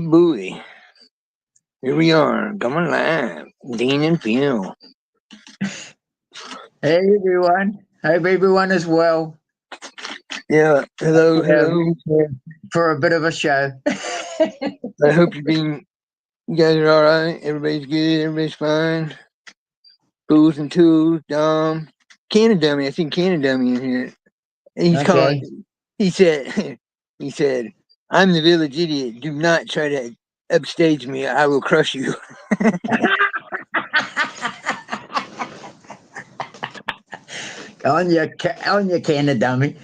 boy. Here we are, coming live. Deane and Phil. Hey everyone. Hope everyone is well. Yeah, hello, hello. For a bit of a show. I hope you guys are alright. Everybody's good, everybody's fine. Fools and tools, Dom. Cannon Dummy, I seen Cannon Dummy in here. And he's calling. He said, he said, I'm the village idiot. Do not try to upstage me. I will crush you. on your Canada dummy.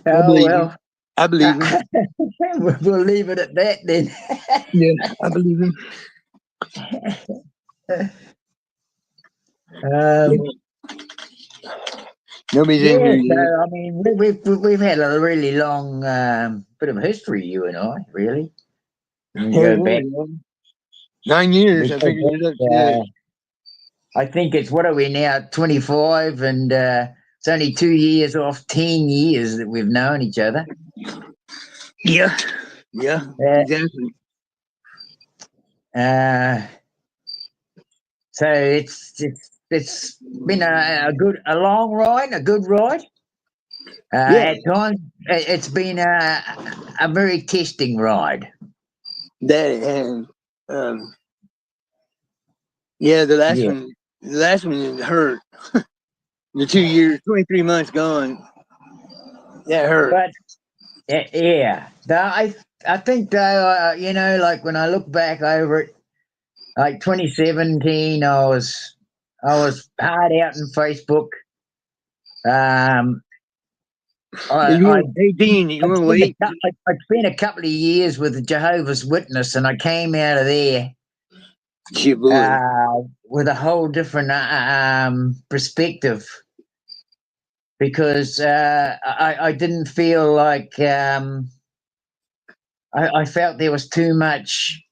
I believe him. I believe him. We'll leave it at that then. Yeah, I believe him. Nobody's in here yet. So, I mean, we've had a really long bit of history, you and I, really. We go back 9 years. I figured it up today. I think it's, what are we now, 25, and it's only 2 years off 10 years that we've known each other. Yeah, exactly. So it's been a long ride, a good ride. At times, it's been a very testing ride. That and the last one hurt. The 2 years, 23 months gone. That hurt. But I think though, like when I look back over it, like 2017, I was hard out in Facebook. Hey Deane, you want to wait? I spent a couple of years with the Jehovah's Witness, and I came out of there with a whole different perspective, because I didn't feel like I felt there was too much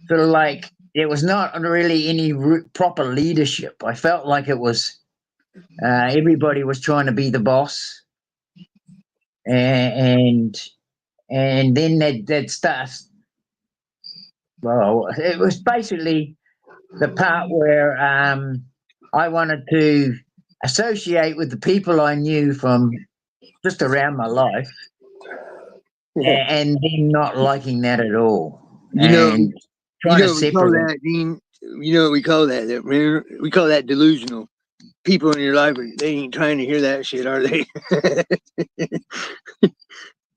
sort of like there was not really any proper leadership. I felt like it was everybody was trying to be the boss, and then that starts. Well, it was basically the part where I wanted to associate with the people I knew from just around my life, and then not liking that at all. We call that, Deane. You know what we call that? We call that delusional. People in your life, they ain't trying to hear that shit, are they?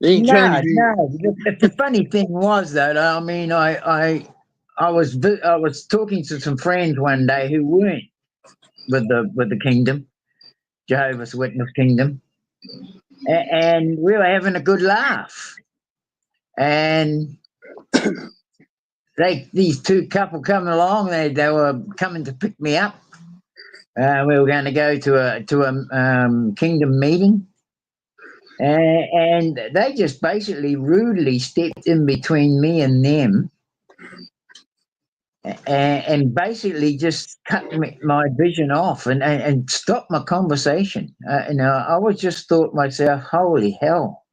They ain't trying to hear. No. The funny thing was that I mean I was talking to some friends one day who weren't with the kingdom, Jehovah's Witness kingdom, and we were having a good laugh, and these two couple coming along, they were coming to pick me up. We were going to go to a kingdom meeting, and they just basically rudely stepped in between me and them, and basically just cut my vision off and stopped my conversation. I was just thought myself, holy hell,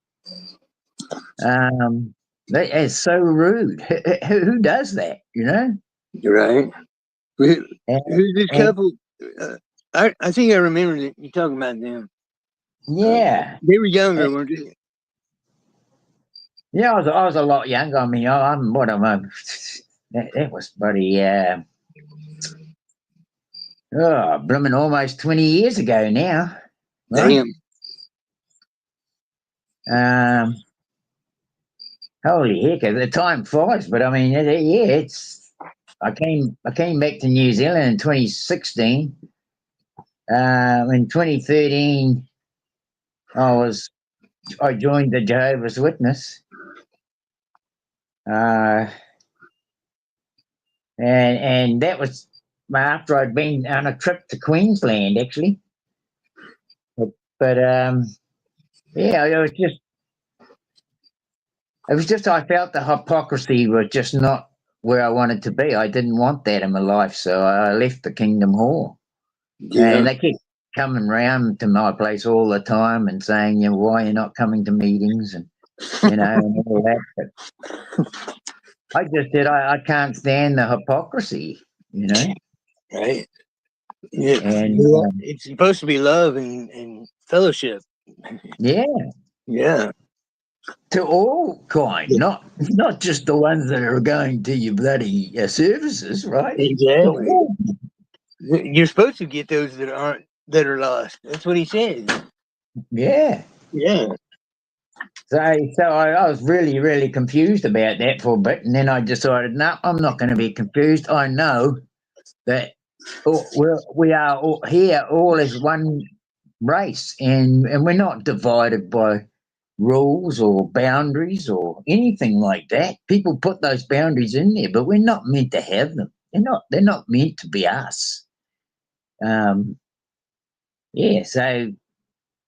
that is so rude. Who does that? You're right. Who's this couple? I think I remember you talking about them. Yeah, they were younger, weren't they? Yeah, I was a lot younger. I mean, what am I? That was bloody blooming almost 20 years ago now. Right? Damn. Holy heck, the time flies. But I mean, it's. I came back to New Zealand in 2016. In 2013, I joined the Jehovah's Witness. And that was after I'd been on a trip to Queensland, actually. But it was just I felt the hypocrisy was just not where I wanted to be. I didn't want that in my life, so I left the Kingdom Hall. Yeah. And they kept coming round to my place all the time and saying, why you're not coming to meetings, and you know, and all that. But I just said I can't stand the hypocrisy, you know. Right. Yeah. And It's supposed to be love and fellowship. yeah, Yeah. to all kind, Yeah. not just the ones that are going to your bloody services, right? To Exactly. all. You're supposed to get those that are lost. That's what he says. Yeah. Yeah. So I was really, really confused about that for a bit, and then I decided, no, I'm not going to be confused. I know that we are all here all as one race, and we're not divided by rules or boundaries or anything like that. People put those boundaries in there, but we're not meant to have them. They're not meant to be us. Yeah, so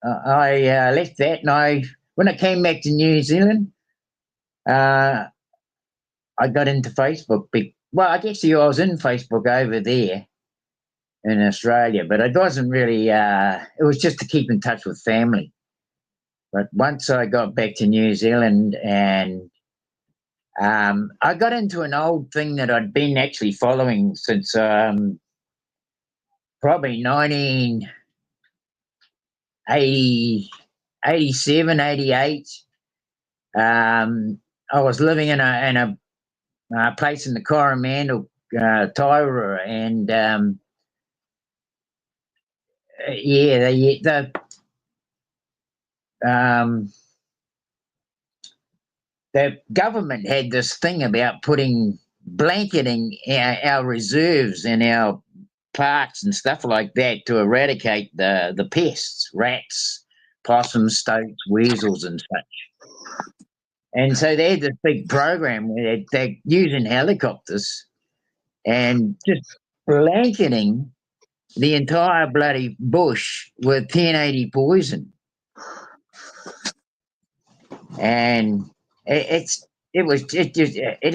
I left that, and when I came back to New Zealand, uh, I got into Facebook. Well, I guess I was in Facebook over there in Australia, but it wasn't really. It was just to keep in touch with family. But once I got back to New Zealand, and I got into an old thing that I'd been actually following since probably 1980, 87, 88. I was living in a place in the Coromandel, Taira, and yeah, um, the government had this thing about blanketing our reserves and our parks and stuff like that to eradicate the pests, rats, possums, stoats, weasels, and such. And so they had this big program where they're using helicopters and just blanketing the entire bloody bush with 1080 poison. And it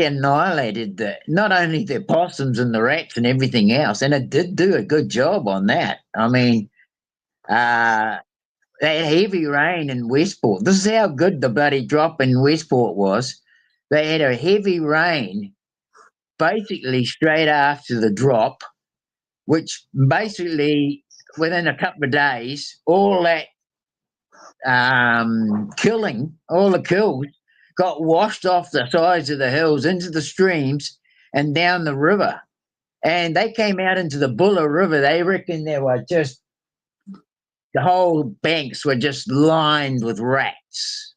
annihilated not only the possums and the rats and everything else, and it did do a good job on that. I mean, that heavy rain in Westport. This is how good the bloody drop in Westport was. They had a heavy rain basically straight after the drop, which basically within a couple of days, all that all the kills got washed off the sides of the hills into the streams and down the river. And they came out into the Buller River. They reckon there were just the whole banks were just lined with rats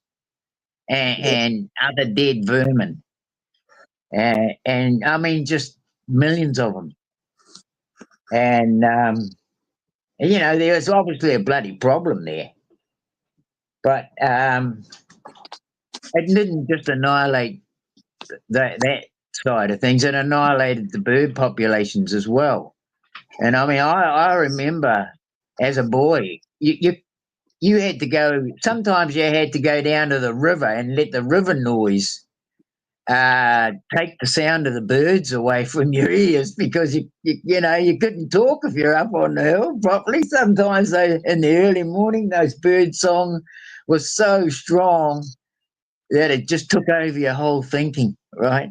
and other dead vermin. And I mean, just millions of them. And, there was obviously a bloody problem there. But it didn't just annihilate that side of things, it annihilated the bird populations as well. And I mean, I remember as a boy, you had to go. Sometimes you had to go down to the river and let the river noise take the sound of the birds away from your ears because you couldn't talk if you're up on the hill properly. Sometimes in the early morning, those bird song was so strong that it just took over your whole thinking, right?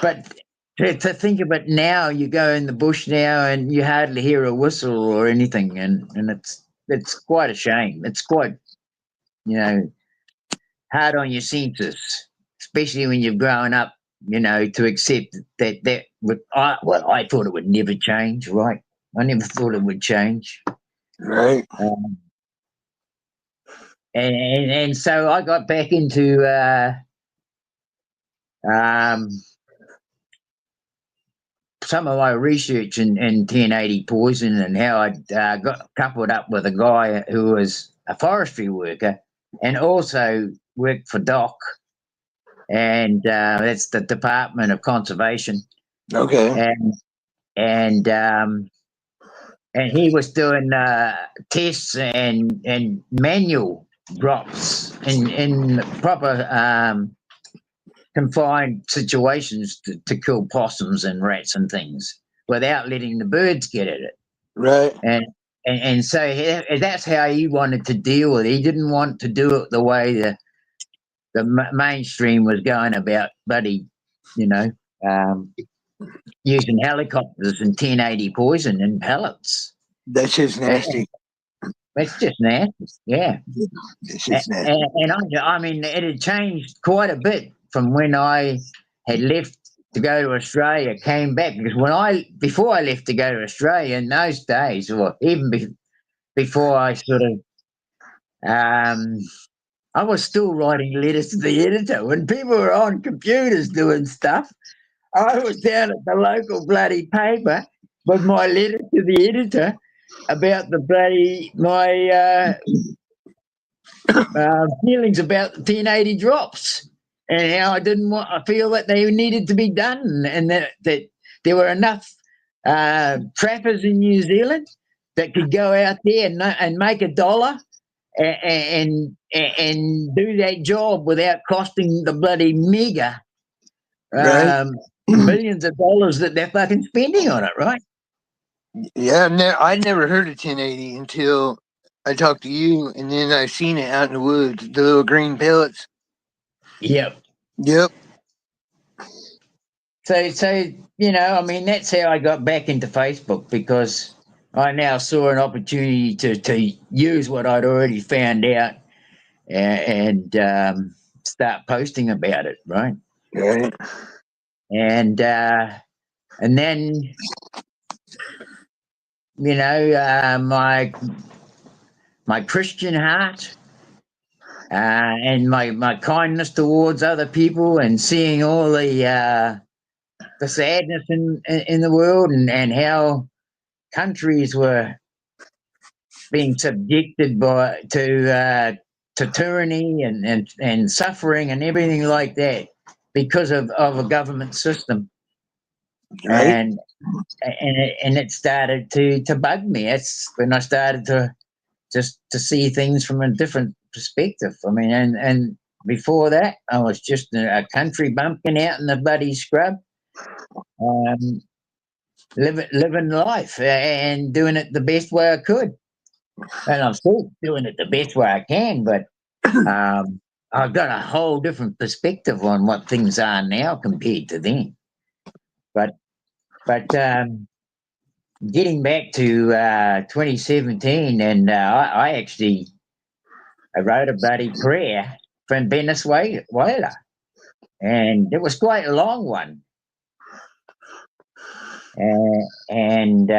But to think of it now, you go in the bush now and you hardly hear a whistle or anything, and it's quite a shame. It's quite hard on your senses, especially when you've grown up. To accept that I thought it would never change. Right, I never thought it would change. Right. And so I got back into some of my research in 1080 poison and how I got coupled up with a guy who was a forestry worker and also worked for DOC, and that's the Department of Conservation. Okay. And he was doing tests and manual drops in proper confined situations to kill possums and rats and things without letting the birds get at it. Right. and so that's how he wanted to deal with it. He didn't want to do it the way the mainstream was going about, buddy, you know, um, using helicopters and 1080 poison and pellets. That's just nasty. It's just nasty, yeah. It's just nasty. And I mean, it had changed quite a bit from when I had left to go to Australia, came back, because before I left to go to Australia in those days, or even before I sort of, I was still writing letters to the editor when people were on computers doing stuff. I was down at the local bloody paper with my letter to the editor about the bloody my feelings about the 1080 drops and how I feel that they needed to be done, and that there were enough trappers in New Zealand that could go out there and make $1 and do that job without costing the bloody mega Right? millions of dollars that they're fucking spending on it, right? Yeah, I'd never heard of 1080 until I talked to you, and then I seen it out in the woods, the little green pellets. Yep. Yep. So I mean, that's how I got back into Facebook, because I now saw an opportunity to use what I'd already found out and start posting about it, right? Right. And then my Christian heart and my kindness towards other people, and seeing all the sadness in the world, and how countries were being subjected to tyranny and suffering and everything like that because of a government system. Right. And it started to bug me. That's when I started to just to see things from a different perspective. I mean, and before that, I was just a country bumpkin out in the bloody scrub, um, living life and doing it the best way I could. And I'm still doing it the best way I can, but I've got a whole different perspective on what things are now compared to then. But getting back to 2017, and I actually wrote a bloody prayer from Venezuela, and it was quite a long one, and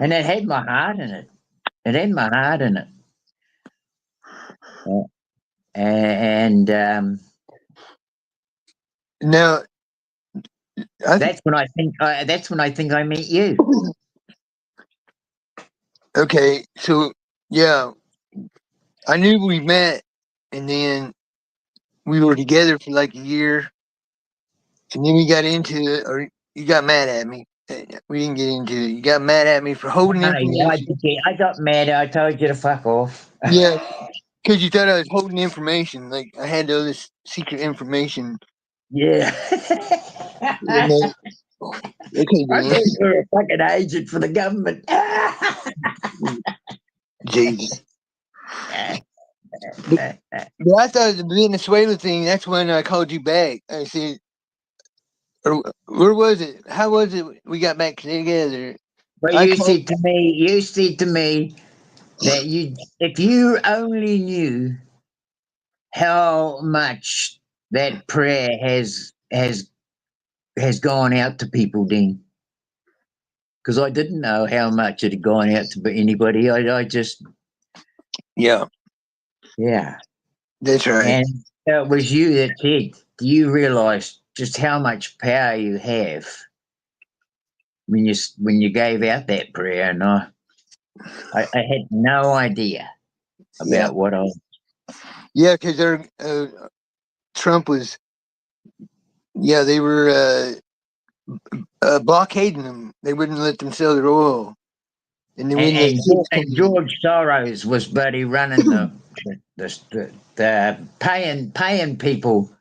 it had my heart in it. It had my heart in it, and Now, that's when I think I met you. okay, so yeah, I knew we met, and then we were together for like a year, and then we got into it, or you got mad at me. We didn't get into it. You got mad at me for holding information. I got mad. I told you to fuck off. Yeah, because you thought I was holding information. Like I had all this secret information. Yeah. And then, okay, I Dan. thought you were a fucking agent for the government. Jesus. But I thought the Venezuela thing, that's when I called you back. I said, or where was it? How was it we got back together? Well, I you called, said to me that if you only knew how much that prayer has gone out to people, Dean. Because I didn't know how much it had gone out to anybody. I just, yeah, yeah. that's right. And it was you that said, do you realize just how much power you have when you gave out that prayer? And I had no idea Yeah, about what I. yeah, because Trump was, yeah, they were blockading them. They wouldn't let them sell their oil, and then when the ships come And in, George Soros was buddy running the paying people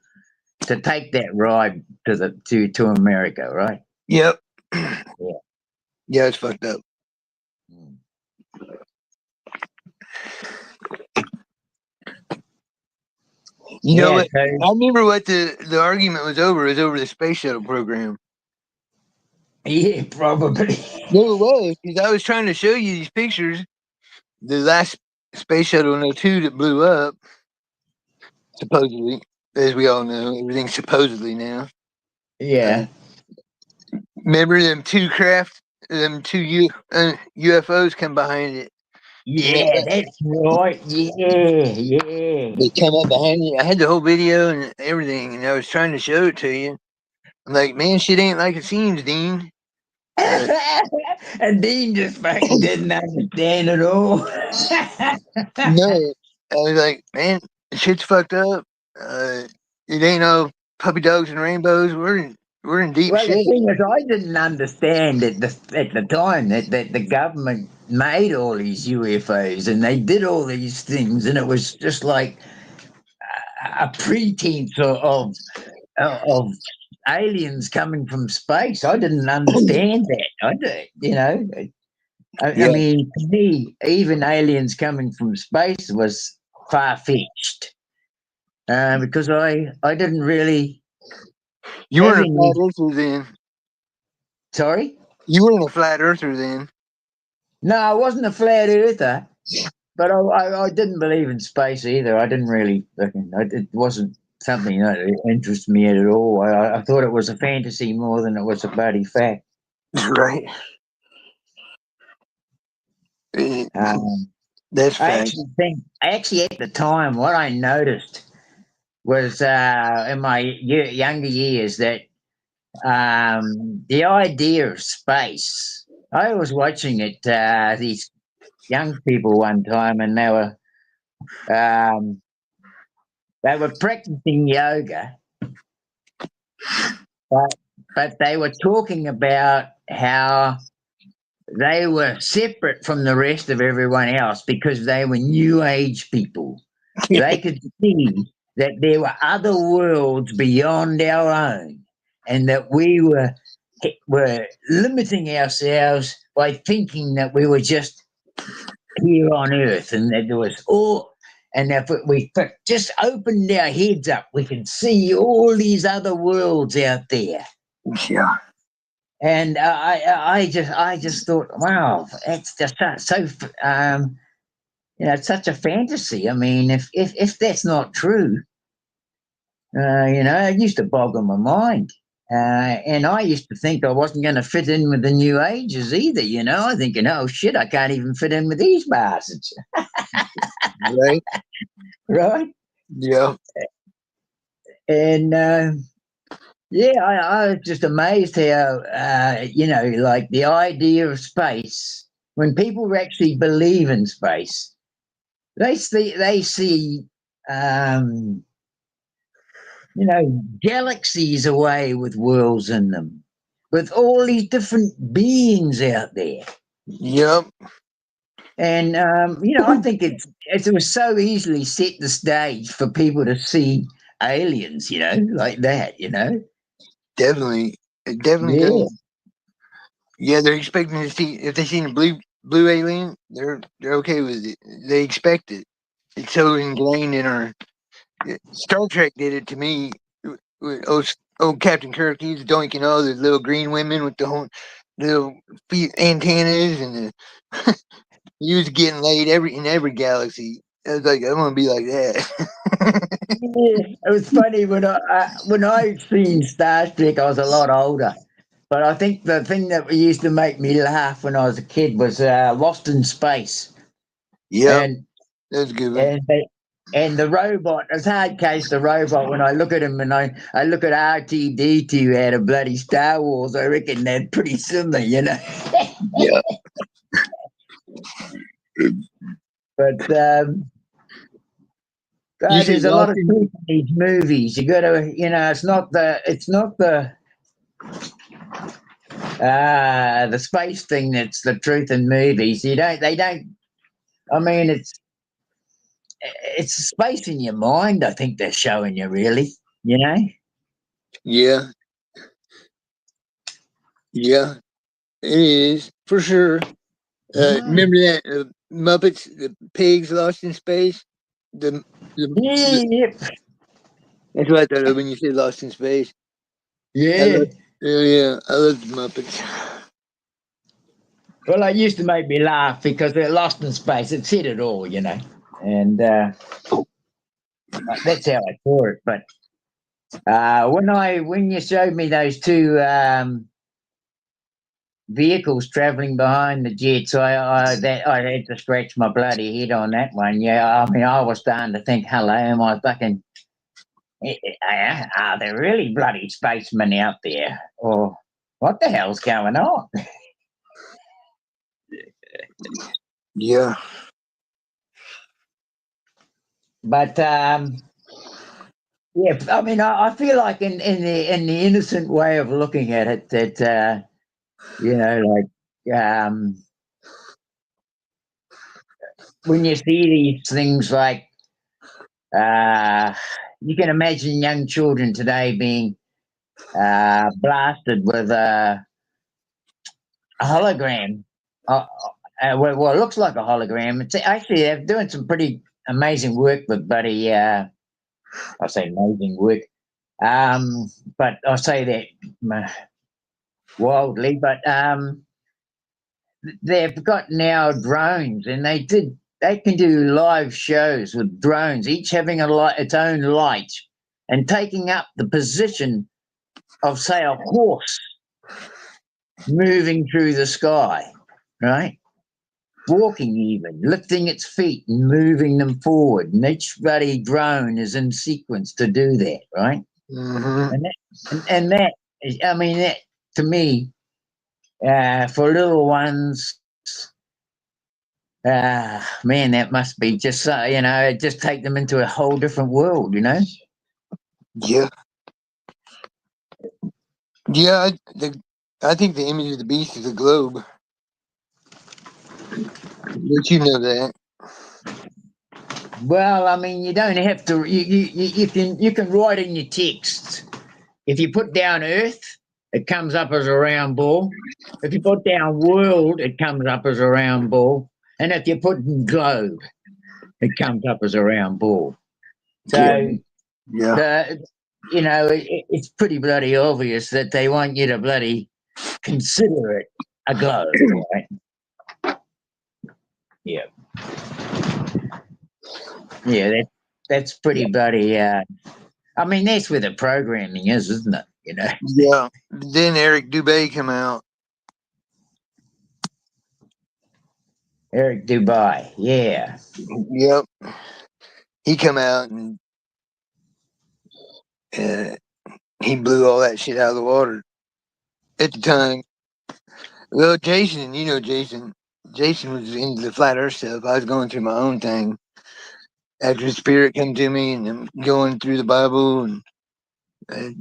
to take that ride to America, right? yep, Yeah. yeah, it's fucked up. You know Yeah, what? so I remember what the argument was over. It was over the space shuttle program. yeah, probably. No, it was because I was trying to show you these pictures. The last space shuttle in '02 that blew up, supposedly, as we all know, everything's supposedly now. Uh, Yeah. remember them two craft, them two UFOs come behind it, and Yeah, that's right. Yeah, yeah. they come up behind it. I had the whole video and everything, and I was trying to show it to you. I'm like, man, shit ain't like it seems, Dean. Uh, And Dean just fucking didn't understand at all. no, I was like, man, shit's fucked up. Uh, it ain't no puppy dogs and rainbows. We're in deep Well, the shit. thing is, I didn't understand at the time that the government made all these UFOs and they did all these things, and it was just like a pretense of aliens coming from space. I didn't understand that. I Yeah, mean, to me, even aliens coming from space was far fetched because I didn't really you have weren't a flat any. earther then. Sorry, You weren't a flat earther then. no, I wasn't a flat earther, but I didn't believe in space either. I didn't really. It wasn't something that interested me at all. I thought it was a fantasy more than it was a bloody fact. Right. Eh, Um, That's I fact. actually think, actually, at the time, what I noticed was in my younger years that the idea of space. I was watching it, these young people one time, and um, they were practicing yoga, but but they were talking about how they were separate from the rest of everyone else because they were new age people. They could see that there were other worlds beyond our own, and that we were limiting ourselves by thinking that we were just here on Earth, and that there was all. And if we just opened our heads up, we could see all these other worlds out there. Yeah. And I just thought, wow, it's just so it's such a fantasy. I mean, if that's not true, it used to boggle my mind. And I used to think I wasn't going to fit in with the new ages either. I thinking, oh shit, I can't even fit in with these bastards, Right. right? Yeah. And yeah, I was just amazed how like the idea of space. When people actually believe in space, they see um, galaxies away with worlds in them, with all these different beings out there. Yep. And I think it was so easily set the stage for people to see aliens, like that. Definitely. It definitely Yeah, does. Yeah, they're expecting to see if they seen a blue alien, they're okay with it. They expect it. It's so ingrained in our Star Trek did it to me. Old Captain Kirk, he's doinking all the little green women with the whole little feet antennas, and he was getting laid in every galaxy. I was like, I want to be like that. yeah. It was funny when I seen Star Trek. I was a lot older, but I think the thing that used to make me laugh when I was a kid was Lost in Space, Yep, and that's a good one. and they, and the robot. It's hard case the robot. When I look at him and I look at R2D2 out of bloody Star Wars, I reckon they're pretty similar. Yeah, But you say there's a lot Lost of in. truth in these movies. You got to, it's not the space thing that's the truth in movies. They don't. I mean, it's space in your mind. I think they're showing you really. You know. Yeah, yeah, it is for sure. Mm. Remember that Muppets, the pigs lost in space. The, the Yep. That's what I thought of when you said Lost in Space. I Yeah. love, yeah, I love the Muppets. Well, it used to make me laugh because they're lost in space. It said it all, you know. And that's how I saw it. But when you showed me those two vehicles travelling behind the jets, I had to scratch my bloody head on that one. Yeah, I mean, I was starting to think, hello, am I fucking? Are there really bloody spacemen out there, or what the hell's going on? Yeah. But yeah, I mean, I feel like in the innocent way of looking at it, that like when you see these things like uh, you can imagine young children today being blasted with a hologram. Well, it looks like a hologram. It's actually they're doing some pretty amazing work with buddy. I say amazing work, but I say that wildly. But they've got now drones, and they can do live shows with drones, each having its own light, and taking up the position of, say, a horse moving through the sky, right? Walking, even lifting its feet and moving them forward, and each bloody drone is in sequence to do that, right? Mm-hmm. And that is, I mean, that to me, for little ones, man, that must be just just take them into a whole different world, you know. Yeah. Yeah. I think the image of the beast is a globe. Don't you know that? Well, I mean, you don't have to. You can write in your text. If you put down Earth, it comes up as a round ball. If you put down world, it comes up as a round ball. And if you put globe, it comes up as a round ball. Yeah. So Yeah. the it's pretty bloody obvious that they want you to bloody consider it a globe, right? Yeah, yeah, that's pretty bloody. I mean, that's where the programming is, isn't it? You know, Yeah. Then Eric Dubay come out. Eric Dubai. Yeah, Yep. He come out and uh, he blew all that shit out of the water at the time. Well, Jason, you know Jason. Jason was into the flat Earth stuff. I was going through my own thing after the spirit come to me, and I'm going through the Bible, and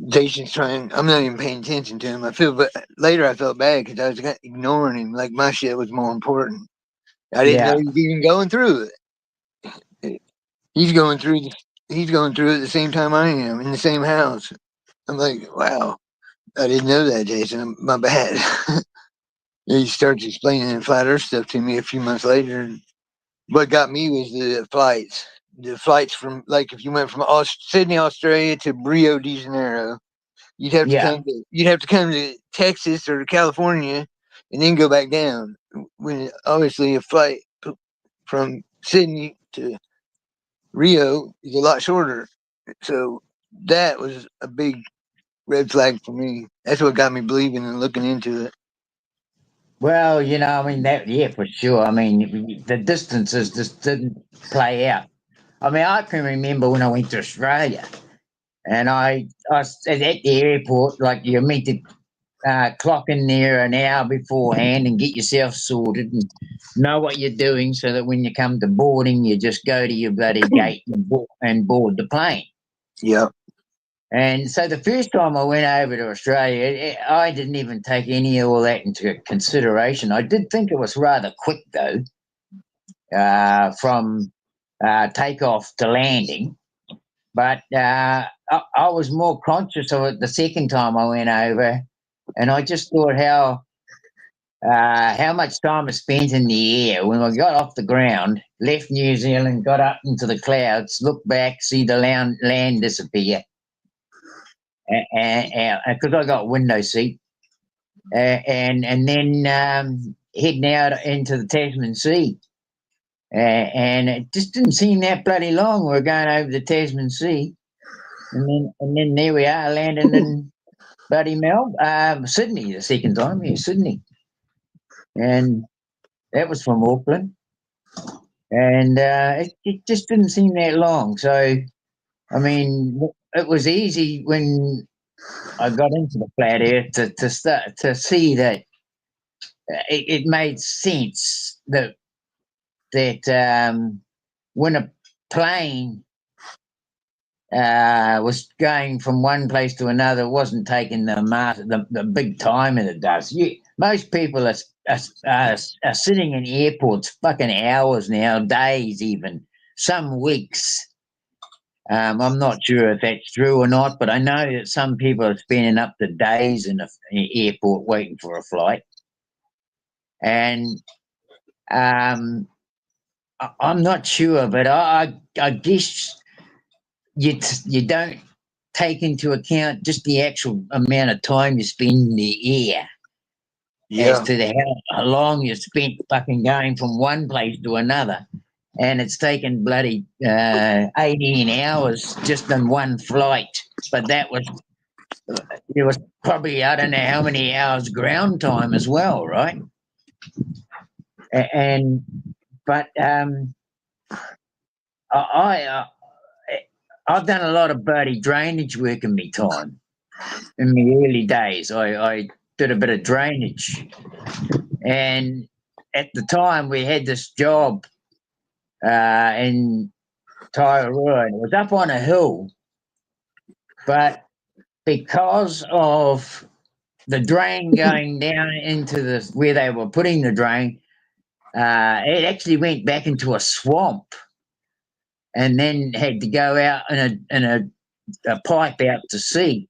Jason's trying. I'm not even paying attention to him. But later I felt bad because I was ignoring him. Like my shit was more important. I didn't know yeah. he was even going through it. He's going through. He's going through it at the same time I am in the same house. I'm like, wow, I didn't know that, Jason. My bad. He starts explaining the flat Earth stuff to me a few months later. What got me was the flights. The flights from, like, if you went from Sydney, Australia to Rio de Janeiro, Yeah. you'd have to come to Texas or California, and then go back down. When obviously a flight from Sydney to Rio is a lot shorter. So that was a big red flag for me. That's what got me believing and looking into it. Well, I mean that. Yeah, for sure. I mean, the distances just didn't play out. I mean, I can remember when I went to Australia, and I was at the airport. Like you're meant to clock in there an hour beforehand and get yourself sorted and know what you're doing, so that when you come to boarding, you just go to your bloody gate and board the plane. Yeah. And so the first time I went over to Australia, I didn't even take any of all that into consideration. I did think it was rather quick, though, from takeoff to landing. But I was more conscious of it the second time I went over, and I just thought how much time I spent in the air when I got off the ground, left New Zealand, got up into the clouds, looked back, see the land disappear. because I got window seat, and then heading out into the Tasman Sea. And it just didn't seem that bloody long. We were going over the Tasman Sea, and then there we are landing in bloody Sydney the second time. Yeah, Sydney, and that was from Auckland, and it just didn't seem that long. So, I mean, it was easy when I got into the flat Earth to start to see that it made sense that when a plane was going from one place to another, wasn't taking the big time that it does. Most people are sitting in airports fucking hours now, days even, some weeks. I'm not sure if that's true or not, but I know that some people are spending up to days in an airport waiting for a flight. And I'm not sure, but I guess you don't take into account just the actual amount of time you spend in the air as to how long you spent fucking going from one place to another. And it's taken bloody 18 hours just in one flight. But it was probably, I don't know how many hours ground time as well, right? But I've done a lot of bloody drainage work in my time. In the early days, I did a bit of drainage, and at the time we had this job in Tairua, and it was up on a hill, but because of the drain going down into where they were putting the drain, it actually went back into a swamp, and then had to go out in a pipe out to sea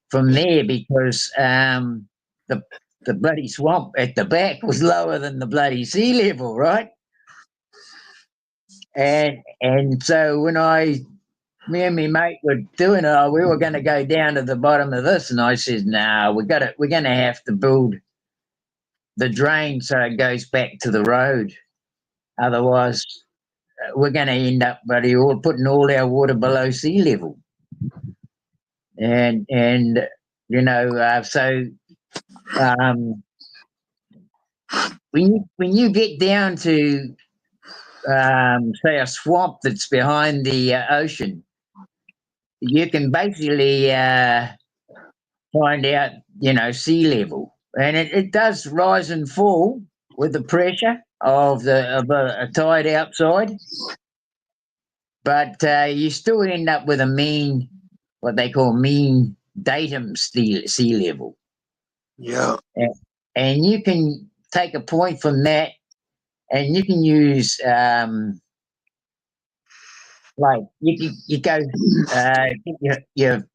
from there because the bloody swamp at the back was lower than the bloody sea level, right? And so when me and my mate were doing it, we were going to go down to the bottom of this, and I said, "No, we're going to have to build the drain so it goes back to the road. Otherwise, we're going to end up, buddy, all putting all our water below sea level." And you know, so when you get down to say a swamp that's behind the ocean, you can basically find out, you know, sea level, and it does rise and fall with the pressure of a tide outside, but you still end up with a mean, what they call mean datum sea level. Yeah. And you can take a point from that, and you can use like you go your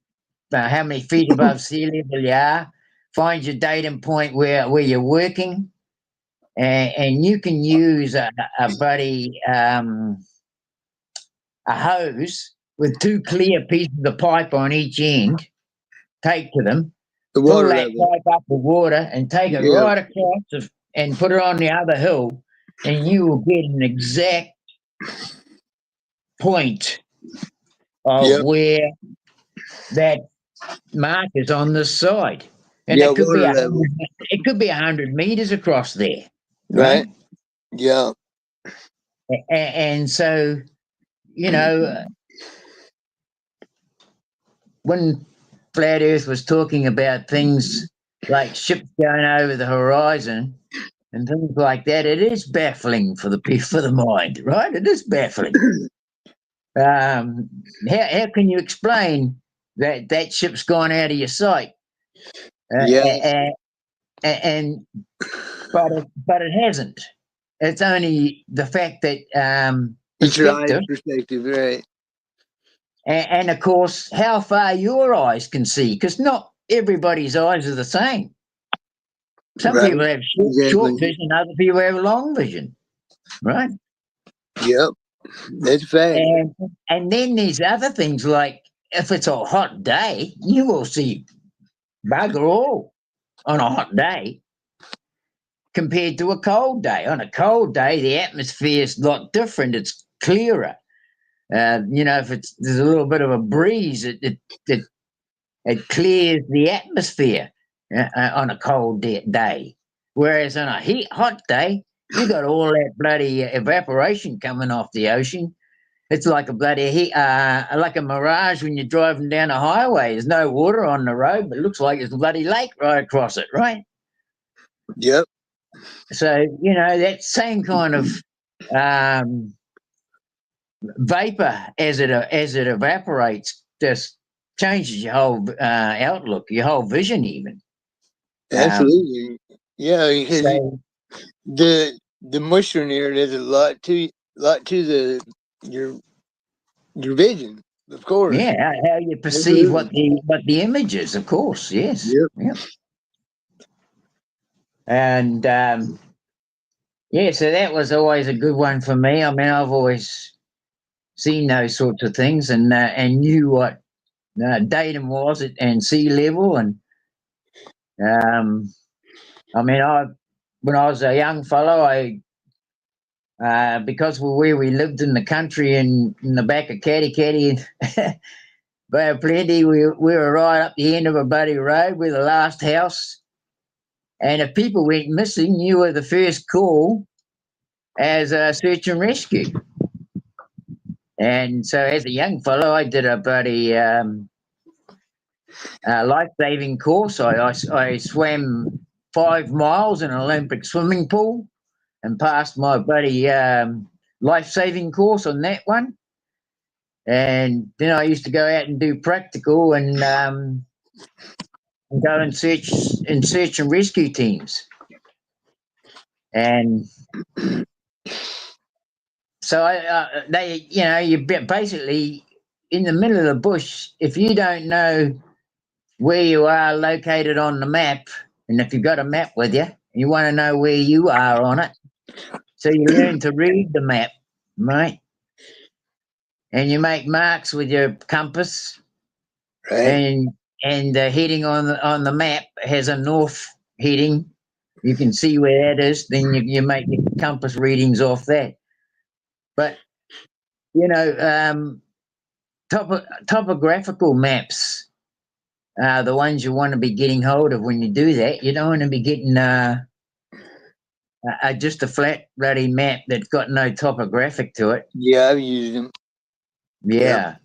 how many feet above sea level you are, find your datum point where you're working, and you can use a buddy a hose with two clear pieces of pipe on each end, take to them, The fill water that level. pipe up with water, and take it right across and put it on the other hill, and you will get an exact point of where that mark is on this side. And it could be it could be 100 meters across there, right? Yeah. And so, you know, when Flat Earth was talking about things like ships going over the horizon and things like that, it is baffling for the mind, right? It is baffling. How can you explain that ship's gone out of your sight? But it hasn't. It's only the fact that it's your eyes perspective, right? And of course, how far your eyes can see, because not everybody's eyes are the same. Some people have short vision, other people have long vision, right? Yep, that's fact. And then there's other things like if it's a hot day, you will see bugger all on a hot day compared to a cold day. On a cold day, the atmosphere is a lot different. It's clearer. If there's a little bit of a breeze, it clears the atmosphere on a cold day. Whereas on a hot day, you got all that bloody evaporation coming off the ocean. It's like a like a mirage when you're driving down a highway. There's no water on the road, but it looks like there's a bloody lake right across it, right? Yep. So that same kind of um, vapor as it evaporates just changes your whole outlook, your whole vision, even. Absolutely. Yeah, because So the moisture in there does a lot to your vision, of course. yeah, how you perceive Absolutely. what the image is, of course, yes, Yep. yeah, and yeah, so that was always a good one for me. I mean, I've always seen those sorts of things and knew what datum was and sea level and um, I mean, when I was a young fellow, because where we lived in the country in the back of Caddy, Bay of Plenty, we were right up the end of a buddy road with the last house. And if people went missing, you were the first call as a search and rescue. And so, as a young fellow, I did a buddy life saving course. I swam 5 miles in an Olympic swimming pool and passed my buddy life saving course on that one. And then I used to go out and do practical and go and search and rescue teams. And so you're basically in the middle of the bush. If you don't know where you are located on the map, and if you've got a map with you, you want to know where you are on it. So you learn to read the map, right? And you make marks with your compass, Right. and the heading on the map has a north heading. You can see where that is. Then you make your compass readings off that. But topographical maps are the ones you want to be getting hold of when you do that. You don't want to be getting just a flat bloody map that's got no topographic to it. Yeah, I've used them. Yeah.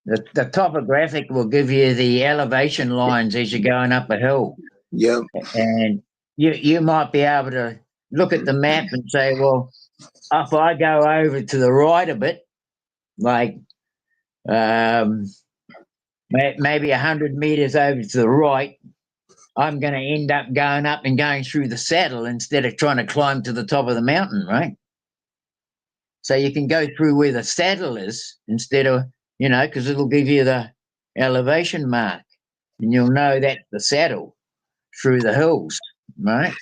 The topographic will give you the elevation lines as you're going up a hill. Yep. And you might be able to look at the map and say, well, if I go over to the right a bit, like maybe 100 meters over to the right, I'm going to end up going up and going through the saddle instead of trying to climb to the top of the mountain, right? So you can go through where the saddle is instead of, because it'll give you the elevation mark and you'll know that's the saddle through the hills, right?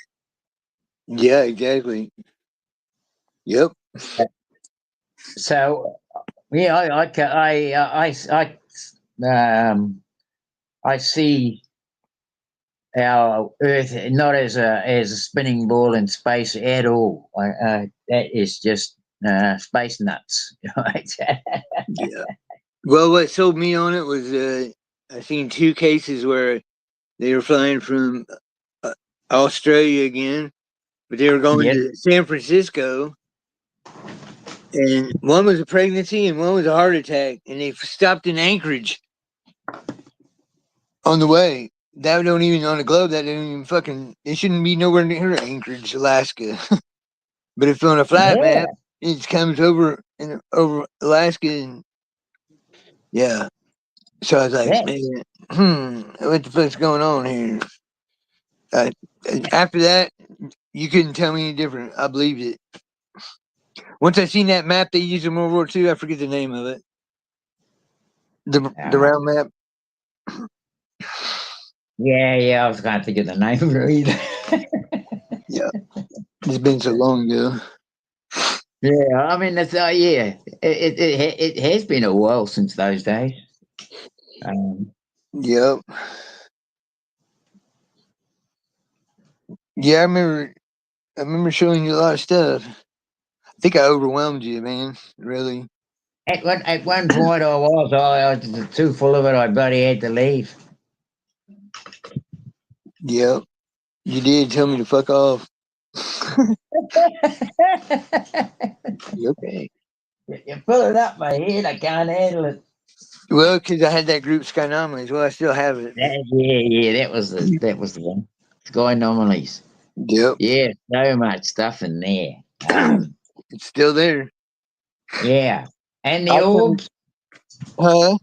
Yeah, exactly. Yep. So, yeah, I see our Earth not as a spinning ball in space at all. That is just space nuts, right? Yeah. Well, what sold me on it was I seen two cases where they were flying from uh, Australia again, but they were going Yep. to San Francisco, and one was a pregnancy and one was a heart attack, and they stopped in Anchorage on the way. That don't even on the globe. That don't even fucking. It shouldn't be nowhere near Anchorage, Alaska. But if on a flat Yeah. map, it comes over Alaska, and yeah. So I was like, Yeah. man, what the fuck's going on here? Uh, after that, you couldn't tell me any different. I believed it. Once I seen that map they used in World War II, I forget the name of it. The round map. Yeah. I was going to think of the name of it either. Yeah, it's been so long ago. Yeah, I mean, that's yeah. It has been a while since those days. Um, Yep. Yeah, I remember showing you a lot of stuff. I think I overwhelmed you, man. Really. at one point, I was too full of it. I bloody had to leave. Yep. You did tell me to fuck off. Okay. You pull it up my head, I can't handle it. Well, because I had that group Skynomics. Well, I still have it. But Yeah, that was the one. Sky anomalies. yep. Yeah, so much stuff in there. It's still there. Yeah, and I the turned, orbs. huh?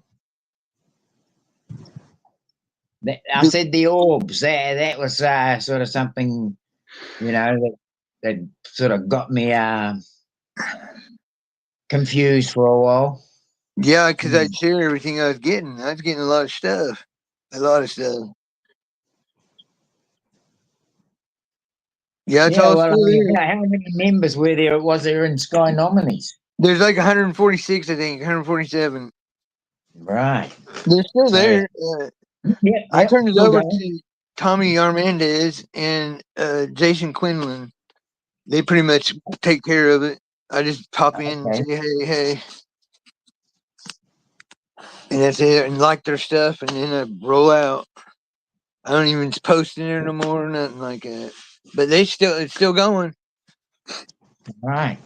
I The, said the orbs. That was sort of something, that sort of got me confused for a while. yeah, because I'd Mm. share everything I was getting. I was getting a lot of stuff. A lot of stuff. Yeah, it's Yeah, all well, I still mean, there. how many members was there in Sky Nominees? There's like 146, I think, 147. Right. They're still So, there. I yep, turned it still over going. to Tommy Armandez and Jason Quinlan. They pretty much take care of it. I just pop in and Okay. say, hey, hey, and that's it, and like their stuff, and then I roll out. I don't even post in there no more, nothing like that. But it's still going. Right.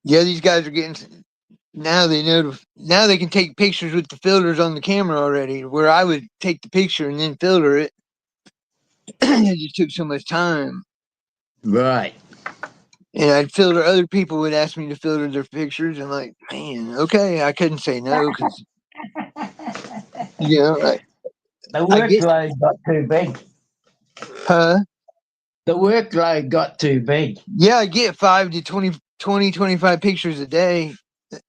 Yeah, these guys are getting now. They know now they can take pictures with the filters on the camera already. Where I would take the picture and then filter it. It just took so much time. Right. And I'd filter. Other people would ask me to filter their pictures, and like, man, okay, I couldn't say no because you know, The I get, workload got too big. huh? The workload got too big. Yeah, I get 5 to 20, 25 pictures a day.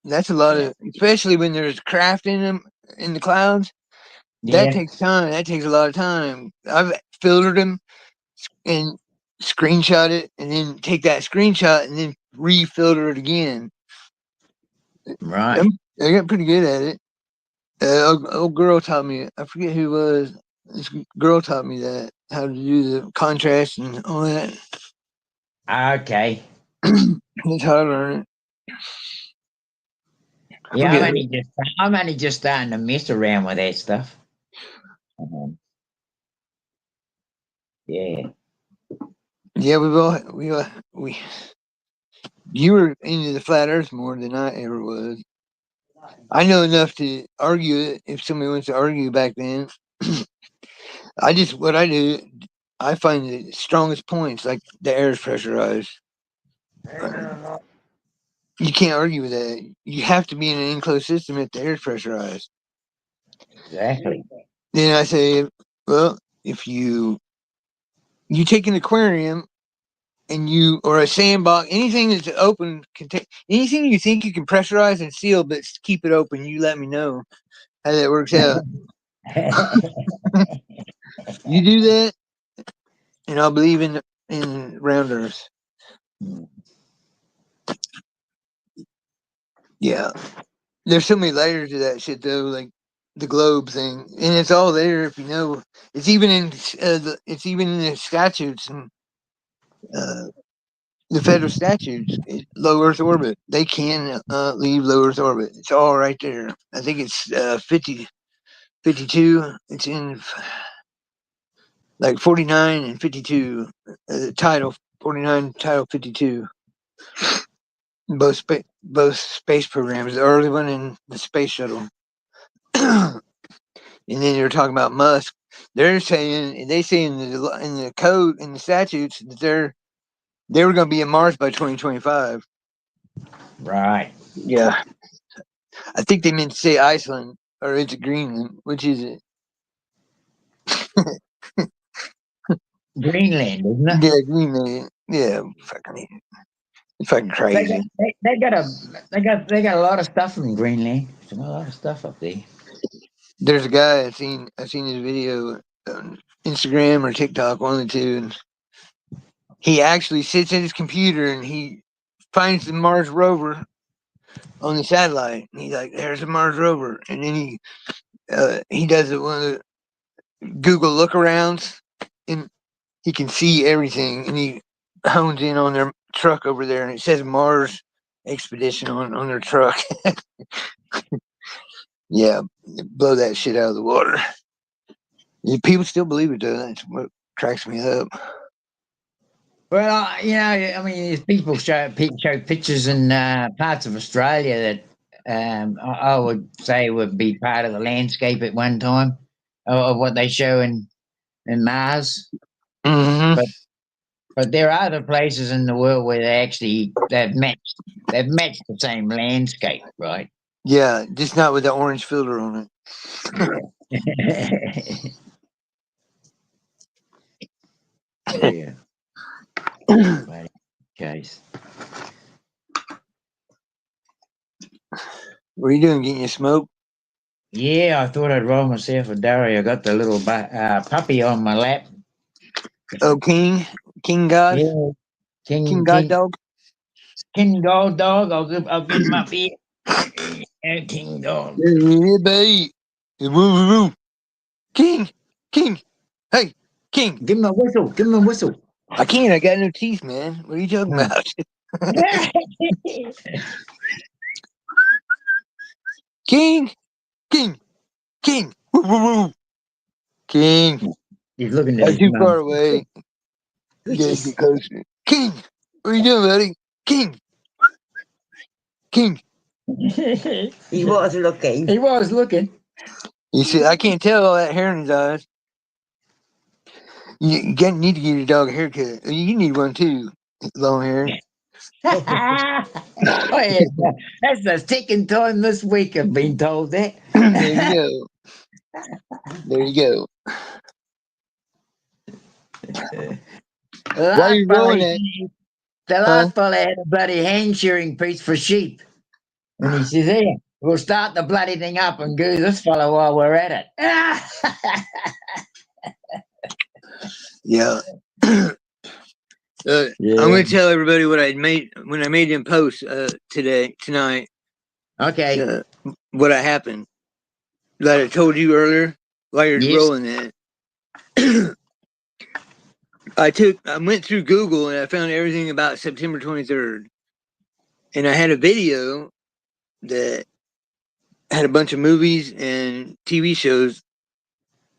That's a lot Yeah. of, especially when there's craft in them in the clouds. That Yeah. takes time. That takes a lot of time. I've filtered them and screenshot it, and then take that screenshot and then refilter it again. Right. I got pretty good at it. Old girl taught me. I forget who it was. This girl taught me that how to do the contrast and all that. Okay. That's how I learned it. I Yeah, forget who. I'm only just starting to mess around with that stuff. Um, yeah. Yeah, we. You were into the flat Earth more than I ever was. I know enough to argue it if somebody wants to argue back then. I just what I do. I find the strongest points like the air is pressurized. You can't argue with that. You have to be in an enclosed system if the air is pressurized. Exactly. Then I say, well, if you take an aquarium and you or a sandbox, anything that's open, anything you think you can pressurize and seal, but keep it open. You let me know how that works out. You do that, and I'll believe in round Earth. Yeah, there's so many layers to that shit though, like the globe thing, and it's all there if you know. It's even in it's even in the statutes and uh, the federal statutes. Low Earth orbit. They can leave low Earth orbit. It's all right there. I think it's 52. It's in like 49 and 52. Title 49, title 52. Both space programs, the early one and the space shuttle. And then you're talking about Musk. They say in the code in the statutes that they were going to be in Mars by 2025. Right. Yeah, I think they meant to say Iceland or it's Greenland. Which is it? Greenland, isn't it? Yeah, Greenland. Yeah, it's fucking They got crazy. they got a lot of stuff in Greenland. There's a lot of stuff up there. There's a guy I've seen his video on Instagram or TikTok, one of the two, and he actually sits at his computer and he finds the Mars rover on the satellite. And he's like, "There's a Mars rover," and then he does it one of the Google lookarounds, and he can see everything, and he hones in on their truck over there, and it says Mars Expedition on their truck. Yeah, blow that shit out of the water. People still believe it, though. That's what cracks me up. Well, I mean, if people show pictures in parts of Australia that I would say would be part of the landscape at one time of what they show in Mars. Mm-hmm. But there are other places in the world where they've matched the same landscape, right? Yeah, just not with the orange filter on Yeah. Yeah. it. Right. Case. What are you doing? Getting your smoke? Yeah, I thought I'd roll myself a durry. I got the little puppy on my lap. Oh, King God, Yeah, King King God King dog. King Gold Dog. I'll get him up here. King Dog. Yeah, baby. Woo, woo, woo. King. Hey, King. Give him a whistle. Give him a whistle. I can't. I got no teeth, man. What are you talking Oh. about? King. Woo, woo, woo. King. He's looking at That's his too mum. far away. You gotta get closer. King. What are you doing, buddy? King. He was looking. He was looking. You see, I can't tell all that hair in his eyes. You need to get your dog a haircut. You need one too. Long hair. Oh, yeah, that's the second time this week I've been told that. There you go. There you go. Why are you rolling it? The last fella had a bloody hand shearing piece for sheep. And he says, "Here, we'll start the bloody thing up and goo this fella while we're at it." Yeah. Yeah. I'm going to tell everybody what I made when I made them post tonight. Okay. What happened that I told you earlier while you're Yes. rolling that. I went through Google and I found everything about September 23rd, and I had a video that had a bunch of movies and TV shows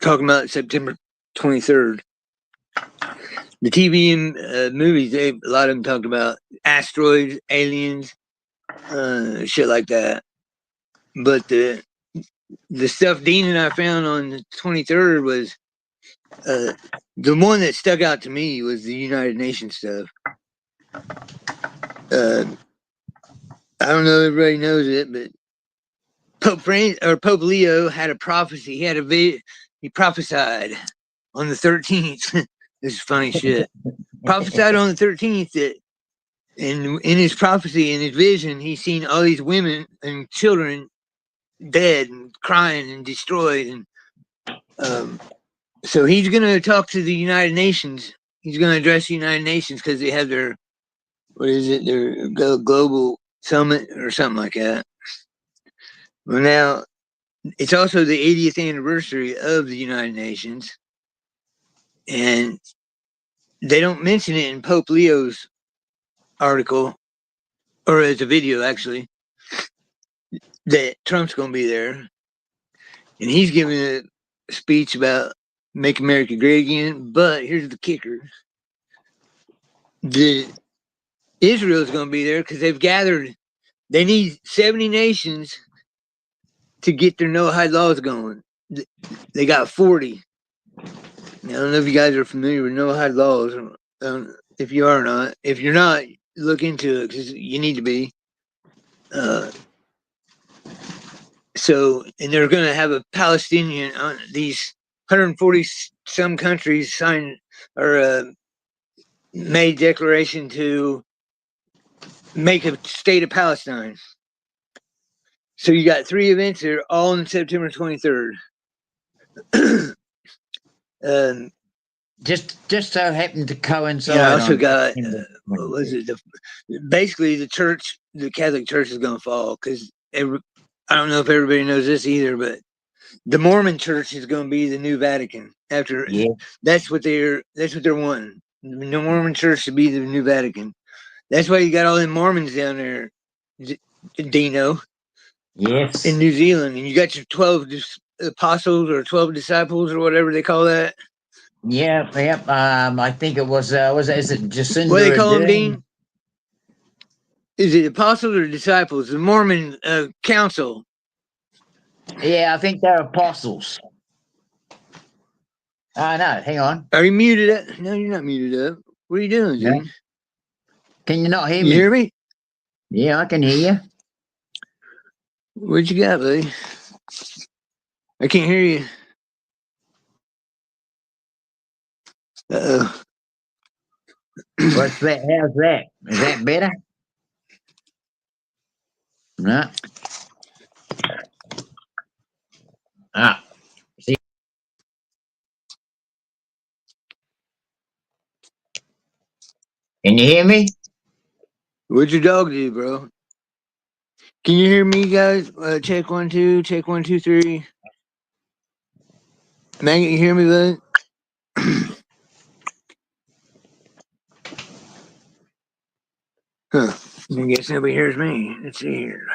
talking about September 23rd. The TV and movies, a lot of them talked about asteroids, aliens, shit like that. But the stuff Deane and I found on the 23rd was the one that stuck out to me was the United Nations stuff. I don't know if everybody knows it, but Pope Leo had a prophecy. He had he prophesied on the 13th. This is funny shit. Prophesied on the 13th that in his prophecy, in his vision, he's seen all these women and children dead and crying and destroyed. And so he's going to talk to the United Nations. He's going to address the United Nations because they have their, their global summit or something like that. Well, now, it's also the 80th anniversary of the United Nations. And they don't mention it in Pope Leo's article, or as a video, actually, that Trump's going to be there. And he's giving a speech about make America great again. But here's the kicker. Israel's going to be there because they've gathered, they need 70 nations to get their no-hide laws going. They got 40. I don't know if you guys are familiar with no-hide laws, if you are or not. If you're not, look into it because you need to be. So, and they're going to have a Palestinian, these 140 some countries signed or made declaration to make a state of Palestine. So you got 3 events that are all on September 23rd. just so happened to And I coincide also on got September what was 25th. it? Basically, the Catholic Church is going to fall because I don't know if everybody knows this either, but the Mormon Church is going to be the new Vatican. After Yeah. that's what they're wanting. The Mormon Church to be the new Vatican. That's why you got all them Mormons down there, Dino, Yes. in New Zealand, and you got your 12 apostles or 12 disciples or whatever they call that. Yep. Yep. I think it was is it What do they Jacinda call them, Ardern? Dean? Is it apostles or disciples? The Mormon Council. Yeah, I think they're apostles. No, hang on. Are you muted up? No, you're not muted up. What are you doing, No. Dean? Can you not hear You hear me? me? Yeah, I can hear you. What you got, buddy? I can't hear you. Uh-oh. What's that? How's that? Is that better? No. Ah. See, can you hear me? What'd your dog do, bro? Can you hear me, guys? Check 1 2. Check 1 2 3. Maggot, you hear me, bud? Huh. I guess nobody hears me. Let's see here.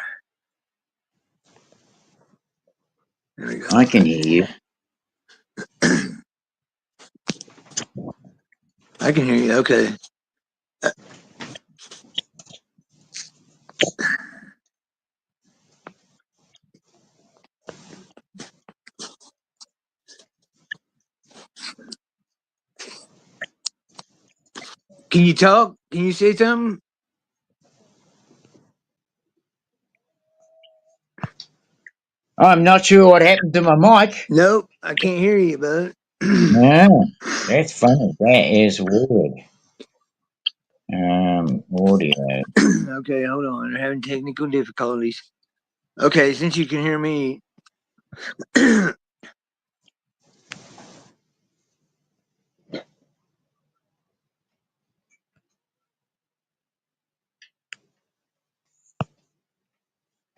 There we go. I can hear you. I can hear you. Okay. Can you talk? Can you say something? I'm not sure what happened to my mic. Nope. I can't hear you, bud. Yeah, that's funny. That is weird. Audio. Okay, hold on. We're having technical difficulties. Okay, since you can hear me.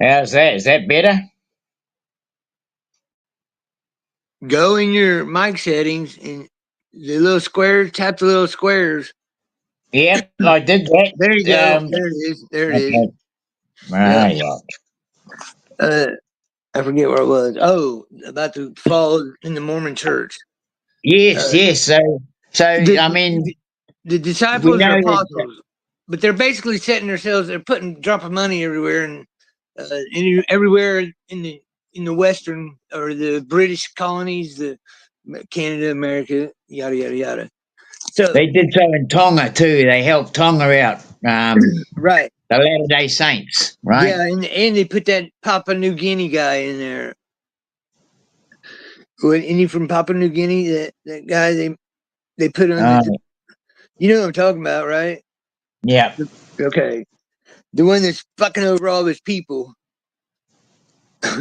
How's that? Is that better? Go in your mic settings and the little squares, tap the little squares. Yep, I did that. There you go. There it is. There it is. Okay. Yeah. Yeah. Uh, I forget where it was. Oh, about to fall in the Mormon church. Yes, Uh, yes. So the, I mean, the we disciples are know that. apostles, but they're basically setting themselves. They're dropping money everywhere and everywhere in the Western or the British colonies, the Canada, America, yada yada yada. So They did so in Tonga too. They helped Tonga out. right, The Latter Day Saints, right? yeah, and they put that Papua New Guinea guy in there. What, any from Papua New Guinea? That guy they put on Uh, you know what I'm talking about, right? yeah, Okay, the one that's fucking over all his people.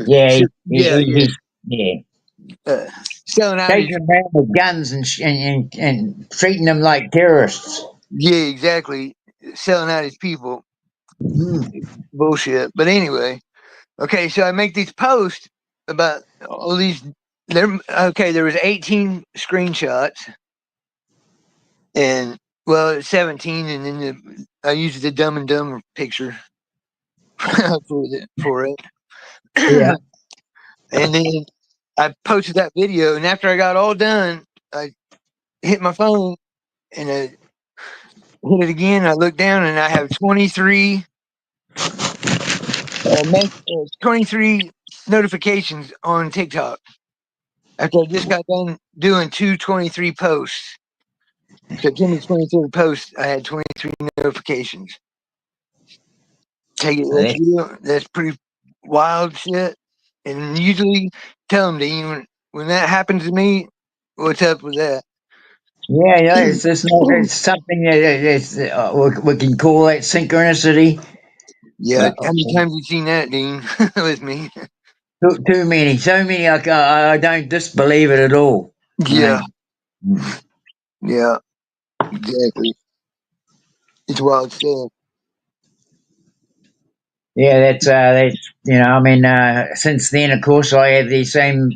yeah, So, yeah, yeah. yeah. Selling out his Taking them around with guns and treating them like terrorists. yeah, exactly. Selling out his people. Bullshit. But anyway, okay, so I make these posts about all these. There was 18 screenshots, and well, 17, and then I used the Dumb and Dumber picture for it. Yeah, And then I posted that video, and after I got all done, I hit my phone and I hit it again. I looked down, and I have 23 notifications on TikTok. After I just got done doing 223 posts. September 23rd post, I had 23 notifications. Take it, that's real. That's pretty wild shit. And usually tell them, Dean, when that happens to me, what's up with that? yeah. It's something that we can call that synchronicity. Yeah, But how many times have you seen that, Dean, with me? too many, so many. I don't disbelieve it at all. Yeah. Mm. Yeah, exactly. It's wild stuff. Yeah, that's I mean, since then, of course, I have these same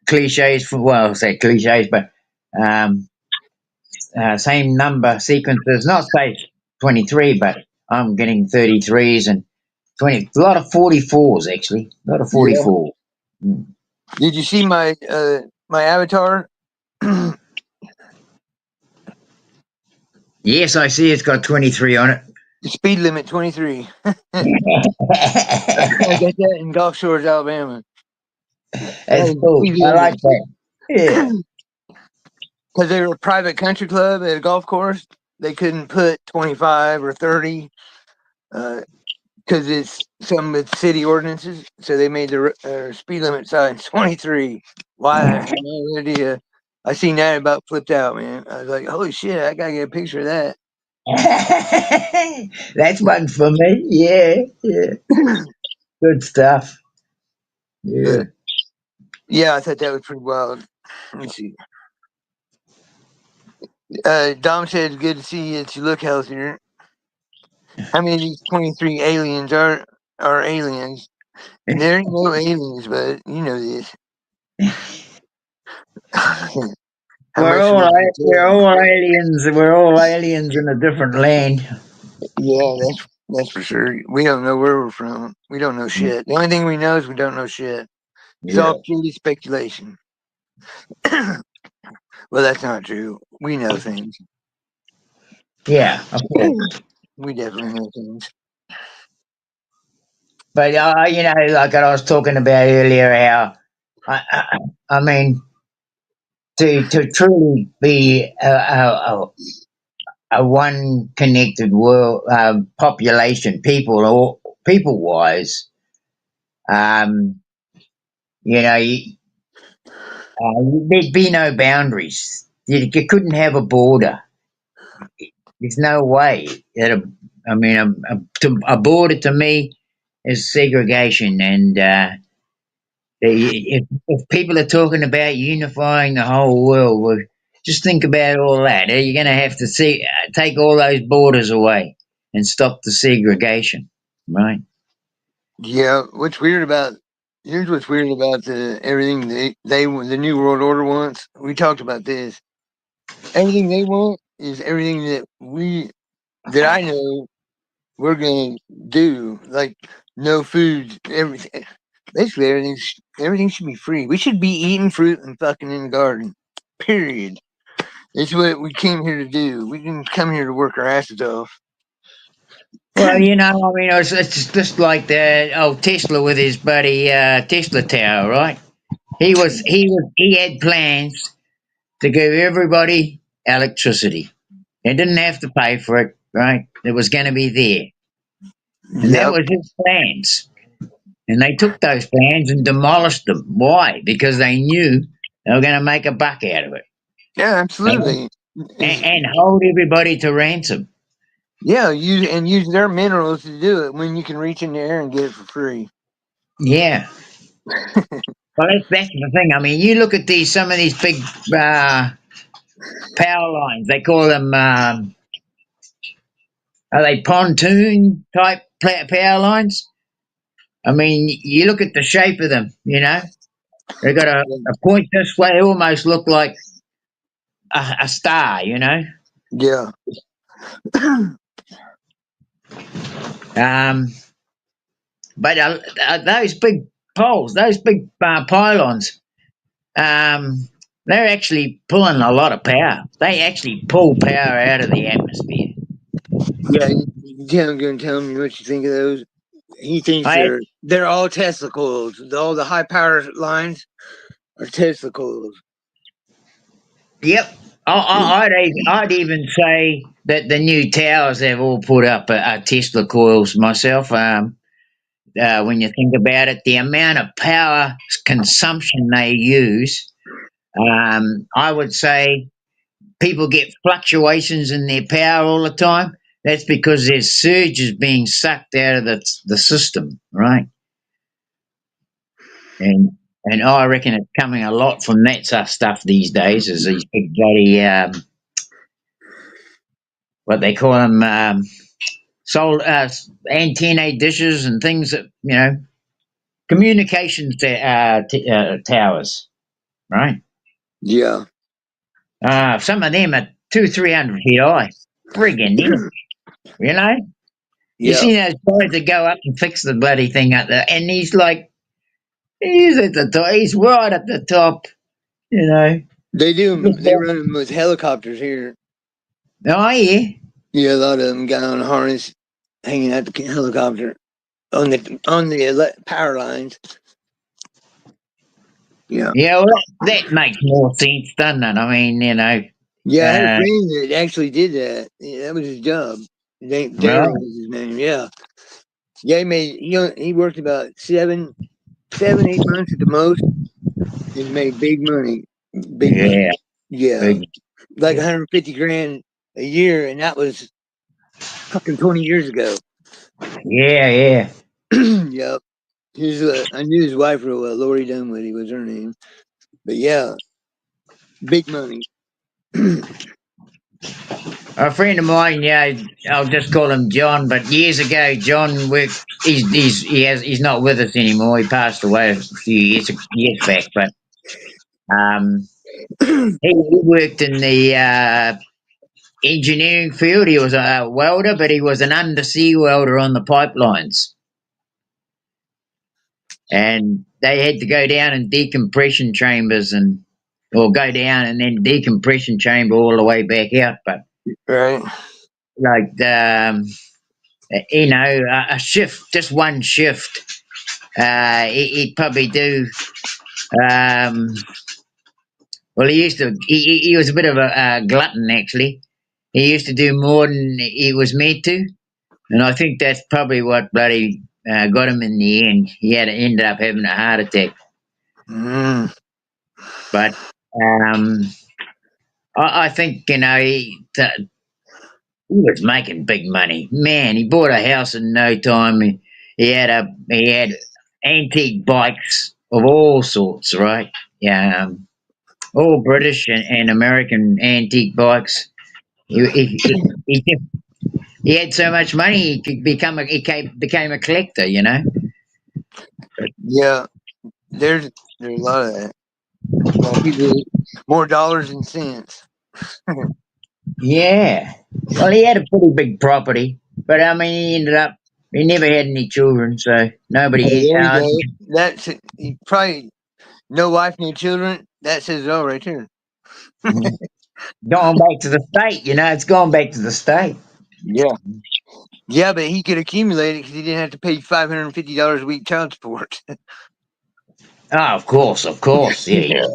cliches. Well, I say cliches, but um, same number sequences. Not say 23, but I'm getting 33s and 20. A lot of 44s actually. A lot of Yeah. 44. Mm. Did you see my avatar? The Yes, I see. It's got 23 on it. speed limit 23. I got that in Gulf Shores, Alabama. That That's is the cool. speed I like limit. that. Yeah. Because they were a private country club at a golf course. They couldn't put 25 or 30 because it's some with city ordinances. So they made the speed limit sign 23. Why? I have no idea. I seen that about flipped out, man. I was like, holy shit, I gotta get a picture of that. That's one for me. Yeah, yeah. Good stuff. Yeah. But yeah, I thought that was pretty wild. Let me see. Dom said it's good to see you that you look healthier. How many of these 23 aliens are aliens? There ain't no aliens, but you know this. How We're much all we can we're tell. all aliens. We're all aliens in a different land. Yeah, that's for sure. We don't know where we're from. We don't know shit. The only thing we know is we don't know shit. It's all Yeah. purely speculation. Well, that's not true. We know things. Yeah, of course. We definitely know things. But like I was talking about earlier, how I, I, I mean, to truly be a one connected world population, people wise, um, you know, there'd be no boundaries. You couldn't have a border. There's no way that I mean, a border to me is segregation, and if people are talking about unifying the whole world, well, just think about all that. You're going to have to take all those borders away and stop the segregation, right? Yeah, what's weird about here's what's weird about the everything they the new world order wants. We talked about this. Everything they want is everything that I know we're gonna do. Like no food, everything. Basically, everything should be free. We should be eating fruit and fucking in the garden. Period. It's what we came here to do. We didn't come here to work our asses off. Well, I mean, it's just like the old Tesla with his buddy Tesla Tower, right? He had plans to give everybody electricity. They didn't have to pay for it, right? It was going to be there, and that Yep. was his plans. And they took those plans and demolished them. Why? Because they knew they were going to make a buck out of it Yeah, and, absolutely. Is and hold everybody to ransom. yeah, use their minerals to do it when you can reach in the air and get it for free. Yeah. Well, that's the thing. I mean, you look at some of these big power lines. They call them, are they pontoon type power lines? I mean, you look at the shape of them. They got a point this way. They almost look like a star. Yeah. Um, but those big poles, those big pylons, um, they're actually pulling a lot of power. They actually pull power out of the atmosphere. Yeah, Tim gonna tell me what you think of those. He thinks I they're all Tesla coils. All the high power lines are Tesla coils. Yep. I'd even say that the new towers they've all put up are Tesla coils myself. When you think about it, the amount of power consumption they use, I would say people get fluctuations in their power all the time. That's because there's surges being sucked out of the system, right? And I reckon it's coming a lot from that sort of stuff these days. Is these big bloody what they call them, sold antenna dishes and things that communication towers, right? Yeah. Some of them are 200-300 feet high. Friggin' you know. You Yeah. see those guys that go up and fix the bloody thing up there, and he's at the top. He's right at the top, you know. They do 'em- They run them with helicopters here. Oh yeah, Yeah, a lot of them got on a harness, hanging out the helicopter on the power lines. Yeah. yeah. Well, that makes more sense, doesn't it? I mean, Yeah, I had a uh, friend that actually did that. Yeah, that was his job. right? Daryl was his name. Yeah. Yeah, he worked about 8 months at the most and made big money. Big money. Yeah, Yeah. big, Like 150 grand a year, and that was fucking 20 years ago. yeah, yeah. Yep. I knew his wife real well. Lori Dunwoody was her name. But yeah, big money. A friend of mine, yeah, I'll just call him John. But years ago, John worked. He's not with us anymore. He passed away a few years back. But um, he worked in the engineering field. He was a welder, but he was an undersea welder on the pipelines. And they had to go down in decompression chambers or go down and then decompression chamber all the way back out. But Right. like, a shift, just one shift, he'd probably do, um, well, he was a bit of a glutton actually. He used to do more than he was meant to. And I think that's probably what bloody got him in the end. Ended up having a heart attack. Mm. But um, I think he was making big money. Man, he bought a house in no time. He had antique bikes of all sorts, right? Yeah, all British and American antique bikes. He had so much money he could became a collector. Yeah. There's a lot of that. A lot of people, more dollars than cents. Yeah. Well, he had a pretty big property, but I mean, he never had any children, so Oh, nobody. there you go. That's probably no wife, no children. That says it all right there. Going back to the state, it's gone back to the state. Yeah. Yeah, but he could accumulate it because he didn't have to pay $550 a week child support. Oh, of course, yeah, Yeah.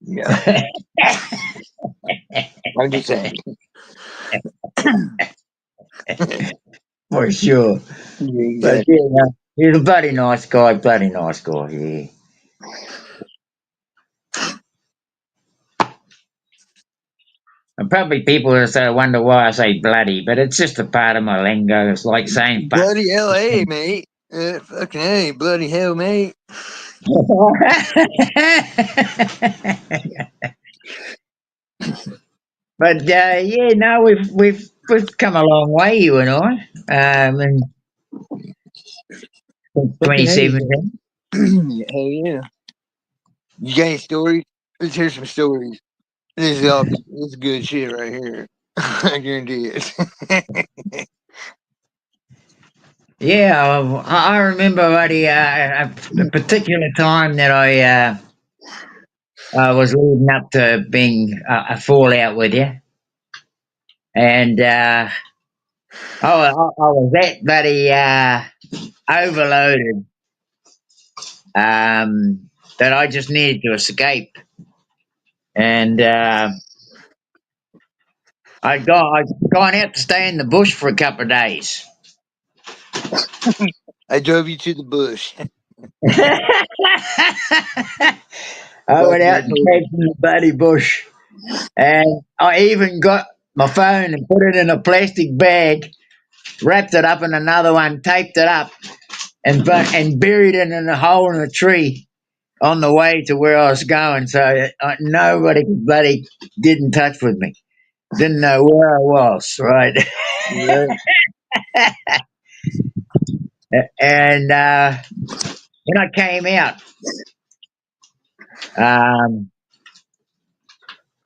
Yeah. I'm just saying. for sure. But Exactly. yeah, he's a bloody nice guy, yeah. And probably people will say, wonder why I say bloody, but it's just a part of my lingo. It's like saying fuck. Bloody LA, mate. Fucking A, bloody hell, mate. But yeah, no, we've come a long way, you and I. In Fucking A. 2017. Hell yeah. You got any stories? Let's hear some stories. This is good shit right here. I guarantee it. Yeah, I remember a particular time that I was leading up to being a fallout with you, and I was that bloody overloaded that I just needed to escape, and I'd gone out to stay in the bush for a couple of days. I drove you to the bush. I Like went I out and told you. camped in the bloody bush, and I even got my phone and put it in a plastic bag, wrapped it up in another one, taped it up, and buried it in a hole in a tree on the way to where I was going, so nobody bloody didn't touch with me. Didn't know where I was, right? Right. And when I came out, um,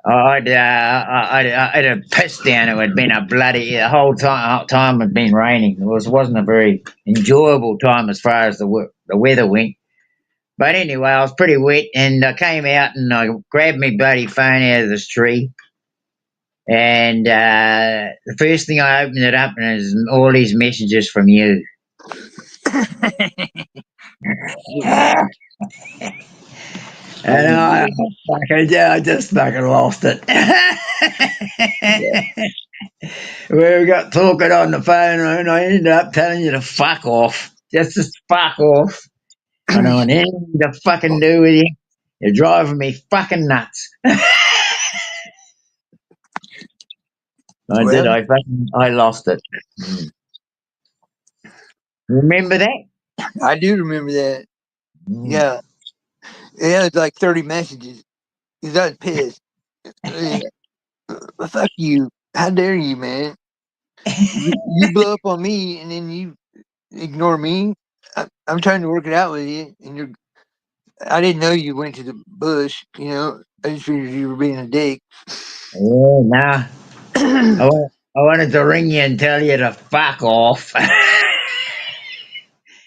I'd have pissed down. It had been a bloody the whole time had been raining. Wasn't a very enjoyable time as far as the weather went. But anyway, I was pretty wet, and I came out and I grabbed my bloody phone out of this tree. And the first thing I opened it up, and there's all these messages from you. And Oh, I just fucking lost it. yeah. We got talking on the phone, and I ended up telling you to fuck off. Just to fuck off. I don't want anything to fucking do with you. You're driving me fucking nuts. I did. Well, I lost it. Mm. Remember that? I do remember that. Mm. Yeah. Yeah, it's like 30 messages. He's not pissed. Yeah. Fuck you. How dare you, man? You blow up on me and then you ignore me. I'm trying to work it out with you, and you're. I didn't know you went to the bush. I just figured you were being a dick. Oh, nah. I wanted to ring you and tell you to fuck off.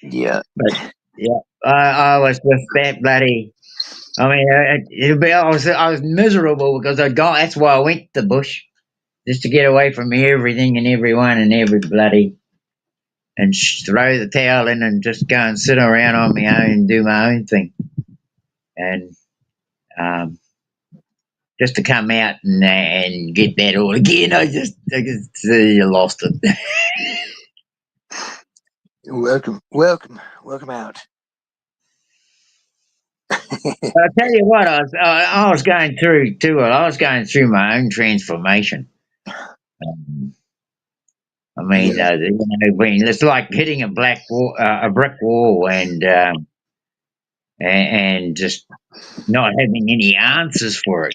Yeah. But yeah, I was just that bloody. I mean, I was miserable because I'd gone. That's why I went to the bush, just to get away from everything and everyone and everybody, and throw the towel in and just go and sit around on my own and do my own thing, and um, just to come out and get that all again. I just lost it. Welcome out. I tell you what, I was going through too. I was going through my own transformation. Um, I mean, Yeah. it's like hitting a brick wall, and just not having any answers for it.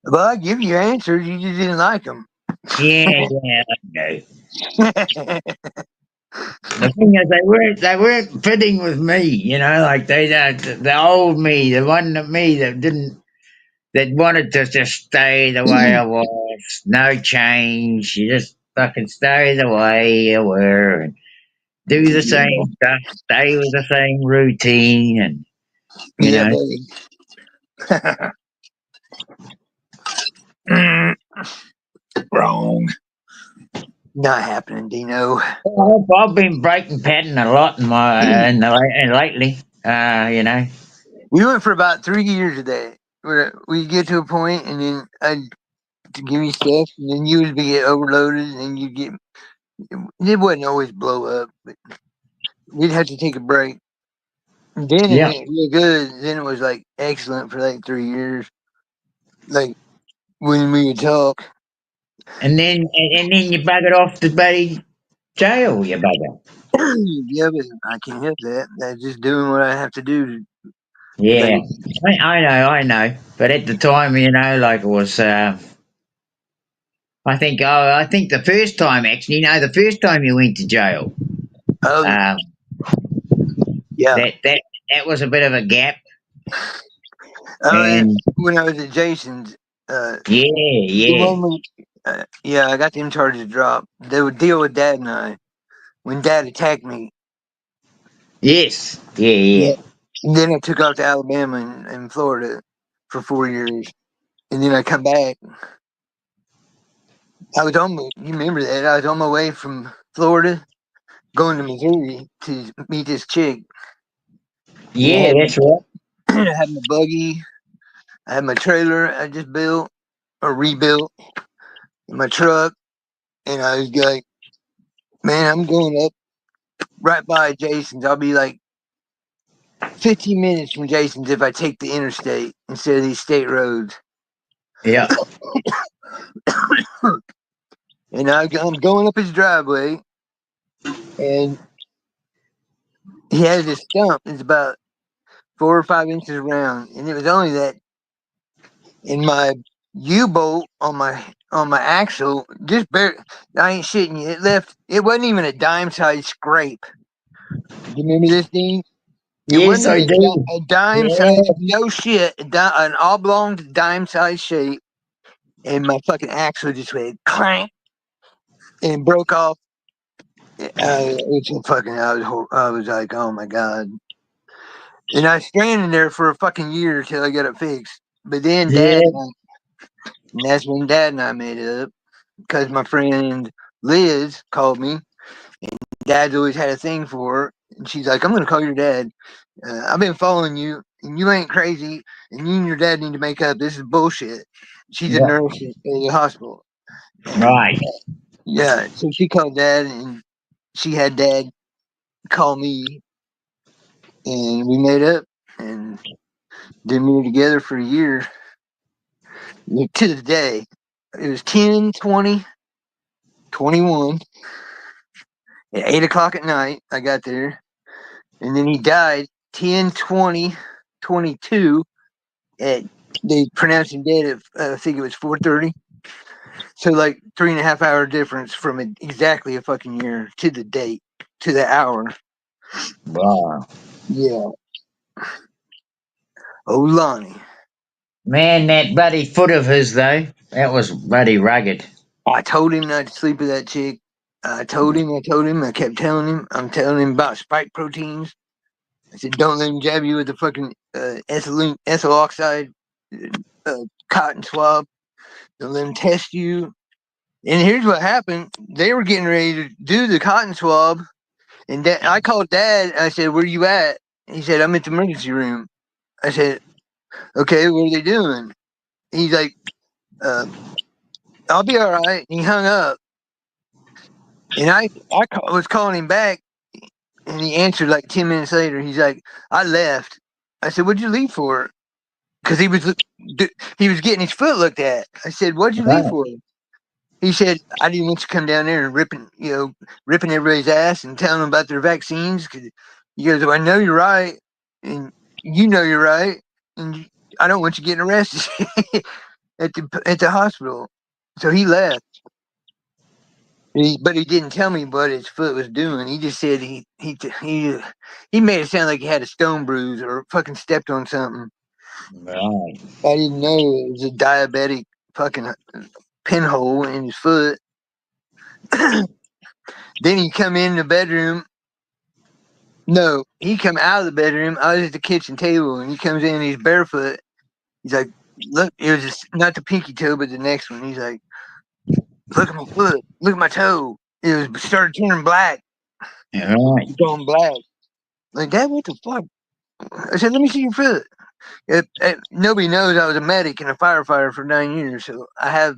Well, I give you answers. You just didn't like them. Yeah, yeah, I know. The thing is, they weren't fitting with me. Like the old me, the one of me that wanted to just stay the way I was, no change. You just fucking stay the way you were and do the same stuff, stay with the same routine, and you Yeah, know. buddy. Mm, wrong. Not happening, Dino. Well, I've been breaking pattern a lot and lately. We went for about 3 years of that. Where we get to a point, and then I'd give you stuff, and then you would be get overloaded, and then you get. It wouldn't always blow up, but we'd have to take a break. Then it Yeah, went real good. Then it was like excellent for like 3 years. Like when we would talk. and then you buggered off to bloody jail. You bugger. Yeah, but I can't help that. That's just doing what I have to do. Yeah, Like, I know. But at the time, like it was. I think the first time, actually, the first time you went to jail, oh um, yeah, that was a bit of a gap, and and when I was at Jason's, yeah, the yeah, one yeah, I got them charges dropped. They would deal with Dad and I when Dad attacked me. yes, yeah, Yeah. yeah, And then I took off to Alabama and Florida for 4 years, and then I come back. You remember that? I was on my way from Florida going to Missouri to meet this chick. And yeah. That's right. I had my buggy, I had my trailer I just built or rebuilt, and my truck, and I was like, man, I'm going up right by Jason's. I'll be like 15 minutes from Jason's if I take the interstate instead of these state roads. Yeah, And I'm going up his driveway, and he had this stump. It's about 4 or 5 inches around, and it was only that in my U-bolt on my axle. Just barely. I ain't shitting you. It left. It wasn't even a dime size scrape. Do you remember this, Dean? It Yes, wasn't I even do. a dime size. Yeah, No shit. An oblong dime size shape, and my fucking axle just went clank and broke off. It's a fucking. I was like, oh my god. And I was standing there for a fucking year till I got it fixed. But then yeah, and that's when Dad and I made it up because my friend Liz called me. Dad's always had a thing for her. And she's like, I'm going to call your dad. I've been following you, and you ain't crazy, and you and your dad need to make up. This is bullshit. She's a yeah. nurse at the hospital. And Right. yeah, so she called Dad, and she had Dad call me, and we made up. And then we were together for a year. To the day. It was 10, 20, 21 at 8 o'clock at night. I got there. And then he died 10, 20, 22 at, they pronounced him dead at, I think it was 4:30. So like 3.5 hour difference from exactly a fucking year to the date, to the hour. Wow. Yeah. Oh, Lonnie. Man, that bloody foot of his, though, that was bloody rugged. I told him not to sleep with that chick. I kept telling him. I'm telling him about spike proteins. I said, don't let him jab you with the fucking ethyl oxide cotton swab. Don't let him test you. And here's what happened. They were getting ready to do the cotton swab. And I called Dad. I said, where you at? He said, I'm at the emergency room. I said, okay, what are they doing? He's like, uh, I'll be all right. And he hung up. And was calling him back. And he answered like 10 minutes later. He's like, I left. I said, what'd you leave for? Because he was getting his foot looked at. I said, "What'd you leave Right. for?" He said, "I didn't want you to come down there and ripping everybody's ass and telling them about their vaccines." Cause he goes, "I know you're right, and you know you're right, and I don't want you getting arrested at the hospital." So he left. But he didn't tell me what his foot was doing. He just said he made it sound like he had a stone bruise or fucking stepped on something. Right. I didn't know it was a diabetic fucking pinhole in his foot. Then he come in the bedroom. No, he come out of the bedroom. I was at the kitchen table, and he comes in. And he's barefoot. He's like, "Look, it was just not the pinky toe, but the next one." He's like, "Look at my foot. Look at my toe. It was started turning black. Right. It's going black." Like, Dad, what the fuck? I said, "Let me see your foot." Nobody knows I was a medic and a firefighter for 9 years, so I have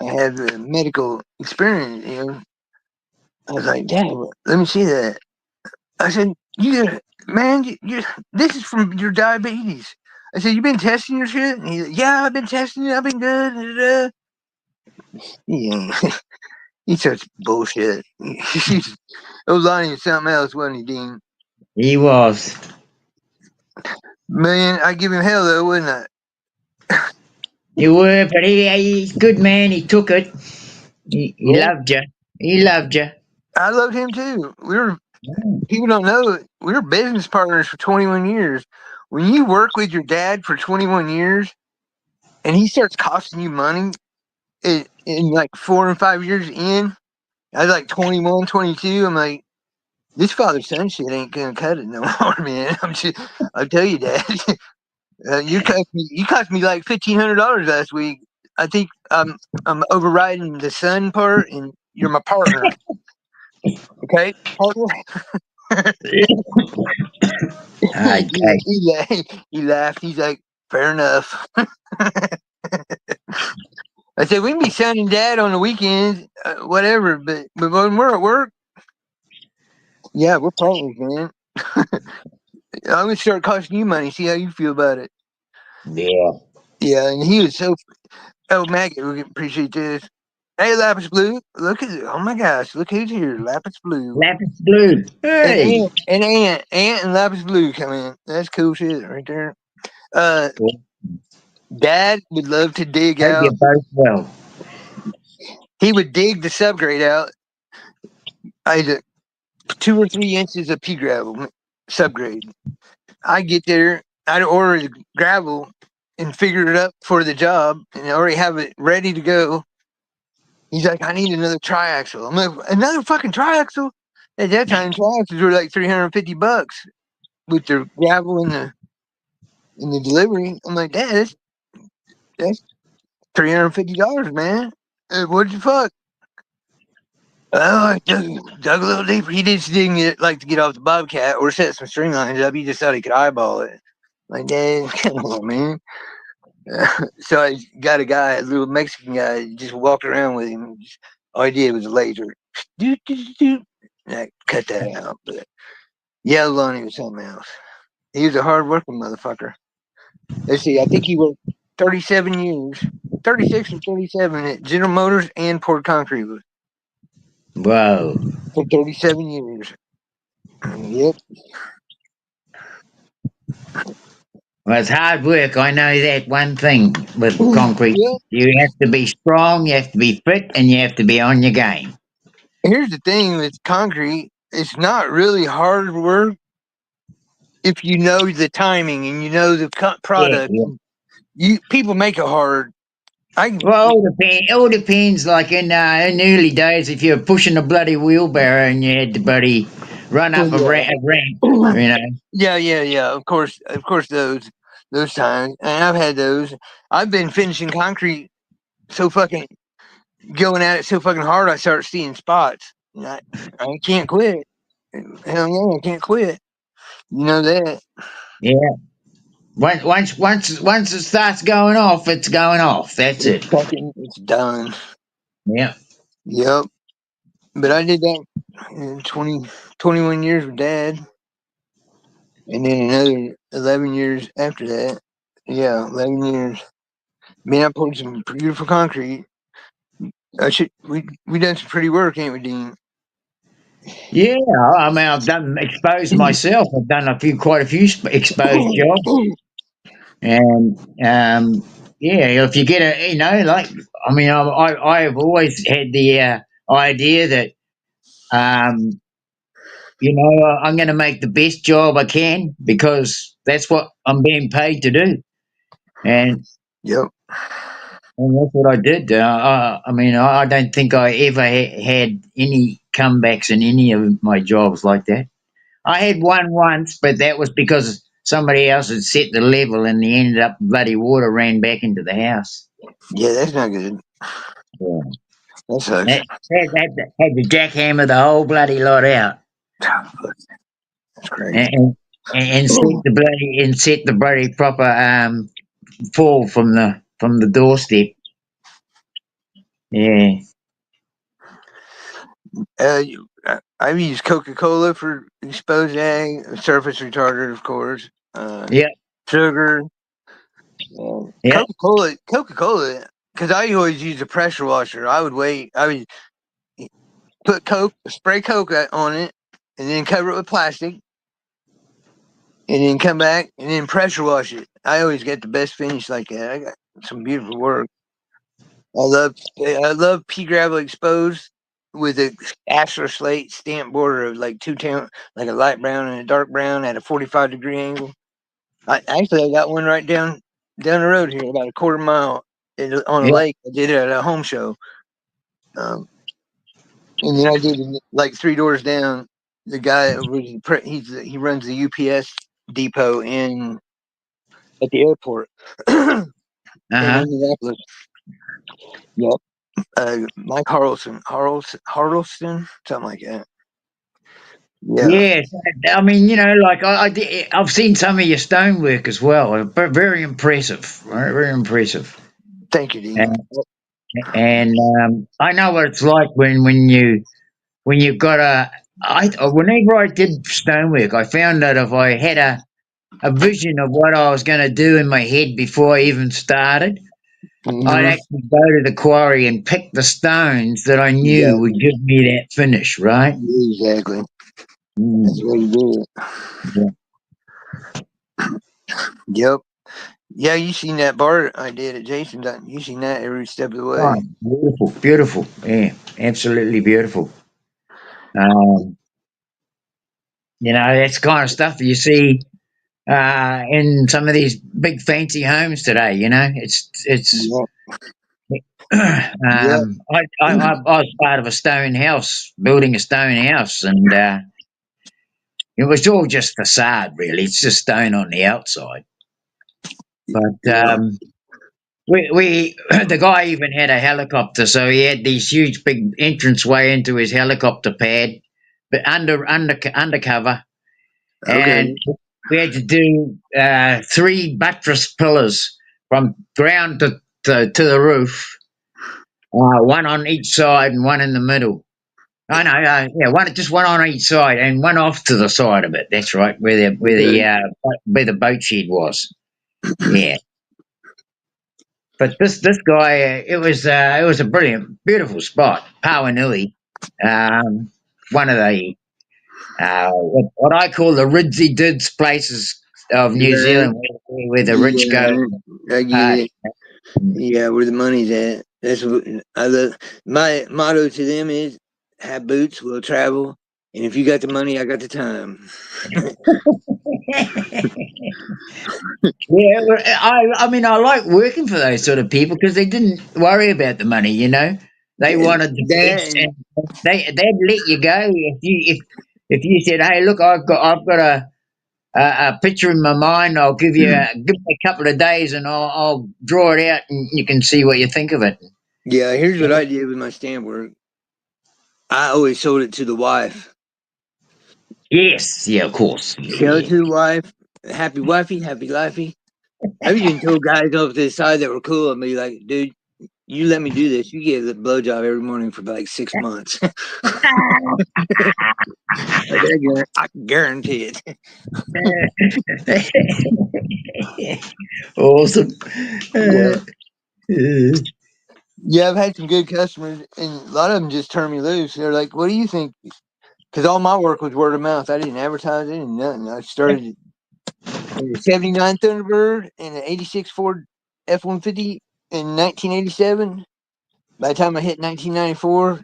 medical experience. I was like, Dad, let me see that. I said, man, this is from your diabetes. I said, you been testing your shit? And he's like, yeah, I've been testing it. I've been good. Da, da, da. Yeah, he's such bullshit. Lonnie is something else, wasn't he, Dean? He was. Man, I give him hell though, wouldn't I? You were, but he's a good man. He took it. He Yeah, loved you. He loved you. I loved him too. People don't know it. We were business partners for 21 years. When you work with your dad for 21 years and he starts costing you money in like 4 and 5 years in, I was like 21, 22. I'm like, this father son shit ain't gonna cut it no more, man. I'll tell you, Dad. You cost me like $1,500 last week. I think I'm overriding the son part, and you're my partner. Okay, partner. Okay. He laughed. He's like, fair enough. I said we can be son and dad on the weekends, whatever. But when we're at work, yeah, we're partners, man. I'm gonna start costing you money. See how you feel about it. Yeah. Yeah, and he was so. Oh, Maggie, we appreciate this. Hey, Lapis Blue, look at it. Oh my gosh, look who's here, Lapis Blue. Lapis blue. And Hey. Ant and Lapis Blue come in. That's cool shit right there. Uh, Dad would love to dig Hope out. you're both well. He would dig the subgrade out. I 2 or 3 inches of pea gravel subgrade. I get there, I'd order the gravel and figure it up for the job, and I already have it ready to go. He's like, I need another triaxle. I'm like, another fucking triaxle? At that time, triaxles were like $350 with the gravel and the delivery. I'm like, Dad, that's $350, man. What the fuck? Oh, I dug a little deeper. He just didn't like to get off the bobcat or set some string lines up. He just thought he could eyeball it. Like, Dad, come on, man. So I got a guy, a little Mexican guy, just walked around with him. All I did was a laser. Doot, doot, doot. I cut that out. But yellow on him was something else. He was a hard working motherfucker. Let's see, I think he worked 37 years, 36 or 37 at General Motors and poured concrete Whoa. for 37 years. Yep. Well, it's hard work. I know that one thing with concrete. Well, You have to be strong, you have to be fit, and you have to be on your game. here's the thing with concrete, it's not really hard work if you know the timing and you know the Yeah, product. yeah. You people make it hard. I can, Well, it all depends. Like in the early days, if you were pushing a bloody wheelbarrow and you had to bloody run well, up a ramp, yeah, you know. yeah. Of course, those times, and I've had those. I've been finishing concrete so fucking going at it so fucking hard. I start seeing spots. And I can't quit. Hell no, I can't quit. You know that. Yeah. Once it starts going off, it's going off. That's it. It's done. Yeah. Yep. But I did that in 21 years with Dad, and then another 11 years after that. Yeah, 11 years. Man, I poured some beautiful concrete. We done some pretty work, ain't we, Dean? Yeah. I mean, I've done exposed myself. I've done quite a few exposed jobs, and yeah, if you get like, I mean, I've always had the idea that um, I'm going to make the best job I can because that's what I'm being paid to do, and Yep. that's what I did. I mean, I don't think I ever had any comebacks in any of my jobs like that. I had one once, but that was because somebody else had set the level, and the ended up bloody water ran back into the house. Yeah, that's not good. Yeah. That sucks. Had to jackhammer the whole bloody lot out, That's crazy. and and set the bloody proper fall from the doorstep. Yeah, I've used Coca-Cola for exposed ag, surface retarder, of course. yeah, Sugar. yeah. Coca-Cola. Because I always use a pressure washer. I would wait. I would put Coke, spray Coke on it, and then cover it with plastic, and then come back and then pressure wash it. I always get the best finish like that. I got some beautiful work. I love pea gravel exposed with a ashlar slate stamp border of like two tone, like a light brown and a dark brown at a 45-degree angle. I got one right down the road here, about a quarter mile on a Yeah. lake. I did it at a home show, and then I did it like 3 doors down. The guy was he runs the UPS depot in at the airport in Uh huh. Indianapolis. Yep. Mike Harleston, something like that. Yeah, Yes, I mean, like I've seen some of your stonework as well. Very impressive, very, very impressive. thank you, Dean. And, and I know what it's like when you've got whenever I did stonework, I found that if I had a vision of what I was going to do in my head before I even started, I'd Mm-hmm. actually go to the quarry and pick the stones that I knew would Exactly. give me that finish, right? Exactly. That's Mm, the way you do it. yeah. Yep. Yeah, you seen that bar I did at Jason's. You seen that every step of the Oh, way. beautiful, beautiful. Yeah, absolutely beautiful. Um, that's the kind of stuff that you see in some of these big fancy homes today. It's. Yeah. Yeah. I was part of a stone house, building a stone house, and it was all just facade, really. It's just stone on the outside. But Yeah. we the guy even had a helicopter, so he had these huge big entranceway into his helicopter pad, but undercover, and Okay. we had to do three buttress pillars from ground to the roof, one on each side and one in the middle. I know, yeah, one on each side and one off to the side of it. That's right, Okay. where the boat shed was. Yeah, but this guy, it was a brilliant, beautiful spot, Pawanui, um, one of the what I call the ridzy dids places of New Right. Zealand, where the rich go Yeah. I get party. it. Yeah, where the money's at. That's what I love. My motto to them is have boots, we'll travel. And if you got the money, I got the time. Yeah, well, I mean, I like working for those sort of people because they didn't worry about the money. They And wanted the that best, and and they'd let you go if you said, "Hey, look, I've got a picture in my mind. I'll give me a couple of days, and I'll draw it out, and you can see what you think of it." yeah, here's what I did with my stamp work. I always sold it to the wife. Yes, yeah, of course, Sell it yeah. to the wife. Happy wifey, happy lifey. I've even told guys off to the side that were cool and be like, dude, you let me do this. You get a blowjob every morning for like 6 months. I can guarantee it. Awesome. Yeah. Uh, Yeah, I've had some good customers, and a lot of them just turn me loose. They're like, "What do you think?" Because all my work was word of mouth. I didn't advertise it and nothing. I started in a '79 Thunderbird and an '86 Ford F-150 in 1987. By the time I hit 1994,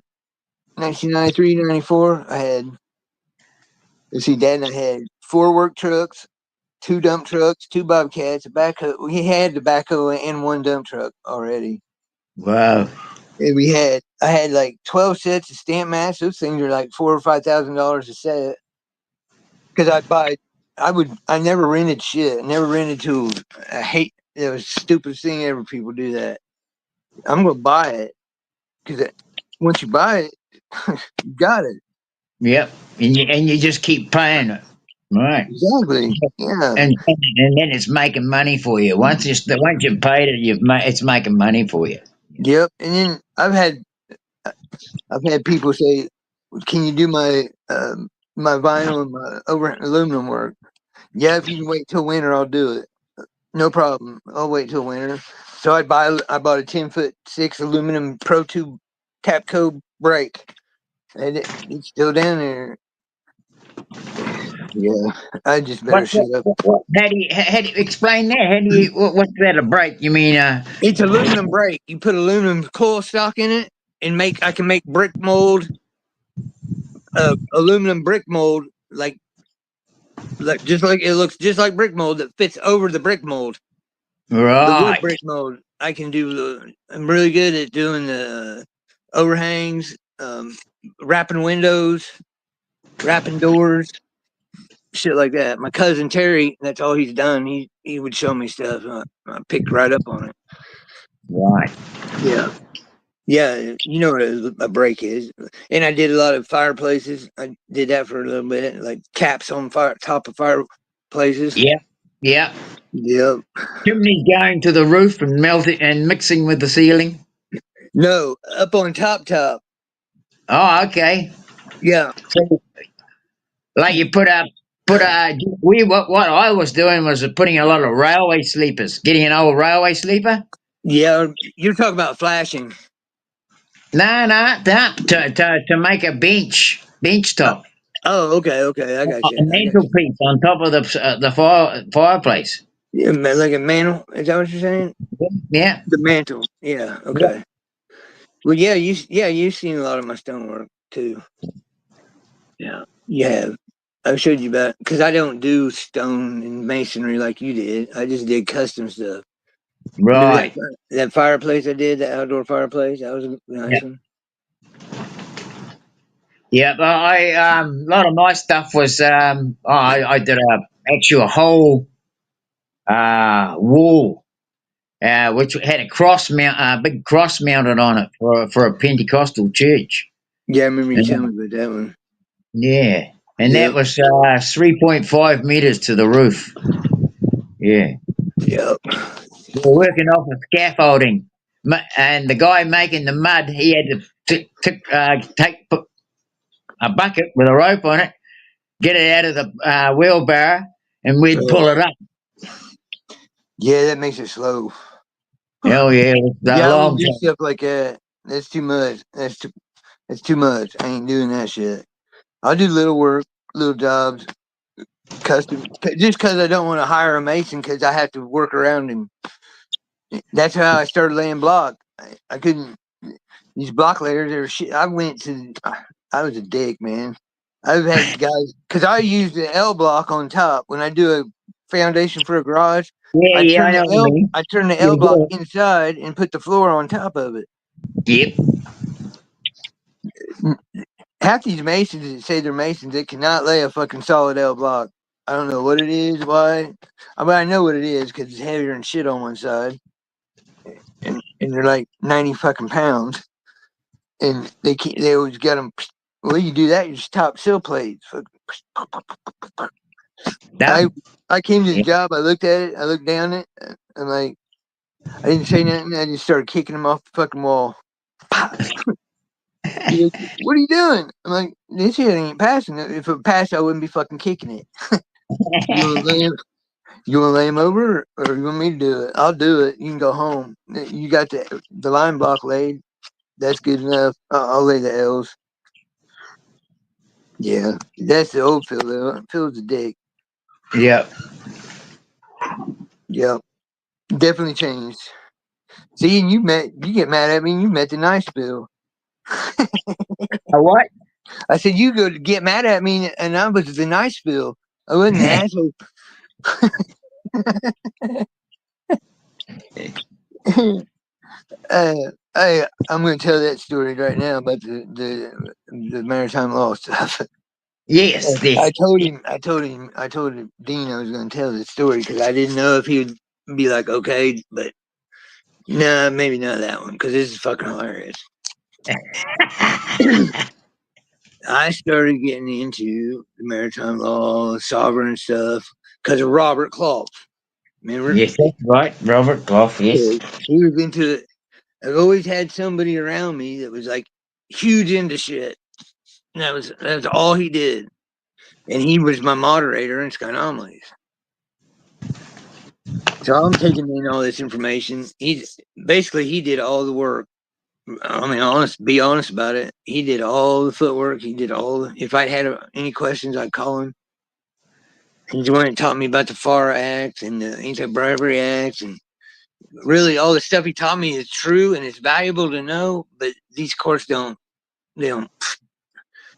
1993, 94, I had, let's see, Dad and I had four work trucks, two dump trucks, two bobcats, a backhoe. We had the backhoe and one dump truck already. wow. And I had like 12 sets of stamp mats. Those things are like $4,000 or $5,000 a set. Because I never rented shit. I never rented tools. I hate, it was the stupidest thing ever. People do that. I'm going to buy it because once you buy it, you got it. Yep, and you just keep paying it, right? Exactly. Yeah. And then it's making money for you. Once you've paid it, it's making money for you. Yep. And then I've had people say, "Can you do my vinyl and my over aluminum work?" Yeah, if you can wait till winter, I'll do it. No problem. I'll wait till winter. So I bought a 10-foot 6 aluminum Pro Tube Tapco brake, and it's still down there. Yeah, I just better shut up. How do you explain that? What's that a break? You mean It's aluminum brake. You put aluminum coil stock in it, and I can make brick mold, aluminum brick mold, like just like it looks just like brick mold that fits over the brick mold. The wood right? brick mold. I can do. I'm really good at doing the overhangs, wrapping windows, wrapping doors, shit like that. My cousin Terry, that's all he's done. He would show me stuff. I picked right up on it. Right. Yeah, yeah. You know what a break is. And I did a lot of fireplaces. I did that for a little bit, like caps on fire, top of fireplaces. Yep. Yep. Yep. Chimneys going to the roof and melting and mixing with the ceiling. No, up on top. Oh, okay. Yeah. So, like you put we what I was doing was putting a lot of railway sleepers, getting an old railway sleeper. Yeah, you're talking about flashing. No, no, that to make a bench top, Oh, okay, okay. I got a you. I got you. mantelpiece on top of the fireplace. Yeah, like a mantle. Is that what you're saying? Yeah. The mantle. Yeah. Yep. Okay. Well, you've seen a lot of my stonework too. Yeah. You have. I showed you about because I don't do stone and masonry like you did. I just did custom stuff. Remember Right. that fireplace I did, that outdoor fireplace? That was a Yeah. nice one. Yeah, but a lot of my stuff was I did a whole wall which had a big cross mounted on it for a Pentecostal church. Yeah, I remember you And, telling me about that one. yeah, and that Yep. was 3.5 meters to the roof. Yeah, Yep. we were working off of scaffolding, and the guy making the mud, he had to put a bucket with a rope on it, get it out of the wheelbarrow, and we'd pull it up. Yeah, that makes it slow. Hell yeah, it was a Yeah, I long wouldn't do time. stuff like that. That's too much. That's too much. I ain't doing that shit. I'll do little work, little jobs, custom. Just because I don't want to hire a mason because I have to work around him. That's how I started laying block. I couldn't. These block layers are shit. I went to. I was a dick, man. I've had guys because I use the L block on top when I do a foundation for a garage. Yeah, yeah, I know what you mean. I turn the L block Yeah, inside and put the floor on top of it. yeah. Yep. Half these masons that say they're masons, they cannot lay a fucking solid L block. I don't know what it is, why. I know what it is because it's heavier than shit on one side, and they're like 90 fucking pounds, and they can't. They always got them. Well, you do that, you just top sill plates. I Done. I came to the Yeah. job. I looked at it. I looked down it. And like I didn't say nothing. I just started kicking them off the fucking wall. He goes, "What are you doing?" I'm like, "This shit ain't passing. If it passed, I wouldn't be fucking kicking it. You want to lay him? You want to lay him over, or you want me to do it? I'll do it. You can go home. You got the line block laid. That's good enough. I'll lay the L's. Yeah, that's the old Phil. Though. Phil's a dick. Yep. Yep, definitely changed. See, and you get mad at me. And you met the nice Phil. A what? I said you go to get mad at me, and I was the nice Phil. I wasn't the asshole. I'm going to tell that story right now about the maritime law stuff. Yes, yes. I told him, Deane I was going to tell the story because I didn't know if he would be like, okay, but nah, maybe not that one because this is fucking hilarious. I started getting into the maritime law, sovereign stuff because of Robert Clough. Remember? Yes, that's right. Robert Goff, yes. He was into it. I've always had somebody around me that was like huge into shit. And that's all he did. And he was my moderator in Sky Anomalies. So I'm taking in all this information. He did all the work. I mean, be honest about it. He did all the footwork. He did if I had any questions, I'd call him. He's the one that taught me about the FAR Act and the Anti-Bribery Act, and really all the stuff he taught me is true and it's valuable to know. But these courts don't. They don't.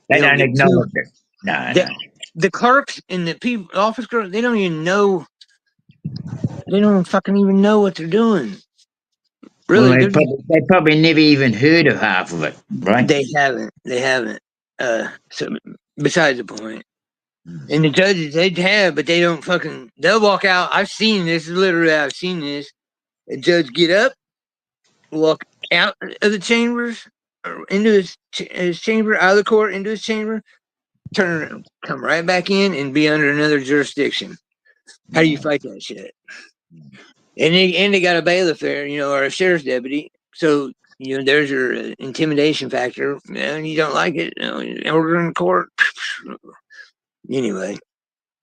They They don't don't give two. acknowledge it. No, The, no. the clerks and the people, office girls, they don't even know. They don't fucking even know what they're doing. Well, Really, they probably never even heard of half of it, right? they haven't. They haven't. So besides the point. And the judges, they have, but they don't fucking. They'll walk out. I've seen this. Literally, I've seen this. A judge get up, walk out of the chambers, or into his chamber, out of the court, into his chamber, turn around, come right back in, and be under another jurisdiction. How do you fight that shit? And they got a bailiff there, or a sheriff's deputy. So there's your intimidation factor. And you don't like it, order in court. Anyway,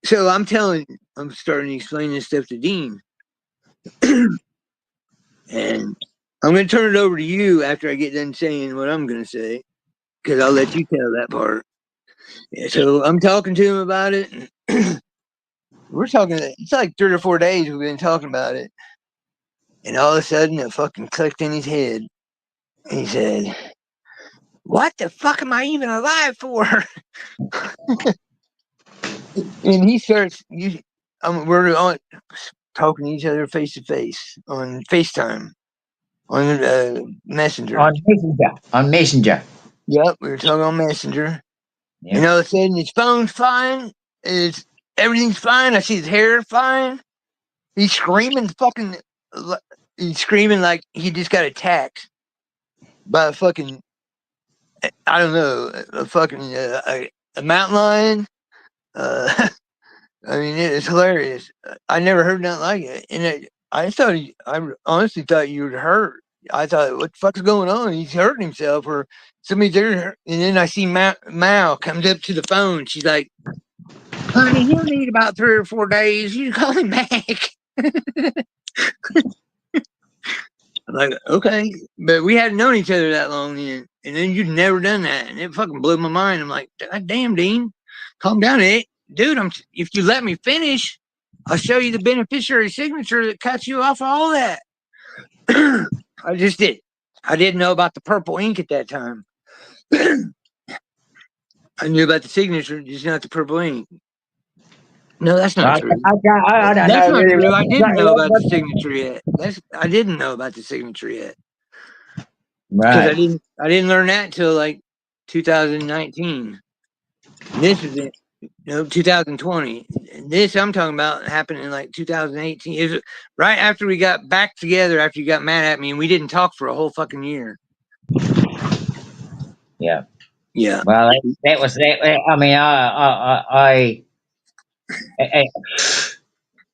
so I'm starting to explain this stuff to Deane, and I'm going to turn it over to you after I get done saying what I'm going to say, because I'll let you tell that part. Yeah, so I'm talking to him about it. we're talking. It's like 3 or 4 days we've been talking about it, and all of a sudden it fucking clicked in his head. He said, "What the fuck am I even alive for?" And he starts. We're on talking to each other face to face on FaceTime on Messenger. On Messenger. On Messenger. Yep, we were talking on Messenger. Yep. And all of a sudden, his phone's fine. Everything's fine. I see his hair fine. He's screaming, fucking. He's screaming like he just got attacked by a fucking. I don't know, a fucking a mountain lion. I mean, it's hilarious. I never heard nothing like it, and I honestly thought you were hurt. I thought, what the fuck's going on? He's hurting himself, or somebody's there. And then I see Mal comes up to the phone. She's like, "Honey, he'll need about 3 or 4 days. You call him back." I'm like, okay, but we hadn't known each other that long then, and then you'd never done that, and it fucking blew my mind. I'm like, God damn, Deane, calm down, dude. If you let me finish, I'll show you the beneficiary signature that cuts you off all that. I just did. I didn't know about the purple ink at that time. I knew about the signature, just not the purple ink. No, that's not true. I don't That's know not really true. I didn't know about the what, signature yet. I didn't know about the signature yet because right. I didn't learn that until like 2019. This is it. 2020. This I'm talking about happened in like 2018. It was right after we got back together after you got mad at me and we didn't talk for a whole fucking year. Yeah. Yeah. Well, that was that. I mean,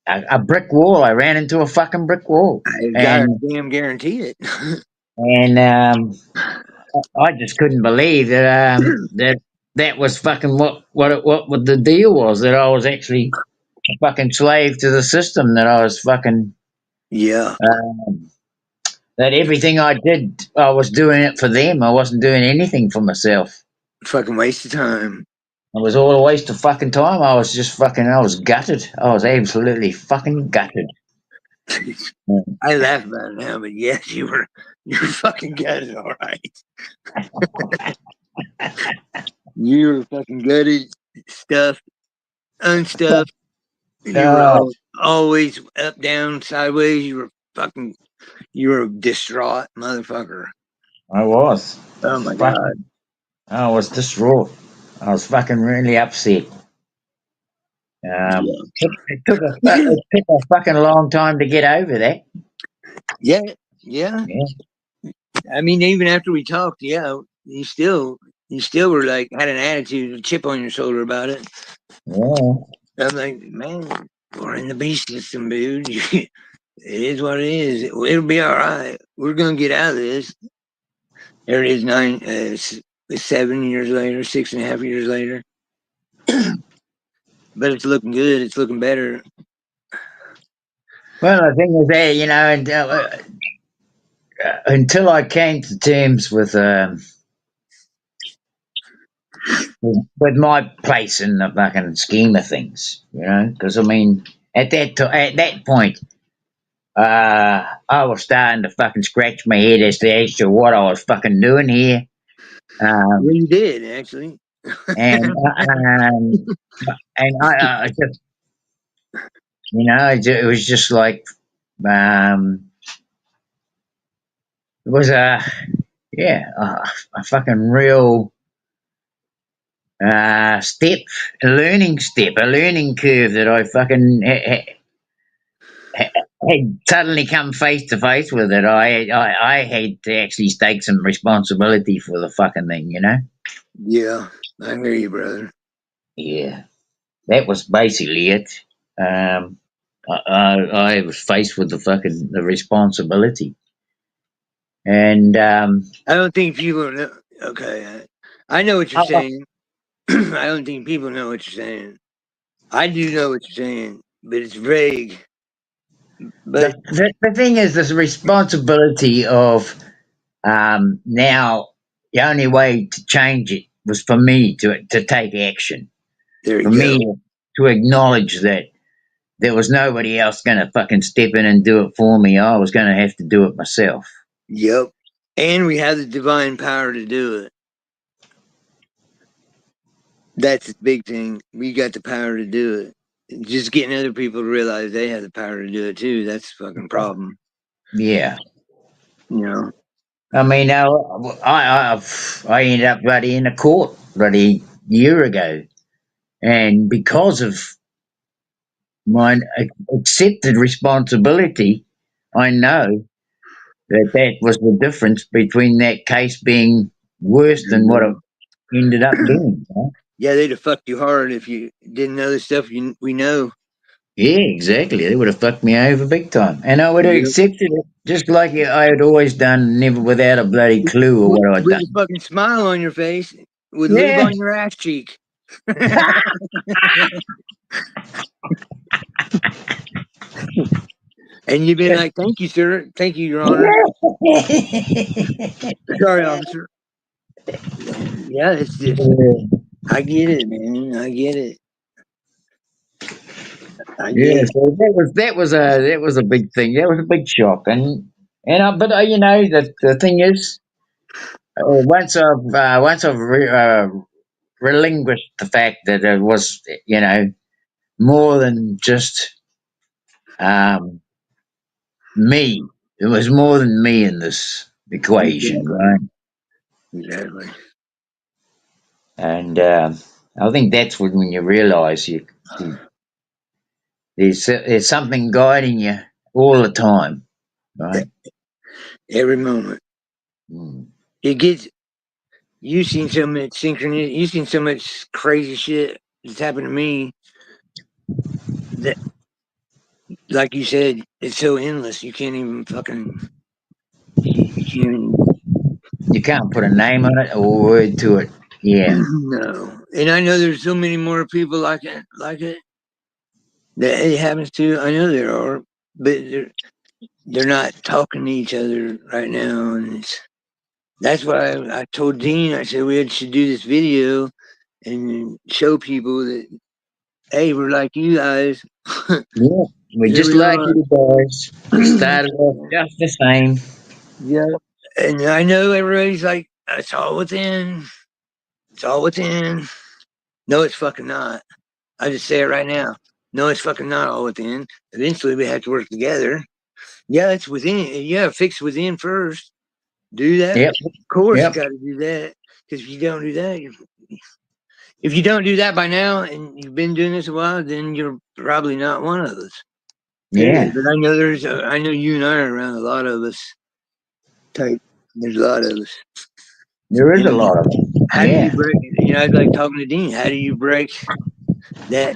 a brick wall. I ran into a fucking brick wall, I gotta and damn guarantee it. and I just couldn't believe that that was fucking what the deal was. That I was actually a fucking slave to the system. That I was fucking Yeah. that everything I did, I was doing it for them. I wasn't doing anything for myself. Fucking waste of time. It was all a waste of fucking time. I was just fucking. I was gutted. I was absolutely fucking gutted. I laugh about it now, but yes, you were fucking gutted, all right. You were fucking gutted, stuffed, unstuffed. You were Oh, always up, down, sideways. You were a distraught motherfucker. I was. Oh my god. Fucking, I was distraught. I was fucking really upset. It took a fucking long time to get over that. Yeah, yeah. Yeah, I mean, even after we talked, yeah, you still were like had an attitude, a chip on your shoulder about it. yeah. I'm like, man, we're in the beast system, dude. It is what it is. It'll be all right. We're gonna get out of this. There it is, 7 years later, 6.5 years later. But it's looking good. It's looking better. Well, the thing is that and, until I came to terms with my place in the fucking scheme of things, because I mean, at that point, I was starting to fucking scratch my head as to what I was fucking doing here. Well, Um, you did actually. and I just, it was just like, um, it was a fucking real step, a learning curve that I fucking had suddenly come face to face with it. I had to actually take some responsibility for the fucking thing. Yeah, I hear you, brother. Yeah, that was basically it. I was faced with the responsibility, and I don't think people know. Okay, I know what you're I- saying. I don't think people know what you're saying. I do know what you're saying, but it's vague. But the thing is, this responsibility of now the only way to change it was for me to take action, there for you me go. to acknowledge that. there was nobody else going to fucking step in and do it for me. I was going to have to do it myself. Yep. And we have the divine power to do it. That's the big thing. We got the power to do it. Just getting other people to realize they have the power to do it too. That's the fucking problem. Yeah. You know? I mean, I ended up bloody in a court bloody year ago, and because of my accepted responsibility, I know that was the difference between that case being worse than what it ended up being. Huh? Yeah, they'd have fucked you hard if you didn't know the stuff we know. Yeah, exactly. They would have fucked me over big time, and I would have Yep. accepted it just like I had always done, never without a bloody clue of what I'd With a done. fucking smile on your face, with lube Yeah. on your ass cheek. And you'd be like, "Thank you, sir. Thank you, Your Honor. Sorry, officer." Yeah, it's just, I get it, man. I get it. I get Yeah, it. so that was a big thing. That was a big shock, but you know the thing is, once I've relinquished the fact that it was more than just um, me. It was more than me in this equation, Exactly. right? Exactly. And I think that's when you realise there's something guiding you all the time, right? Every moment. Mm. It gets, you've seen so much synchronicity, you've seen so much crazy shit that's happened to me that, like you said, it's so endless. You can't even fucking, you can't, You can't put a name on it or a word to it. Yeah. no. And I know there's so many more people like it that it happens to. I know there are, but they're not talking to each other right now. And that's why I told Deane, I said, we should do this video and show people that, hey, we're like you guys. Yeah. We're Here just we like are. you guys. We started off just the same. Yeah. And I know everybody's like, it's all within. It's all within. No, it's fucking not. I just say it right now. No, it's fucking not all within. Eventually, we have to work together. Yeah, it's within. Yeah, fix within first. Do that. Yep. Of course, you Yep. got to do that. Because if you don't do that by now, and you've been doing this a while, then you're probably not one of us. Period. Yeah. But I know I know you and I are around a lot of us. Type. There's a lot of us. There is a And lot of it. how do you Yeah. break? I was like talking to Deane. How do you break that?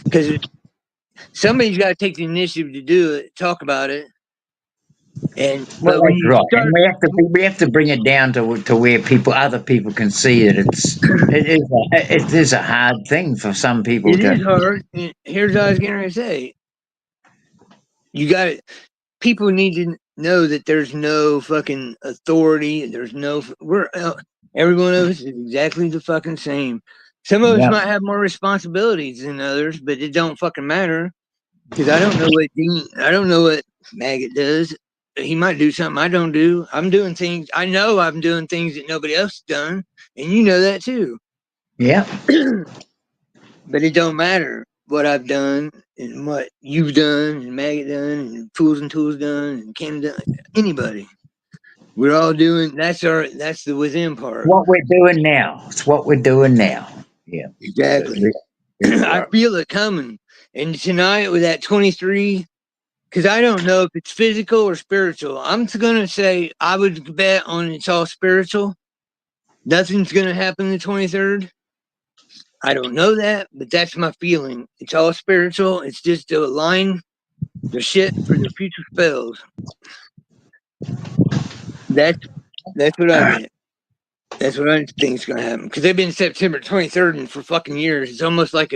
Because somebody's got to take the initiative to do it, talk about it, Well, but when that's you right, and start, we have to bring it down to where other people can see that it is a hard thing for some people it to. is hard. And here's what I was going to say: you got it. People need to know that there's no fucking authority. There's no. Every one of us is exactly the fucking same. Some of us Yeah. might have more responsibilities than others, but it don't fucking matter. Because I don't know what I don't know what Maggot does. He might do something I don't do. I'm doing things. I know I'm doing things that nobody else has done, and you know that too. Yeah. But it don't matter what I've done and what you've done and Maggot done and Fools and Tools done and Ken done. Anybody. We're all doing. That's the within part. What we're doing now. It's what we're doing now. Yeah. Exactly. There we I are. feel it coming. And tonight with that 23, because I don't know if it's physical or spiritual. I'm going to say I would bet on it's all spiritual. Nothing's going to happen the 23rd. I don't know that, but that's my feeling. It's all spiritual. It's just to align the shit for the future spells. That's that's what I get. That's what I think is going to happen. Because they've been September 23rd and for fucking years. It's almost like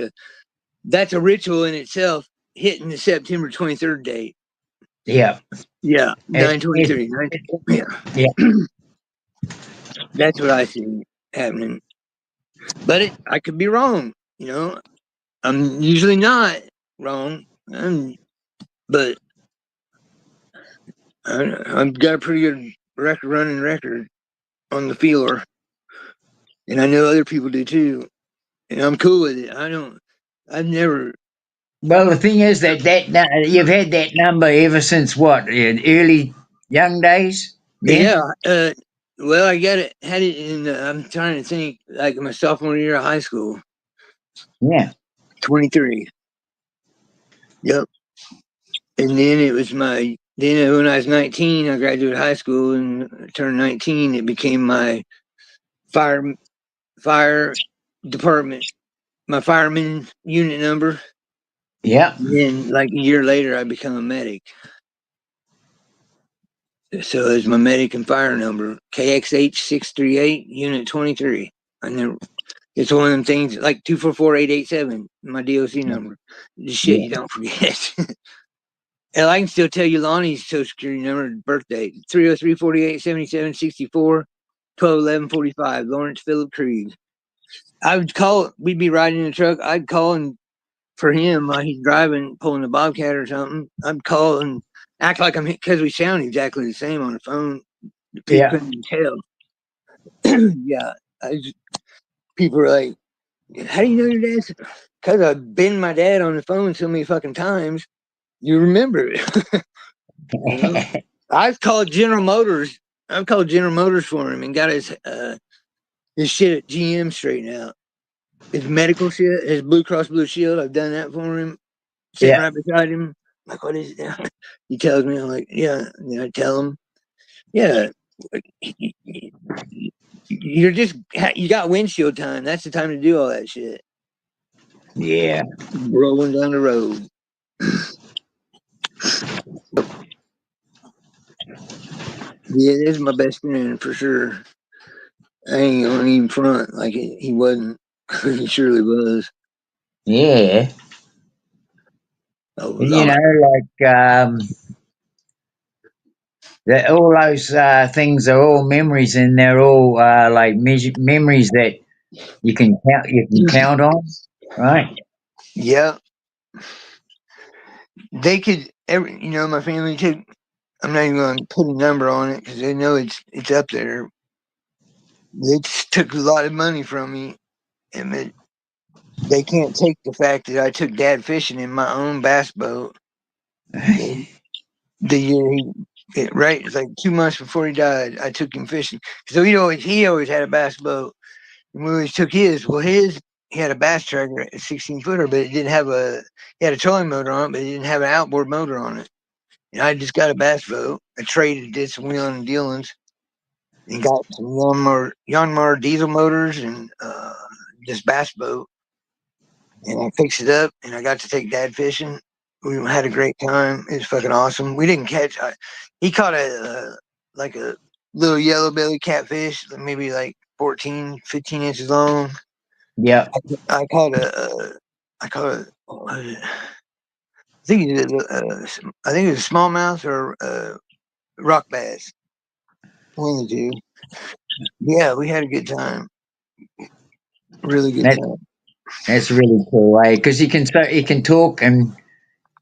that's a ritual in itself, hitting the September 23rd date. Yeah. Yeah, It, it, 9/23. it, yeah. Yeah. That's what I see happening. But I could be wrong. I'm usually not wrong. But I've got a pretty good running record on the feeler, and I know other people do too, and I'm cool with it. I've never. Well, the thing is you've had that number ever since what? Early young days? Yeah? Yeah. Well, I had it in. I'm trying to think, like my sophomore year of high school. Yeah. 23. Yep. And then it was when I was 19, I graduated high school and turned 19. It became my fire fire department, my fireman unit number. Yeah. And then, like a year later, I become a medic. So it's my medic and fire number, KXH 638 Unit 23. I never. It's one of them things like 244-887, my DOC number. The shit Yeah. you don't forget. And I can still tell you Lonnie's social security number and birthday 303 48 77 64 12 11 45. Lawrence Phillip Creed. I would call, we'd be riding in the truck. I'd call and for him while he's driving, pulling the Bobcat or something. I'd call and act like I'm, because we sound exactly the same on the phone. People Yeah. couldn't tell. Yeah. People are like, how do you know your dad's? Because I've been my dad on the phone so many fucking times. You remember it. You know? I've called General Motors. I've called General Motors for him and got his shit at GM straightened out. His medical shit, his Blue Cross Blue Shield. I've done that for him. Sitting Yeah. right beside him. Like, what is it? He tells me, I'm like, yeah. And I tell him, yeah. You're just, you got windshield time. That's the time to do all that shit. Yeah. Rolling down the road. Yeah, this is my best friend for sure. I ain't gonna even front like he wasn't. He surely was. Yeah. A You lot. know, like all those things are all memories, and they're all like memories that you can count on, right? Yeah, they could. My family took. I'm not even going to put a number on it because they know it's up there. They just took a lot of money from me, and they can't take the fact that I took Dad fishing in my own bass boat. The year right, it's like 2 months before he died. I took him fishing. So he always had a bass boat, and we always took his. Well, he had a bass tracker, a 16-footer, but it didn't have he had a trolling motor on it, but it didn't have an outboard motor on it. And I just got a bass boat. I traded, did some wheeling and dealings, and got some Yanmar diesel motors and this bass boat. And I fixed it up, and I got to take Dad fishing. We had a great time. It was fucking awesome. We didn't catch. He caught like a little yellow belly catfish, maybe like 14, 15 inches long. Yeah. I caught I caught what was it? I think it was a smallmouth or rock bass. One of the two. Yeah, we had a good time. Really good That time. that's really cool, eh? Because he can talk, and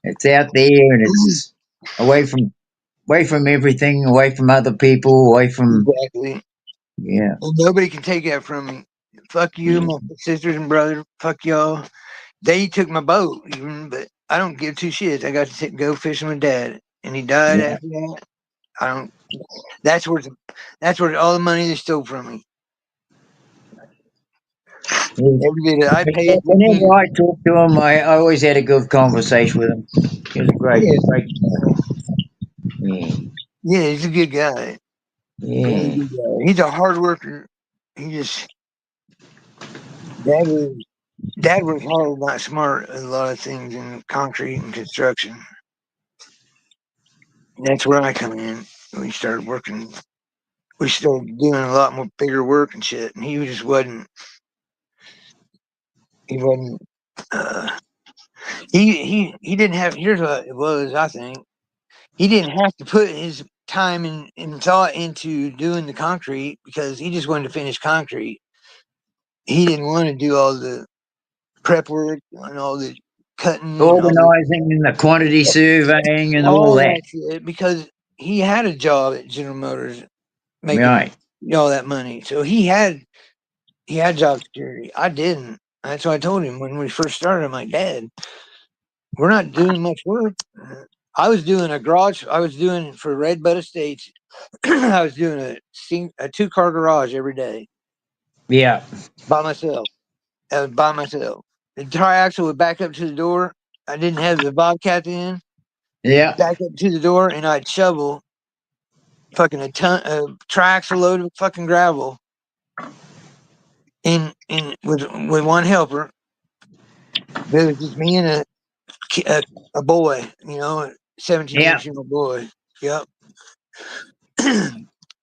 it's out there, and it's away from everything, away from other people, away from Exactly. yeah, And nobody can take that from me. Fuck you, yeah, my sisters and brother. Fuck y'all. They took my boat, even, but I don't give two shits. I got to go fishing with Dad, and he died yeah. after that. I don't. That's where all the money they stole from me. Every bit I paid. Whenever I talk to him, I always had a good conversation with him. He was a great, Yeah, great guy. Yeah, yeah, he's a good guy. Really yeah, good guy. He's a hard worker. He just Dad was Dad was hard, not smart at a lot of things in concrete and construction. And that's where I come in. We started working. We started doing a lot more bigger work and shit. And he just wasn't. He wasn't. Uh, he didn't have. Here's what it was. I think he didn't have to put his time and thought into doing the concrete because he just wanted to finish concrete. He didn't want to do all the prep work and all the cutting and Organising and the quantity surveying and all all that. that shit, because he had a job at General Motors making Right. all that money. So he had job security. I didn't. That's what I told him when we first started. I'm like, Dad, we're not doing much work. I was doing a garage. I was doing for FTWSTAGE. I was doing a 2-car garage every day Yeah. by myself. By myself. The triaxle would back up to the door. I didn't have the Bobcat in. Yeah. Back up to the door, and I'd shovel fucking a ton of triaxle load of fucking gravel in with one helper. It was just me and a boy, a 17, Yeah. 18-year-old boy. Yep.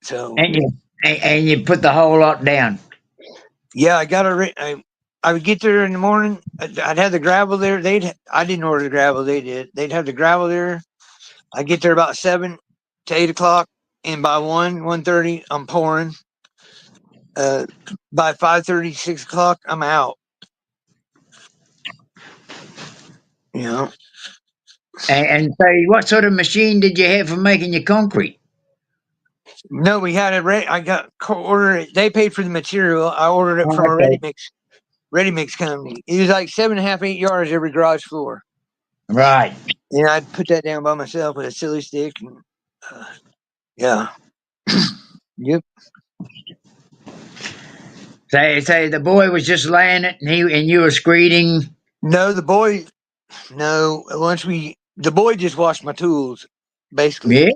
So And you put the whole lot down. yeah, I would get there in the morning. I'd have the gravel there. I didn't order the gravel. They did. They'd have the gravel there. I get there about 7 to 8 o'clock, and by 1:30, I'm pouring. By 5:30, 6 o'clock, I'm out. You know. And so, what sort of machine did you have for making your concrete? No, we had it ready. I got ordered it. They paid for the material. I ordered it Oh, from a okay. ready mix company. It was like 7.5, 8 yards every garage floor. Right. And I'd put that down by myself with a silly stick. And yeah. Yep. So the boy was just laying it, and you were screeding. No, the boy. No, the boy just washed my tools, basically. Yeah.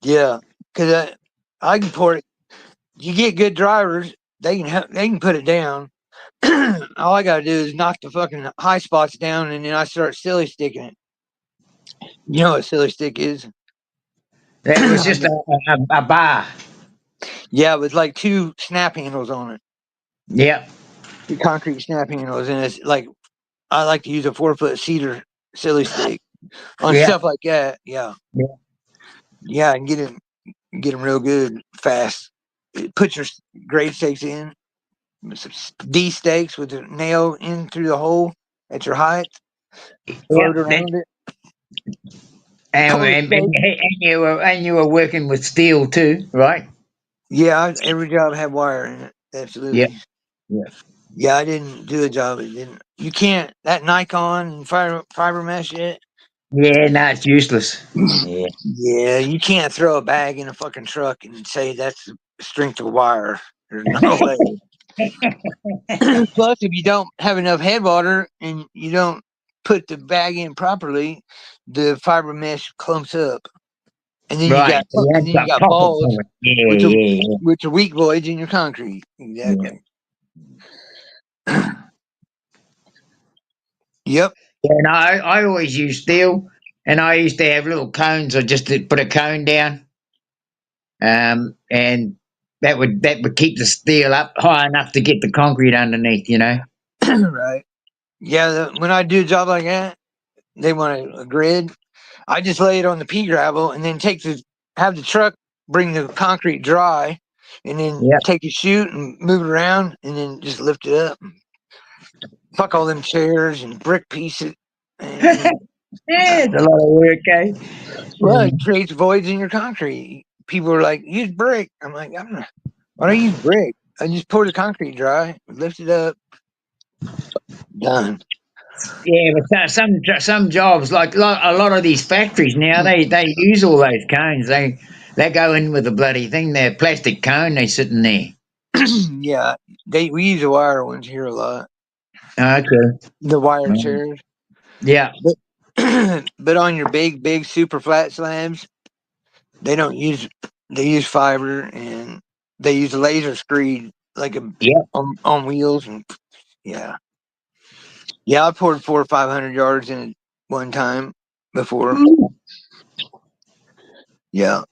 Yeah, because I can pour it. You get good drivers, they can put it down. All I gotta do is knock the fucking high spots down, and then I start silly sticking it. You know what silly stick is? That was just a bar. Yeah, with like 2 snap handles on it, Yep. the concrete snap handles, and it's like I like to use a 4-foot cedar silly stick on Yeah. stuff like that. Yeah, Yeah. yeah, and get them real good fast. Put your grade stakes in, some D stakes with the nail in through the hole at your height, float Yep. around it. And, Post and, stake. and you were working with steel too, right? Yeah, every job had wire in it. Yeah. Absolutely. Yeah. Yeah, I didn't do a job. It didn't. You can't that Nikon and fiber mesh shit. Yeah. No, it's useless. Yeah. Yeah, you can't throw a bag in a fucking truck and say that's the strength of wire. There's no way. Plus, if you don't have enough headwater and you don't put the bag in properly, the fiber mesh clumps up, and then Right. You have you got got pockets balls of it. Yeah. with Yeah. the weak voids in your concrete. Yeah. Exactly. Yep. Yeah. And I always use steel, and I used to have little cones. I just to put a cone down, and that would keep the steel up high enough to get the concrete underneath. You know. Right. Yeah. When I do a job like that, they want a grid. I just lay it on the pea gravel and then have the truck bring the concrete dry, and then Yep. take a chute and move it around, and then just lift it up. Fuck all them chairs and brick pieces. And, Yeah, it's a lot of work, eh? well, it creates voids in your concrete. People are like, use brick. I'm like, why do I use brick? I just pour the concrete dry, lift it up, done. Yeah, but some jobs like a lot of these factories now they use all those cones. They go in with a bloody thing. They're plastic cone. They sitting there. Yeah, we use the wire ones here a lot. Okay. The wire Mm. chairs, Yeah. but but on your big super flat slabs, they don't use they use fiber, and they use laser screed like Yep. on wheels. And yeah, yeah, I poured 400 or 500 yards in it one time before. Ooh, Yeah,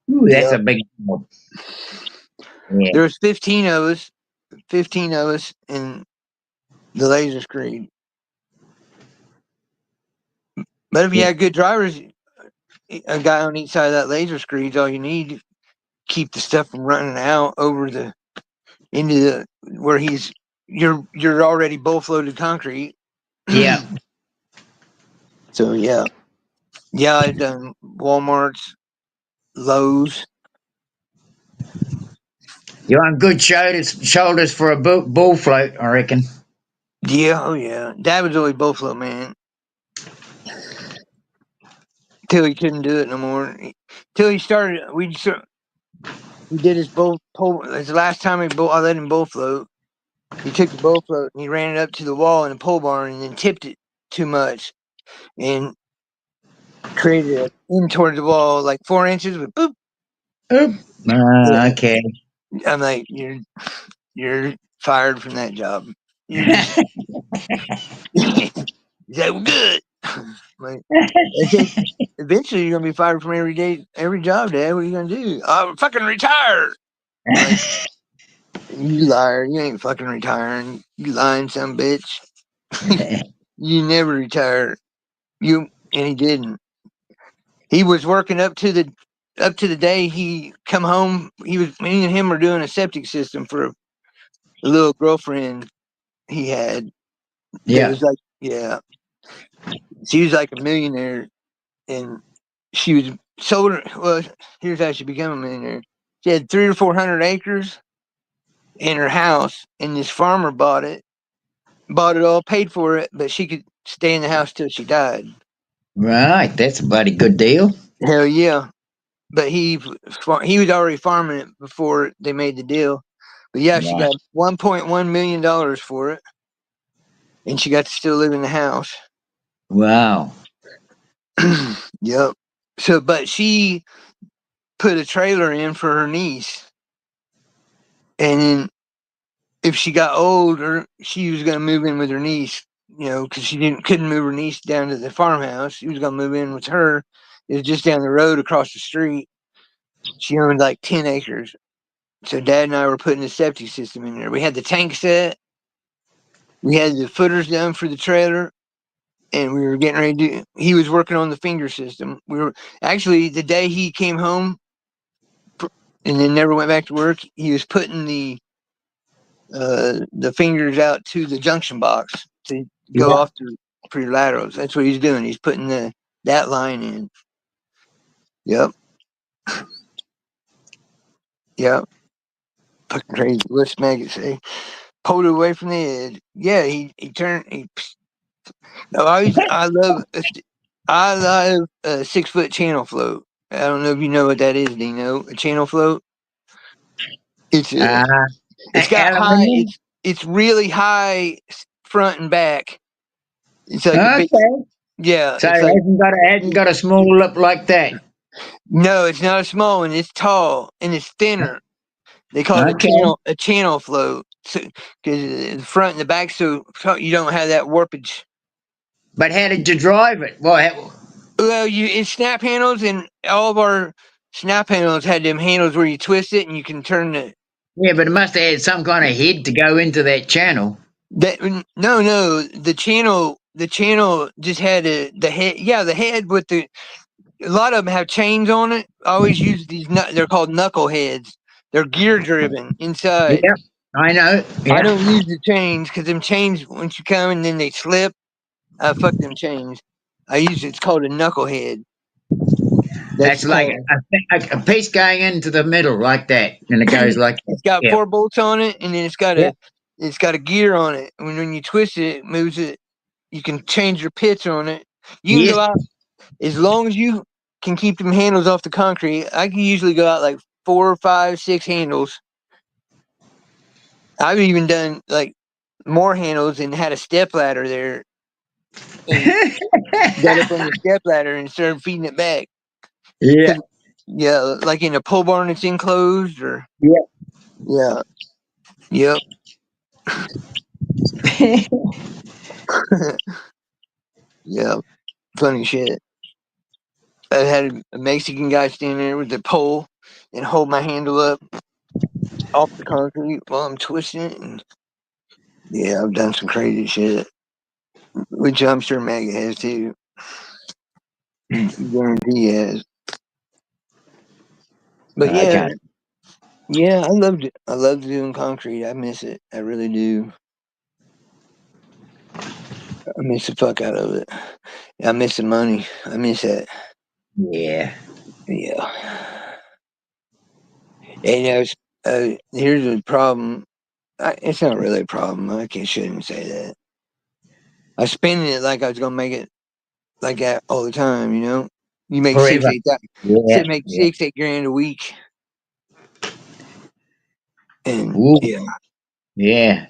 that's yeah. a big job. Yeah. There was 15 of us in the laser screed. But if you Yeah. had good drivers, a guy on each side of that laser screed's all you need to keep the stuff from running out over the into the where he's you're already both loaded concrete. Yeah. So yeah, I've done Walmart's, Lowe's. You're on good shoulders for a bull float, I reckon. Yeah, oh yeah. Dad was always both float man till he couldn't do it no more. Till he started, he did his boat pole. His last time I let him boat float. He took the boat float and he ran it up to the wall in a pole barn and then tipped it too much and created a in towards the wall like 4 inches with boop. Oop. Yeah, Okay. I'm like you're fired from that job. You're just he's like well, good. Like I said, eventually you're gonna be fired from every job, Dad. What are you gonna do? I'm fucking retire. Like you liar, you ain't fucking retiring. You lying some bitch. You never retire. And he didn't. He was working up to the day he come home. Me and him were doing a septic system for a little girlfriend he had that Yeah. was like yeah. She was like a millionaire and she was sold her well, here's how she became a millionaire. She had 300 or 400 acres in her house and this farmer bought it all, paid for it, but she could stay in the house till she died. Right. That's a bloody good deal. Hell yeah. But he was already farming it before they made the deal. But yeah, she Right. got $1.1 million for it, and she got to still live in the house. Wow. Yep. So, but she put a trailer in for her niece, and then if she got older, she was going to move in with her niece. You know, because she couldn't move her niece down to the farmhouse. She was going to move in with her. It was just down the road across the street. She owned like 10 acres. So Dad and I were putting the septic system in there. We had the tank set. We had the footers done for the trailer, and we were getting ready to do. He was working on the finger system. We were actually the day he came home, and then never went back to work. He was putting the fingers out to the junction box to go Yeah. off for your laterals. That's what he's doing. He's putting that line in. Yep, yep. Fucking crazy. What's Maggot say? Pulled it away from the edge. Yeah, he turned. No, I love a 6 foot channel float. I don't know if you know what that is, Dino. A channel float. It's a, Uh, it's got high. Aluminium. It's really high front and back. It's like a big. Okay. Yeah, So it's it like hasn't got a small lip like that. no, it's not a small one. It's tall and it's thinner. They call it Okay. a channel float because the front and the back, so you don't have that warpage. But how did you drive it? Well, Well, it's snap handles, and all of our snap handles had them handles where you twist it and you can turn yeah, but it must have had some kind of head to go into that channel. that. No, the channel just had the head. Yeah, the head with the. A lot of them have chains on it. I always use these. They're called knuckleheads. They're gear driven inside. Yeah, I know. I Yeah, don't use the chains because them chains once you come and then they slip. Fuck them chains. It's called a knucklehead. That's that's the like kind. a piece going into the middle like that, and it goes like that. It's got Yeah, 4 bolts on it, and then yeah, it's got a gear on it. When you twist it, it moves it. You can change your pitch on it. You can yes. go out as long as you can keep them handles off the concrete. I can usually go out like 4, 5, 6 handles. I've even done like more handles and had a step ladder there and got up on the step ladder and started feeding it back. Yeah, 'Cause, yeah, like in a pole barn that's enclosed or yeah. yeah, yep. Yeah, funny shit. I had a Mexican guy stand there with the pole and hold my handle up off the concrete while I'm twisting it. And yeah, I've done some crazy shit, which I'm sure Maggie has too. Guarantee he has. But I yeah, can't. yeah, I loved it. I love doing concrete. I miss it. I really do. I miss the fuck out of it. I miss the money. I miss that. Yeah. Yeah. And here's the problem. It's not really a problem. Shouldn't say that. I spend it like I was gonna make it like that all the time. You know, you make Forever. Yeah. make Yeah. 6, 8 grand a week, and Ooh, yeah, yeah.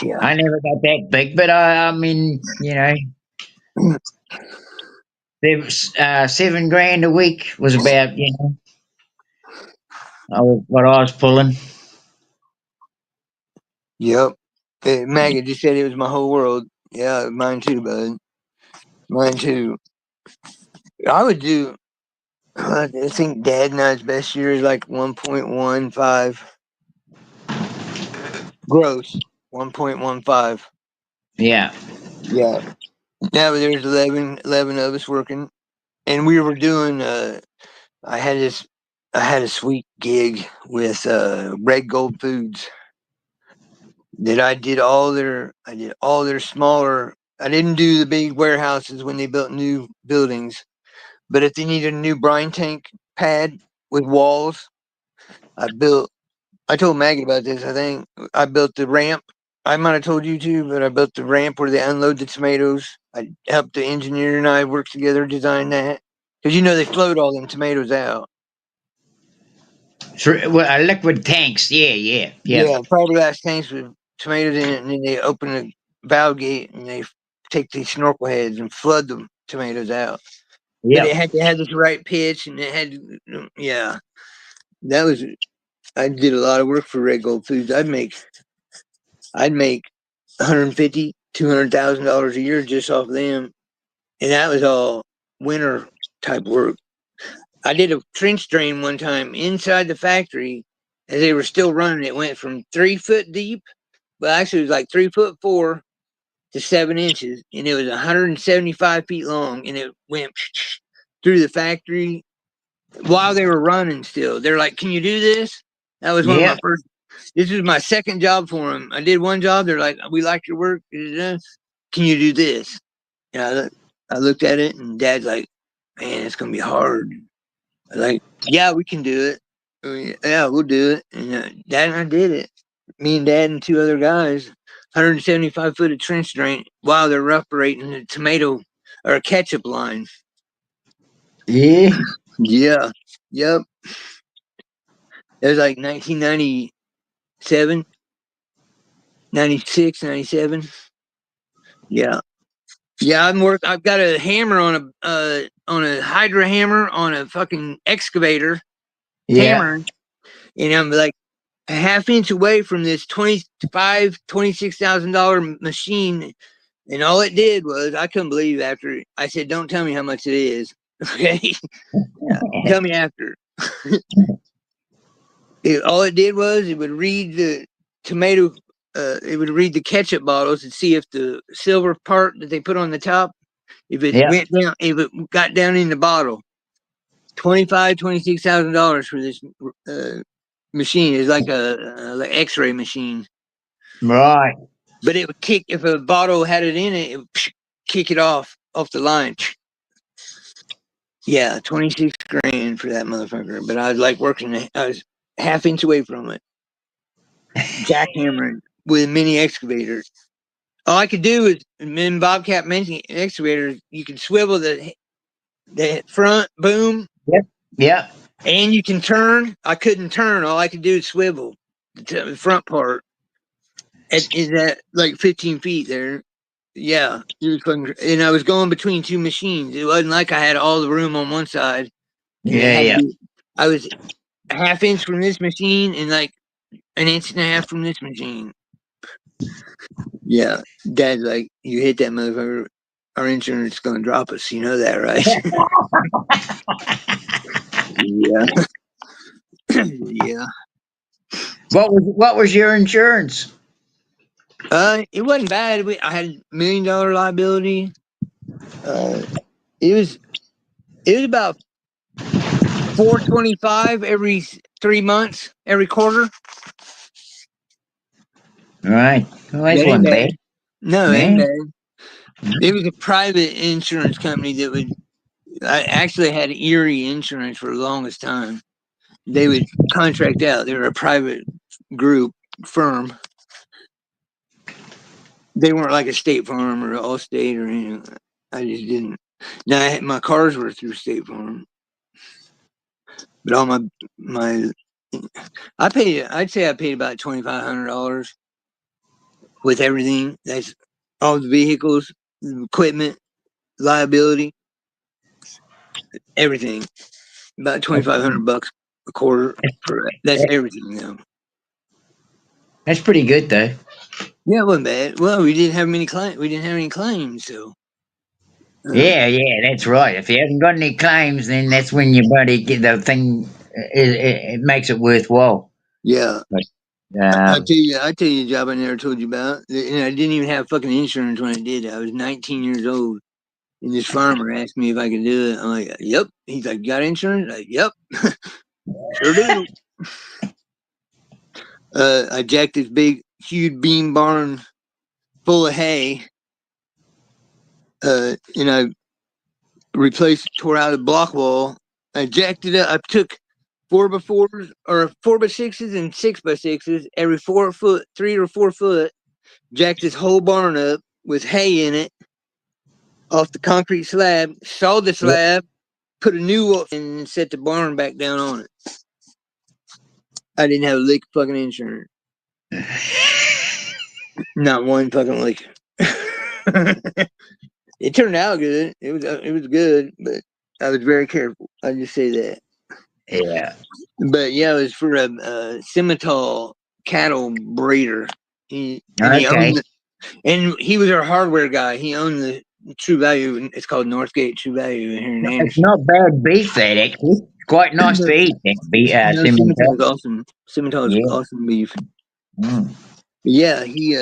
yeah, I never got that big, but I mean, there was, 7 grand a week was about, what I was pulling. yep. Maggie just said it was my whole world. Yeah, mine too, bud. Mine too. I would do. I think Dad and I's best year is like 1.15 gross. 1.15. Yeah. Yeah. Now there's 11 of us working, and we were doing. I had this. I had a sweet gig with Red Gold Foods that I did all their smaller. I didn't do the big warehouses when they built new buildings, but if they needed a new brine tank pad with walls, I built. I told Maggie about this. I think I built the ramp. I might have told you too, but I built the ramp where they unload the tomatoes. I helped the engineer and I work together design that because they float all them tomatoes out. Well, liquid tanks. Yeah, yeah, yeah. Yeah, fiberglass tanks with tomatoes in it, and then they open the valve gate and they take these snorkel heads and flood the tomatoes out. But it Yep. had to have this right pitch, and yeah, that was. I did a lot of work for Red Gold Foods. I'd make 150, $200,000 a year just off them, and that was all winter type work. I did a trench drain one time inside the factory as they were still running. It went from 3 foot deep, but actually it was like 3'4" to 7 inches, and it was 175 feet long, and it went through the factory while they were running. Still, they're like, "Can you do this?" That was one of my Yep. first. This was my second job for them. I did one job. They're like, "We like your work. Can you do this?" And I looked at it, and Dad's like, "Man, it's gonna be hard." I was like, "Yeah, we can do it. Yeah, we'll do it." And Dad and I did it. Me and Dad and two other guys, 175 foot of trench drain while they're operating the tomato or ketchup line. Yeah. Yeah, yep. It was like 1997, 96, 97. Yeah. Yeah, I've got a hammer on a Hydra hammer on a fucking excavator Yeah. hammering, and I'm like a half inch away from this 25, $26,000 machine, and all it did was I couldn't believe after I said, "Don't tell me how much it is." Okay, yeah, tell me after. All it did was it would read the tomato. It would read the ketchup bottles and see if the silver part that they put on the top, if it Yep. went down, if it got down in the bottle. 25, $26,000 for this machine. It's like a X-ray machine, Right. but it would kick if a bottle had it in it. It would kick it off the line. Yeah, 26 grand for that motherfucker. But I was like working. I was half inch away from it, jackhammering with a mini excavator. All I could do is, in Bobcat mini excavators, you can swivel the front boom, Yep. Yep. and you can turn. I couldn't turn. All I could do is swivel the front part. Is that like 15 feet there? Yeah, it was fucking, and I was going between two machines. It wasn't like I had all the room on one side, and it Yeah. had to Yeah. be. I was a half inch from this machine and like an inch and a half from this machine. Yeah, Dad's like, "You hit that motherfucker, our insurance is gonna drop us. You know that, right?" Yeah, yeah. What was your insurance? It wasn't bad. I had $1 million liability. Uh, it was about 425 every 3 months, every quarter. Right. Well, that That ain't wasn't bad. bad. No, it ain't Yeah. bad. It was a private insurance company that would. I actually had Erie Insurance for the longest time. They would contract out. They were a private group firm. They weren't like a State Farm or Allstate or anything. I just didn't. Now my cars were through State Farm, but all my I paid. I'd say I paid about $2,500 with everything. That's all the vehicles, the equipment, liability, everything. About $2,500 a quarter for that. That's everything now. That's pretty good though. Yeah, it wasn't bad. Well, we didn't have many claims. We didn't have any claims, so Yeah, yeah, that's right. If you haven't got any claims, then that's when your buddy get the thing. It makes it worthwhile. yeah. But, I tell you a job I never told you about, and I didn't even have fucking insurance when I did it. I was 19 years old, and this farmer asked me if I could do it. I'm like, "Yep." He's like, "Got insurance?" Like, "Yep, sure do." I jacked this big, huge beam barn full of hay, and I tore out a block wall. I jacked it up. I took 4x4s or 4x6s and 6x6s every 4 foot, 3 or 4 foot. Jacked this whole barn up with hay in it off the concrete slab. Sawed the yeah. slab, put a new one, and set the barn back down on it. I didn't have a lick of fucking insurance. Not one fucking lick. It turned out good. It was good, but I was very careful. I just say that. Yeah. But yeah, it was for a Simmental cattle breeder. He Okay. owned and he was our hardware guy. He owned the True Value. It's called Northgate True Value here in It's Anderson. not bad beef, that actually. Quite nice to eat. That No, Simmental. Simmental's awesome. Simmental's Yeah. awesome beef. Mm. Yeah, he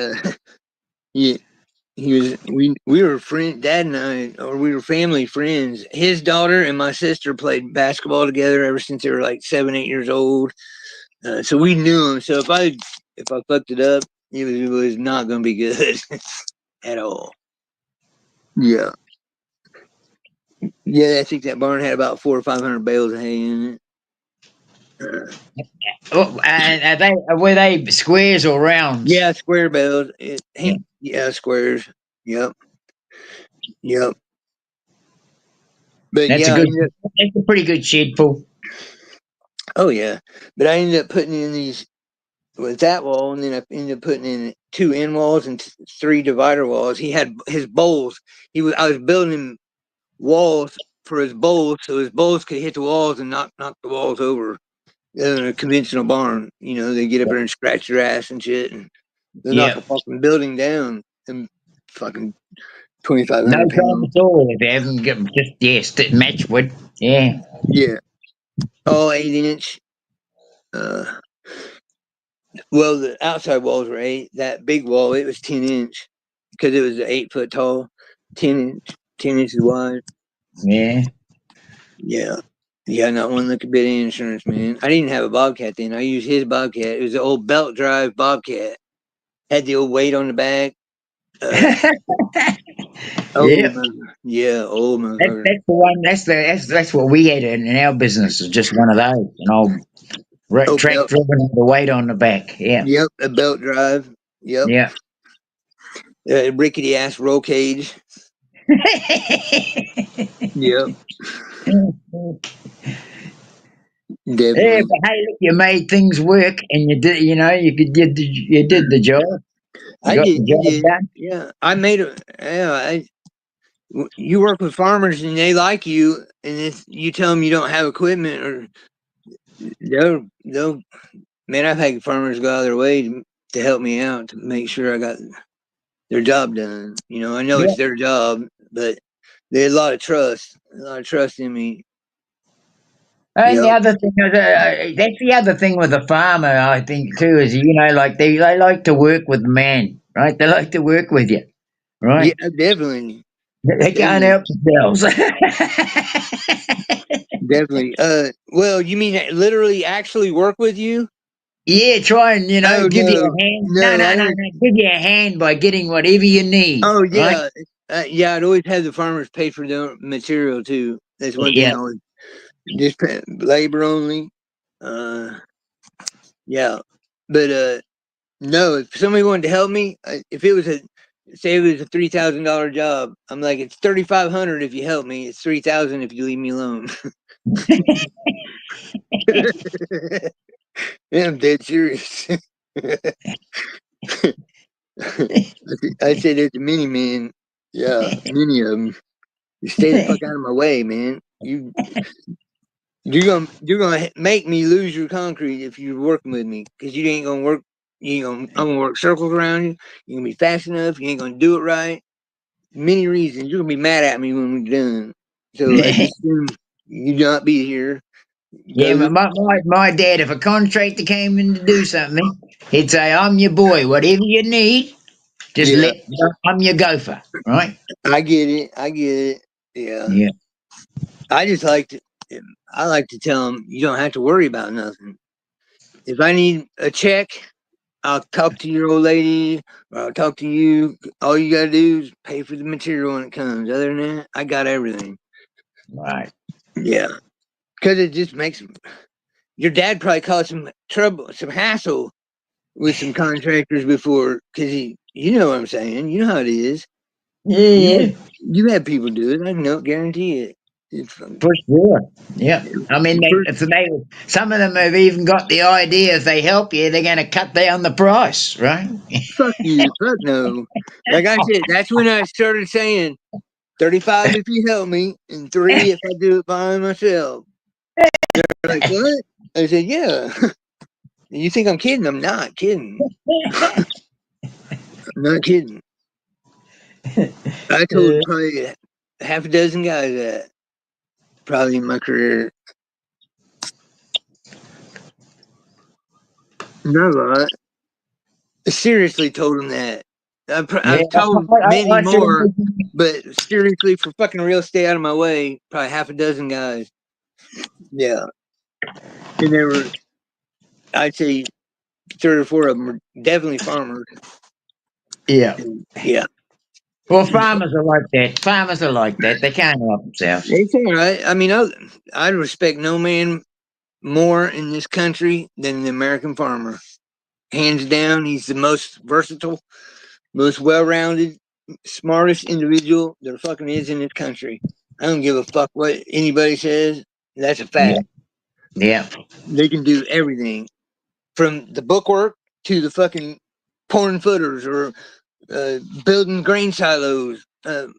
he was we were friend dad and I, or we were family friends. His daughter and my sister played basketball together ever since they were like 7, 8 years old. So we knew him. So if I fucked it up, it was not going to be good at all. Yeah, yeah. I think that barn had about 400 or 500 bales of hay in it. Oh, and were they squares or rounds? Yeah, square bales. Yeah. Yeah, squares. Yep, yep. But That's a yeah, good. That's a pretty good shed full. oh yeah. But I ended up putting in these with that wall, and then I ended up putting in 2 end walls and 3 divider walls. He had his bowls. I was building him walls for his bowls, so his bowls could hit the walls and knock the walls over. In a conventional barn, they get up there and scratch their ass and shit, and they'll knock Yeah. a fucking building down and fucking 2,five No hundred problem pounds. at all if you haven't got match wood. Yeah. Yeah, all 8 inch. Uh, well, the outside walls were 8. That big wall, it was 10 inch because it was 8 foot tall, 10 inch, 10 inches wide. Yeah. Yeah. Yeah, not one lick of bit of insurance, man. I didn't have a Bobcat then. I used his Bobcat. It was an old belt drive Bobcat. Had the old weight on the back. Oh, Yeah. yeah, old motherfucker. That's the one. That's what we had in our business. Is just one of those, an old Oh, track belt. driven with the weight on the back. Yeah. Yep, a belt drive. Yep, Yeah. rickety ass roll cage. Yep, Yeah, definitely. but hey, look, you made things work, and you did. You did the job. You I got did. the You job did. done. Yeah, I made it. Yeah, you work with farmers and they like you, and if you tell them you don't have equipment, or they'll. Man, I've had farmers go out of their way to help me out to make sure I got their job done. I know Yeah. it's their job, but they had a lot of trust in me. And the Yep. other thing, that's the other thing with a farmer, I think too, is like they like to work with man, right? They like to work with you, Yeah, right? definitely. They can't Definitely. help themselves. Definitely. Well, you mean literally actually work with you? Yeah, try and Oh give you no, a hand. No, no, no, I no, don't. no. Give you a hand by getting whatever you need, Oh right? yeah. Yeah, I'd always have the farmers pay for their material too. That's one thing Yeah. I would just pay, labor only. Yeah, but no, if somebody wanted to help me, if it was a say it was a $3,000 job, I'm like it's 3,500 if you help me. It's 3,000 if you leave me alone. Yeah, I'm dead serious. I said it's a mini man. Yeah, many of them. You stay the fuck out of my way, man. You're gonna make me lose your concrete if you're working with me because you ain't gonna work. I'm gonna work circles around you. You're gonna be fast enough. You ain't gonna do it right. Many reasons. You're gonna be mad at me when we're done. So I just assume you not be here. Yeah, Go to my dad, if a contractor came in to do something, he'd say, I'm your boy. Whatever you need, just yeah. I'm your gopher, right? I get it. I get it. Yeah. Yeah. I just like to. I like to tell them you don't have to worry about nothing. If I need a check, I'll talk to your old lady or I'll talk to you. All you gotta do is pay for the material when it comes. Other than that, I got everything. Right. Yeah, because it just makes your dad probably caused some trouble, some hassle with some contractors before. Because you know what I'm saying. You know how it is. You Yeah, had, you had people do it. I know, guarantee it. It's for sure. Yeah. I mean, first, some of them have even got the idea if they help you, they're going to cut down the price, right? fuck you, fuck no. Like I said, that's when I started saying 35 if you help me, and 3 if I do it by myself. They're like, what? I said, yeah. You think I'm kidding? I'm not kidding. I'm not kidding. I told probably half a dozen guys that probably in my career. Not a lot. I seriously told them that. Yeah, I've told many I should more, have. but seriously, for fucking real, stay out of my way. Probably half a dozen guys. Yeah. And there were, I'd say, 3 or 4 of them were definitely farmers. Yeah. And yeah. Well, farmers are like that. Farmers are like that. They can't help themselves. It's all right. I mean, I respect no man more in this country than the American farmer. Hands down, he's the most versatile, most well-rounded, smartest individual there fucking is in this country. I don't give a fuck what anybody says. That's a Yeah. fact. Yeah. They can do everything from the bookwork to the fucking pouring footers or building grain silos. I've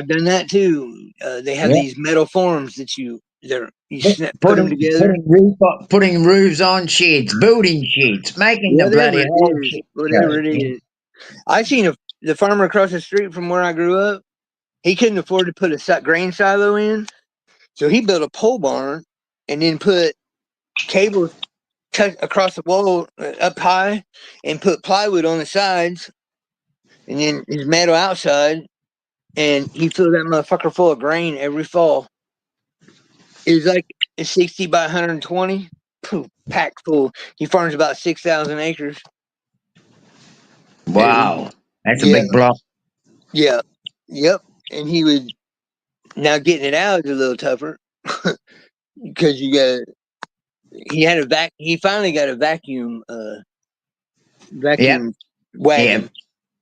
done that too. They have Yeah. these metal forms that put them Putting together. putting roofs on sheds, building sheds, making the Whatever bloody it whole is, shit whatever show. it Yeah. is. I seen the farmer across the street from where I grew up. He couldn't afford to put a grain silo in, so he built a pole barn and then put cables cut across the wall up high and put plywood on the sides and then his metal outside. And he filled that motherfucker full of grain every fall. It was like a 60 by 120, packed full. He farms about 6,000 acres. And Wow, that's a yeah, big block. yeah, yep. And he would now getting it out is a little tougher because you got he had a he finally got a Yep. vacuum Yeah. wagon.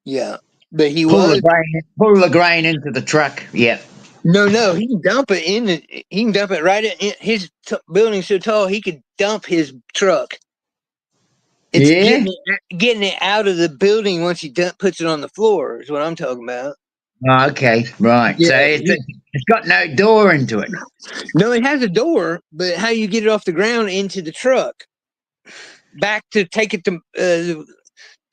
Yeah, but he was Pull the grain into the truck. Yep. no, he can dump it he can dump it right in his building's so tall he could dump his truck. It's Yeah. getting it out of the building once he puts it on the floor is what I'm talking about. Oh, okay. Right. So Yeah, it's got no door into it. no, it has a door, but how you get it off the ground into the truck back to take it to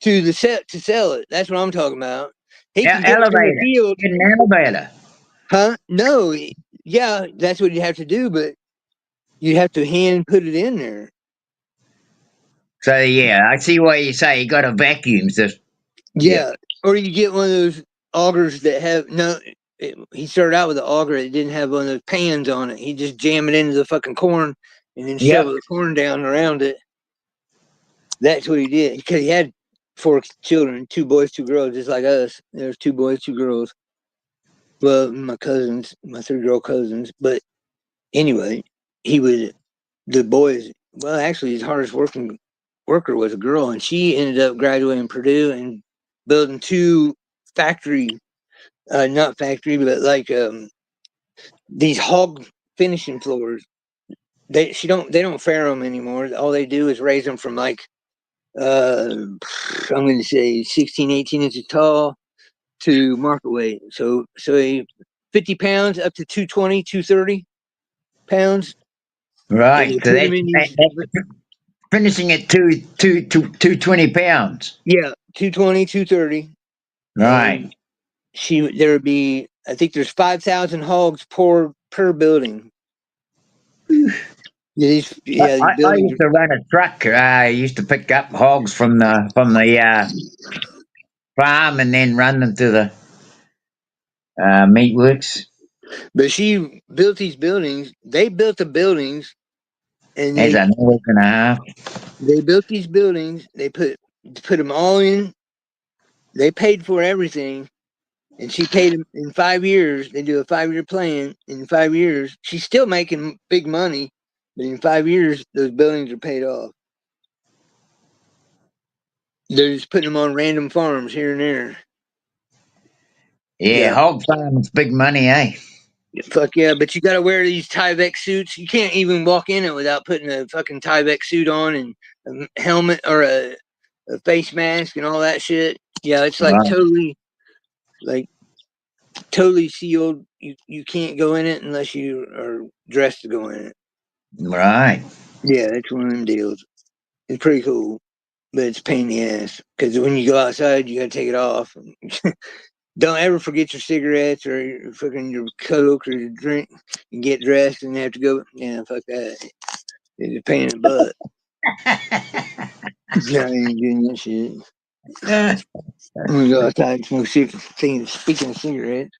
the set to sell it. That's what I'm talking about. He can get it from the Elevator. field, Get an elevator. huh? No, yeah, that's what you have to do, but you have to hand put it in there. So yeah, I see why you say you got a vacuum system. Yep. Yeah, or you get one of those augers that have no. He started out with an auger that didn't have one of those pans on it. He just jam it into the fucking corn and then Yep. shovel the corn down around it. That's what he did because he had 4 children, 2 boys, 2 girls, just like us. There's 2 boys, 2 girls. Well, my cousins, my 3-year-old cousins. But anyway, the boys. Well, actually, his hardest worker was a girl, and she ended up graduating Purdue and building 2 factory, not factory, but like these hog finishing floors. They don't fair them anymore. All they do is raise them from like I'm going to say 16, 18 inches tall to market weight. So 50 pounds up to 220, 230 pounds. And Right. they So put them in these, that's finishing at 220 pounds. yeah, 220, 230. Right. And there would be, I think there's 5,000 hogs per building. These I buildings used to run a truck. I used to pick up hogs from the farm and then run them to the meatworks but she built these buildings. They built the buildings and as an hour and a half. they built these buildings. They put them all in. They paid for everything, and she paid them in 5 years. They do a 5-year plan. In 5 years, she's still making big money, but in 5 years, those buildings are paid off. They're just putting them on random farms here and there. Yeah, Yeah, hog farm's big money, eh? fuck yeah! But you got to wear these Tyvek suits. You can't even walk in it without putting a fucking Tyvek suit on and a helmet or a face mask and all that shit. Yeah, it's like Right. like totally sealed. You can't go in it unless you are dressed to go in it. Right. Yeah, that's one of them deals. It's pretty cool, but it's a pain in the ass because when you go outside, you got to take it off. Don't ever forget your cigarettes or your coke or your drink and get dressed and have to go. Yeah, fuck that. It's a pain in the butt. Yeah, I ain't doing that shit. I'm gonna go outside and smoke speaking of cigarettes.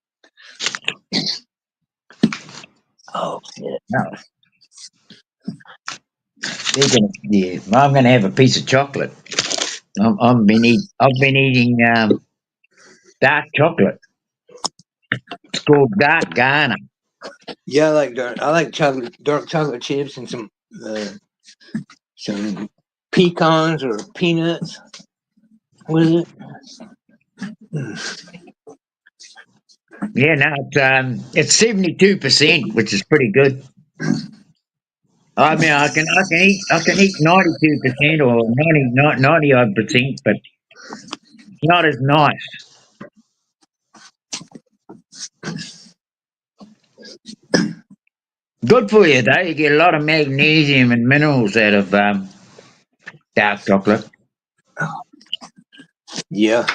Oh shit. No, yeah, I'm going to have a piece of chocolate. I've been eating dark chocolate. It's called dark Ghana. Yeah, I like dark chocolate chips and uh, some pecans or peanuts. What is it? Yeah, no, it's 72%, which is pretty good. I mean, I can eat 92% or 90 odd percent, but it's not as nice. Good for you though. You get a lot of magnesium and minerals out of dark chocolate. Yeah.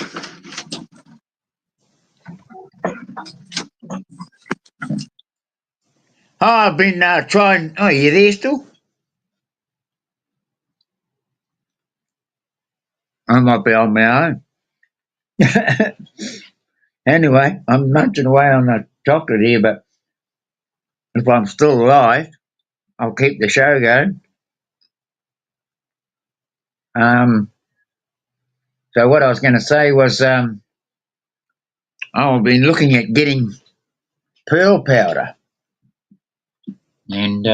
Oh, I've been trying. Oh, you there still? I might be on my own. Anyway, I'm munching away on the chocolate here, but if I'm still alive, I'll keep the show going. Um, so what I was going to say was, I've been looking at getting pearl powder, and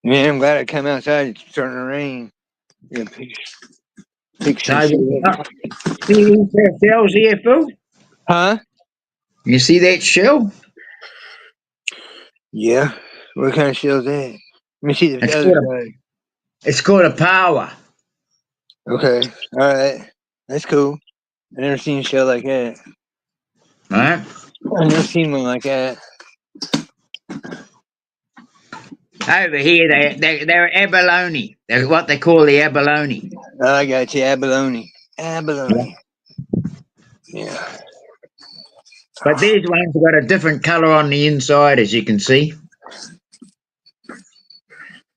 Man, I'm glad I come outside. It's starting to rain. Yeah, pick so some shit up. see these shells here, Phil? Huh? You see that shell? Yeah. What kind of shell is that? Let me see the It's other called side. it's called a power. Okay. All right. That's cool. I never seen a shell like that. Right? I never seen one like that. Over here, they're abalone. They're what they call the abalone. Oh, I got you. Abalone. Yeah. Abalone. Yeah. But these ones have got a different colour on the inside, as you can see,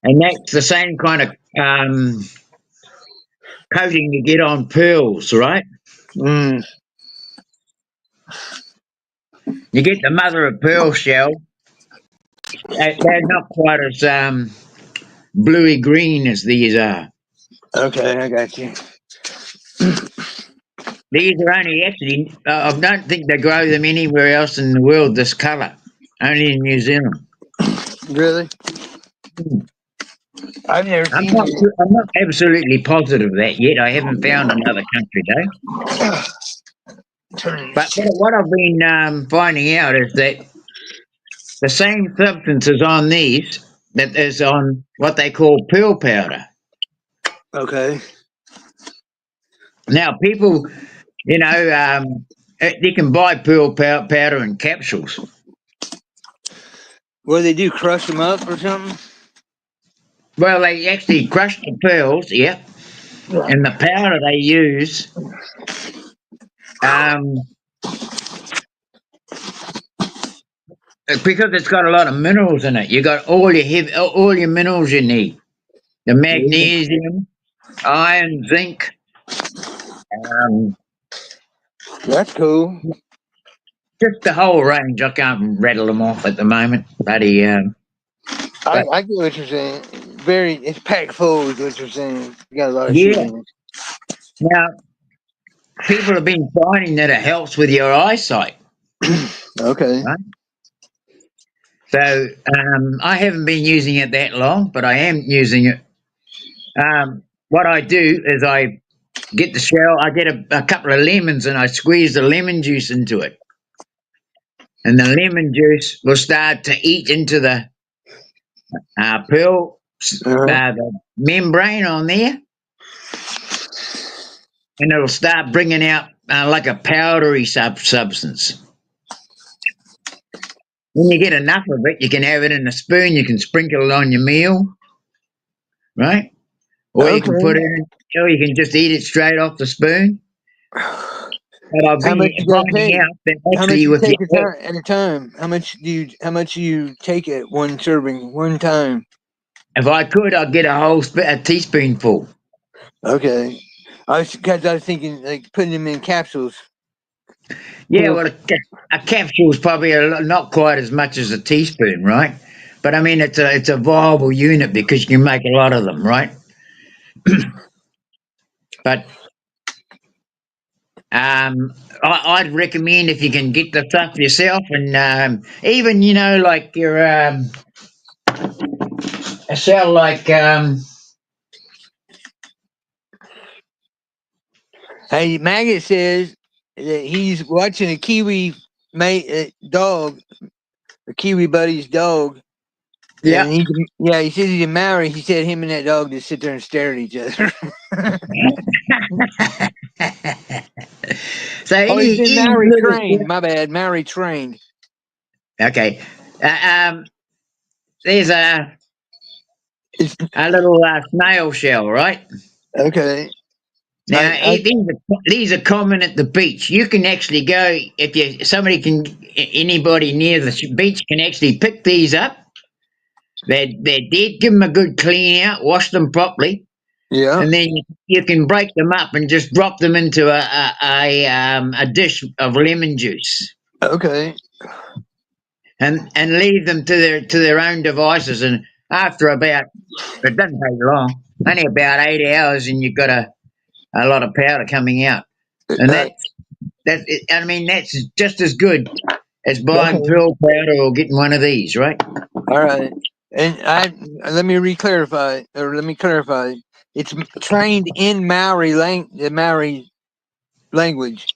and that's the same kind of coating you get on pearls, right? Mm. You get the mother of pearl shell. They're not quite as bluey green as these are. Okay, I got you. These are only actually, I don't think they grow them anywhere else in the world this colour, only in New Zealand. Really? Hmm. I've never seen it. I'm not absolutely positive of that yet. I haven't found another country though. Turn this But shit. what I've been finding out is that the same substances on these that is on what they call pearl powder. Okay. Now, people, they can buy powder in capsules. What do they do? Crush them up or something? Well, they actually crush the pearls, yeah, and the powder they use, um, because it's got a lot of minerals in it. You got all your minerals you need: the Yeah. magnesium, iron, zinc. Um, That's cool. just the whole range. I can't rattle them off at the moment, buddy. But I get what you're saying. It's packed full is what you're saying. You got a lot of shit yeah, in it. now people have been finding that it helps with your eyesight. Okay. Right? So I haven't been using it that long, but I am using it. What I do is I get the shell. I get a couple of lemons and I squeeze the lemon juice into it, and the lemon juice will start to eat into the pearl, Uh-huh. the membrane on there, and it'll start bringing out like a powdery substance. When you get enough of it, you can have it in a spoon. You can sprinkle it on your meal, right? Or you can put Okay. it in, or you can just eat it straight off the spoon. But I've How been much you gotta finding take? out that How much actually you with take a your time at a time? How much you take at one serving, one time? if I could, I'd get a teaspoonful. Okay. Because I was thinking like putting them in capsules. Yeah, Pills. well, a capsule is probably not quite as much as a teaspoon, right? But I mean, it's a viable unit because you can make a lot of them, right? But I'd recommend if you can get the stuff yourself, and even like your a cell like Hey, Maggot says that he's watching a Kiwi dog, a Kiwi buddy's dog, and yeah. he says he's a Maori. He said him and that dog just sit there and stare at each other. So Oh, he's been any Maori little trained. My bad, Maori trained. okay. There's It's a little snail shell, right? okay. Now, I these are common at the beach. You can actually go if anybody near the beach can actually pick these up. They're dead. Give them a good clean out, wash them properly, yeah. and then you can break them up and just drop them into a dish of lemon juice, Okay. and leave them to their own devices. And after about it doesn't take long, only about 8 hours, and you've got a lot of powder coming out, and Uh, I mean, that's just as good as buying okay. pearl powder or getting one of these, right? All right. And let me reclarify, or let me clarify. It's trained in the Maori language.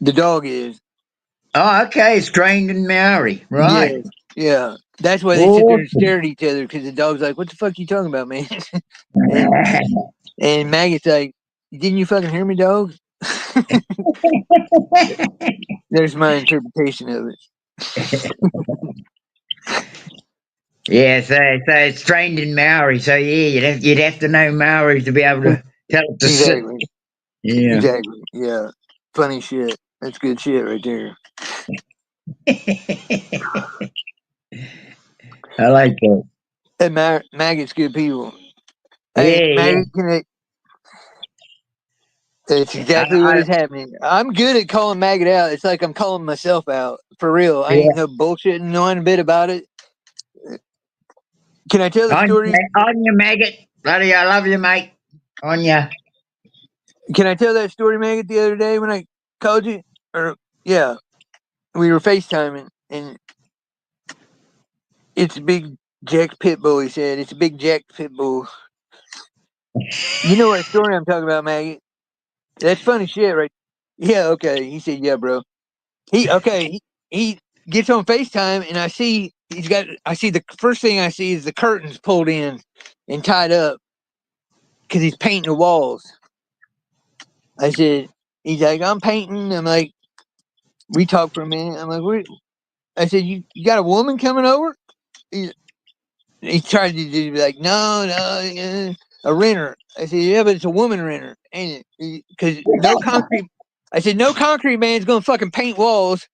The dog is. Oh, okay. It's trained in Maori, right? Yes. Yeah. That's why they sit there and Awesome. stare at each other because the dog's like, "What the fuck you talking about, man?" and Maggie's like, "Didn't you fucking hear me, dog?" There's my interpretation of it. Yeah, so it's trained in Maori. So yeah, you'd have to know Maori to be able to tell it to sit. Exactly. Yeah, Exactly. Yeah. Funny shit. That's good shit right there. I like that. Hey, Maggot's good people. Hey, Yeah, Maggot, it's yeah. exactly what is happening. I'm good at calling Maggot out. It's like I'm calling myself out. For real. I Yeah. ain't no bullshitting knowing a bit about it. Can I tell the story? On your maggot, buddy. I love you, mate. On ya. Can I tell that story, Maggot, the other day when I called you? Or yeah, we were FaceTiming, and it's a big jacked pit bull. He said it's a big jacked pit bull. You know what story I'm talking about, Maggot? That's funny shit, right? Yeah, okay. He said, yeah, bro. He gets on FaceTime, and I see the first thing I see is the curtains pulled in and tied up because he's painting the walls. I said, he's like, I'm painting. I'm like, we talked for a minute. I'm like, I said, you got a woman coming over? He tried to be like, no, a renter. I said, yeah, but it's a woman renter, ain't it? Because no concrete. I said, no concrete man's gonna fucking paint walls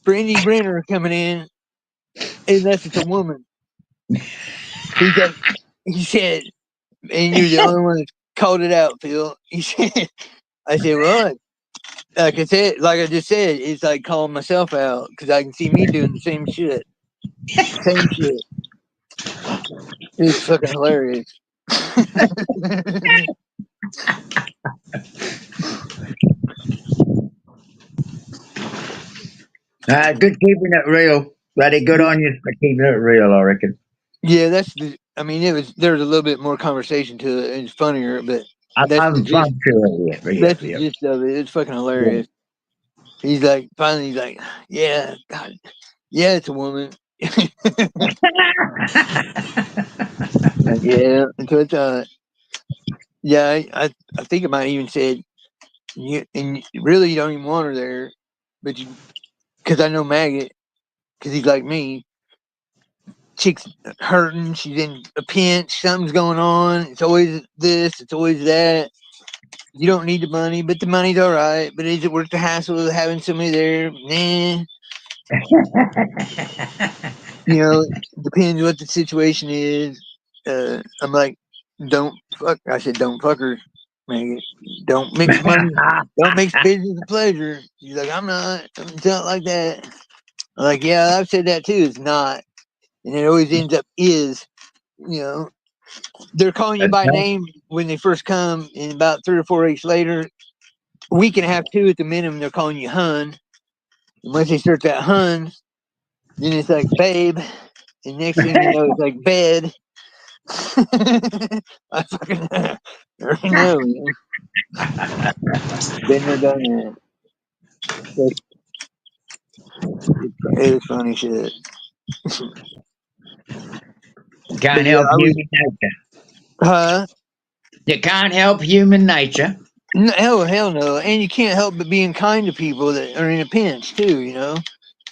for any renter coming in unless it's a woman. He's like, he said, and you're the only one that called it out, Phil. He said, I said, well, like I just said, it's like calling myself out because I can see me doing the same shit. Same shit. It's fucking hilarious. Good keeping it real. Bloody good on you for keeping it real, I reckon. Yeah, I mean, there was a little bit more conversation to it. It's funnier, but that's the I'm gist. sure. Yeah, That's the yeah, gist of it. It's fucking yeah. hilarious. He's like, finally, he's like, yeah, God, yeah, it's a woman. Yeah, so it's yeah, I think it might even said, really you don't even want her there, but because I know Maggot, because he's like me. Chick's hurting. She's in a pinch. Something's going on. It's always this. It's always that. You don't need the money, but the money's all right. But is it worth the hassle of having somebody there? Nah. Depends what the situation is. I'm like, don't fuck. I said, don't fuck her, Maggot. Don't mix money. Don't mix business with pleasure. She's like, I'm not. It's not like that. I'm like, yeah, I've said that too. It's not. And it always ends up is, you know. They're calling you That's by right. name when they first come, and about 3 or 4 weeks later, a week and a half, two at the minimum, they're calling you hun. And once they start that hun, then it's like babe, and next thing you know, it's like bed. I fucking already know, man. Been there, done that. But it's funny shit. Can't But yeah, help I was, human nature. huh? You can't help human nature. No, hell no. And you can't help but being kind to people that are in a pinch too, you know?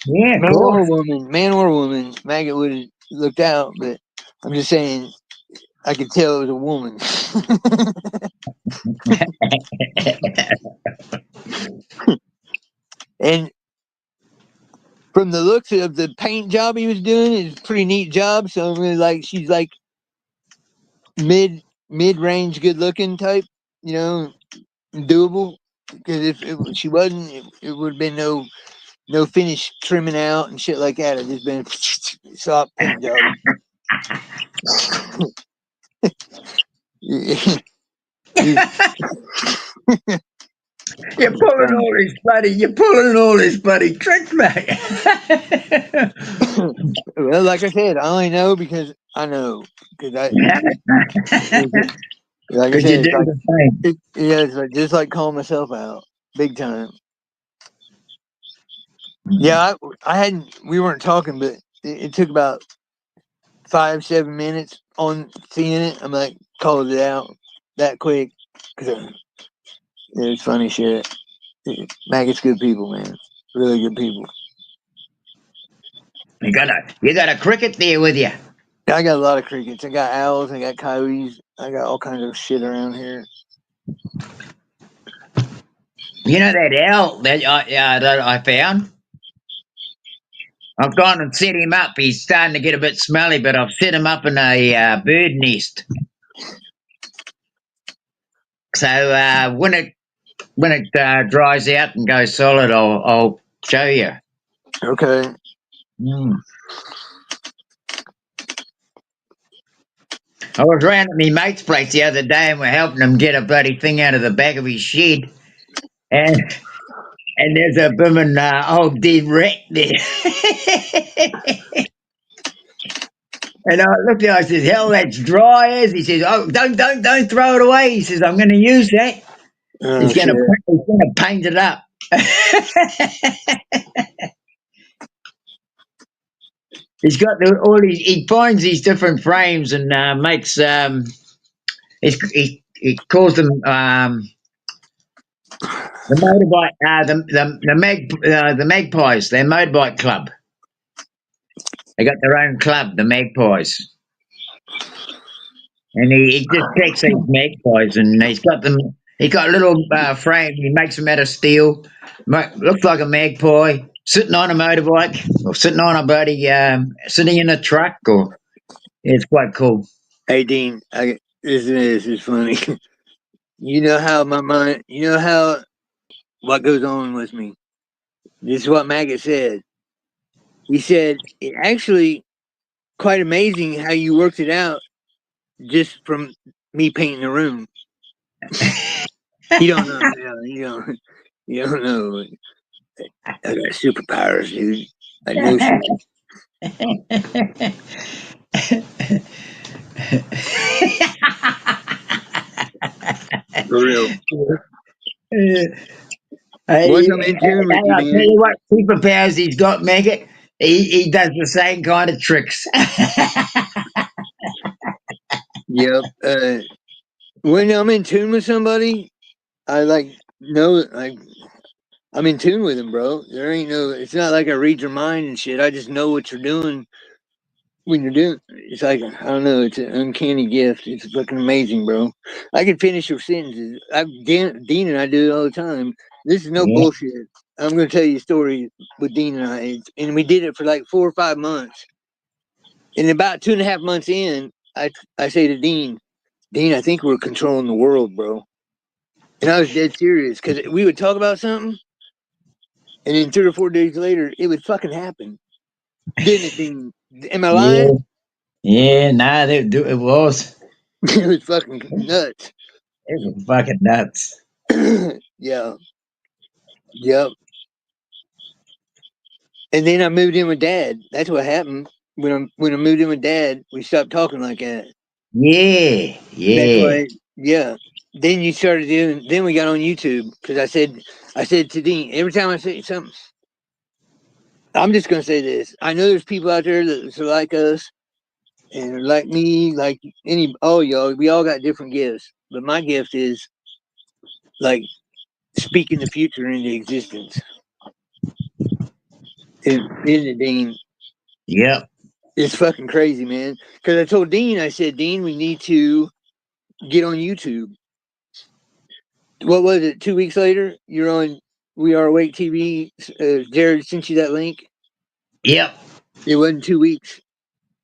Yeah, of Man or course. woman, man or woman, Maggot would have looked out, but I'm just saying, I could tell it was a woman. And from the looks of the paint job he was doing, it's a pretty neat job. So I'm really like, she's like mid range, good looking type, you know, doable. Because if she wasn't, it would have been no finish trimming out and shit like that. It just been soft paint job. He's You're pulling all these bloody tricks, mate. well, like I said, I only know because I know because like I Because you said, do the same. it's like just like calling myself out big time. Mm. Yeah, I hadn't. We weren't talking, but it took about 5-7 minutes on seeing it. I'm like, called it out that quick because it's funny shit. Maggot's good people, man. Really good people. You got a cricket there with you. I got a lot of crickets. I got owls. I got coyotes. I got all kinds of shit around here. You know that owl that I found? I've gone and set him up. He's starting to get a bit smelly, but I've set him up in a bird nest. So when it dries out and goes solid, I'll show you. Okay. Mm. I was round at my mate's place the other day, and we're helping him get a bloody thing out of the back of his shed, and there's a blooming old dead rat there. And I looked at it, I said, "Hell, that's dry as." He says, "Oh, don't throw it away." He says, "I'm going to use that. Oh He's going shit. to paint it up." He's got all these. He finds these different frames and makes he calls them the motorbike the magpies. They're motorbike club. They got their own club, the magpies. And he just takes these magpies and he's got them. He got a little frame. He makes them out of steel. Looks like a magpie sitting on a motorbike or sitting on a bloody sitting in a truck. Or it's quite cool. Hey Dean, this is funny. You know how my mind. You know how what goes on with me. This is what Maggot said. He said it actually quite amazing how you worked it out just from me painting the room. You don't know. You don't know. I got superpowers, dude. I know shit. For real. Once I'm in tune with you, I'll tell man. you what superpowers he's got, Maggot. He does the same kind of tricks. Yep. When I'm in tune with somebody, I know I'm in tune with them, bro. There ain't no. It's not like I read your mind and shit. I just know what you're doing when you're doing. It's like I don't know. It's an uncanny gift. It's fucking amazing, bro. I can finish your sentences. Dean and I do it all the time. This is no Yeah. bullshit. I'm gonna tell you a story with Dean and I, and we did it for like 4 or 5 months. And about 2.5 months in, I say to Dean, I think we're controlling the world, bro. And I was dead serious because we would talk about something, and then 3 or 4 days later, it would fucking happen. Didn't it, Dean? Am I Yeah. lying? Yeah. Nah, it was. It was fucking nuts. It was fucking nuts. Yeah. Yep. And then I moved in with Dad. That's what happened. When I moved in with Dad, we stopped talking like that. Yeah. That's Yeah. why. Yeah. Then you started doing. Then we got on YouTube because I said to Dean every time I say something. I'm just gonna say this. I know there's people out there that are like us and like me, like all y'all. We all got different gifts, but my gift is like speaking the future into existence. Isn't it, Dean? Yep. It's fucking crazy, man. Because I told Dean, I said, Dean, we need to get on YouTube. What was it? 2 weeks later, you're on We Are Awake TV. Jared sent you that link. Yep. It wasn't 2 weeks,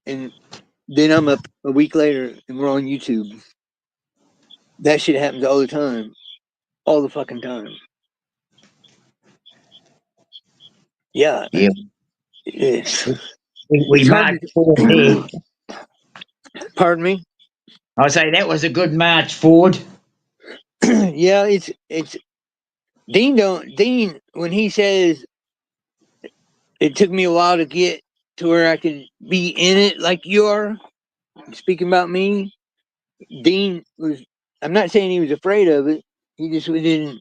and then I'm up a week later, and we're on YouTube. That shit happens all the time, all the fucking time. Yeah, Yep. it's We it's hard marched forward there. to. Pardon me. I say that was a good march forward. Yeah, it's Dean when he says it took me a while to get to where I could be in it like you are. Speaking about me, Dean was. I'm not saying he was afraid of it. He just didn't.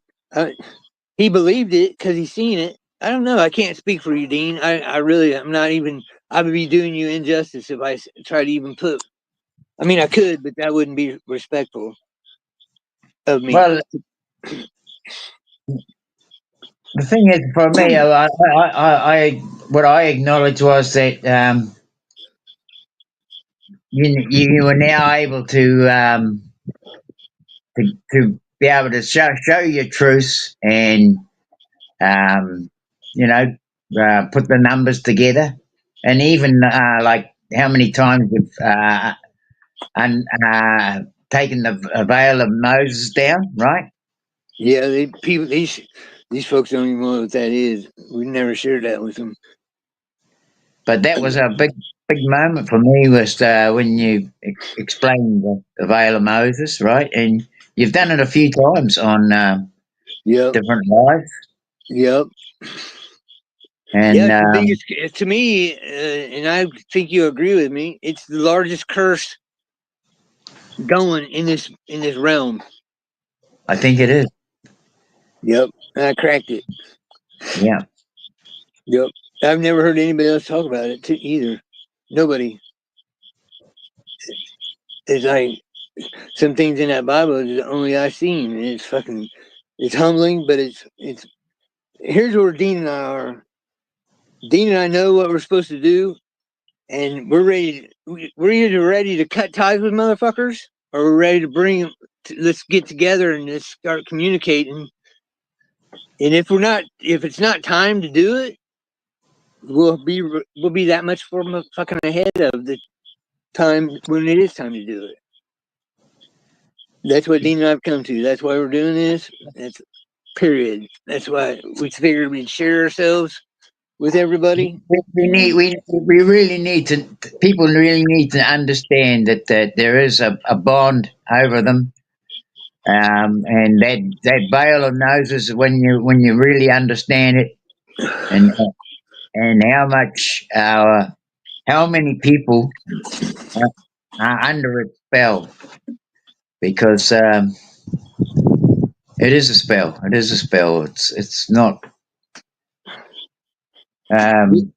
He believed it because he's seen it. I don't know. I can't speak for you, Dean. I really. I'm not even. I would be doing you injustice if I try to even put. I mean, I could, but that wouldn't be respectful of me. Well, the thing is, for me, what I acknowledged was that you were now able to be able to show your truths and um, you know put the numbers together, and even like how many times you've taken the veil of Moses down, right? Yeah, these folks don't even know what that is. We never shared that with them. But that was a big. big moment for me was when you explained the Veil of Moses, right? And you've done it a few times on Yep. different lives. Yep. Yeah, And it's the biggest to me, and I think you agree with me. It's the largest curse going in this realm. I think it is. Yep, I cracked it. Yeah. Yep, I've never heard anybody else talk about it either. Nobody. It's like some things in that Bible is only I've seen, and it's fucking, it's humbling, but it's. Here's where Dean and I are. Dean and I know what we're supposed to do, and we're ready. We're either ready to cut ties with motherfuckers, or we're ready to bring them. Let's get together and let's start communicating. And if we're not, if it's not time to do it, we'll be that much fucking ahead of the time when it is time to do it. That's what Dean and I've come to. That's why we're doing this. That's period. That's why we figured we'd share ourselves with everybody. We really need to, people really need to understand that there is a bond over them. And that veil of noses when you really understand it, and how much how many people are under its spell, because it is a spell. It is a spell. It's not. Um,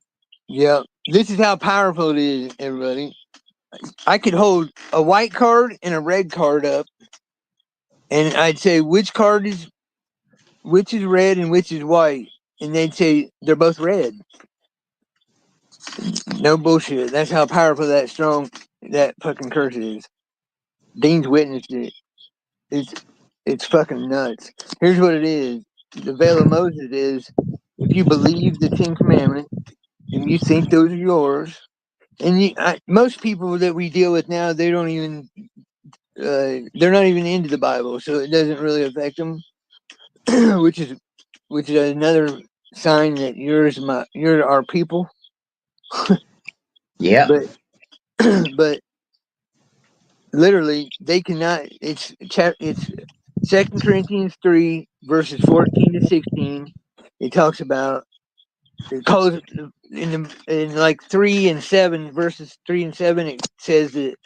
Yeah, this is how powerful it is, everybody. I could hold a white card and a red card up, and I'd say which is red and which is white, and they'd say they're both red. No bullshit. That's how powerful that strong that fucking curse is. Dean's witnessed it. It's it's fucking nuts. Here's what it is. The veil of Moses is if you believe the Ten Commandments and you think those are yours, and most people that we deal with now, they don't even they're not even into the Bible, so it doesn't really affect them, which is another sign that you're our people. yeah, But but literally they cannot. It's 2 Corinthians 3 verses 14 to 16. It talks about it calls in like 3 and 7 verses 3 and 7. It says that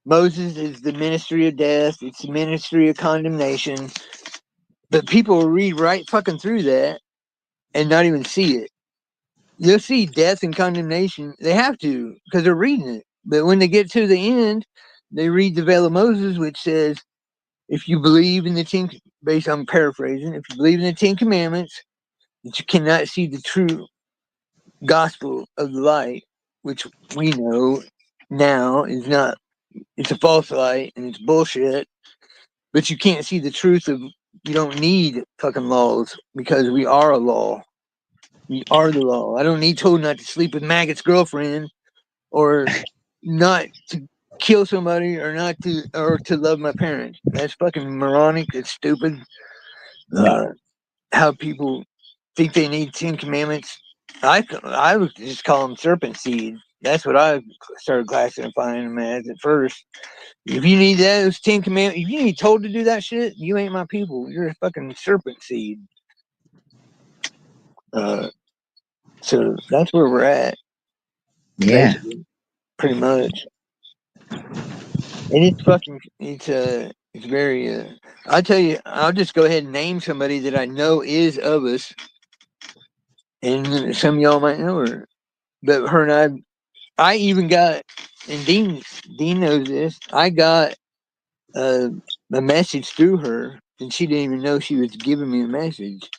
Moses is the ministry of death. It's the ministry of condemnation. But people will read right fucking through that and not even see it. You'll see death and condemnation. They have to because they're reading it. But when they get to the end, they read the Veil of Moses, which says, if you believe in the based on paraphrasing, if you believe in the Ten Commandments, that you cannot see the true gospel of the light, which we know now is not, it's a false light and it's bullshit, but you can't see the truth of, you don't need fucking laws because we are a law. We are the law. I don't need told not to sleep with Maggot's girlfriend or not to kill somebody or not to or to love my parents. That's fucking moronic. It's stupid. yeah, Uh, how people think they need 10 commandments. I would just call them serpent seed. That's what I started classifying them as at first. If you need those 10 commandments, if you need told to do that shit, you ain't my people. You're a fucking serpent seed. Uh, so that's where we're at, yeah, basically, pretty much. And it's fucking, it's very. I'll tell you, I'll just go ahead and name somebody that I know is of us, and some of y'all might know her. But her and I even got, and Dean knows this. I got uh, a message through her, and she didn't even know she was giving me a message.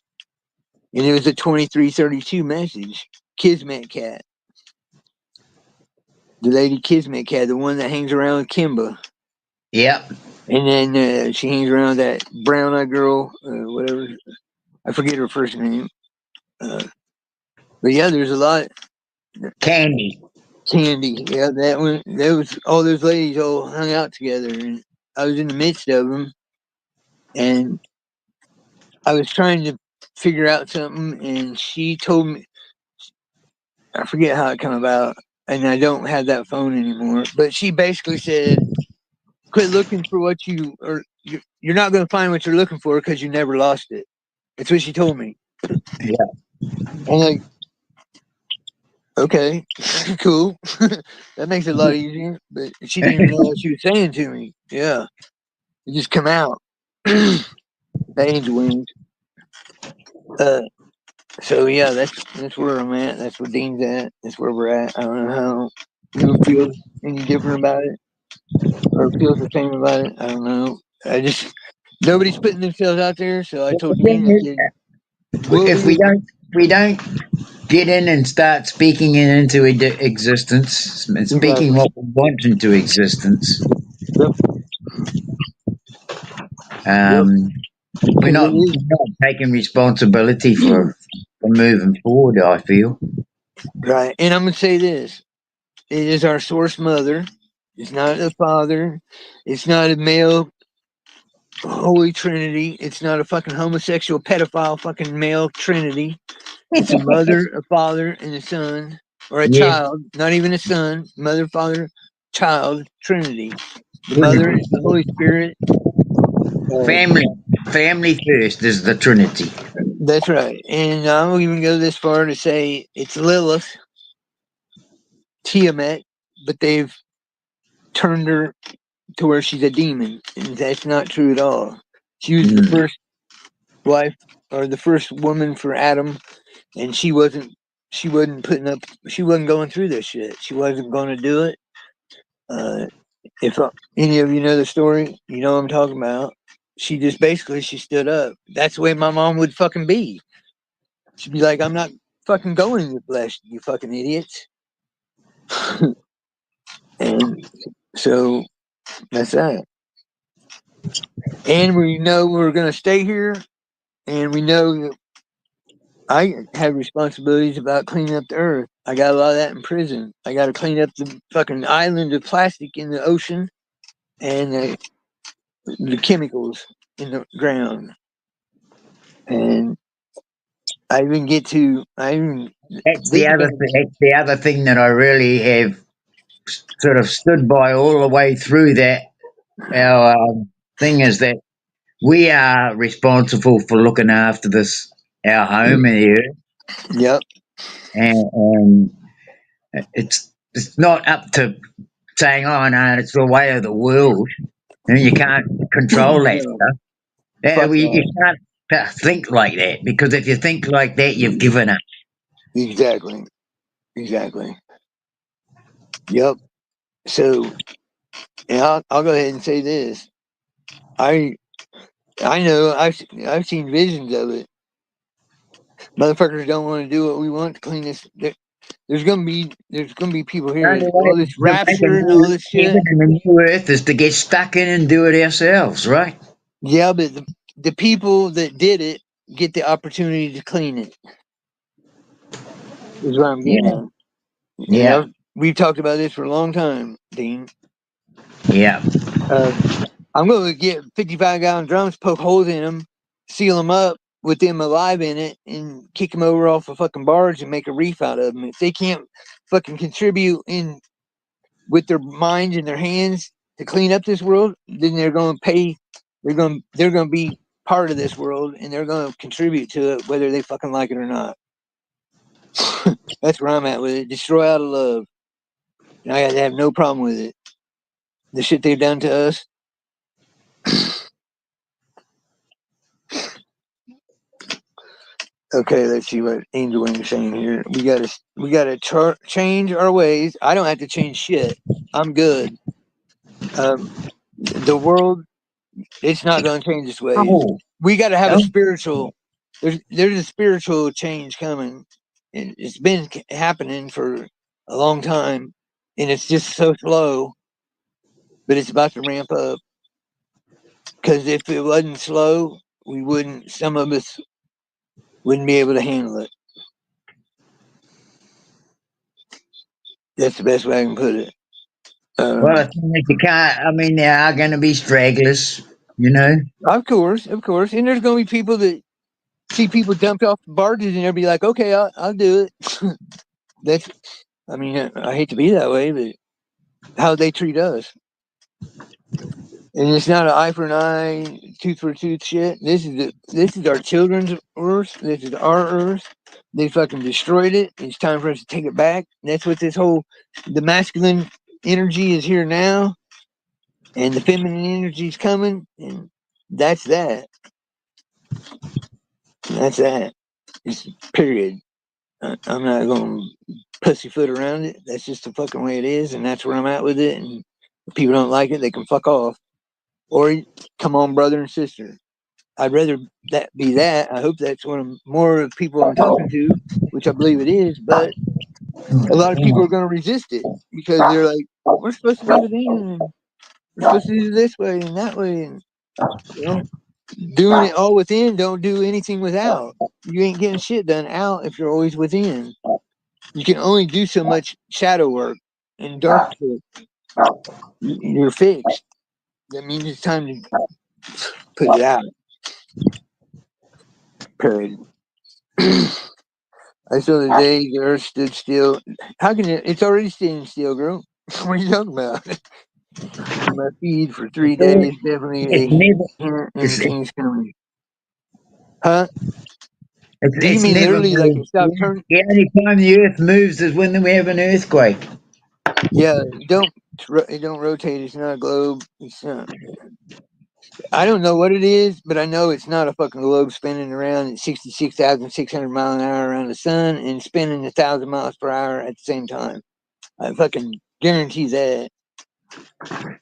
And it was a 2332 message. Kismet Cat, the lady Kismet Cat, the one that hangs around with Kimba. yeah. And then she hangs around that brown eyed girl, whatever. I forget her first name. But yeah, there's a lot. Candy. Candy, yeah, that one. That was all those ladies all hung out together, and I was in the midst of them, and I was trying to figure out something, and she told me. I forget how it came about. and I don't have that phone anymore. But she basically said, "Quit looking for what you or you're not going to find what you're looking for because you never lost it." That's what she told me. Yeah. I'm like, okay, cool. That makes it a lot easier. But she didn't even know what she was saying to me. Yeah, it just come out. The angel wings. Uh, so yeah, that's where I'm at. That's where Dean's at. That's where we're at. I don't know how you feel any different about it or feels the same about it. I don't know. I just nobody's putting themselves out there. So I Well, the told thing Dean, I is, said, "What if we we don't get in and start speaking it into existence, and speaking exactly, what we want into existence, yep, yep, um, because it is we're not taking responsibility for moving forward. I feel. right." And I'm gonna say this: it is our source mother. It's not a father. It's not a male holy trinity. It's not a fucking homosexual pedophile fucking male trinity. It's a mother, a father, and a son, or a Yes, child. Not even a son. Mother, father, child, trinity. The mother Trinity. is the Holy Spirit. Uh, Family, family first is the Trinity. that's right. And I won't even go this far to say it's Lilith, Tiamat, but they've turned her to where she's a demon, and that's not true at all. She was the Mm. first wife or the first woman for Adam, and she wasn't putting up she wasn't going through this shit. She wasn't going to do it. If any of you know the story, you know what I'm talking about. She just basically she stood up. That's the way my mom would fucking be. She'd be like, "I'm not fucking going in your flesh, you fucking idiots." And so that's that. And we know we're gonna stay here, and we know that I have responsibilities about cleaning up the earth. I got a lot of that in prison. I got to clean up the fucking island of plastic in the ocean and the chemicals in the ground. And I even get to, I even, this is going to be, That's the other thing that I really have sort of stood by all the way through that. Our thing is that we are responsible for looking after this our home here, yep, and it's not up to saying, "Oh no, it's the way of the world," and you can't control that no, stuff. fuck You that. can't think like that, because if you think like that, you've given up. Exactly, exactly. Yep. So, and I'll go ahead and say this. I, I know I've seen visions of it. Motherfuckers don't want to do what we want to clean this. There's gonna be people The here. only way All this to make a rapture and all new this shit. heaven and a new earth is to get stuck in and do it ourselves, right? Yeah, but the people that did it get the opportunity to clean it. Is what I'm getting Yeah, at. And yeah, we've talked about this for a long time, Dean. yeah. Uh, I'm going to get 55-gallon drums, poke holes in them, seal them up with them alive in it, and kick them over off a fucking barge and make a reef out of them. If they can't fucking contribute in with their minds and their hands to clean up this world, then they're going to pay. They're going to be part of this world, and they're going to contribute to it, whether they fucking like it or not. That's where I'm at with it. Destroy out of love. And I have no problem with it. The shit they've done to us. Okay, let's see what Angel Wing is saying here. We gotta change our ways. I don't have to change shit. I'm good. Um, the world, it's not going to change its ways. Oh, We got to have a oh. spiritual. There's a spiritual change coming, and it's been happening for a long time, and it's just so slow, but it's about to ramp up. Because if it wasn't slow, we wouldn't. Some of us wouldn't be able to handle it. That's the best way I can put it. Well, the Um, thing is, you can't. I mean, there are going to be stragglers, you know. of course, and there's going to be people that see people dumped off the barges, and they'll be like, "Okay, I'll do it." That's I mean, I hate to be that way, but how they treat us. And it's not an eye for an eye, tooth for a tooth shit. This is our children's Earth. This is our Earth. They fucking destroyed it. It's time for us to take it back. And that's what the masculine energy is here now, and the feminine energy is coming, and that's that. That's that. It's period. I'm not going to pussyfoot around it. That's just the fucking way it is, and that's where I'm at with it. And if people don't like it, they can fuck off. Or come on, brother and sister. I'd rather that be that. I hope that's more of people I'm talking to, which I believe it is. But a lot of people are going to resist it because they're like, we're supposed to be within, and we're supposed to do this way and that way, and you know, doing it all within. Don't do anything without. You ain't getting shit done out if you're always within. You can only do so much shadow work and dark work. You're fixed. That means it's time to put it out. Period. I saw the day the earth stood still. How can it? It's already standing still, girl. What are you talking about? In my feed for 3 days, definitely It's a never. hint It's anything's coming. Huh? Do you it's mean never literally like it moved. stopped turning? The only time the Earth moves is when we have an earthquake. Yeah, it don't rotate. It's not a globe. It's not. I don't know what it is, but I know it's not a fucking globe spinning around at 66,600 miles an hour around the sun and spinning 1,000 miles per hour at the same time. I fucking guarantee that.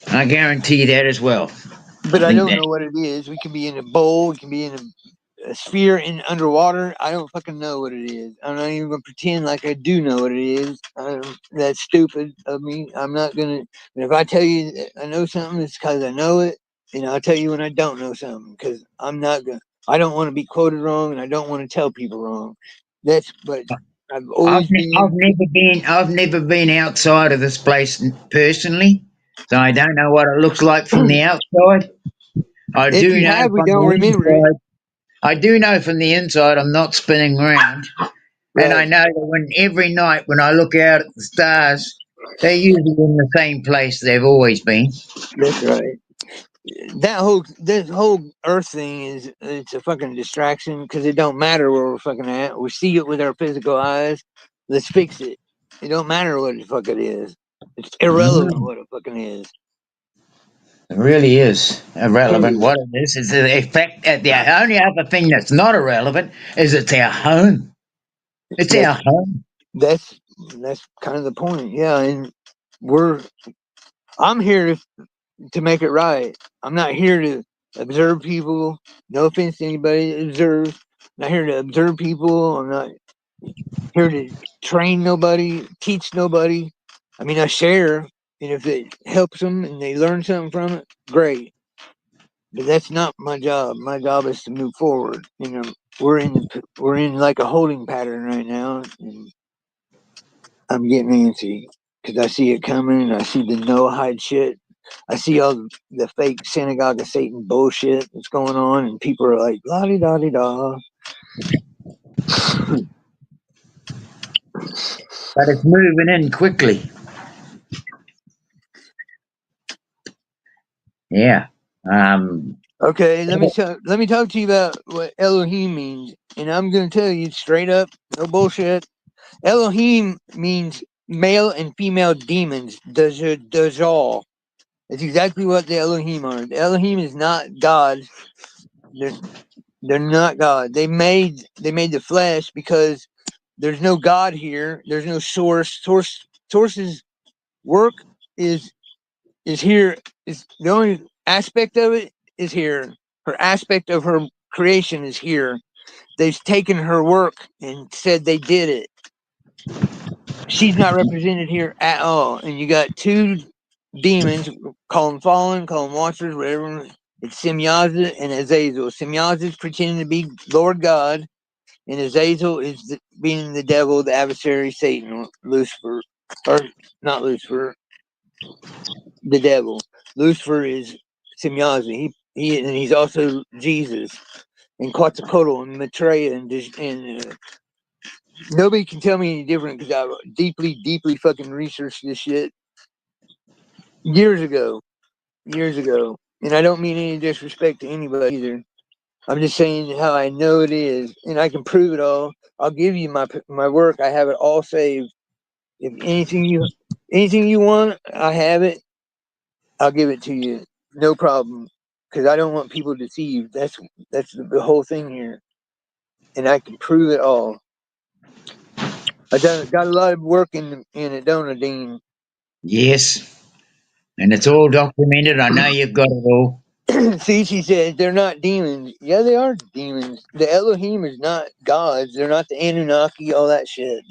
I guarantee that as well. I But I think don't that. know what it is. We can be in a bowl. We can be in a sphere in underwater. I don't fucking know what it is. I'm not even gonna pretend like I do know what it is. That's stupid of me. I'm not gonna. If I tell you that I know something, it's because I know it. And I'll tell you when I don't know something because I'm not gonna. I don't want to be quoted wrong, and I don't want to tell people wrong. That's but I've always been. I've never been outside of this place personally, so I don't know what it looks like from the outside. I If do you know have, we from don't the remember it. inside. I do know from the inside I'm not spinning round, and I Right. know that when every night when I look out at the stars, they're usually in the same place they've always been. That's right. This whole Earth thing it's a fucking distraction because it don't matter where we're fucking at. We see it with our physical eyes. Let's fix it. It don't matter what the fuck it is. It's irrelevant Mm, what it fucking is. it really is irrelevant. Period. What it is the effect. The only other thing that's not irrelevant is it's our home. It's That's our home. that's that's kind of the point. Yeah, and we're I'm here to make it right. I'm not here to observe people. No offense to anybody that observes. I'm not here to observe people. I'm not here to train nobody, teach nobody. I mean, I share, and if it helps them and they learn something from it, great. But that's not my job. My job is to move forward. You know, we're in like a holding pattern right now, and I'm getting antsy because I see it coming. I see the Noahide shit. I see all the fake synagogue of Satan bullshit that's going on, and people are like, la di da di da. But it's moving in quickly. Yeah. Um, Okay, let me talk to you about what Elohim means, and I'm gonna tell you straight up, no bullshit. Elohim means male and female demons. Dajjal. That's exactly what the Elohim are. The Elohim is not God. They're they're not God. They made the flesh because there's no God here. There's no source. Source's work is is here. Is the only aspect of it is here. Her aspect of her creation is here. They've taken her work and said they did it. She's not represented here at all. And you got two demons, call them fallen, call them watchers, whatever. It's Semyaza and Azazel. Semyaza is pretending to be Lord God, and Azazel is being the devil, the adversary, Satan, Lucifer, or not Lucifer, the devil. Lucifer is Semyaza. And he's also Jesus, and Quetzalcoatl and Maitreya and Nobody can tell me any different because I deeply, deeply fucking researched this shit years ago. Years ago. And I don't mean any disrespect to anybody either. I'm just saying how I know it is, and I can prove it all. I'll give you my work. I have it all saved. If anything you want, I have it. I'll give it to you, no problem. Because I don't want people deceived. That's the whole thing here, and I can prove it all. I got a lot of work in it, don't I, Dean? Yes, and it's all documented. I know you've got it all. See, she said they're not demons. Yeah, they are demons. The Elohim is not gods. They're not the Anunnaki. All that shit.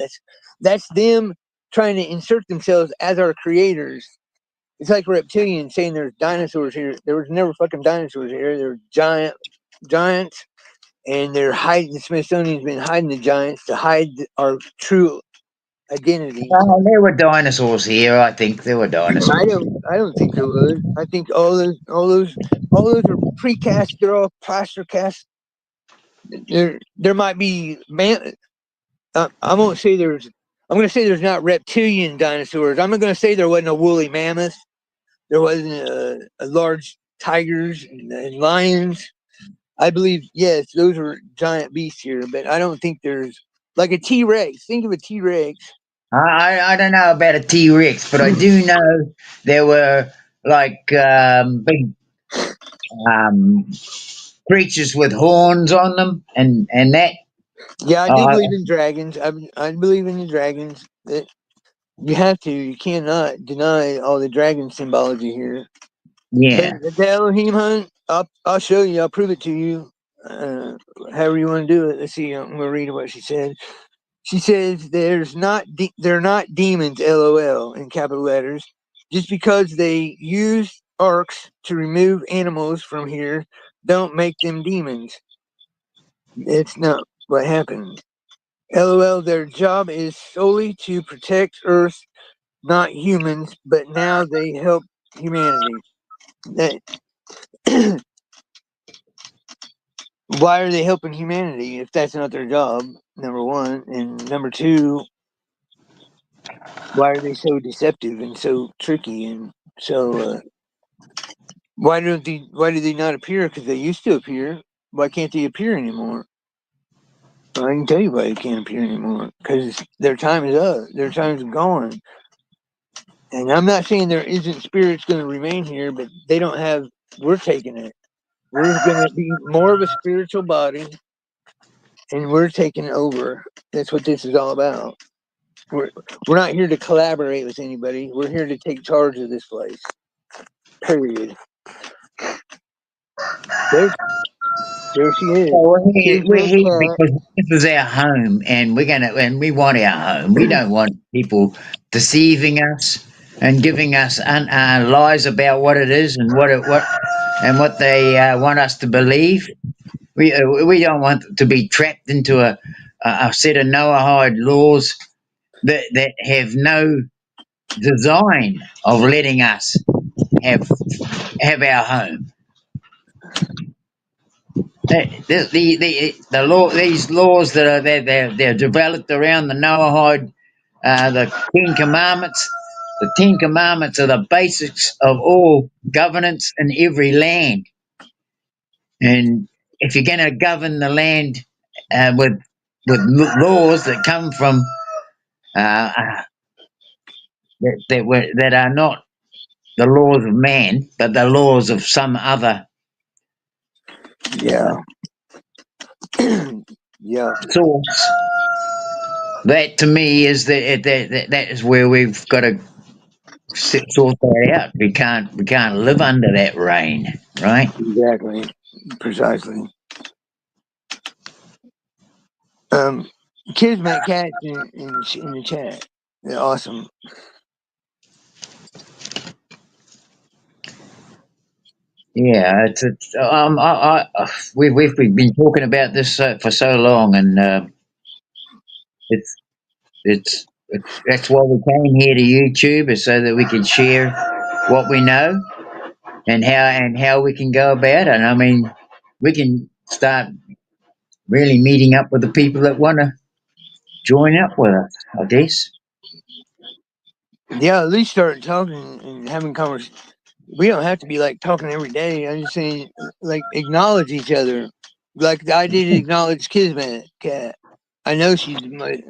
That's them trying to insert themselves as our creators. It's like reptilians saying there's dinosaurs here. There was never fucking dinosaurs here. They're giants, and they're hiding. The Smithsonian's been hiding the giants to hide our true identity. Oh, there were dinosaurs here. I think there were dinosaurs. I don't think there was. I think all those are precast. They're all plaster cast. There might be man. I won't say there's. I'm going to say there's not reptilian dinosaurs. I'm not going to say there wasn't a woolly mammoth. There wasn't a large tigers and lions. I believe yes, those are giant beasts here, but I don't think there's like a T Rex. Think of a T Rex. I don't know about a T Rex, but I do know there were like big um, creatures with horns on them, and that. Yeah, I do Uh, believe in dragons. I believe in the dragons. You have to. You cannot deny all the dragon symbology here. But yeah. the Elohim hunt, I'll show you. I'll prove it to you. However you want to do it. Let's see. I'm gonna read what she said. She says they're not demons. LOL in capital letters. Just because they use arcs to remove animals from here, don't make them demons. It's not what happened. LOL. Their job is solely to protect Earth, not humans. But now they help humanity. That why are they helping humanity if that's not their job? Number one, and number two, why are they so deceptive and so tricky and so? Why do they not appear? Because they used to appear. Why can't they appear anymore? Well, I can tell you why they can't appear anymore. Because their time is up. Their time's gone. And I'm not saying there isn't spirits going to remain here, but they don't have. We're taking it. We're going to be more of a spiritual body, and we're taking over. That's what this is all about. We're we're not here to collaborate with anybody. We're here to take charge of this place. Period. There, there she is. Well, we're Kismet here cat. because this is our home, and we want our home. We don't want people deceiving us and giving us lies about what it is and what they want us to believe. We don't want to be trapped into a set of Noahide laws that have no design of letting us have have our home. The law, these laws that are there, they're developed around the Noahide, the Ten Commandments. The Ten Commandments are the basics of all governance in every land. And if you're going to govern the land with laws that come from that are not the laws of man, but the laws of some other Yeah. Yeah. source, that to me is that is where we've got to sort that out. We can't live under that rain, right? Exactly. Precisely. Um, Kismet cat in the chat. They're awesome. Yeah, it's we've been talking about this for so long, and it's that's why we came here to YouTube, is so that we can share what we know and how we can go about it. And I mean, we can start really meeting up with the people that want to join up with us, I guess. Yeah, at least start talking and having conversations. We don't have to be like talking every day. I'm just saying, like, acknowledge each other. Like I did acknowledge Kismet Cat. I know she's my.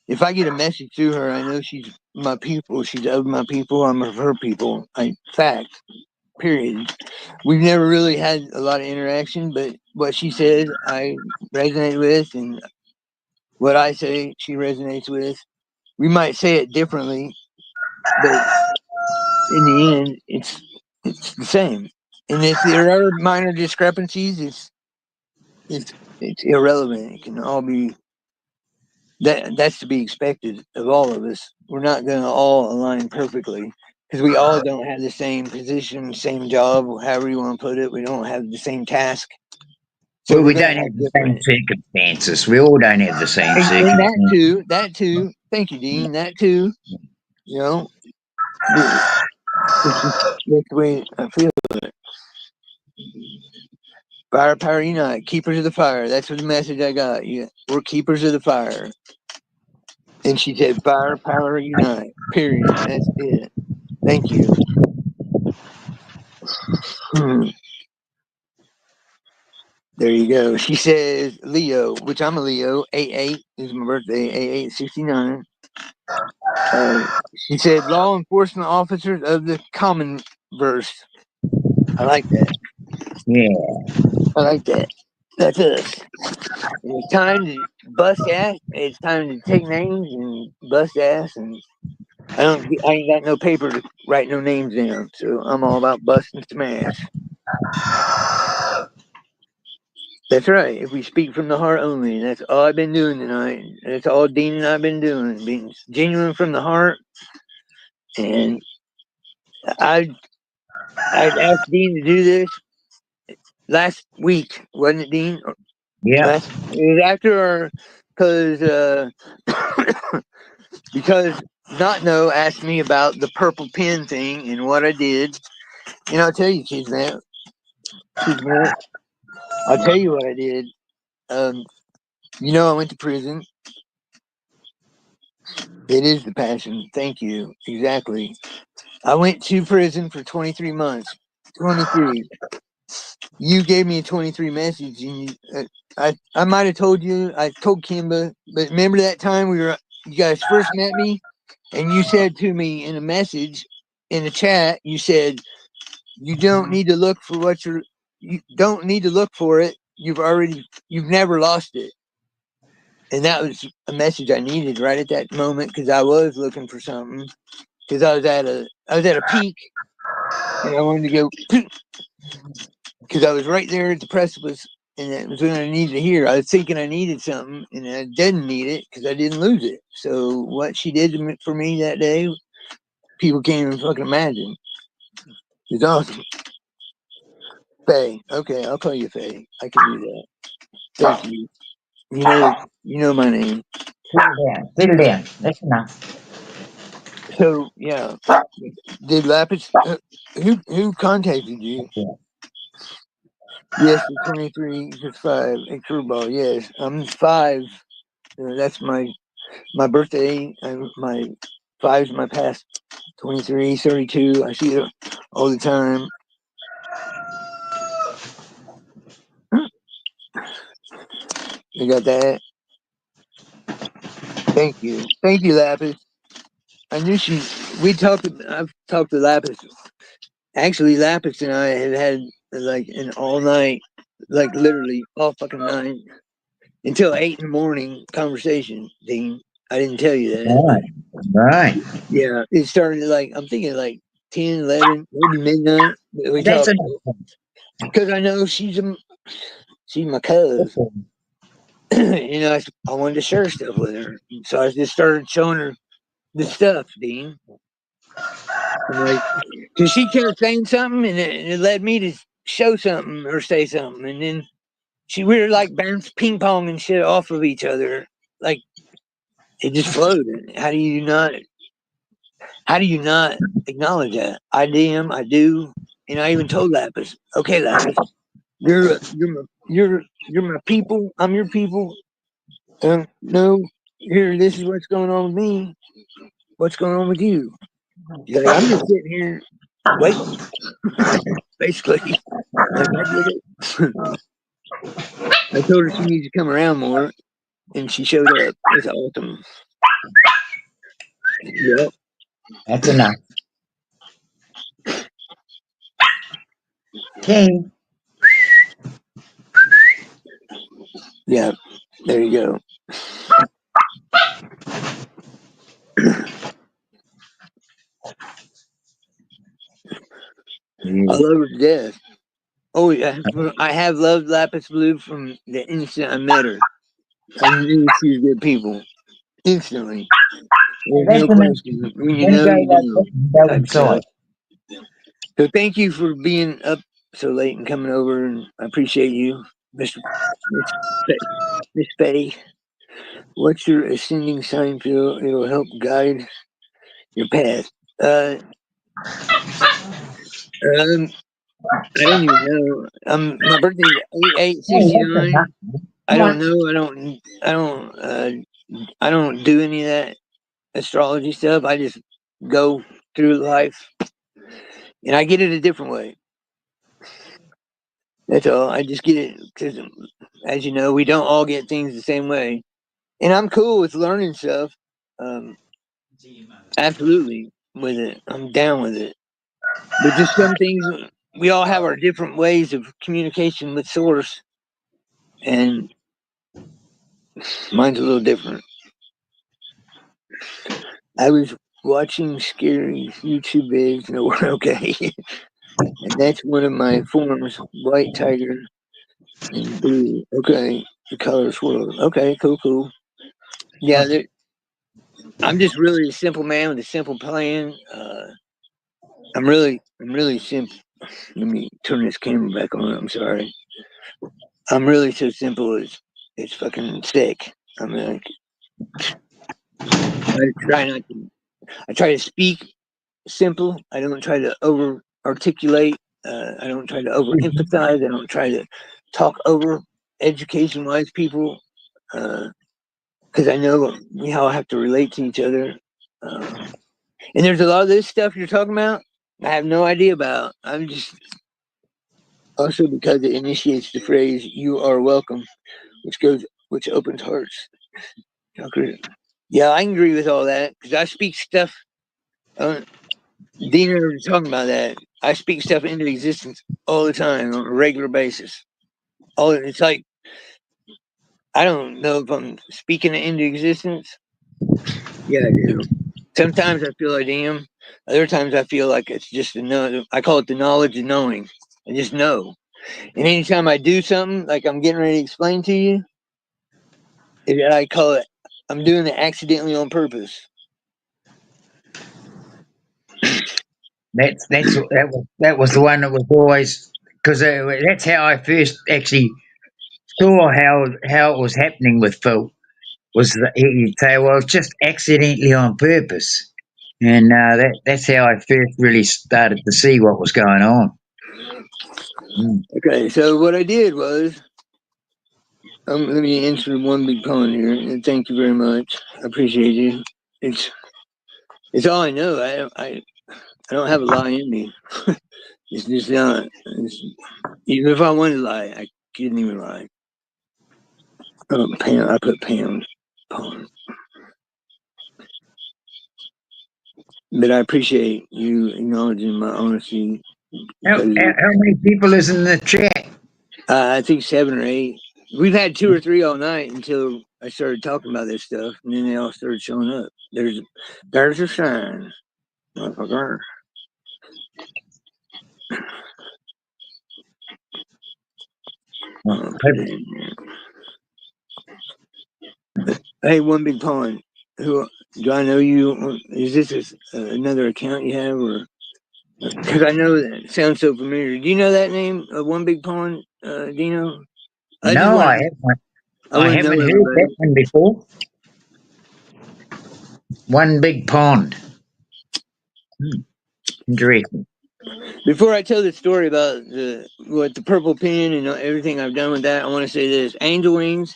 If I get a message through her, I know she's my people. She's of my people. I'm of her people. Fact. Period. We've never really had a lot of interaction, but what she said, I resonate with, and what I say, she resonates with. We might say it differently, but in the end, it's the same. And if there are minor discrepancies, it's irrelevant. It can all be that's to be expected of all of us. We're not going to all align perfectly because we all don't have the same position, same job, however you want to put it. We don't have the same task, so Well, we're we going don't to have have the same different. circumstances. We all don't have the same And circumstances. that too. Thank you, Dean. That too. You know, the- it's just that's the way I feel. Fire, power, unite. Keepers of the fire. That's what the message I got. Yeah, we're keepers of the fire. And she said, fire, power, unite. Period. That's it. Thank you. Hmm. There you go. She says Leo, which I'm a Leo. 8-8 is my birthday. 8869. She said law enforcement officers of the common verse. I like that. Yeah. I like that. That's us. And it's time to bust ass. It's time to take names and bust ass. And I ain't got no paper to write no names down. So I'm all about busting some ass. That's right. If we speak from the heart only, that's all I've been doing tonight. That's all Dean and I've been doing, being genuine from the heart. And I I asked Dean to do this last week, wasn't it, Dean? Yeah. Last it was after our because Not Know asked me about the purple pen thing and what I did. And I'll tell you, Kismet, I'll tell you what I did. Um, I went to prison. It is the passion. Thank you. Exactly. I went to prison for 23 months. 23. You gave me a 23 message, and I might have told you. I told Kimba, but remember that time you guys first met me, and you said to me in a message in the chat, you said you don't need to look for you don't need to look for it. You've never lost it, and that was a message I needed right at that moment because I was looking for something because I was at a peak and I wanted to go because I was right there at the precipice, and that was when I needed to hear. I was thinking I needed something, and I didn't need it because I didn't lose it. So what she did for me that day, people can't even fucking imagine. It's awesome. Faye, okay, I'll call you Faye. I can do that. Thank you. You know my name. Settle down. Settle down. That's enough. So yeah, did Lapis? Who contacted you? Yes, the 23 is 5. A curveball. Yes, I'm 5. That's my birthday. My 5's my past. 23, 32. I see it all the time. I got that. Thank you, Lapis. I knew she. We talked. I've talked to Lapis. Actually, Lapis and I have had like an all night, like literally all fucking night until 8 in the morning conversation. Dean, I didn't tell you that, but Right. Right. yeah, it started like I'm thinking like 10, 11, maybe midnight. We That's talked enough. because I know she's my cuz. I wanted to share stuff with her, so I just started showing her the stuff, Dean. I'm like, because she kept saying something, and it led me to show something or say something, and then we were like bounce ping pong and shit off of each other, like it just flowed. How do you not? How do you not acknowledge that? I DM, I do, and I even told Lapis, okay, Lapis, you're my people. I'm your people. No, here, this is what's going on with me. What's going on with you? She's like, I'm just sitting here waiting, basically. Like, I get it. I told her she needs to come around more, and she showed up. It's awesome. Yep. That's enough. King. Yeah. There you go. I Yeah. love her to death. Oh yeah, I have loved Lapis Blue from the instant I met her. I knew she was good people instantly. There's That's no enough. question. When you When you know, go you like know, that, you go type inside. stuff. So thank you for being up so late and coming over, and I appreciate you, Mister Miss Betty. What's your ascending sign feel? It'll help guide your path. Uh, um, I don't even know. My birthday's 8/8/69. I Come don't on. know. I don't do any of that astrology stuff. I just go through life, and I get it a different way. That's all. I just get it because, as you know, we don't all get things the same way, and I'm cool with learning stuff. Um, absolutely with it. I'm down with it. But just some things, we all have our different ways of communication with source, and mine's a little different. I was watching scary YouTube vids. No, we're okay. And that's one of my forms, white tiger and blue. Okay, the color swirl. Okay, cool. Yeah, I'm just really a simple man with a simple plan. I'm really simple. Let me turn this camera back on. I'm sorry. I'm really so simple. It's fucking sick. I'm like, I try not to. I try to speak simple. I don't try to over articulate. I don't try to overemphasize. I don't try to talk over education wise people because I know we all have to relate to each other. And there's a lot of this stuff you're talking about I have no idea about. I'm just also because it initiates the phrase "you are welcome," which opens hearts. Yeah, I can agree with all that because I speak stuff. Uh, Deane and I were talking about that. I speak stuff into existence all the time on a regular basis. It's like I don't know if I'm speaking it into existence. Yeah, I do. Sometimes I feel like I am. Other times I feel like it's just another. I call it the knowledge of knowing. I just know. And anytime I do something like I'm getting ready to explain to you, I call it. I'm doing it accidentally on purpose. That was the one that was always because that's how I first actually saw how it was happening with Phil. Was that he'd say, "Well, it's just accidentally on purpose," and that's how I first really started to see what was going on. Mm. Okay, so what I did was let me answer one big pun here, and thank you very much. I appreciate you. It's it's all I know. I don't have a lie in me. It's just not. Even if I wanted to lie, I couldn't even lie. Pound. I put pound. Pun. But I appreciate you acknowledging my honesty because How many people is in the chat? I think 7 or 8. We've had 2 or 3 all night until I started talking about this stuff, and then they all started showing up. There's a sign, motherfucker. I'll put it in there. Hey, one big pond. Who do I know you? Is this another account you have, or because I know that it sounds so familiar? Do you know that name? One big pond, Dino. I just No, want I to. haven't. I I want to know haven't heard that everybody. one before. One big pond. Hmm, interesting. Before I tell the story about the purple pin and everything I've done with that, I want to say this: angel wings.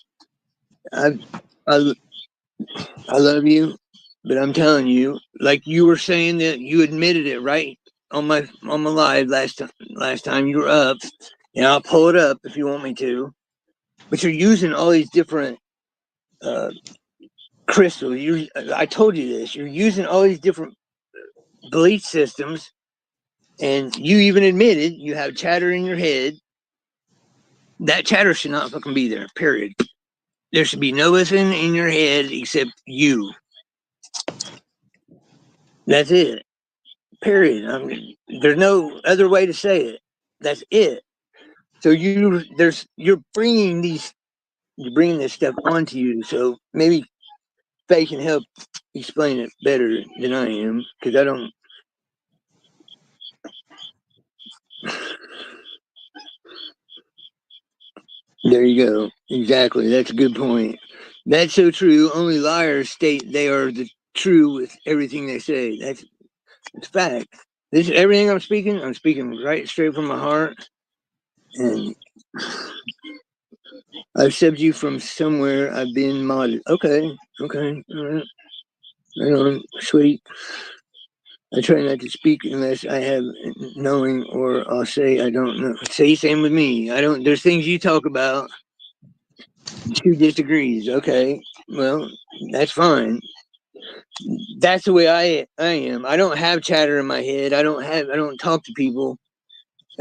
I I love you, but I'm telling you, like you were saying that you admitted it right on my live last time you were up, and I'll pull it up if you want me to. But you're using all these different uh, crystals. I told you this. You're using all these different belief systems, and you even admitted you have chatter in your head. That chatter should not fucking be there. Period. There should be no nothing in your head except you. That's it. Period. I mean, there's no other way to say it. That's it. So you're bringing this stuff onto you. So maybe Faye can help explain it better than I am because I don't. There you go. Exactly. That's a good point. That's so true. Only liars state they are the true with everything they say. It's fact. This everything I'm speaking. I'm speaking right straight from my heart, and I've subbed you from somewhere. I've been modded. Okay. Okay. All right. Right on. Sweet. I try not to speak unless I have knowing, or I'll say I don't know. Say same with me. I don't. There's things you talk about. Two disagrees. Okay. Well, that's fine. That's the way I am. I don't have chatter in my head. I don't talk to people.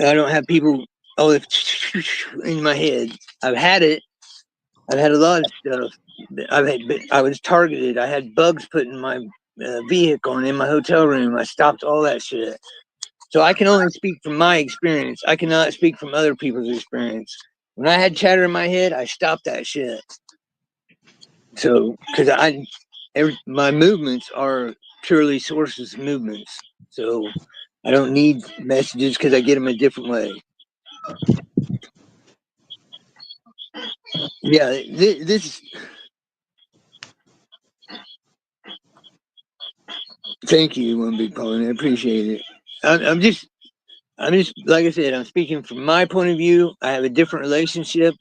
I don't have people in my head. I've had it. I've had a lot of stuff. I was targeted. I had bugs put in my vehicle and in my hotel room. I stopped all that shit. So I can only speak from my experience. I cannot speak from other people's experience. When I had chatter in my head, I stopped that shit. So because my movements are purely sources movements. So I don't need messages because I get them a different way. Yeah, this. Thank you, One Big Pony. I appreciate it. I'm just like I said. I'm speaking from my point of view. I have a different relationship.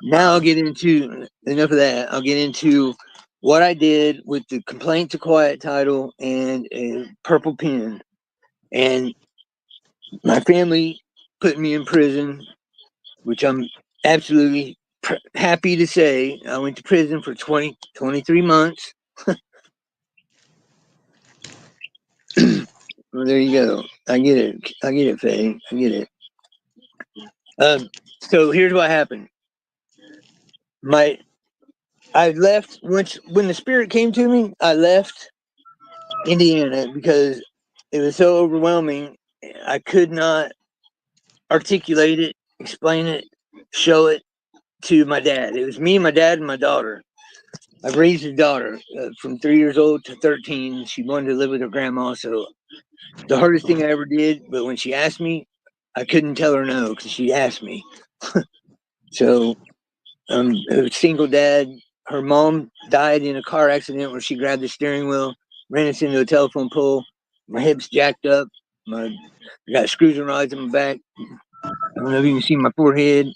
Now I'll get into enough of that. I'll get into what I did with the complaint to quiet title and a purple pen. And my family put me in prison, which I'm absolutely happy to say. I went to prison for 23 months. Well, there you go. I get it. I get it, Faye. I get it. So here's what happened. My I left when the spirit came to me. I left Indiana because it was so overwhelming. I could not articulate it, explain it, show it to my dad. It was me, my dad, and my daughter. I've raised a daughter from 3 years old to 13. She wanted to live with her grandma, so the hardest thing I ever did. But when she asked me, I couldn't tell her no because she asked me. So a single dad. Her mom died in a car accident where she grabbed the steering wheel, ran us into a telephone pole. My hips jacked up. I got screws and rods in my back. I don't know if you can see my forehead.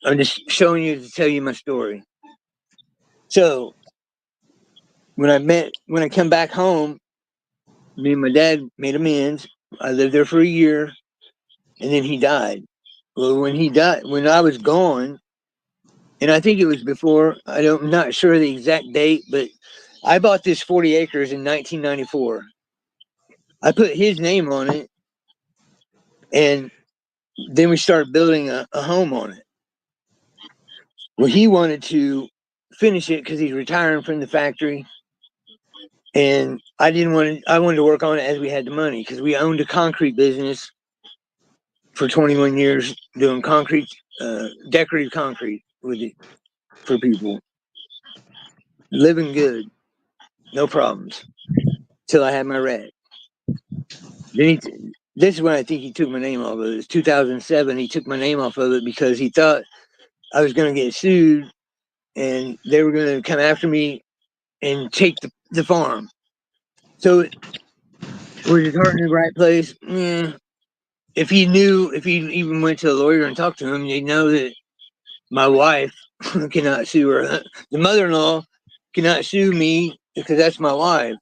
I'm just showing you to tell you my story. So when I come back home, me and my dad made amends. I lived there for a year, and then he died. Well, when he died, when I was gone, and I think it was before. I'm not sure the exact date, but I bought this 40 acres in 1994. I put his name on it, and then we started building a home on it. Well, he wanted to finish it because he's retiring from the factory, and I didn't want to. I wanted to work on it as we had the money because we owned a concrete business for 21 years doing concrete, decorative concrete with it for people, living good, no problems. Till I had my wreck. Then this is when I think he took my name off of it. It was 2007. He took my name off of it because he thought I was going to get sued and they were going to come after me and take the farm. So was his heart in the right place? Yeah. If he even went to a lawyer and talked to him, they'd know that my wife cannot sue her. The mother-in-law cannot sue me because that's my wife.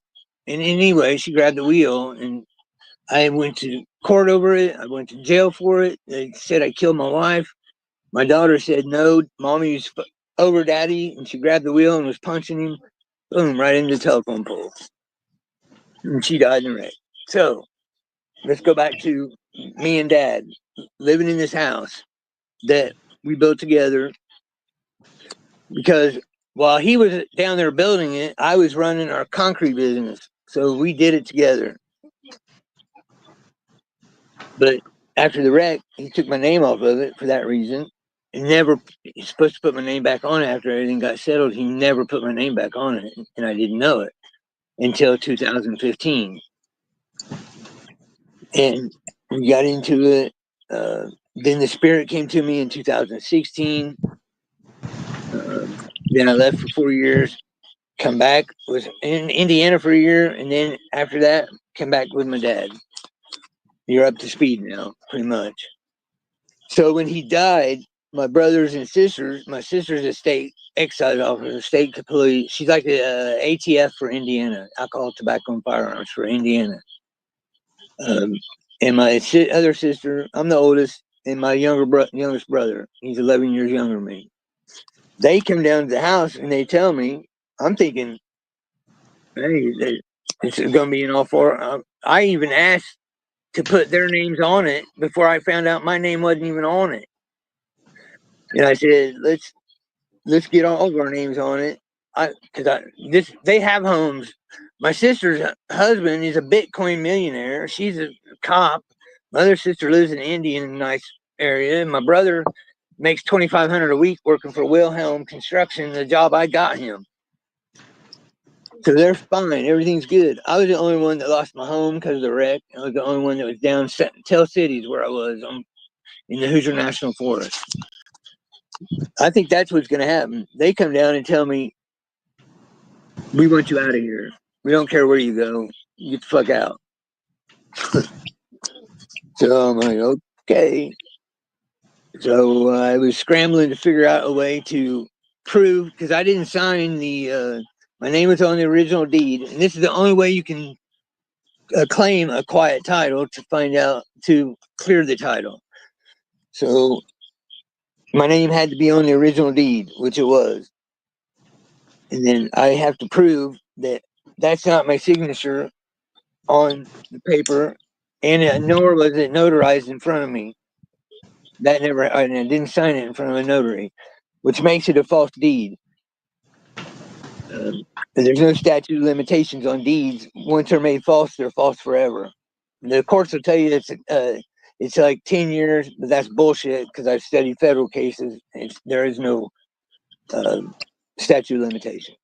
And anyway, she grabbed the wheel, and I went to court over it. I went to jail for it. They said I killed my wife. My daughter said no, mommy was over daddy, and she grabbed the wheel and was punching him. Boom, right into the telephone pole. And she died in a wreck. So let's go back to me and dad living in this house that we built together, because while he was down there building it, I was running our concrete business. So we did it together. But after the wreck, he took my name off of it for that reason. He never, he's supposed to put my name back on it after everything got settled. He never put my name back on it, and I didn't know it until 2015. And we got into it. Then the spirit came to me in 2016. Then I left for 4 years, come back, was in Indiana for a year, and then after that, come back with my dad. You're up to speed now, pretty much. So when he died, my brothers and sisters, my sister's a state excise officer, state employee. She's like the ATF for Indiana, alcohol, tobacco, and firearms for Indiana. And my other sister, I'm the oldest, and my youngest brother, he's 11 years younger than me. They come down to the house and they tell me, I'm thinking, hey, it's going to be an all four. I even asked to put their names on it before I found out my name wasn't even on it. And I said, let's get all of our names on it. They have homes. My sister's husband is a Bitcoin millionaire. She's a cop. My other sister lives in India in a nice area. My brother makes $2,500 a week working for Wilhelm Construction, the job I got him. So they're fine. Everything's good. I was the only one that lost my home because of the wreck. I was the only one that was down Tell Cities, where I was in the Hoosier National Forest. I think that's what's going to happen. They come down and tell me, we want you out of here. We don't care where you go. You get the fuck out. So I'm like, okay. So I was scrambling to figure out a way to prove, because I didn't sign my name was on the original deed. And this is the only way you can claim a quiet title, to clear the title. So my name had to be on the original deed, which it was. And then I have to prove that that's not my signature on the paper, and nor was it notarized in front of me. And I didn't sign it in front of a notary, which makes it a false deed. There's no statute of limitations on deeds. Once they're made false, they're false forever. The courts will tell you it's like 10 years, but that's bullshit, because I've studied federal cases. There is no statute of limitations.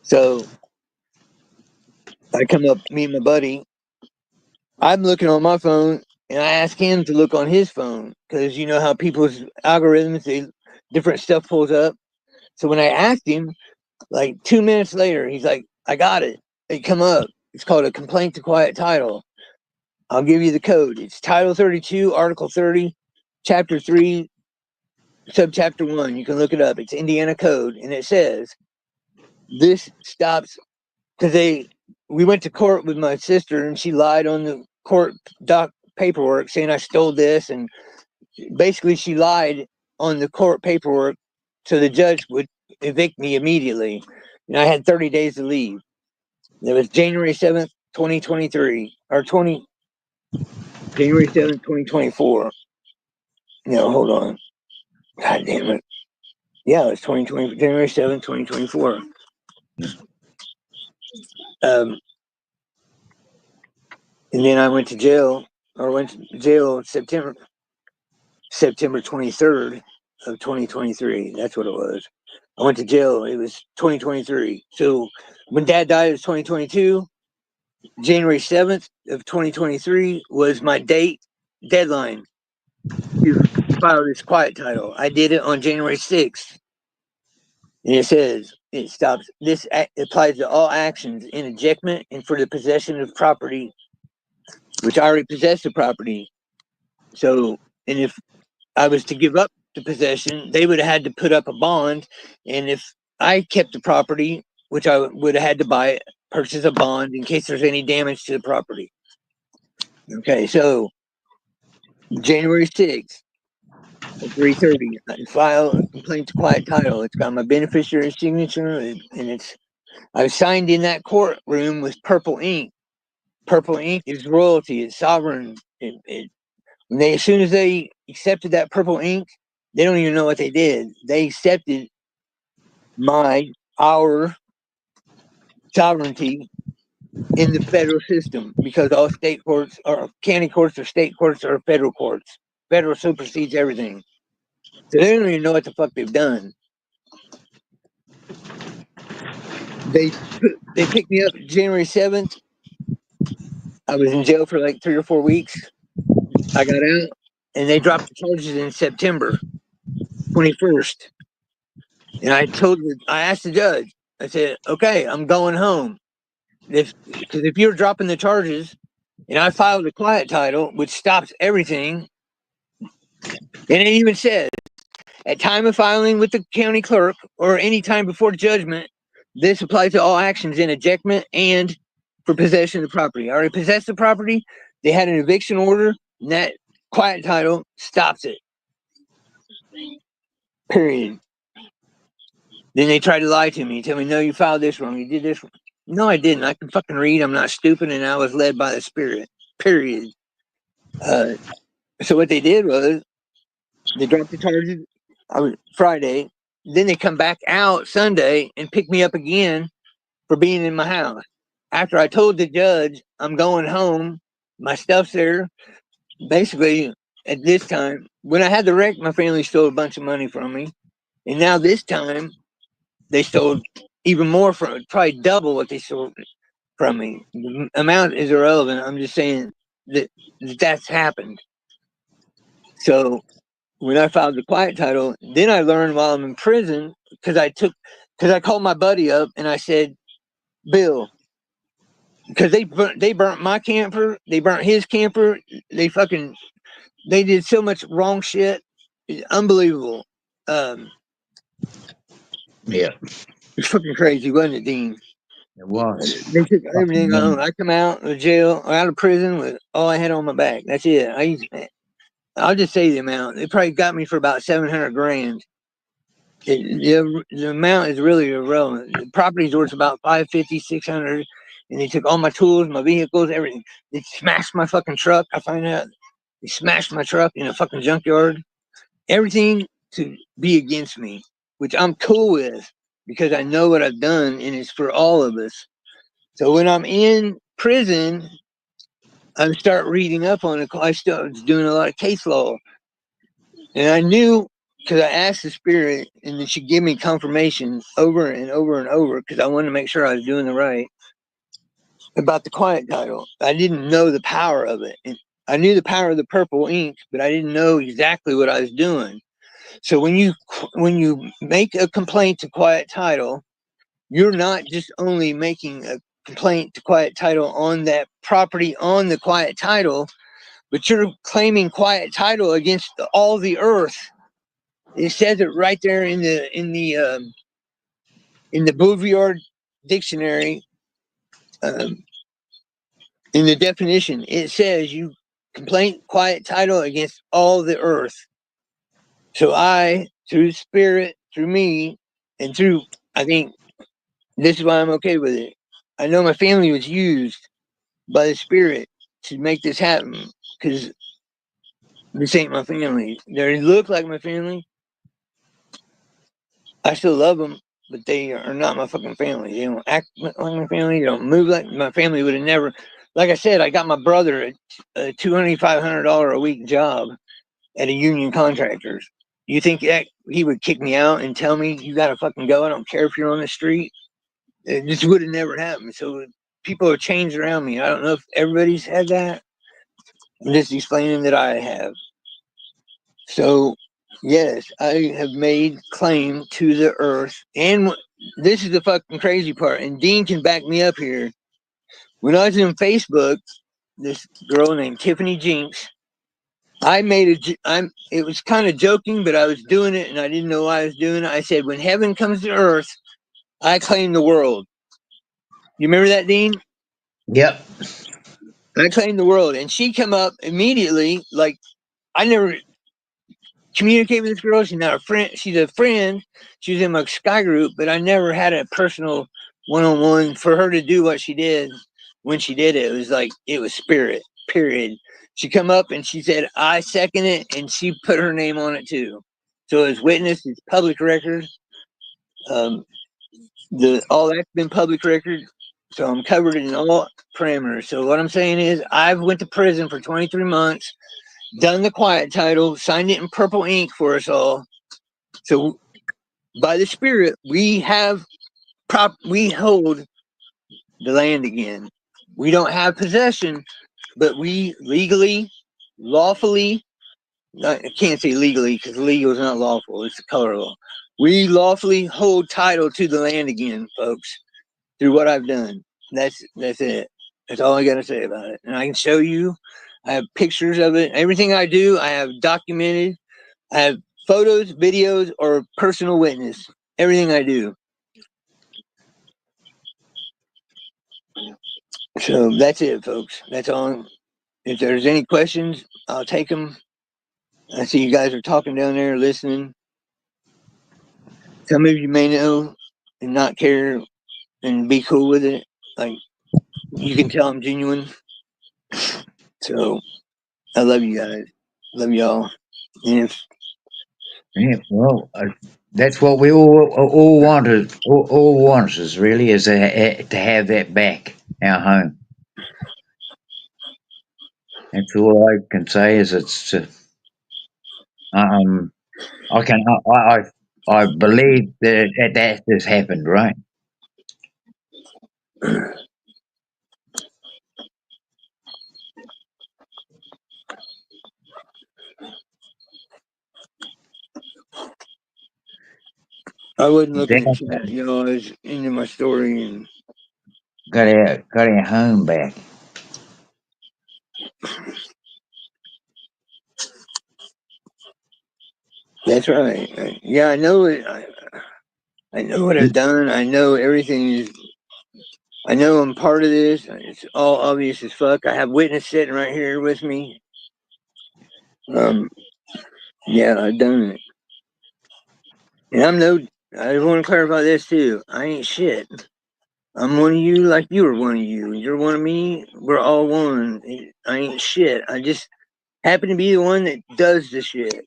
So I come up, me and my buddy, I'm looking on my phone, and I ask him to look on his phone, because you know how people's algorithms, different stuff pulls up. So when I asked him, like 2 minutes later, he's like, I got it. It come up. It's called a complaint to quiet title. I'll give you the code. It's Title 32, Article 30, Chapter 3, Subchapter 1. You can look it up. It's Indiana Code. And it says, this stops, because we went to court with my sister, and she lied on the court doc paperwork saying I stole this. And basically she lied on the court paperwork so the judge would evict me immediately. And I had 30 days to leave. It was January 7th, 2023, or January 7th, 2024. No, hold on. God damn it. Yeah, it was January 7th, 2024. And then I went to jail September 23rd of 2023. That's what it was. I went to jail. It was 2023. So when Dad died, it was 2022. January 7th of 2023 was my deadline to file this quiet title. I did it on January 6th. And it says, this applies to all actions in ejectment and for the possession of property, which I already possessed the property. So, and if I was to give up the possession, they would have had to put up a bond. And if I kept the property, which I would have had to buy it, purchase a bond in case there's any damage to the property. Okay, so January 6th at 3:30, I file a complaint to quiet title. It's got my beneficiary signature, and it's I signed in that courtroom with purple ink. Purple ink is royalty. It's sovereign. As soon as they accepted that purple ink, they don't even know what they did. They accepted our sovereignty in the federal system because all state courts or county courts or state courts are federal courts. Federal supersedes everything. So they don't even know what the fuck they've done. They picked me up January 7th. I was in jail for like 3 or 4 weeks. I got out, and they dropped the charges in September 21st. And I asked the judge. I said, "Okay, I'm going home. Because if you're dropping the charges, and I filed a quiet title, which stops everything, and it even says at time of filing with the county clerk or any time before judgment, this applies to all actions in ejectment and for possession of the property. I already possessed the property. They had an eviction order, and that quiet title stops it. Period. Then they tried to lie to me, tell me, no, you filed this wrong. You did this wrong. No, I didn't. I can fucking read. I'm not stupid, and I was led by the Spirit. Period. So what they did was they dropped the charges Friday. Then they come back out Sunday and pick me up again for being in my house. After I told the judge I'm going home, my stuff's there. Basically, at this time, when I had the wreck, my family stole a bunch of money from me. And now this time, they stole even more from it, probably double what they stole from me. The amount is irrelevant. I'm just saying that's happened. So when I filed the quiet title, then I learned while I'm in prison because I called my buddy up and I said, Bill, because they burnt my camper, they burnt his camper, they did so much wrong shit, it's unbelievable. Yeah, It's fucking crazy, wasn't it, Dean? it was. They took everything Fucking I owned. I come out of jail or out of prison with all I had on my back. That's it. I'll just say the amount. They probably got me for about 700 grand. The amount is really irrelevant. The property's worth about 550, 600, and they took all my tools, my vehicles, everything. They smashed my fucking truck. I find out they smashed my truck in a fucking junkyard. Everything to be against me, which I'm cool with because I know what I've done and it's for all of us. So when I'm in prison, I start reading up on it. I started doing a lot of case law. And I knew because I asked the spirit and then she gave me confirmation over and over and over because I wanted to make sure I was doing the right about the quiet title. I didn't know the power of it. And I knew the power of the purple ink, but I didn't know exactly what I was doing. So when you make a complaint to quiet title, you're not just only making a complaint to quiet title on that property on the quiet title, but you're claiming quiet title against all the earth. It says it right there in the Bouvier dictionary, in the definition. It says you complaint quiet title against all the earth. So I, through spirit, through me, and through I think this is why I'm okay with it. I know my family was used by the spirit to make this happen because this ain't my family. They look like my family. I still love them, but they are not my fucking family. They don't act like my family. They don't move like my family would have never. Like I said, I got my brother a $2,500 a week job at a union contractors. You think that he would kick me out and tell me you gotta fucking go? I don't care if you're on the street. It just would have never happened. So people have changed around me. I don't know if everybody's had that. I'm just explaining that I have. So, yes, I have made claim to the earth. And this is the fucking crazy part. And Deane can back me up here. When I was in Facebook, this girl named Tiffany Jinks, it was kind of joking, but I was doing it and I didn't know why I was doing it. I said, when heaven comes to earth, I claim the world. You remember that, Deane? Yep. I claim the world. And she come up immediately, like, I never communicate with this girl. She's not a friend. She's a friend. She was in my Sky group, but I never had a personal one-on-one for her to do what she did. When she did it, it was like, it was spirit, period. She come up and she said, I second it, and she put her name on it too. So as witness, it's public record. All that's been public record. So I'm covered in all parameters. So what I'm saying is I went to prison for 23 months, done the quiet title, signed it in purple ink for us all. So by the spirit, we hold the land again. We don't have possession, but we legally, lawfully, I can't say legally because legal is not lawful, it's the color law. We lawfully hold title to the land again, folks, through what I've done. That's it. That's all I got to say about it. And I can show you. I have pictures of it. Everything I do, I have documented. I have photos, videos, or personal witness. Everything I do. So that's it, folks. That's all. If there's any questions, I'll take them. I see you guys are talking down there, listening. Some of you may know and not care and be cool with it. Like, you can tell I'm genuine. So I love you guys. Love y'all. And if Yeah, well, that's what we all wanted. All wants is really is to have that back, our home. That's all I can say. Is it's I can I believe that has happened, right? I wasn't looking at Definitely chat, y'all. I was into my story, and got our home back. that's right. Yeah, I know it. I know what I've done. I know everything is. I know I'm part of this. It's all obvious as fuck. I have witness sitting right here with me. Um, yeah, I've done it, and I'm no. I want to clarify this too. I ain't shit. I'm one of you, like you were one of you. You're one of me. We're all one. I ain't shit. I just happen to be the one that does the shit.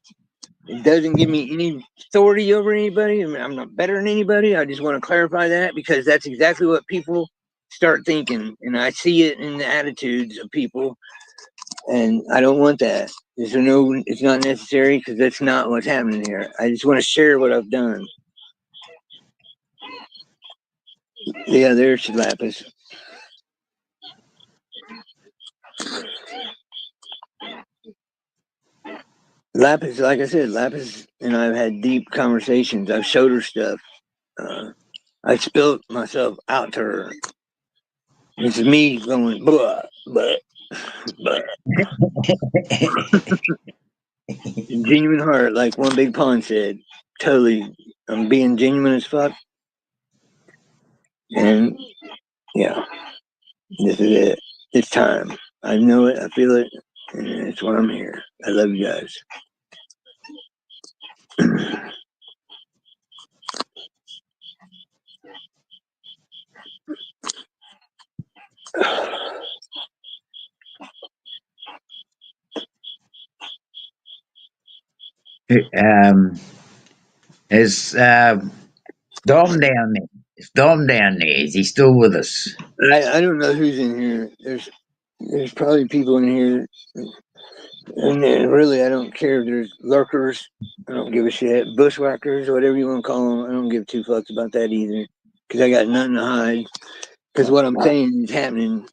It doesn't give me any authority over anybody. I mean, I'm not better than anybody. I just want to clarify that because that's exactly what people start thinking. And I see it in the attitudes of people. And I don't want that. It's not necessary because that's not what's happening here. I just want to share what I've done. Yeah, there's Lapis. Lapis, like I said, Lapis and I've had deep conversations. I've showed her stuff. I spilled myself out to her. It's me going, blah, blah, blah. Genuine heart, like One Big Pond said. Totally. I'm being genuine as fuck. And yeah, this is it. It's time. I know it. I feel it. And it's why I'm here. I love you guys. Um, is Dom down there? Is Dom down there? Is he still with us? I don't know who's in here. There's probably people in here. And really, I don't care if there's lurkers. I don't give a shit. Bushwhackers, whatever you want to call them. I don't give two fucks about that either. Because I got nothing to hide. Because what I'm saying is happening.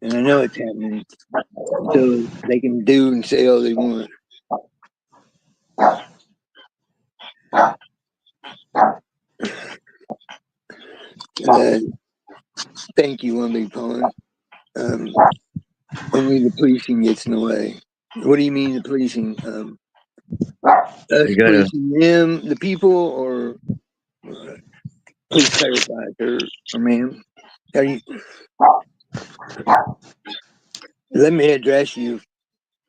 And I know it's happening. So they can do and say all they want. Thank you, One Big Pond. Only the policing gets in the way. What do you mean the policing? Us We got to. policing them, the people, or Please clarify, sir or ma'am. Are you, let me address you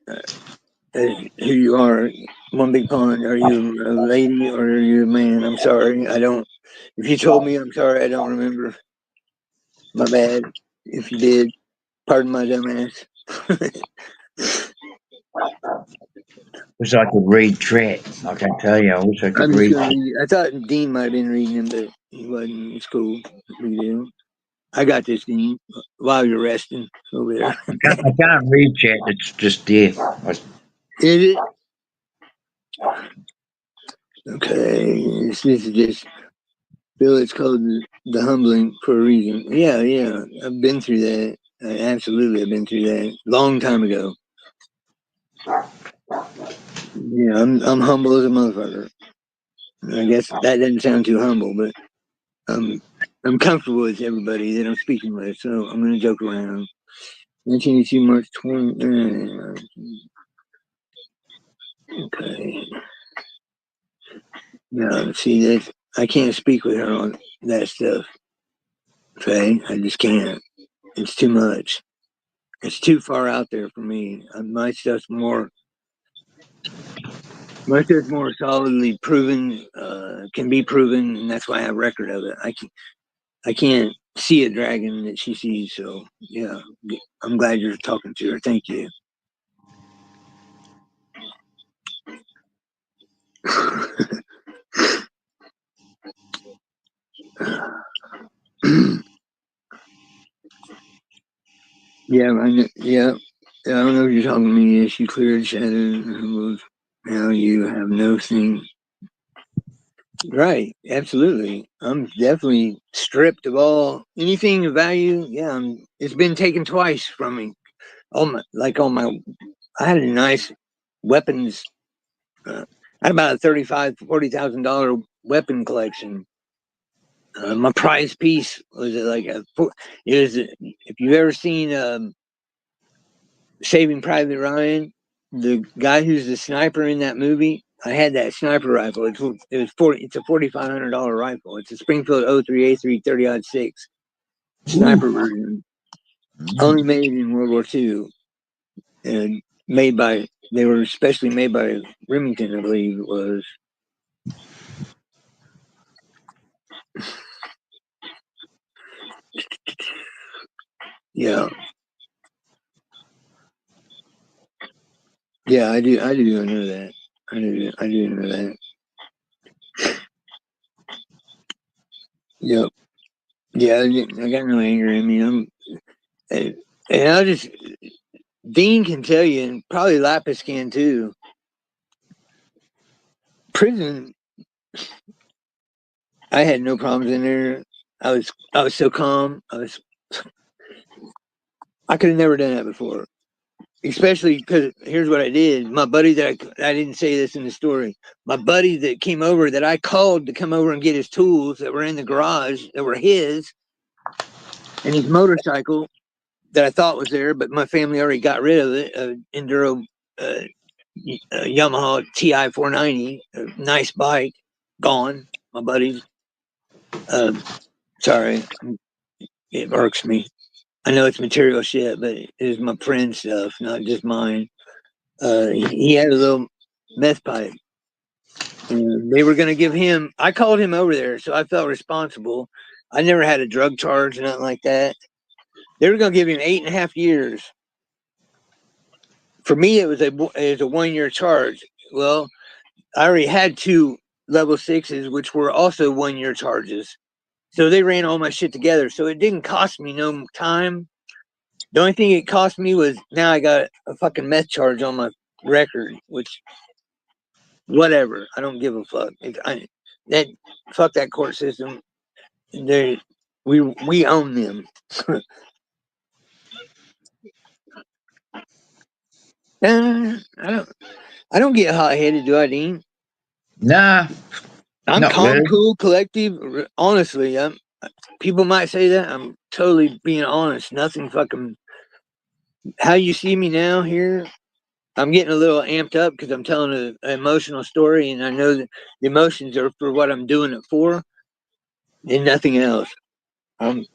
as who you are. One big pond. Are you a lady or are you a man? I'm sorry. I don't. If you told me, I'm sorry. I don't remember. My bad. If you did, pardon my dumbass. Wish I could read chat. I can tell you, I wish I could I'm just read. gonna read. I thought Deane might have been reading him, but he wasn't. It's cool. Big deal. I got this, Deane. While you're resting over there. I can't read chat. It's just there. Is it okay? This is just Bill. It's called the humbling for a reason. Yeah, yeah. I've been through that. Absolutely, I've been through that long time ago. Yeah, I'm humble as a motherfucker. I guess that doesn't sound too humble, but I'm comfortable with everybody that I'm speaking with, so I'm gonna joke around. 1982 March 20. Okay. No, see that I can't speak with her on that stuff. Okay, I just can't. It's too much. It's too far out there for me. My stuff's more solidly proven, can be proven, and that's why I have record of it. I can't see a dragon that she sees. So yeah, I'm glad you're talking to her. Thank you. Yeah, yeah. I don't know if you're talking to me. Yeah, she cleared shadow. Now you have no thing. Right, absolutely. I'm definitely stripped of all anything of value. Yeah, it's been taken twice from me. All my, I had a nice weapons. I had about a $35,000 to $40,000 weapon collection. My prize piece was like a. It was if you've ever seen Saving Private Ryan, the guy who's the sniper in that movie. I had that sniper rifle. It's a $4,500 rifle. It's a Springfield 03A3 30-06 sniper version, only made in World War II, and they were especially made by Remington, I believe it was. Yeah, yeah, I do know that. I do know that. Yep. Yeah, I got no anger in me. And I just Deane can tell you, and probably Lapis can too. Prison, I had no problems in there. I was so calm. I could have never done that before. Especially because here's what I did. My buddy I didn't say this in the story. My buddy that came over that I called to come over and get his tools that were in the garage that were his, and his motorcycle that I thought was there, but my family already got rid of it. Enduro uh, Yamaha TI 490, a nice bike, gone. My buddy's. Sorry, it irks me. I know it's material shit, but it is my friend's stuff, not just mine. He had a little meth pipe, and they were going to give him. I called him over there, so I felt responsible. I never had a drug charge or nothing like that. They were going to give him 8.5 years. For me, it was a 1 year charge. Well, I already had two level sixes, which were also 1 year charges. So they ran all my shit together. So it didn't cost me no time. The only thing it cost me was now I got a fucking meth charge on my record, which whatever. I don't give a fuck. That fuck that court system. They we own them. I don't get hot headed, do I, Deane? Nah, I'm not calm, really. cool, collective. Honestly, people might say that. I'm totally being honest. Nothing fucking. How you see me now here, I'm getting a little amped up because I'm telling an emotional story, and I know that the emotions are for what I'm doing it for. and nothing else. I'm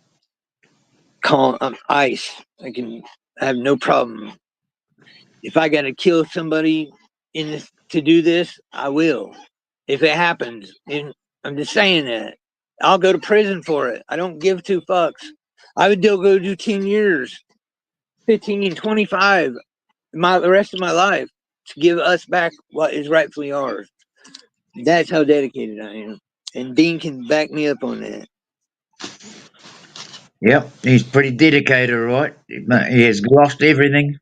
calm. I'm ice. I have no problem. If I got to kill somebody to do this, I will. If it happens, and I'm just saying that I'll go to prison for it. I don't give two fucks. I would go do 10 years, 15, 25, the rest of my life to give us back what is rightfully ours. That's how dedicated I am. And Deane can back me up on that. Yep, he's pretty dedicated, right? He has lost everything.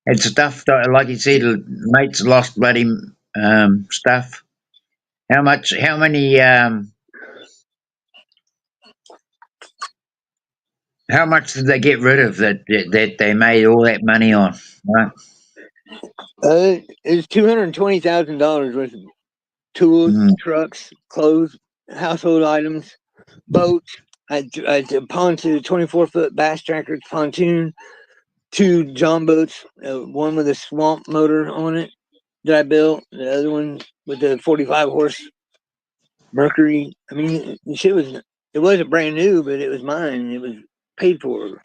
It's stuff like you said, mates lost bloody stuff. How much? How many? How much did they get rid of that they made all that money on? Right? It's $220,000 worth of tools, Mm. trucks, clothes, household items, boats. I pontoon, a 24-foot bass tracker pontoon, two John boats, one with a swamp motor on it that I built, the other one with the 45 horse Mercury. I mean, the shit it wasn't brand new, but it was mine. It was paid for.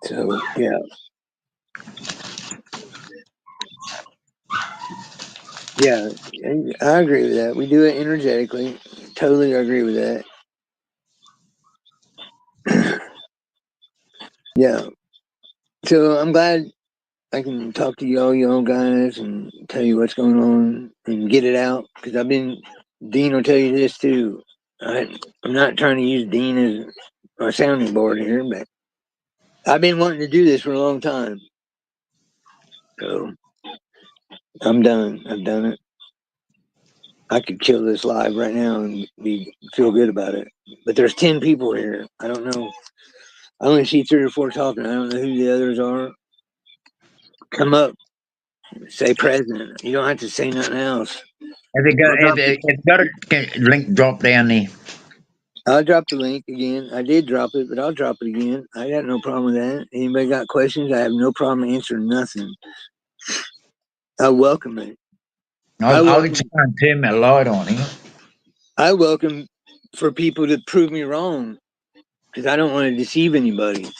So, yeah. Yeah, I agree with that. We do it energetically. Totally agree with that. Yeah. So I'm glad I can talk to y'all guys and tell you what's going on and get it out because Deane will tell you this too. I'm not trying to use Deane as a sounding board here, but I've been wanting to do this for a long time. So I'm done. I've done it. I could kill this live right now and feel good about it. But there's 10 people here. I don't know. I only see 3 or 4 talking. I don't know who the others are. Come up, say present. You don't have to say nothing else. Have they I'll got? drop the, Have got a link drop down there? I'll drop the link again. I did drop it, but I'll drop it again. I got no problem with that. Anybody got questions? I have no problem answering nothing. I welcome it. I I can welcome. try and turn my light on here. I welcome for people to prove me wrong because I don't want to deceive anybody.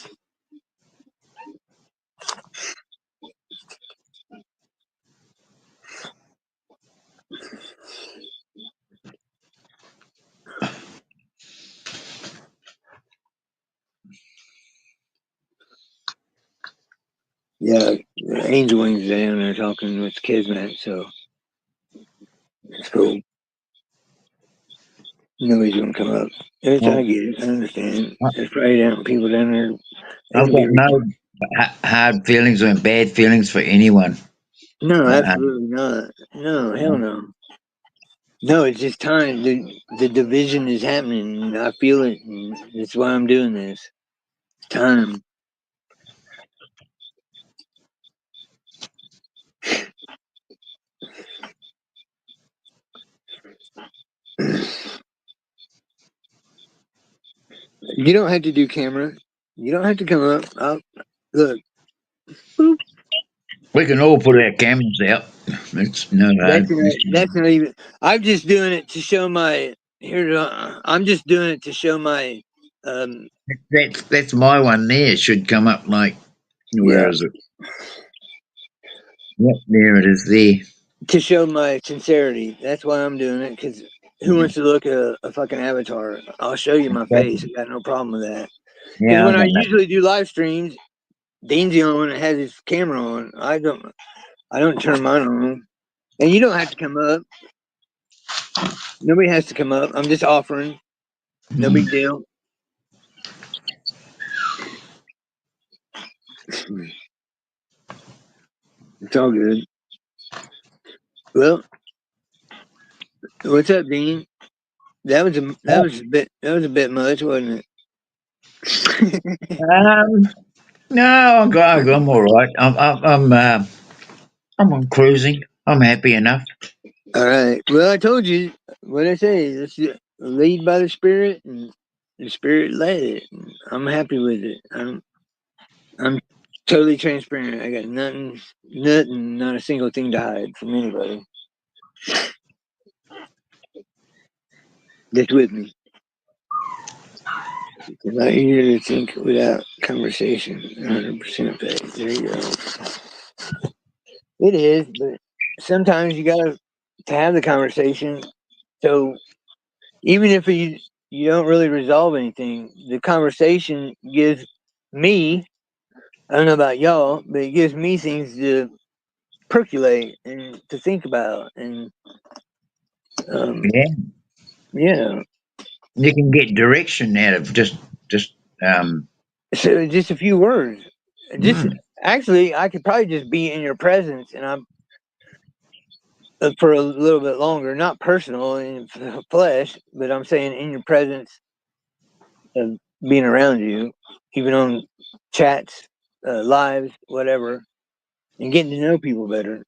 Yeah, Angel Wings down there talking with Kismet, so it's cool. Nobody's gonna come up. It's, I Well, get it. I understand. I- There's probably down people down there. They I've can be got no reaching. hard feelings or bad feelings for anyone. No, Uh, absolutely not. No, hell no. No, it's just time. The division is happening. And I feel it. And that's why I'm doing this. Time. You don't have to do camera. You don't have to come up. Look. Boop. we can all put our cameras out. It's no hard. That's not even. I'm just doing it to show my. Here, I'm just doing it to show my. Um, That's my one there. Should come up like where yeah, is it? Yep, there it is. There. to show my sincerity. That's why I'm doing it. Because who wants to look at a fucking avatar? I'll show you my face. I got no problem with that. Because Yeah, I when I got that. usually do live streams, Dean's the only one that has his camera on. I don't. I don't turn mine on. And you don't have to come up. Nobody has to come up. I'm just offering. No big deal. It's all good. Well, what's up, Dean? That was a bit much, wasn't it? Um, no, I'm all right. I'm cruising. I'm happy enough. All right. Well, I told you what I say. Let's lead by the spirit, and the spirit led it. I'm happy with it. I'm totally transparent. I got nothing, not a single thing to hide from anybody. that's with me. It's not easier to think without conversation. 100% faith. There you go. It is, but sometimes you gotta to have the conversation. So even if you don't really resolve anything, the conversation gives me. I don't know about y'all, but it gives me things to percolate and to think about, and Yeah, yeah. you can get direction out of just So just a few words. Just mm, actually, I could probably just be in your presence, and I'm for a little bit longer, not personal in flesh, but I'm saying in your presence of being around you, even on chats, lives, whatever, and getting to know people better.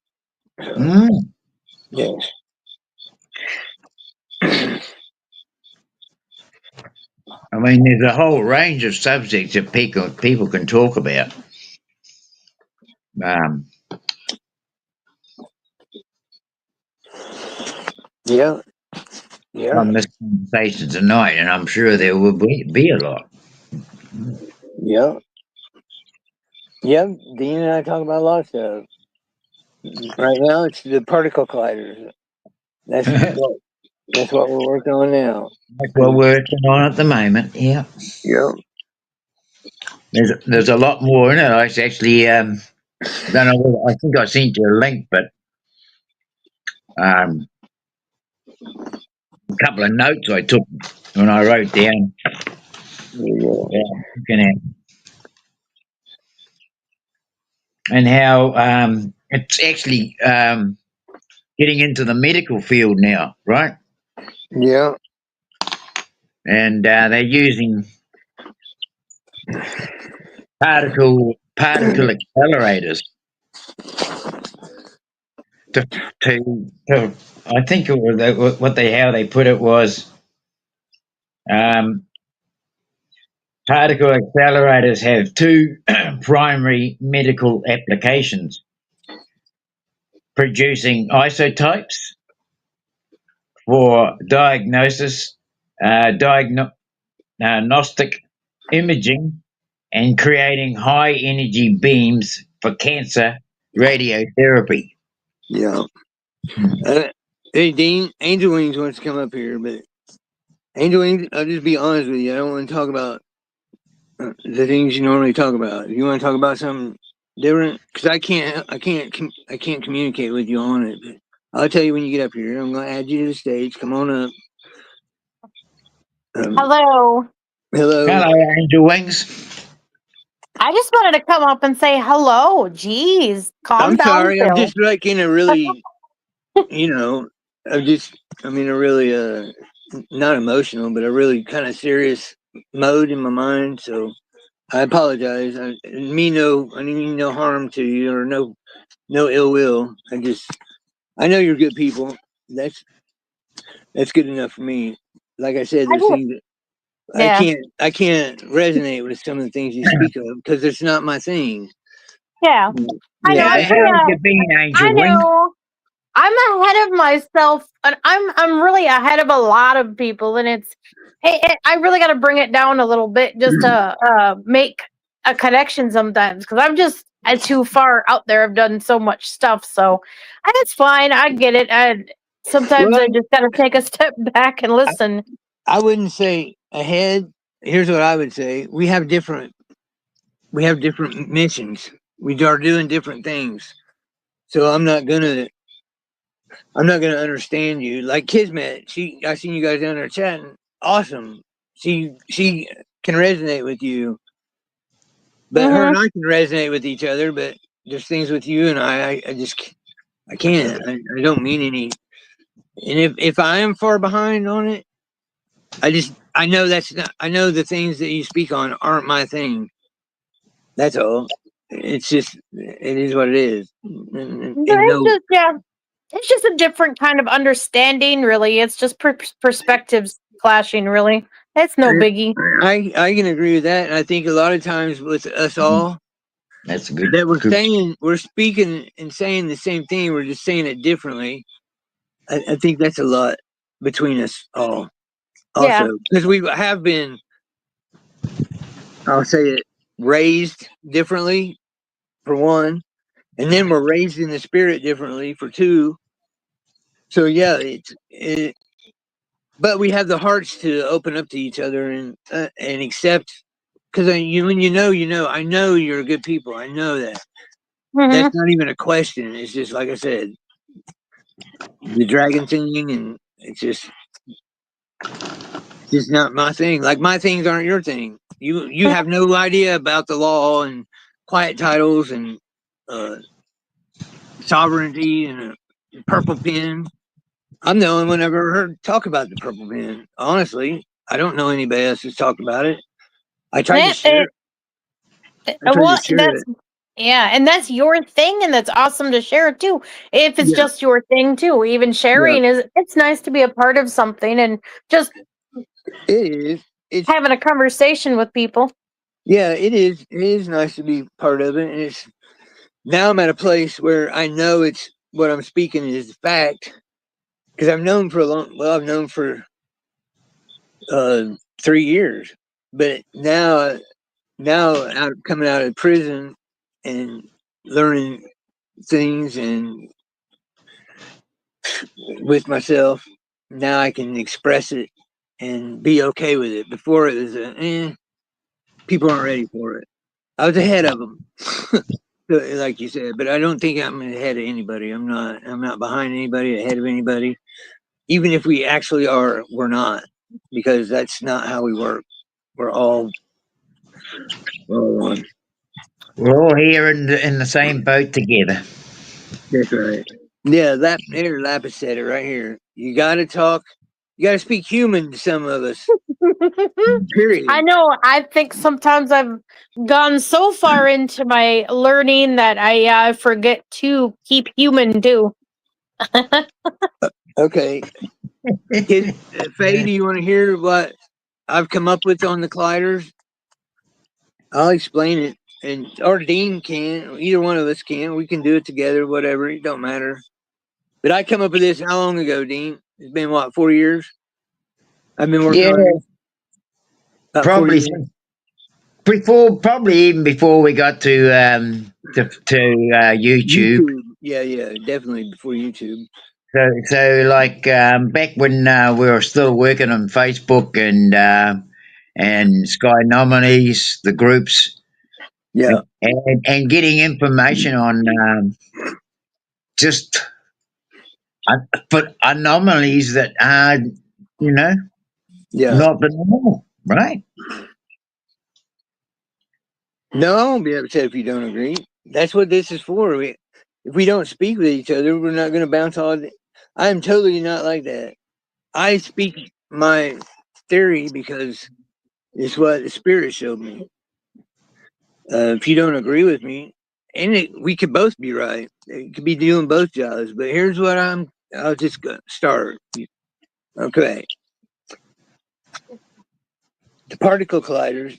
So, mm. yes. I mean, there's a whole range of subjects that people can talk about. Um, Yeah. Yeah. on this conversation tonight, and I'm sure there will be a lot. Yeah. Yeah. Dean and I talk about a lot of stuff. Right now, it's the particle colliders. That's That's what, that's what we're working on now. what we're working on at the moment. Yeah, Yeah. there's a lot more in it. I actually don't know. I think I sent you a link, but a couple of notes I took when I wrote down. Yeah. Looking at and how it's actually getting into the medical field now, right? Yeah. And they're using particle accelerators to, to I think it was what they how they put it was um, particle accelerators have two primary medical applications: producing isotopes for diagnostic imaging, and creating high energy beams for cancer radiotherapy. Yeah. Uh, hey, Dean, Angel Wings wants to come up here, but Angel Wings, I'll just be honest with you. I don't want to talk about the things you normally talk about. If you want to talk about something different, because I can't communicate with you on it. But I'll tell you when you get up here. I'm going to add you to the stage. Come on up. Hello. Hello. Hello, Angel Wings. I just wanted to come up and say hello. Jeez, calm I'm down, sorry. I'm Phil. just like in a really, you know, I'm in a really, not emotional, but a really kind of serious mode in my mind. So I apologize. I mean no harm to you or no ill will. I know you're good people. That's that's good enough for me. Like I said, I there's just, things that yeah, I can't resonate with some of the things you speak of because it's not my thing. yeah. I know. Yeah, How I'm that's pretty. have you been, I Angel Wings? know. I'm ahead of myself, and I'm really ahead of a lot of people, and I really got to bring it down a little bit just to make a connection sometimes because I'm just too far out there. I've done so much stuff, so and it's fine. I get it. Sometimes I well. just got to take a step back and listen. I wouldn't say ahead. Here's what I would say: we have different missions. We are doing different things. So I'm not gonna understand you. Like Kismet, I seen you guys down there chatting. Awesome. She can resonate with you, but her Hmm. and I can resonate with each other. But there's things with you and I just I can't. I don't mean any. And if I am far behind on it, I know that's not. I know the things that you speak on aren't my thing. That's all. It's just it is what it is. And It's no, just yeah, it's just a different kind of understanding. Really, it's just perspectives clashing. Really, it's no biggie. I can agree with that. And I think a lot of times with us Mhm. all That's a that good. we're speaking and saying the same thing. We're just saying it differently. I think that's a lot between us all. Also, because we have been, I'll say it, raised differently for one, and then we're raised in the spirit differently for two. So yeah, but we have the hearts to open up to each other and accept. Because when you know, I know you're good people. I know that. That's not even a question. It's just like I said, the dragon thing, and it's just not my thing. Like my things aren't your thing. You have no idea about the law and quiet titles and sovereignty and a purple pen. I'm the only one I've ever heard talk about the purple pen. Honestly, I don't know anybody else who's talked about it. I tried to share it. Well, and that's your thing, and that's awesome to share it too. If it's just your thing too, even sharing it's nice to be a part of something and just it's having a conversation with people. Yeah, it is. It is nice to be part of it, and it's now I'm at a place where I know it's what I'm speaking is fact because I've known for a long. Well, I've known for 3 years, but now coming out of prison and learning things and with myself, now I can express it and be okay with it. Before it was people aren't ready for it. I was ahead of them, like you said, but I don't think I'm ahead of anybody. I'm not behind anybody, ahead of anybody. Even if we actually are, we're not, because that's not how we work. We're all one. We're all here in the same boat together. That's right. Yeah, Lapis said it right here. You got to talk. You got to speak human to some of us. Period. I know. I think sometimes I've gone so far into my learning that I forget to keep human too. Okay. Faye, do you want to hear what I've come up with on the colliders? I'll explain it, or Deane can. Either one of us can. We can do it together. Whatever. It don't matter. But I come up with this how long ago, Deane? It's been what, 4 years? I've been working on this. About Probably even before we got to YouTube. Yeah, definitely before YouTube. So like back when we were still working on Facebook and Sky Nominees, the groups, and getting information on just but anomalies that are not the normal, right? No, I won't be upset if you don't agree. That's what this is for. If we don't speak with each other, we're not going to bounce on. I am totally not like that. I speak my theory because it's what the spirit showed me. If you don't agree with me, we could both be right. It could be doing both jobs. But here's what I'll just start. Okay. The particle colliders,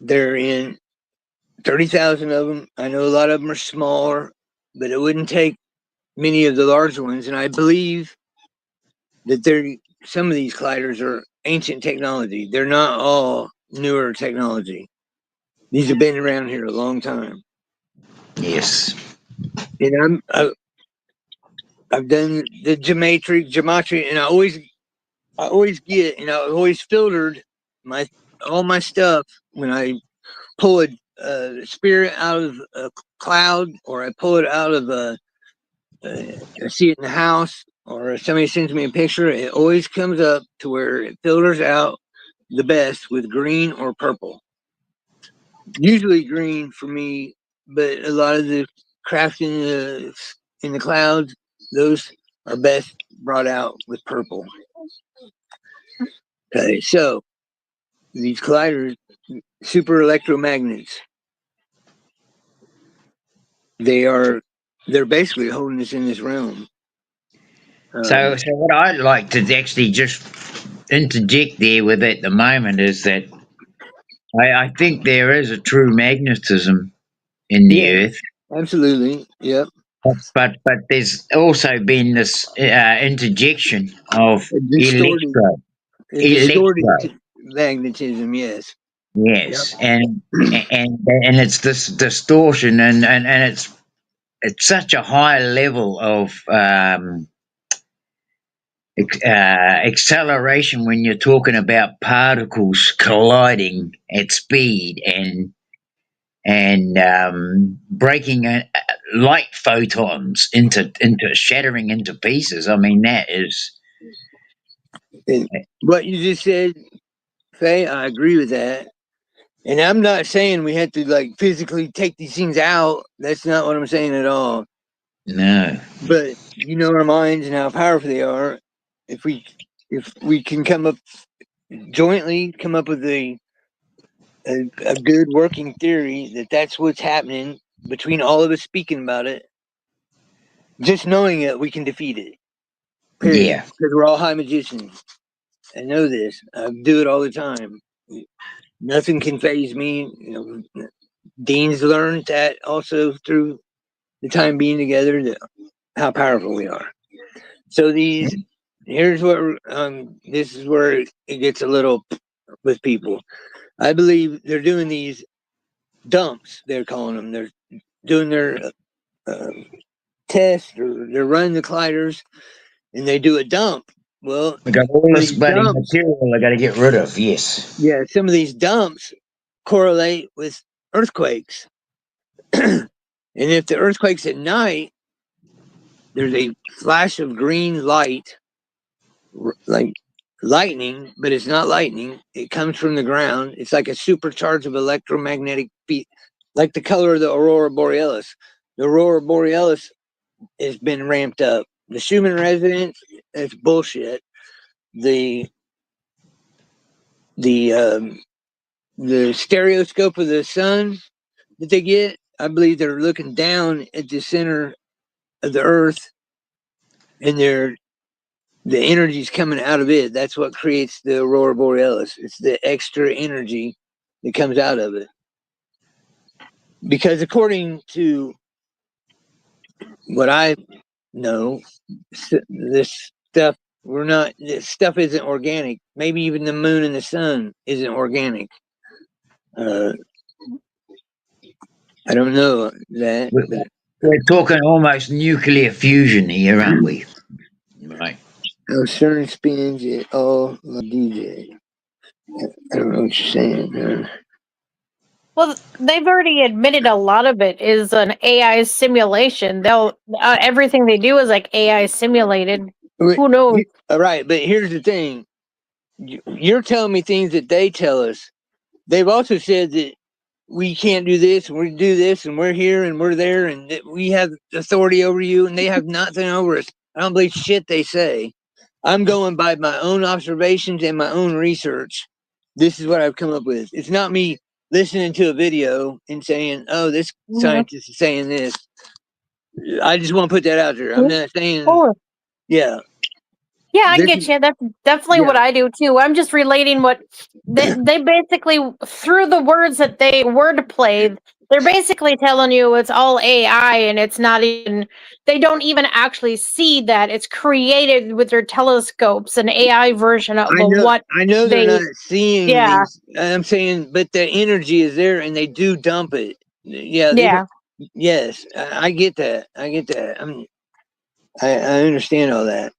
they're in 30,000 of them. I know a lot of them are smaller, but it wouldn't take many of the larger ones. And I believe that some of these colliders are ancient technology. They're not all newer technology. These have been around here a long time. Yes. And I've done the gematria, and I always get, and I always filtered all my stuff when I pull a spirit out of a cloud, or I pull it out of I see it in the house, or if somebody sends me a picture. It always comes up to where it filters out the best with green or purple. Usually green for me, but a lot of the craft in the clouds, those are best brought out with purple. Okay, so these colliders, super electromagnets, they're basically holding us in this realm. So what I'd like to actually just interject there with at the moment is that I think there is a true magnetism in the earth. Absolutely, yep. But there's also been this interjection of electro. distorted electro. magnetism, yes. Yes, and it's this distortion, and it's such a high level of acceleration when you're talking about particles colliding at speed and breaking light photons into shattering into pieces. I mean, that is And what you just said, Faye, I agree with that. And I'm not saying we have to like physically take these things out. That's not what I'm saying at all. no. But you know our minds and how powerful they are. If we can come up jointly, come up with a good working theory that that's what's happening between all of us speaking about it, just knowing it, we can defeat it. Period. Yeah. Because we're all high magicians. I know this. I do it all the time. Nothing can phase me. You know, Deane's learned that also through the time being together, how powerful we are. So here's what this is where it gets a little with people. I believe they're doing these dumps. They're calling them. They're doing their uh, tests, or they're running the colliders, and they do a dump. Well, We got all some of this these bloody dumps, material I got to get rid of. Yes. yeah, some of these dumps correlate with earthquakes. And if the earthquake's at night, there's a flash of green light, like lightning, but it's not lightning. It comes from the ground. It's like a supercharge of electromagnetic field, like the color of the aurora borealis. The aurora borealis has been ramped up. The Schumann resonance, it's bullshit. The the um, the stereoscope of the sun that they get, I believe they're looking down at the center of the Earth, and the energy's coming out of it. That's what creates the aurora borealis. It's the extra energy that comes out of it. Because according to what I know, this stuff this stuff isn't organic. Maybe even the moon and the sun isn't organic. Uh, I don't know that, We- but We're talking almost nuclear fusion here, aren't we? Right. certain spins it all like DJ. I don't know what you're saying. Well, they've already admitted a lot of it is an AI simulation. They'll everything they do is like AI simulated. Who knows? All right, but here's the thing. You're telling me things that they tell us. They've also said that we can't do this and we do this and we're here and we're there and that we have authority over you and they have nothing over us. I don't believe shit they say. I'm going by my own observations and my own research. This is what I've come up with. It's not me listening to a video and saying, "Oh, this scientist is saying this." I just want to put that out there. I'm not saying, yeah. Yeah, I get you. That's definitely what I do too. I'm just relating what they basically through the words that they wordplay. They're basically telling you it's all AI, and it's not even. They don't even actually see that it's created with their telescopes, an AI version of what. I know they're not seeing these. I'm saying, but the energy is there, and they do dump it. Yeah. Yes, I get that. I get that. I understand all that.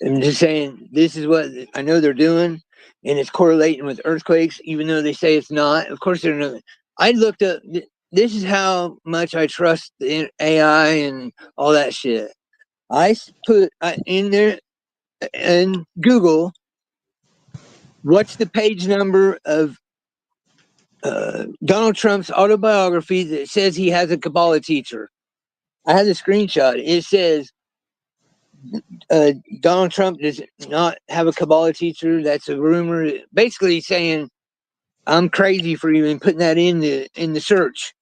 I'm just saying this is what I know they're doing, and it's correlating with earthquakes, even though they say it's not. Of course, they're not. I looked up. This is how much I trust the AI and all that shit. I put in there in Google, what's the page number of Donald Trump's autobiography that says he has a Kabbalah teacher? I had a screenshot. It says Donald Trump does not have a Kabbalah teacher. That's a rumor. Basically saying I'm crazy for even putting that in the search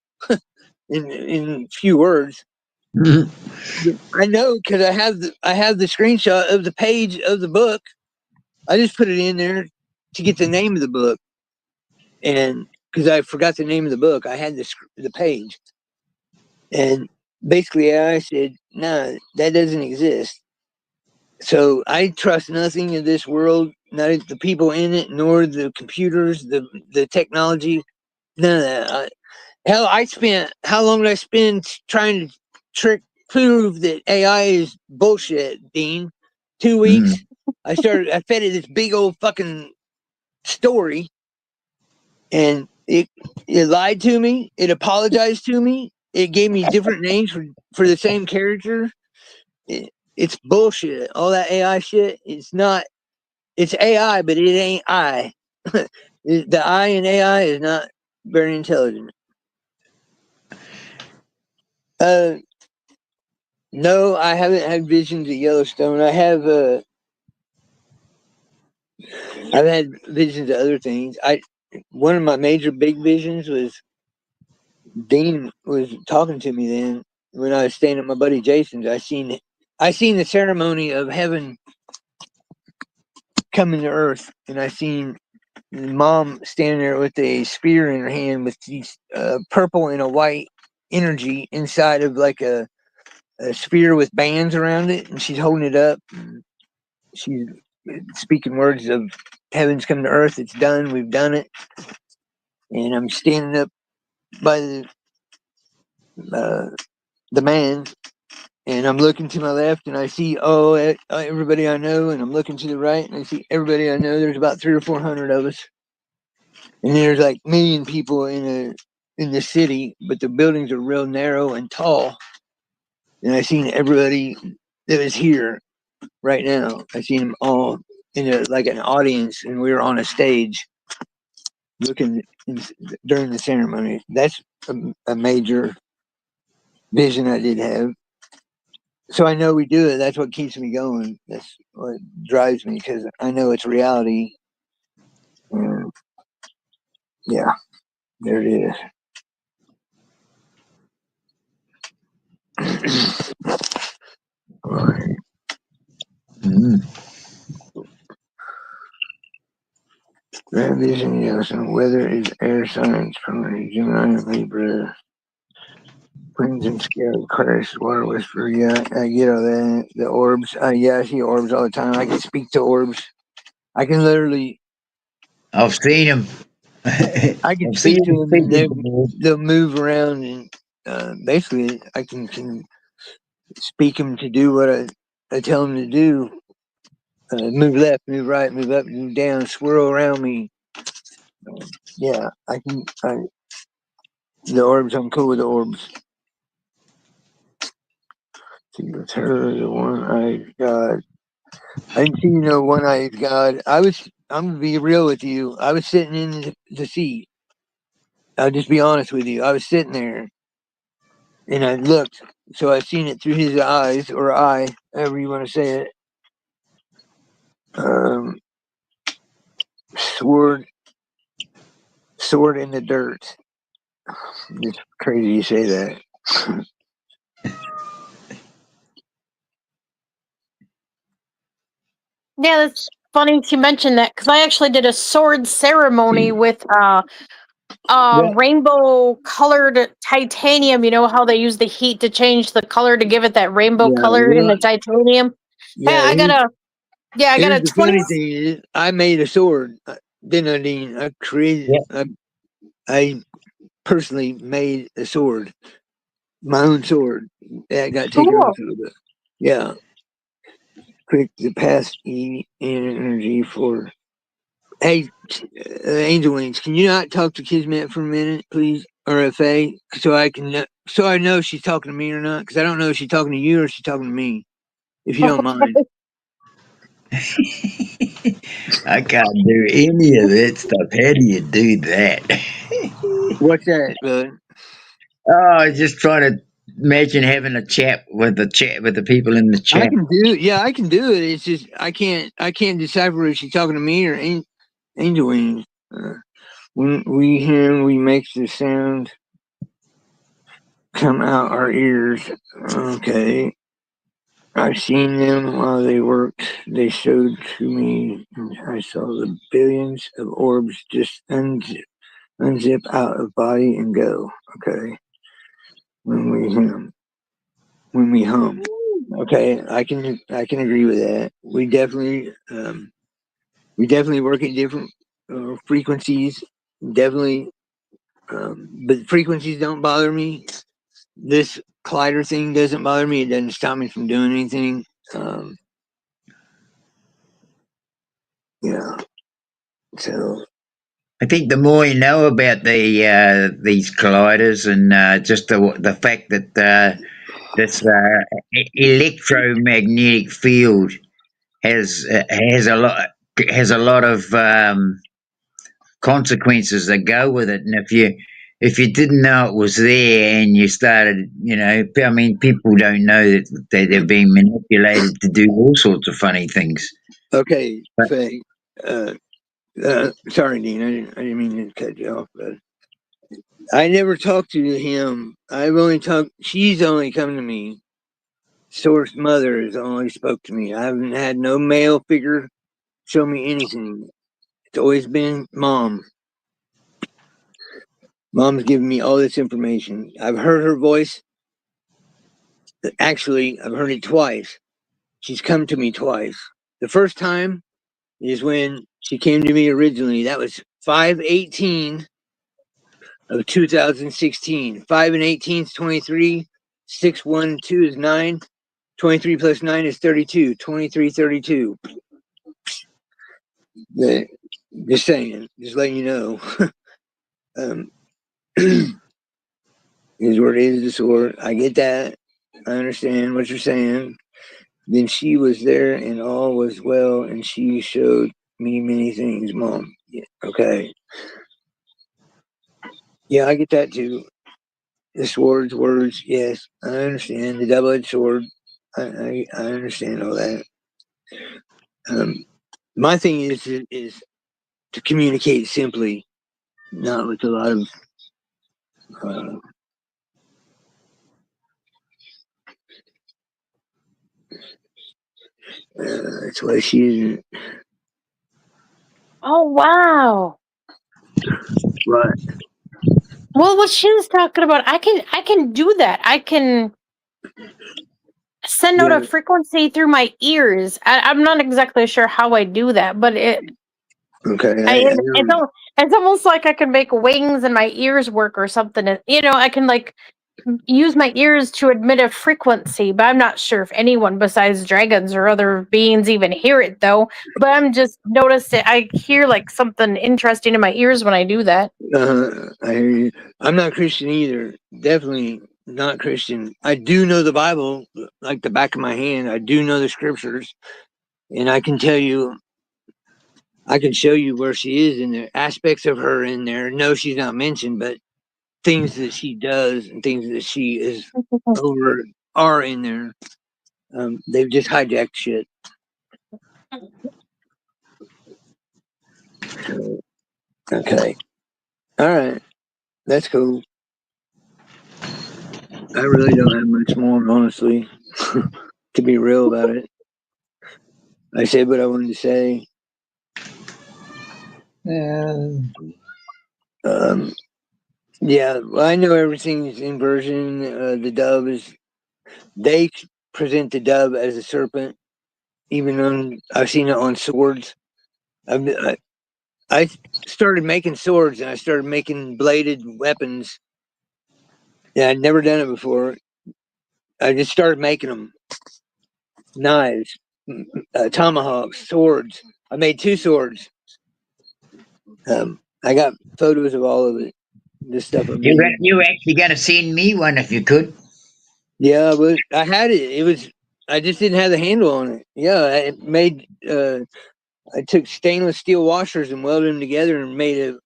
in few words. I know because I have the screenshot of the page of the book. I just put it in there to get the name of the book, and because I forgot the name of the book, I had the page, and basically I said, "No, that doesn't exist." So I trust nothing in this world, not the people in it, nor the computers, the technology, none of that. Hell, how long did I spend trying to prove that AI is bullshit, Dean? 2 weeks. I fed it this big old fucking story, and it lied to me. It apologized to me. It gave me different names for the same character. It's bullshit. All that AI shit. It's AI, but it ain't I. The I in AI is not very intelligent. No, I haven't had visions of Yellowstone. I've had visions of other things. One of my major big visions was Deane was talking to me then when I was staying at my buddy Jason's. I seen the ceremony of heaven coming to earth, and I seen Mom standing there with a spear in her hand with these purple and a white energy inside of like a sphere with bands around it, and she's holding it up. And she's speaking words of heaven's come to earth. It's done. We've done it. And I'm standing up by the man, and I'm looking to my left, and I see everybody I know, and I'm looking to the right, and I see everybody I know. There's about 300 or 400 of us, and there's like a million people in the city, but the buildings are real narrow and tall. And I seen everybody that was here right now. I seen them all in like an audience, and we were on a stage looking during the ceremony. That's a major vision I did have. So I know we do it. That's what keeps me going. That's what drives me, because I know it's reality. Yeah, there it is. All right. Grand vision, yes, and weather is air signs from Gemini and Libra. Winds and scale, Aquarius, water whisper. Yeah, I get all that. The orbs. Yeah, I see orbs all the time. I can speak to orbs. I can literally. I've seen them. I can I've seen speak to them them, and speaking before. they'll move around, and basically, I can speak them to do what I tell them to do. Move left, move right, move up, move down, swirl around me. Yeah, I can. The orbs. I'm cool with the orbs. See, it's her, the one-eyed God. I didn't see no one-eyed God. I'm gonna be real with you. I was sitting in the seat. I'll just be honest with you. I was sitting there, and I looked, so I seen it through his eyes or eye, however you want to say it. Um, sword in the dirt. It's crazy you say that. Yeah, that's funny you mentioned that because I actually did a sword ceremony with Yeah, rainbow colored titanium. You know how they use the heat to change the color to give it that rainbow yeah. color in Well, the titanium. Hey, yeah. I got Here's a the 20. funny thing is, I made a sword. Didn't I, Dean? I created. Yeah. I personally made a sword, my own sword. That got taken Cool. off of it. Yeah. Click the past energy for. Hey, Angel Wings, can you not talk to Kismet for a minute, please? Or FA, so I know if she's talking to me or not, because I don't know if she's talking to you or if she's talking to me. If you don't mind. I can't do any of that stuff. How do you do that? What's that, bud? Oh, just trying to imagine having a chat with the people in the I chat. can do. Yeah, I can do it. It's just I can't decipher if she's talking to me or Angel Wings. When we hear him, we make the sound come out our ears. Okay. I've seen them while they worked. They showed to me. I saw the billions of orbs just unzip out of body and go. Okay. When we hum. Okay, I can agree with that. We definitely work at different frequencies. Definitely, but frequencies don't bother me. This collider thing doesn't bother me. It doesn't stop me from doing anything. Yeah. So I think the more you know about these colliders and just the fact that this electromagnetic field has has a lot of consequences that go with it, and if you didn't know it was there and you started, I mean, people don't know that they're being manipulated to do all sorts of funny things. okay, But Faye. Sorry, Dean. I didn't mean to cut you off, but I never talked to him. I've only talked. She's only come to me. Source mother has only spoke to me. I haven't had no male figure show me anything. It's always been mom. Mom's giving me all this information. I've heard her voice. Actually, I've heard it twice. She's come to me twice. The first time is when she came to me originally. That was 5/18 of 2016. 5 and 18 is 23. 612 is 9. 23 plus 9 is 32. 23, 32. Just saying, just letting you know. His word is the sword. I get that. I understand what you're saying. Then she was there and all was well, and she showed me many things, Mom. Yeah, okay. Yeah, I get that too. The swords, words, yes, I understand. The double-edged sword, I understand all that. My thing is to communicate simply, not with a lot of. Uh, that's why she isn't. Oh wow. Right. Well, what she was talking about, I can do that. I can send out Yeah. a frequency through my ears. I'm not exactly sure how I do that, but Okay. it's almost like I can make wings and my ears work or something. I can like use my ears to emit a frequency, but I'm not sure if anyone besides dragons or other beings even hear it though. But I'm just noticing I hear like something interesting in my ears when I do that. I hear you. I'm not Christian either. Definitely not Christian. I do know the Bible like the back of my hand. I do know the scriptures, and I can tell you, I can show you where she is in there, aspects of her in there. No, she's not mentioned, but things that she does and things that she is over are in there. They've just hijacked shit. So, okay. All right. That's cool. I really don't have much more, honestly, to be real about it. I said what I wanted to say. Um, yeah, well, I know everything is inversion. The dove is, they present the dove as a serpent, even on, I've seen it on swords. I started making swords and I started making bladed weapons. Yeah, I'd never done it before. I just started making them knives, tomahawks, swords. I made 2 swords. I got photos of all of it. This stuff I made. you were actually going to send me one if you could. Yeah, but I had it. It was, I just didn't have the handle on it. Yeah, I made. I took stainless steel washers and welded them together and made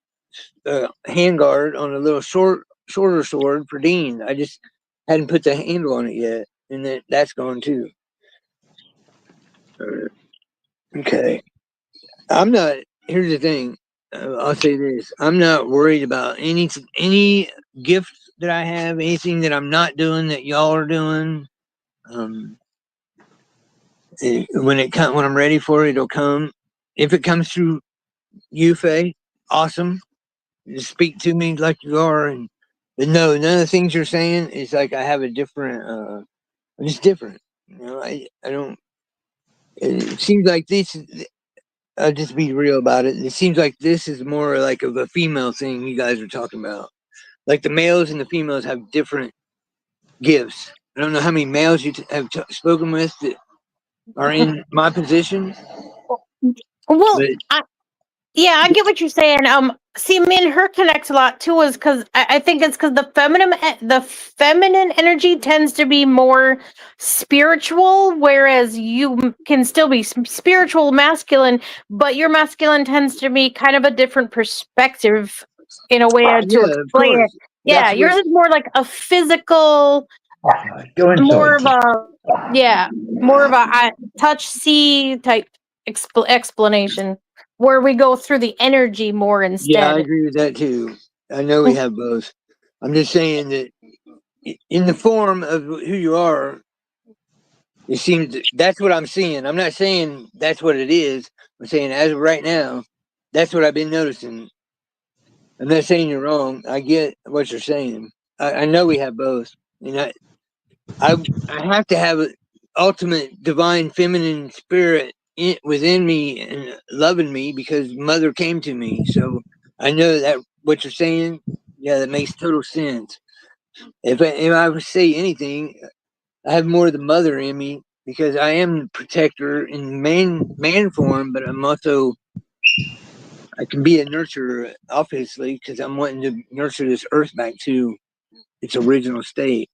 a handguard on a little shorter sword for Deane. I just hadn't put the handle on it yet, and that's gone too. Okay, I'm not. Here's the thing. I'll say this: I'm not worried about any gift that I have, anything that I'm not doing that y'all are doing. Um, when I'm ready for it, it'll come. If it comes through you, Faye, awesome. Just speak to me like you are, and but no, none of the things you're saying is like I have a different. I'm just different. You know, I don't. It seems like this. I'll just be real about it. It seems like this is more like of a female thing you guys are talking about. Like the males and the females have different gifts. I don't know how many males you have spoken with that are in my position, Well, but yeah, I get what you're saying. See, me and her connect a lot too, is because I think it's because the feminine energy tends to be more spiritual, whereas you can still be spiritual masculine, but your masculine tends to be kind of a different perspective in a way to yeah, of explain it. course. Yeah, That's what. yours is more like a physical, Go more inside. of a more of a touch see type explanation where we go through the energy more Yeah, I instead. agree with that too. I know we have both. I'm just saying that in the form of who you are, it seems that's what I'm seeing. I'm not saying that's what it is. I'm saying as of right now, that's what I've been noticing. I'm not saying you're wrong. I get what you're saying. I know we have both, and I have to have an ultimate divine feminine spirit within me and loving me because mother came to me. So I know that what you're saying, yeah, that makes total sense. If I would say anything, I have more of the mother in me because I am the protector in man form, but I'm also I can be a nurturer, obviously, because I'm wanting to nurture this earth back to its original state.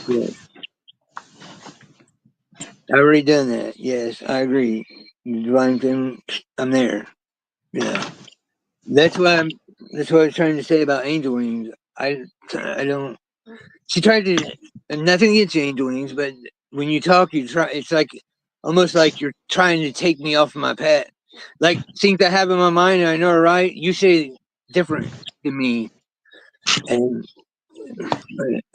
Yeah, I've already done that. Yes, I agree. The divine thing, I'm there. Yeah, that's what I'm. That's what I was trying to say about angel wings. I don't. She tried to. And nothing against angel wings, but when you talk, you try. It's like almost like you're trying to take me off of my path. Like things I have in my mind, and I know are right. You say different to me, and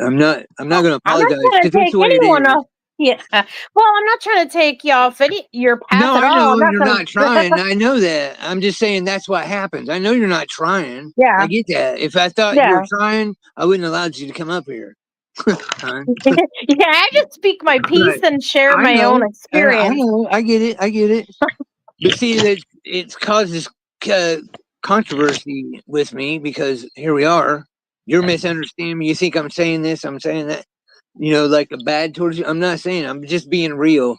I'm not. I'm not Well, going to I'm not apologize trying to because that's take the way it anyone is. off. Yeah. Well, I'm not trying to take you off your path No, at I all. I'm know not you're going not to. trying. I know that. I'm just saying that's what happens. I know you're not trying. I Yeah. get that. If I thought you were Yeah. trying, I wouldn't have allowed you to come up here. Hon. Yeah. I just speak my piece But and share I my own know. I experience. know. I get it. I get it. But see, that it's causes uh, controversy with me because here we are. You're misunderstanding me. You think I'm saying this? I'm saying that. You know, like a bad towards you. I'm not saying. I'm just being real.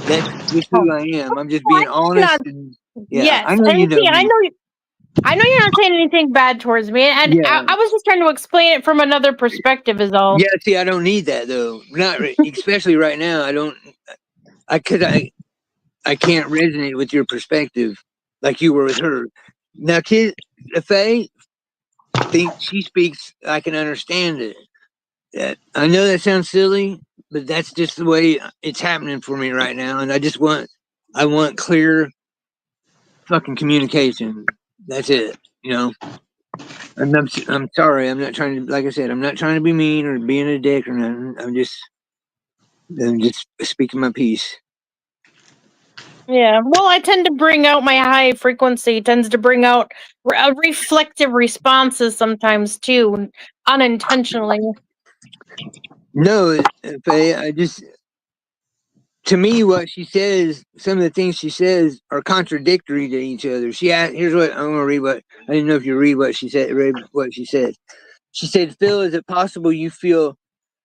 That's just Oh, who I am. I'm just well, being I'm honest. not. And yeah, I Yes, know you and know see, I me. know you. I know you're not saying anything bad towards me, and Yeah. I was just trying to explain it from another perspective, is all. Yeah. See, I don't need that though. Not especially right now. I don't. Cause I can't resonate with your perspective like you were with her. Now, kid, Faye think she speaks. I can understand it. I know that sounds silly, but that's just the way it's happening for me right now, and I want clear fucking communication. That's it. You know. I'm sorry. I'm not trying to, like I said, I'm not trying to be mean or being a dick or nothing. I'm just speaking my piece. Yeah. Well, I tend to bring out my high frequency. Tends to bring out reflective responses sometimes too, unintentionally. No, Faye, to me, what she says, some of the things she says are contradictory to each other. Here's what I'm going to read what, I didn't know if you read what she said. She said, Phil, is it possible you feel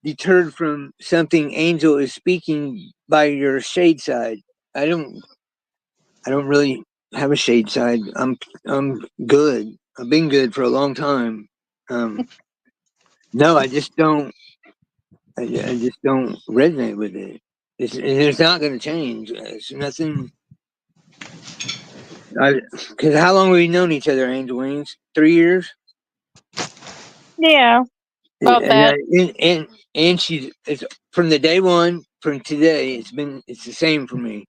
deterred from something Angel is speaking by your shade side? I don't really have a shade side. I'm good. I've been good for a long time. Um, no, I just don't resonate with it. It's not going to change. It's nothing. Because how long have we known each other, Angel Wings? 3 years. Yeah, about And that. and she's it's from the day one from today. It's the same for me.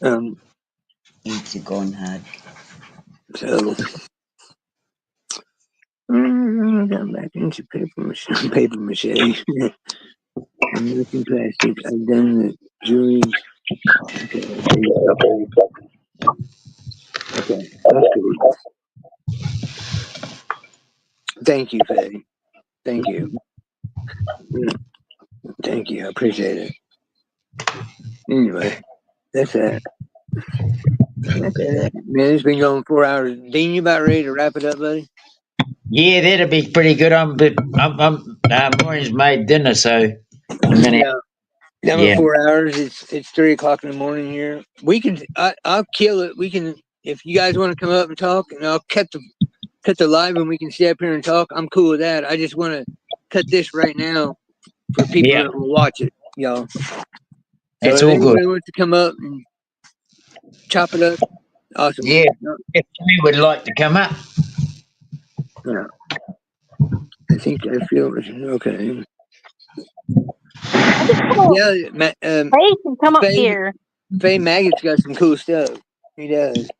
Um. It's gone hard. So I got back into paper mache. Paper mache. I'm making plastic. I've done the jewelry. Okay, that's good. Thank you, Faye. Thank you. appreciate it. Anyway, that's that. Okay, man, it's been going 4 hours. Dean, you about ready to wrap it up, buddy? Yeah, that'll be pretty good. I'm Maureen's made dinner, so I'm gonna. Yeah. Down Yeah. 4 hours. It's 3 o'clock in the morning here. We can. I'll kill it. We can. If you guys want to come up and talk, and I'll cut the live, and we can stay up here and talk. I'm cool with that. I just want to cut this right now for people Yeah, that will watch it, y'all. So it's if all good. anybody wants to come up and chop it up, awesome. Yeah, if you would like to come up. Yeah. I think I feel okay. Yeah, Hey, can come up Faye, here. Faye Maggot's got some cool stuff. He does.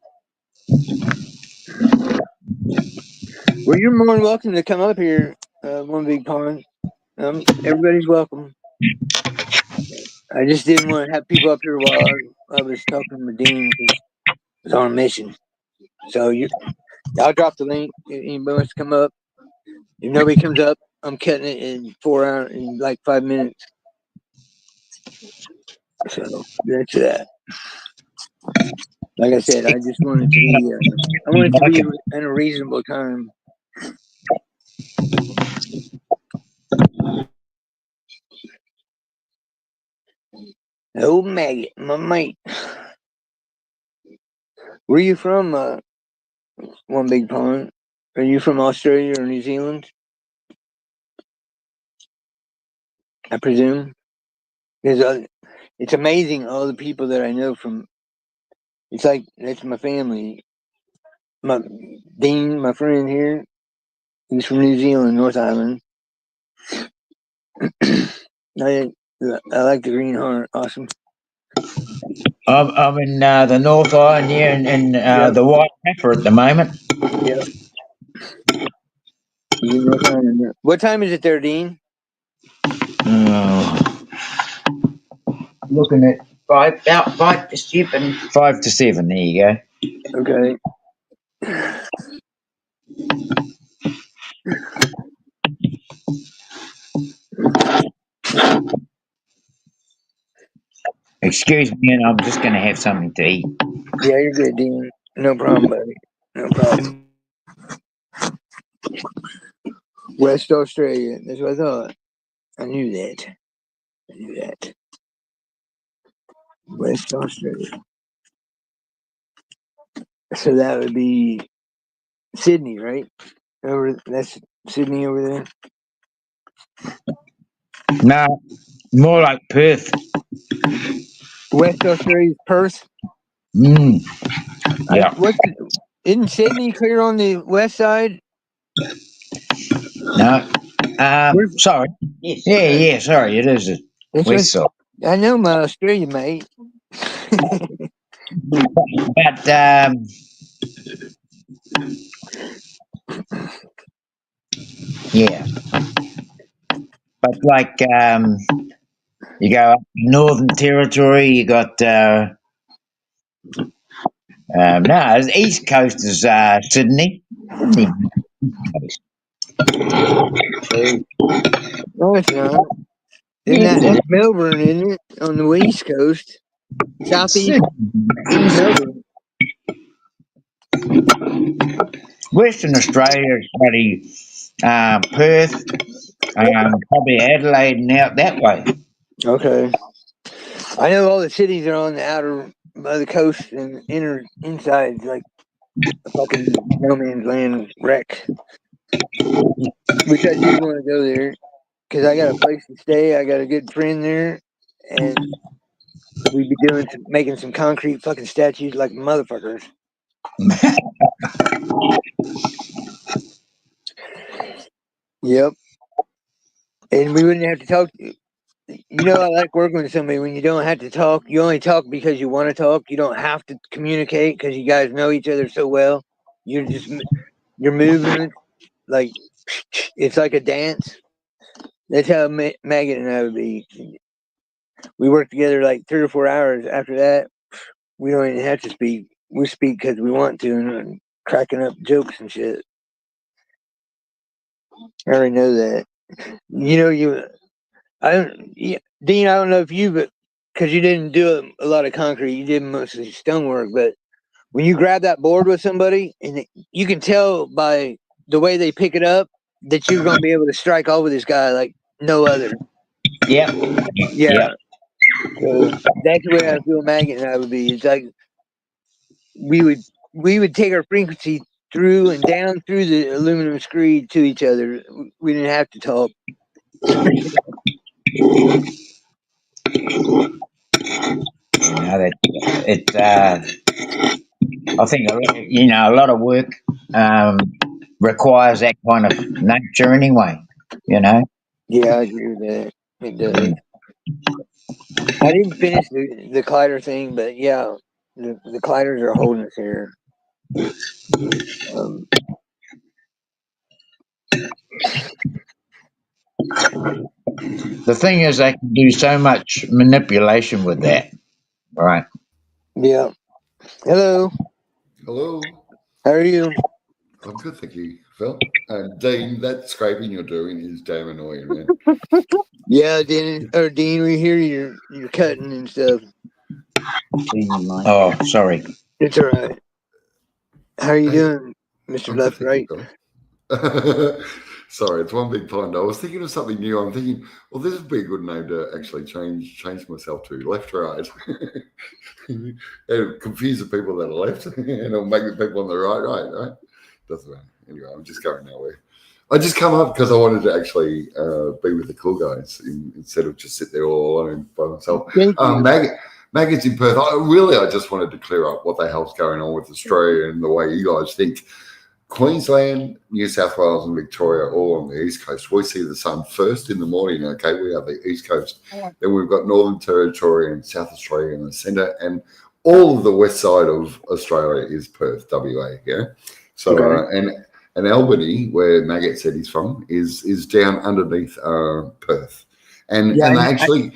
Well, you're more than welcome to come up here, One Big Pond. Everybody's welcome. I just didn't want to have people up here while I was talking with Deane because I was on a mission. So I'll drop the link if anybody wants to come up. If nobody comes up, I'm cutting it in 4 hours in like 5 minutes. So that's that. Like I said, I just want it to be. I want it to be in a reasonable time. Oh, Maggot, my mate. Where you from, One Big Pond? Are you from Australia or New Zealand? I presume. Because it's amazing all the people that I know from. It's like that's my family. My Deane, my friend here, he's from New Zealand, North Island. I like the Green Heart. Awesome. I'm in the North Island here, and Yep. the White Pepper at the moment. Yep. He's in North Island. What time is it there, Deane? Looking at about 5 to 7. 5 to 7. There you go. Okay. Excuse me, and I'm just going to have something to eat. Yeah, you're good, Deane. No problem, buddy. No problem. West Australia. That's what I thought. I knew that. I knew that. West Australia. So that would be Sydney, right? That's Sydney over there. No, more like Perth. West Australia's Perth. Mm, yeah. Isn't Sydney clear on the west side? No. Sorry. Yeah. Sorry, it is the That's what west side. I know, my Australian mate. But yeah. But like you go up Northern Territory, you got no, the East Coast is Sydney. No, it's not. That's Melbourne, isn't it? On the east coast, southeast Melbourne. Western Australia is bloody Perth, probably Adelaide and out that way. Okay, I know all the cities are on the outer by the coast and inside like a fucking no man's land wreck. Which I do want to go there because I got a place to stay. I got a good friend there, and we'd be making some concrete fucking statues like motherfuckers. Yep. And we wouldn't have to talk. I like working with somebody when you don't have to talk. You only talk because you want to talk. You don't have to communicate because you guys know each other so well. You're moving like it's like a dance. That's how Maggot and I would be. We work together like 3 or 4 hours. After that, we don't even have to speak. We speak because we want to and cracking up jokes and shit. I already know that. Deane, I don't know if but because you didn't do a lot of concrete, you did mostly stonework. But when you grab that board with somebody, and you can tell by the way they pick it up that you're going to be able to strike over this guy like no other. Yeah. Yeah. So that's the way I feel Maggot and I would be. It's like we would take our frequency through and down through the aluminum screed to each other. We didn't have to talk. I think a lot of work requires that kind of nature anyway. Yeah, I agree with that. It does. I didn't finish the collider thing, but yeah, the colliders are holding us here. The thing is, they can do so much manipulation with that, right? Yeah. Hello. Hello. How are you? I'm good, thank you, Phil. And Deane, that scraping you're doing is damn annoying, man. Yeah, Deane, we hear you're cutting and stuff. Oh, sorry. It's all right. How are you doing, Mr. Left Right? Sorry, it's one big pond. I was thinking of something new. I'm thinking, well, this would be a good name to actually change myself to left right, and confuse the people that are left, and it'll make the people on the right. Doesn't matter. Anyway, I'm just going nowhere. I just come up because I wanted to actually be with the cool guys instead of just sit there all alone by myself. Maggot's in Perth. I just wanted to clear up what the hell's going on with Australia and the way you guys think. Queensland, New South Wales and Victoria all on the East Coast. We see the sun first in the morning, okay? We have the East Coast. Yeah. Then we've got Northern Territory and South Australia in the centre, and all of the west side of Australia is Perth, WA, yeah? So, okay. And Albany, where Maggot said he's from, is down underneath Perth. And actually...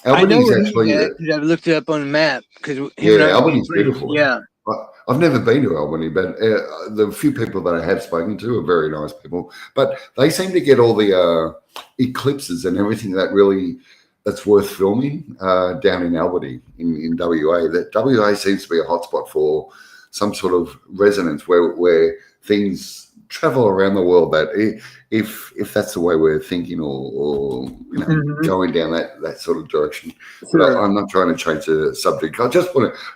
Albany's actually... I've looked it up on the map. Albany's beautiful. Yeah. I've never been to Albany, but the few people that I have spoken to are very nice people. But they seem to get all the eclipses and everything that's worth filming down in Albany in WA. That WA seems to be a hotspot for some sort of resonance where things travel around the world. That if that's the way we're thinking or going down that sort of direction. Sure. But I'm not trying to change the subject. I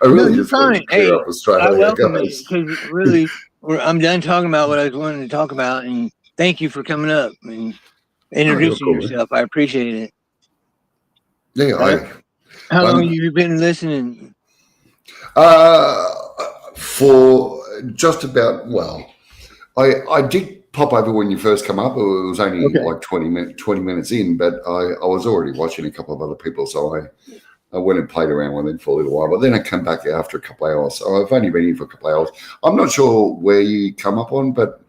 really just want to clear up Australia. I welcome it because really I'm done talking about what I was wanting to talk about, and thank you for coming up and introducing yourself. I appreciate it. Yeah, how long have you been listening? For just about, I did pop over when you first come up. It was only like 20 minutes in, but I was already watching a couple of other people, so I went and played around with it for a little while. But then I come back after a couple of hours. So I've only been here for a couple of hours. I'm not sure where you come up on, but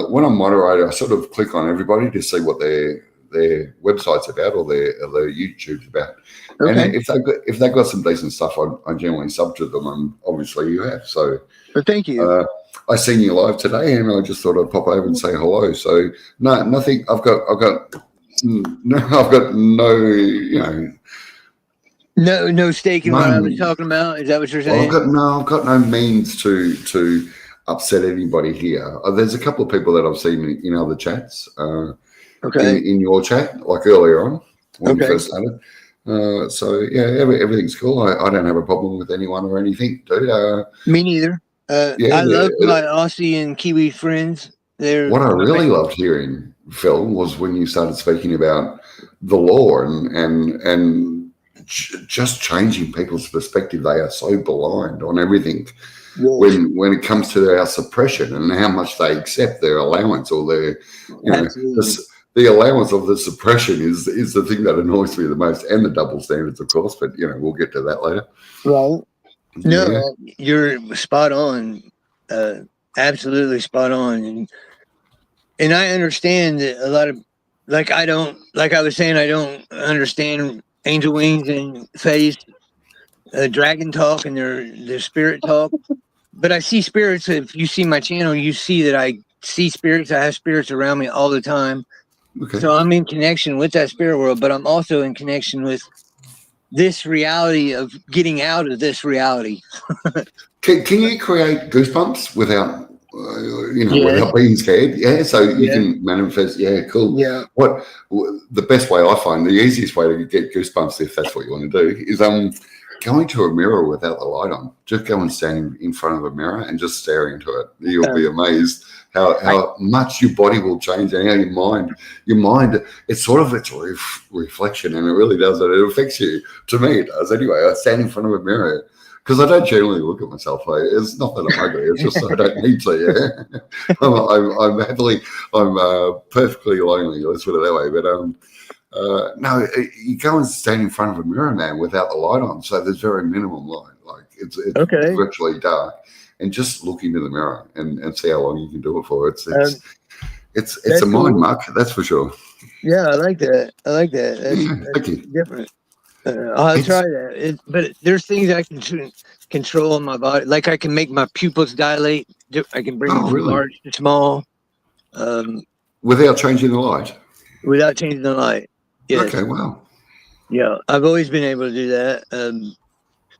when I'm moderator, I sort of click on everybody to see what their website's about or their YouTube's about. Okay. And if they've got some decent stuff, I generally sub to them, and obviously you have. So, but thank you. I seen you live today, and I just thought I'd pop over and say hello. So nothing. I've got no stake in what I was talking about. Is that what you're saying? I've got no means to upset anybody here. There's a couple of people that I've seen in other chats. In your chat, like earlier on when you first started. So yeah, everything's cool. I don't have a problem with anyone or anything, dude. Me neither. I love my Aussie and Kiwi friends. What I really loved hearing, Phil, was when you started speaking about the law and just changing people's perspective. They are so blind on everything. Yes. When it comes to our suppression and how much they accept their allowance or their, the allowance of the suppression is the thing that annoys me the most, and the double standards, of course. But we'll get to that later. Right. No, you're spot on. Absolutely spot on. And I understand that a lot of, I was saying, I don't understand angel wings and face, dragon talk and their spirit talk. But I see spirits. If you see my channel, you see that I see spirits. I have spirits around me all the time. Okay. So I'm in connection with that spirit world, but I'm also in connection with this reality of getting out of this reality. Can you create goosebumps without, Yeah. without being scared? Yeah, so you Yeah. can manifest. Yeah, cool. Yeah. What the best way I find, the easiest way to get goosebumps, if that's what you want to do, is going to a mirror without the light on. Just go and stand in front of a mirror and just stare into it. You'll be amazed how much your body will change and how your mind, it's sort of its reflection, and it really does it. It affects you. To me, it does anyway. I stand in front of a mirror. Because I don't generally look at myself. It's not that I'm ugly. It's just I don't need to. Yeah, I'm perfectly lonely. Let's put it that way. But no, you go and stand in front of a mirror, man, without the light on. So there's very minimum light. Like it's Okay. virtually dark, and just look into the mirror and see how long you can do it for. It's a mind cool. muck, that's for sure. Yeah, I like that. That's different. I'll try that. But there's things I can control in my body. Like I can make my pupils dilate. I can bring them from large to small. Without changing the light? Without changing the light. Yes. Okay, wow. Yeah, I've always been able to do that.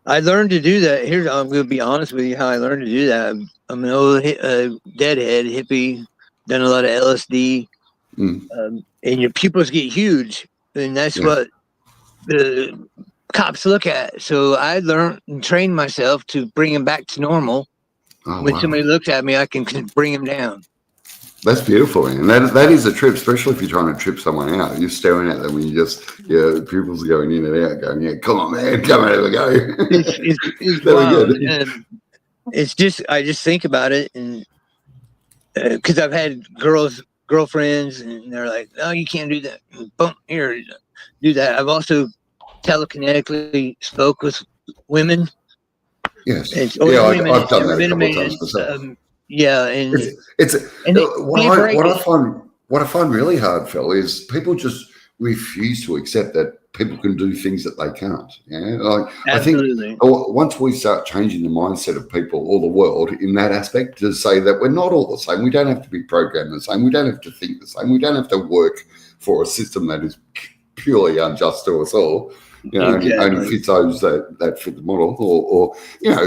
I learned to do that. I'm going to be honest with you how I learned to do that. I'm an old deadhead, hippie, done a lot of LSD. And your pupils get huge. And that's what the cops look at. So I learned and trained myself to bring them back to normal. When somebody looks at me, I can bring them down. That's beautiful, man. That is a trip, especially if you're trying to trip someone out. You're staring at them and the pupils are going in and out, going, yeah, come on, man, come on, have a go. It's wild. It's just, I just think about it, and because I've had girlfriends, and they're like, "Oh, you can't do that. Boom, here, do that." I've also telekinetically spoke with women. Yes, I've done that a couple of times myself. Yeah, and what I find really hard, Phil, is people just refuse to accept that people can do things that they can't. Yeah, like absolutely. I think once we start changing the mindset of people or the world in that aspect to say that we're not all the same, we don't have to be programmed the same, we don't have to think the same, we don't have to work for a system that is purely unjust to us all. Only fits those that fit the model, or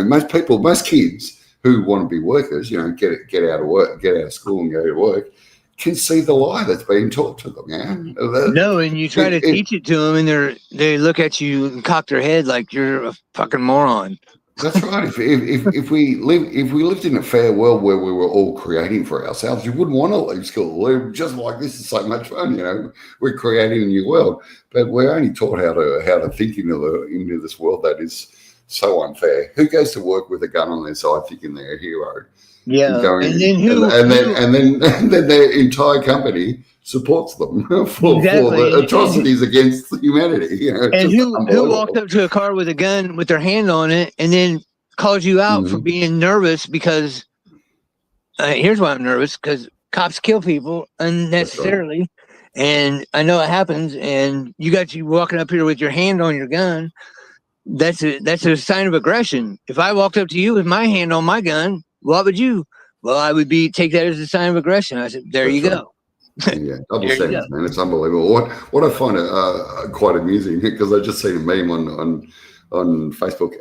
most kids who want to be workers, get out of work, get out of school and go to work, can see the lie that's being taught to them. Yeah. No, and you try to teach it to them, and they look at you and cock their head like you're a fucking moron. That's right. If we lived in a fair world where we were all creating for ourselves, you wouldn't want to leave school. We're just like, this is so much fun, We're creating a new world, but we're only taught how to think into this world that is so unfair. Who goes to work with a gun on their side thinking they're a hero? Yeah, and then their entire company supports them for the atrocities against humanity. And who walked up to a car with a gun with their hand on it and then calls you out for being nervous because here's why I'm nervous, because cops kill people unnecessarily. Right. And I know it happens, and you walking up here with your hand on your gun. That's a sign of aggression. If I walked up to you with my hand on my gun, what would you? Well, I would take that as a sign of aggression. I said, there you go. Yeah, double standards, man. It's unbelievable. What I find quite amusing, because I just seen a meme on Facebook.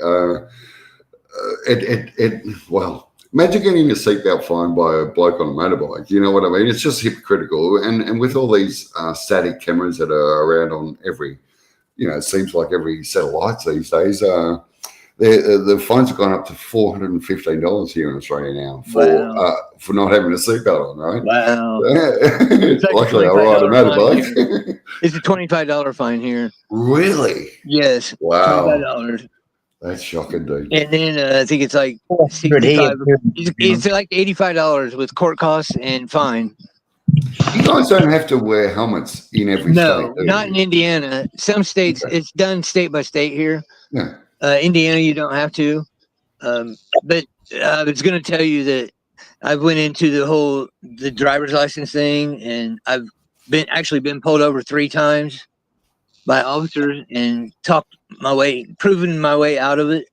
Imagine getting a seatbelt fined by a bloke on a motorbike. You know what I mean? It's just hypocritical. And with all these static cameras that are around on every, it seems like every set of lights these days, the fines have gone up to $415 here in Australia now for not having a seatbelt on, right? Wow. Luckily, I ride a motorbike. It's a $25 fine here. Really? Yes. Wow. $25. That's shocking, dude. And then I think it's like $65. It's like $85 with court costs and fine. You guys don't have to wear helmets in every state. No, not in Indiana. Some states, it's done state by state here. Yeah. Indiana, you don't have to. But I was going to tell you that I went into the driver's license thing, and I've been pulled over 3 times by officers and proven my way out of it.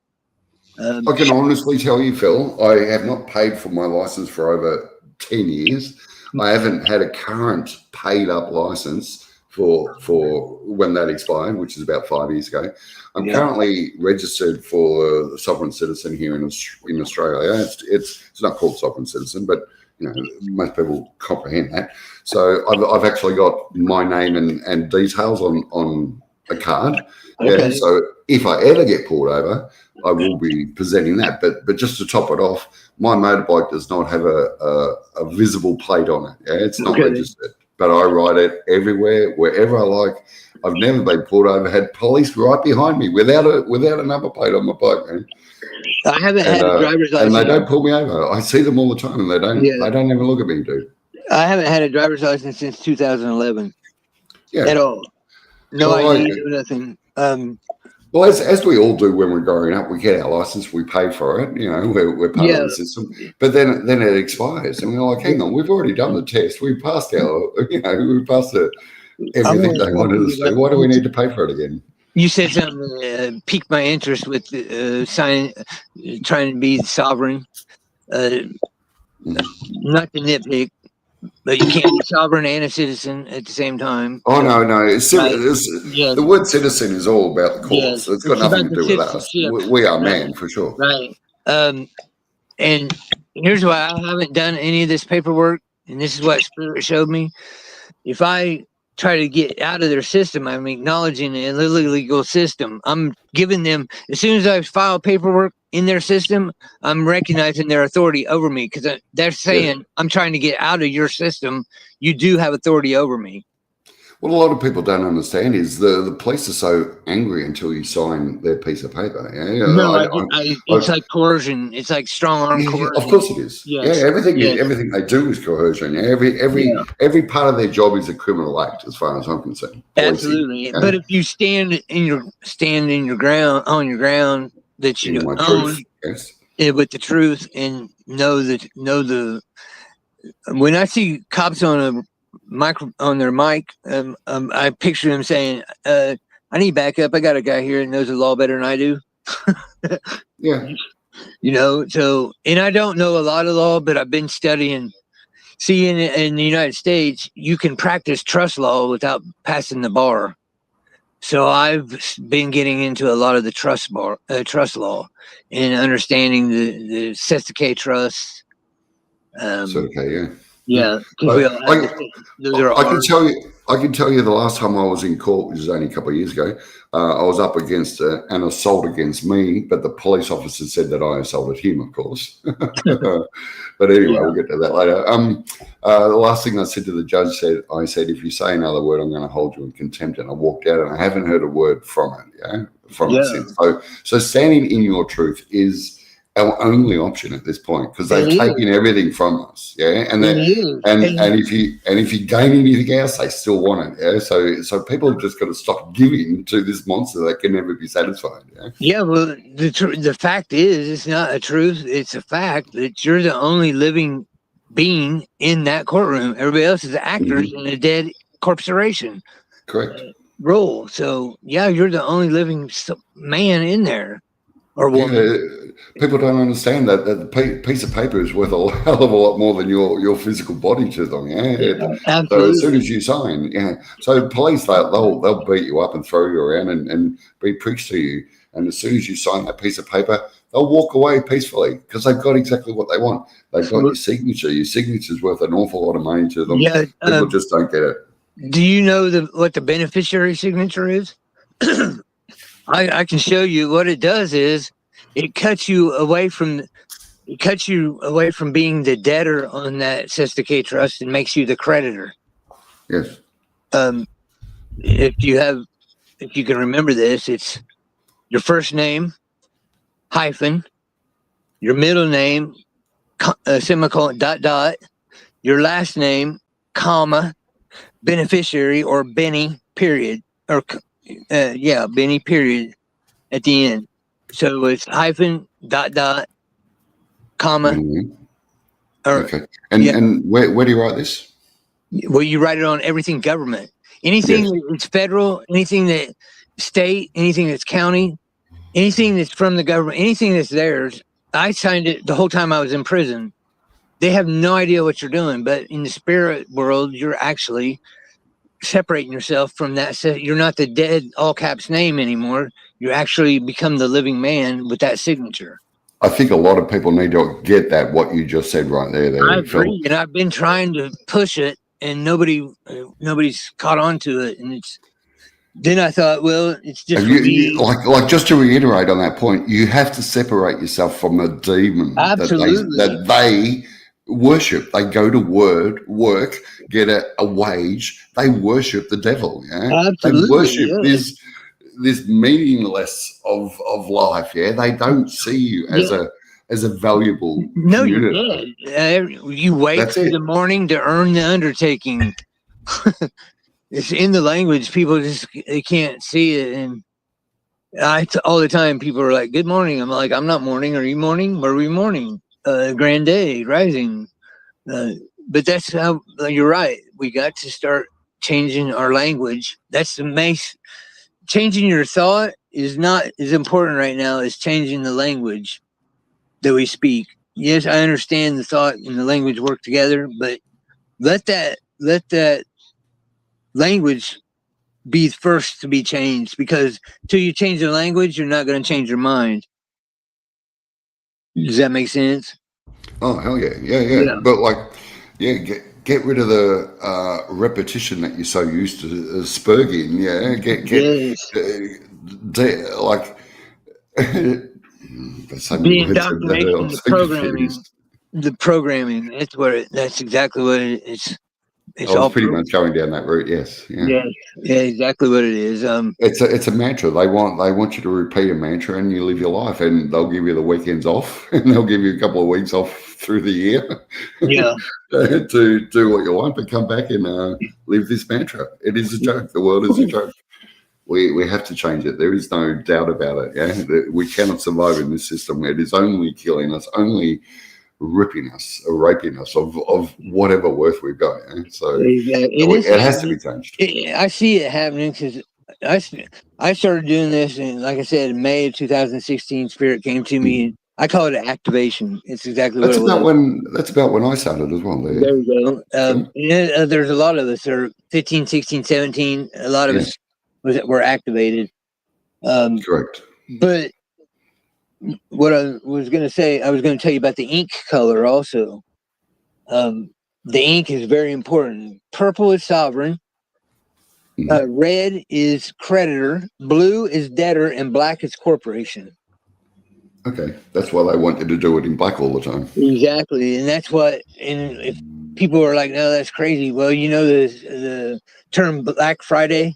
I can honestly tell you, Phil, I have not paid for my license for over 10 years. I haven't had a current paid up license for when that expired, which is about 5 years ago. I'm currently registered for the sovereign citizen here in Australia. It's not called sovereign citizen, but you know, most people comprehend that. So I've actually got my name and details on a card. Okay. Yeah. So if I ever get pulled over, I will be presenting that. But just to top it off, my motorbike does not have a visible plate on it. Yeah, it's not registered. But I ride it everywhere, wherever I like. I've never been pulled over. Had police right behind me without a number plate on my bike, man. I haven't had a driver's license, and they don't pull me over. I see them all the time, and they don't. Yeah. They don't even look at me, dude. I haven't had a driver's license since 2011. Yeah. At all. No Well, ID, no nothing. Well, as we all do when we're growing up, we get our license, we pay for it, you know, we're part of the system. But then it expires, and we're like, hang on, we've already done the test. We passed everything they wanted us to do. Why do we need to pay for it again? You said something that piqued my interest with trying to be sovereign. Not to nitpick, but you can't be sovereign and a citizen at the same time. Oh, no. The word citizen is all about the courts. It's got nothing to do with us. We are man, for sure. Right. And here's why I haven't done any of this paperwork, and this is what Spirit showed me. If I try to get out of their system, I'm acknowledging an illegal system. I'm giving them, as soon as I file paperwork in their system, I'm recognizing their authority over me, because they're saying, I'm trying to get out of your system. You do have authority over me. What a lot of people don't understand is the police are so angry until you sign their piece of paper. Yeah? No, it's like coercion. It's like strong arm coercion. Of course it is. Yes. Yeah, everything they do is coercion. Yeah? Every part of their job is a criminal act, as far as I'm concerned. Absolutely. Yeah? But if you stand in your ground on your ground that you own with the truth, and know the when I see cops on their mic, I picture them saying, I need backup. I got a guy here that knows the law better than I do. Yeah. You know, so, and I don't know a lot of law, but I've been studying. See, in the United States, you can practice trust law without passing the bar. So I've been getting into a lot of the trust law, and understanding the Sestake trust. Yeah, I can tell you the last time I was in court, which was only a couple of years ago, I was up against an assault against me, but the police officer said that I assaulted him, of course. But anyway, we'll get to that later. The last thing I said to the judge, I said, if you say another word, I'm going to hold you in contempt. And I walked out, and I haven't heard a word from it. It since. So standing in your truth is our only option at this point, because they've taken everything from us, and if you gain anything else, they still want it, So people have just got to stop giving to this monster that can never be satisfied. Well, the fact is, it's not a truth; it's a fact that you're the only living being in that courtroom. Everybody else is actors in a dead corporation. Correct. Role. So you're the only living man in there. Or woman. People don't understand that the piece of paper is worth a hell of a lot more than your physical body to them. Absolutely. So as soon as you sign, so police they'll beat you up and throw you around and be pricks to you. And as soon as you sign that piece of paper, they'll walk away peacefully, because they've got exactly what they want. They've got your signature. Your signature's worth an awful lot of money to them. People just don't get it. Do you know what the beneficiary signature is? I can show you. What it does is it cuts you away from being the debtor on that Sestake trust and makes you the creditor. Yes. If you can remember this, it's your first name hyphen, your middle name semicolon ... your last name comma, beneficiary, or Benny period, or Benny period at the end. So it's hyphen ... comma. Okay. And where do you write this? Well, you write it on everything government. Anything that's federal, anything that state, anything that's county, anything that's from the government, anything that's theirs. I signed it the whole time I was in prison. they have no idea what you're doing. But in the spirit world, you're actually separating yourself from that. So you're not the dead all caps name anymore. You actually become the living man with that signature. I think a lot of people need to get that, what you just said right there, I Phil. agree, and I've been trying to push it, and nobody's caught on to it. And then I thought, well, it's just for me. Like just to reiterate on that point, you have to separate yourself from the demon Absolutely. that they worship. They go to work, get a wage. They worship the devil. Yeah, Absolutely, they worship yeah. this meaningless of life. Yeah, they don't see you as a valuable. No, you're community. dead. You wake That's in it. the morning to earn the undertaking. It's in the language. People they can't see it, and all the time people are like, "Good morning." I'm like, "I'm not morning. Are you morning? Where are we morning? Grand day, rising." But that's how you're right. We got to start changing our language. That's the changing your thought is not as important right now as changing the language that we speak. Yes, I understand the thought and the language work together, but let that language be first to be changed, because till you change the language, you're not going to change your mind. Does that make sense? Oh hell yeah. But like, yeah, get rid of the repetition that you're so used to spurging. Yeah, like. There's so many The words over there. indoctrination, I'm so confused. the programming. That's exactly what it's. I It's was all pretty much going down that route. Yes, yeah, exactly what it is. It's a mantra. They want you to repeat a mantra, and you live your life. And they'll give you the weekends off, and they'll give you a couple of weeks off through the year. Yeah, to do what you want, but come back and live this mantra. It is a joke. The world is a joke. We have to change it. There is no doubt about it. Yeah, we cannot survive in this system. It is only killing us, only ripping us, or raping us of whatever worth we've got. Yeah? So it has to be changed. I see it happening because I started doing this, and like I said, in May of 2016, Spirit came to me. And I call it activation. It's exactly what it was. That's about when I started as well. There we go. There's a lot of us. There are 15, 16, 17. A lot of us were activated. Correct. But what I was going to say, I was going to tell you about the ink color also. The ink is very important. Purple is sovereign. Red is creditor. Blue is debtor, and black is corporation. Okay, that's why they want you to do it in black all the time. Exactly, and that's what. And if people are like, "No, that's crazy," well, you know the term Black Friday.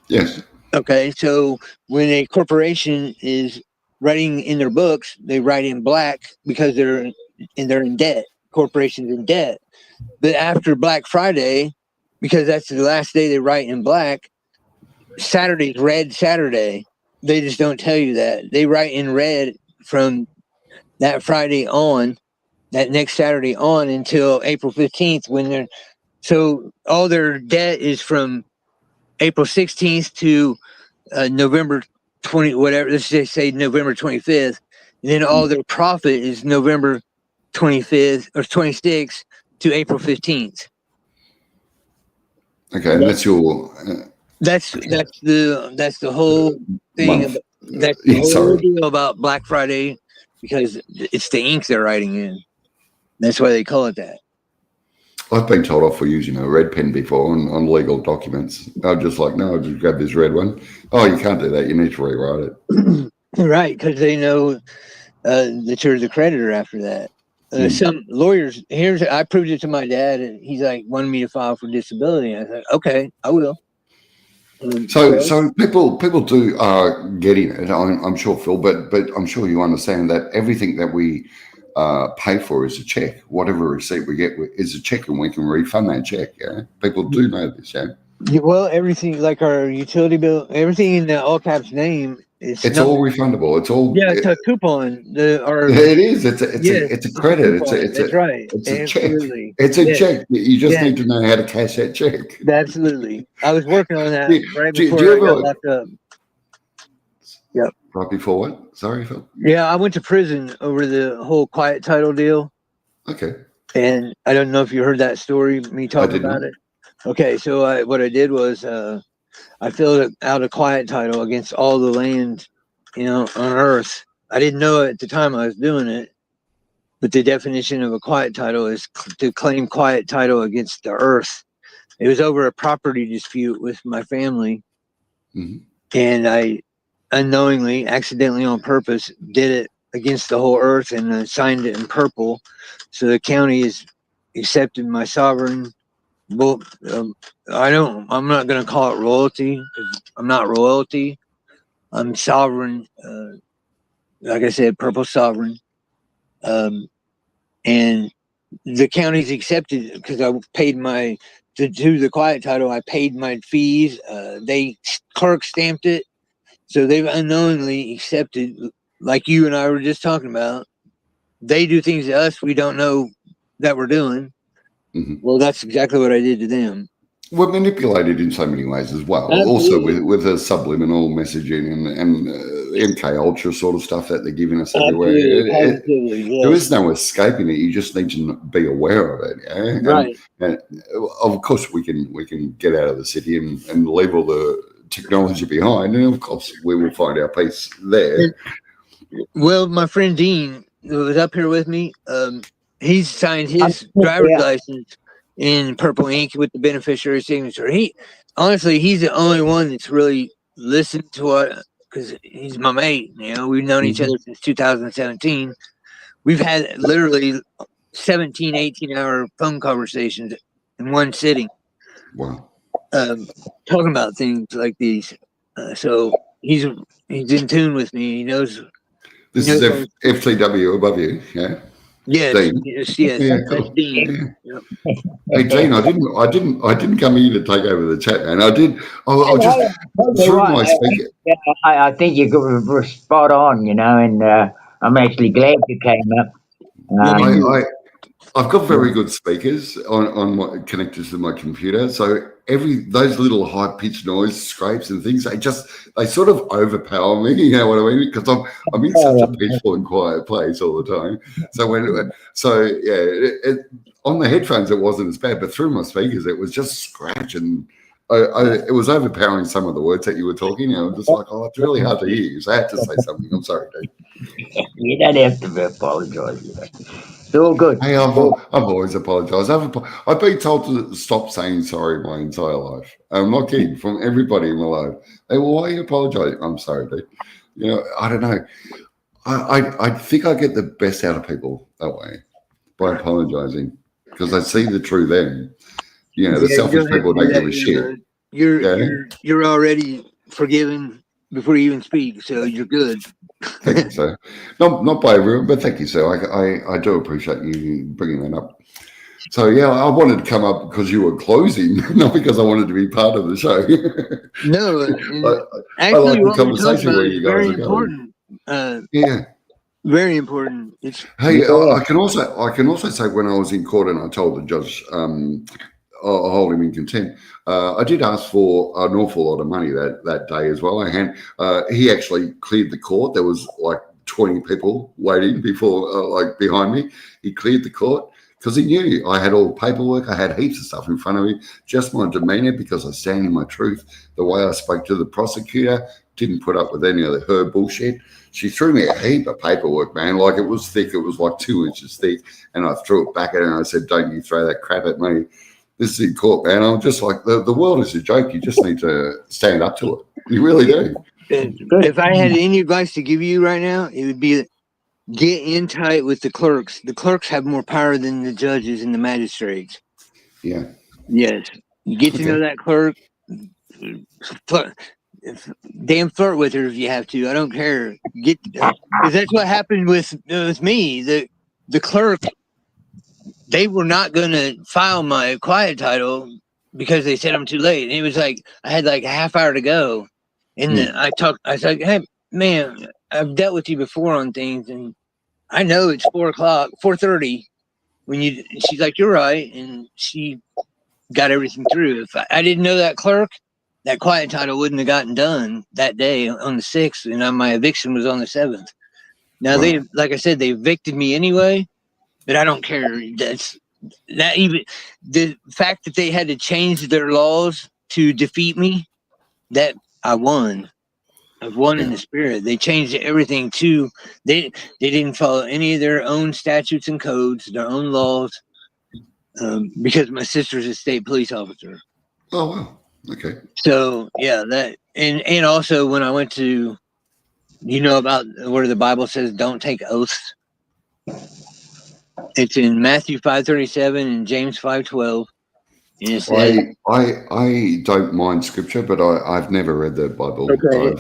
Yes. Okay, so when a corporation is writing in their books, they write in black because they're in debt. Corporations in debt. But after Black Friday, because that's the last day they write in black, Saturday's Red Saturday. They just don't tell you that. They write in red from that Friday on, that next Saturday on until April 15th when so all their debt is from April 16th to November 20, whatever, let's just say November 25th. And then all their profit is November 25th or 26th to April 15th. Okay, and that's your. That's the whole thing. That's the whole deal about Black Friday, because it's the ink they're writing in. That's why they call it that. I've been told off for using a red pen before on legal documents. I'm just like, no, just grab this red one. Oh, you can't do that. You need to rewrite it. Right, because they know that you're the creditor after that. Some lawyers, I proved it to my dad, and he's like, wanted me to file for disability. I was like, okay, I will. So people do getting it. I'm sure, Phil, but I'm sure you understand that everything that we pay for is a check. Whatever receipt we get is a check, and we can refund that check. Yeah, people do know this. Yeah. Well, everything like our utility bill, everything in the all caps name. It's all refundable. It's all it's a coupon. It is. It's a credit. That's right. It's a Absolutely. check. It's a check. You just need to know how to cash that check. Absolutely. I was working on that right before I got locked up. Yep. Right before what? Sorry, Phil. Yeah, I went to prison over the whole quiet title deal. Okay. And I don't know if you heard that story, me talking did about not. it. Okay, so what I did was I filled out a quiet title against all the land, on Earth. I didn't know at the time I was doing it, but the definition of a quiet title is to claim quiet title against the Earth. It was over a property dispute with my family, and I unknowingly, accidentally on purpose, did it against the whole Earth and signed it in purple. So the county has accepted my sovereign. Well, I'm not going to call it royalty because I'm not royalty. I'm sovereign. Like I said, purple sovereign. And the county's accepted because I paid to do the quiet title. I paid my fees. They clerk stamped it. So they've unknowingly accepted, like you and I were just talking about. They do things to us we don't know that we're doing. Well, that's exactly what I did to them. We're manipulated in so many ways as well. Absolutely. Also with the subliminal messaging and MK Ultra sort of stuff that they're giving us everywhere. Positively, yes. There is no escaping it. You just need to be aware of it. Yeah? Right. And of course, we can get out of the city and leave all the technology behind, and of course, we will find our peace there. Well, my friend Deane, who was up here with me, he's signed his driver's license in purple ink with the beneficiary signature. He's the only one that's really listened to what, because he's my mate. We've known each other since 2017. We've had literally 17, 18-hour phone conversations in one sitting. Wow. Talking about things like these. So he's in tune with me. He knows. This is FTW above you, yeah. Yes, Deane. yes. Yeah, That's cool. Deane. Yeah. Hey, Deane, I didn't come here to take over the chat, man. I'll just through my speaker. I think you were spot on, and I'm actually glad you came up. I've got very good speakers on my connectors to my computer, so those little high pitched noise scrapes and things, they sort of overpower me. You know what I mean? Because I'm in such a peaceful and quiet place all the time. So on the headphones it wasn't as bad, but through my speakers it was just scratching. It was overpowering some of the words that you were talking. I'm just like, it's really hard to hear you. So I had to say something. I'm sorry, Dave. You don't have to apologise. It's all good. Hey, I've always apologised. I've been told to stop saying sorry my entire life. I'm not kidding. From everybody in my life. Hey, well, why are you apologising? I'm sorry, dude. I don't know. I think I get the best out of people that way by apologising because I see the true them. The selfish people don't give a shit. You're already forgiven before you even speak, so you're good. Thank you, sir. Not by everyone, but thank you, sir. I do appreciate you bringing that up. So, I wanted to come up because you were closing, not because I wanted to be part of the show. No, I like the conversation where you guys are going. Very important. I can also say when I was in court and I told the judge I'll hold him in contempt. I did ask for an awful lot of money that day as well. He actually cleared the court. There was like 20 people waiting behind me. He cleared the court because he knew I had all the paperwork. I had heaps of stuff in front of me. Just my demeanor, because I stand in my truth. The way I spoke to the prosecutor, didn't put up with any of her bullshit. She threw me a heap of paperwork, man. Like, it was thick. It was like 2 inches thick. And I threw it back at her and I said, "Don't you throw that crap at me. This is in court, man." I'm just like, the world is a joke. You just need to stand up to it. You really do. If I had any advice to give you right now, it would be get in tight with the clerks. The clerks have more power than the judges and the magistrates. Yeah. Yes. You get to know that clerk. Damn, flirt with her if you have to. I don't care. Because that's what happened with me. The clerk, they were not going to file my quiet title because they said I'm too late. And it was like I had like a half hour to go, and I was like, "Hey, man, I've dealt with you before on things, and I know it's 4:30 when you." She's like, "You're right," and she got everything through. If I didn't know that clerk, that quiet title wouldn't have gotten done that day on the 6th, and my eviction was on the 7th. Now, like I said, they evicted me anyway, but I don't care. That even the fact that they had to change their laws to defeat me, that I won. I've won in the spirit. They changed everything to they didn't follow any of their own statutes and codes, their own laws, because my sister's a state police officer. Oh wow. Okay. So yeah, that and also when I went to, about where the Bible says don't take oaths. It's in Matthew 5:37 and James 5:12. And it says, I don't mind scripture, but I've never read the Bible. Okay.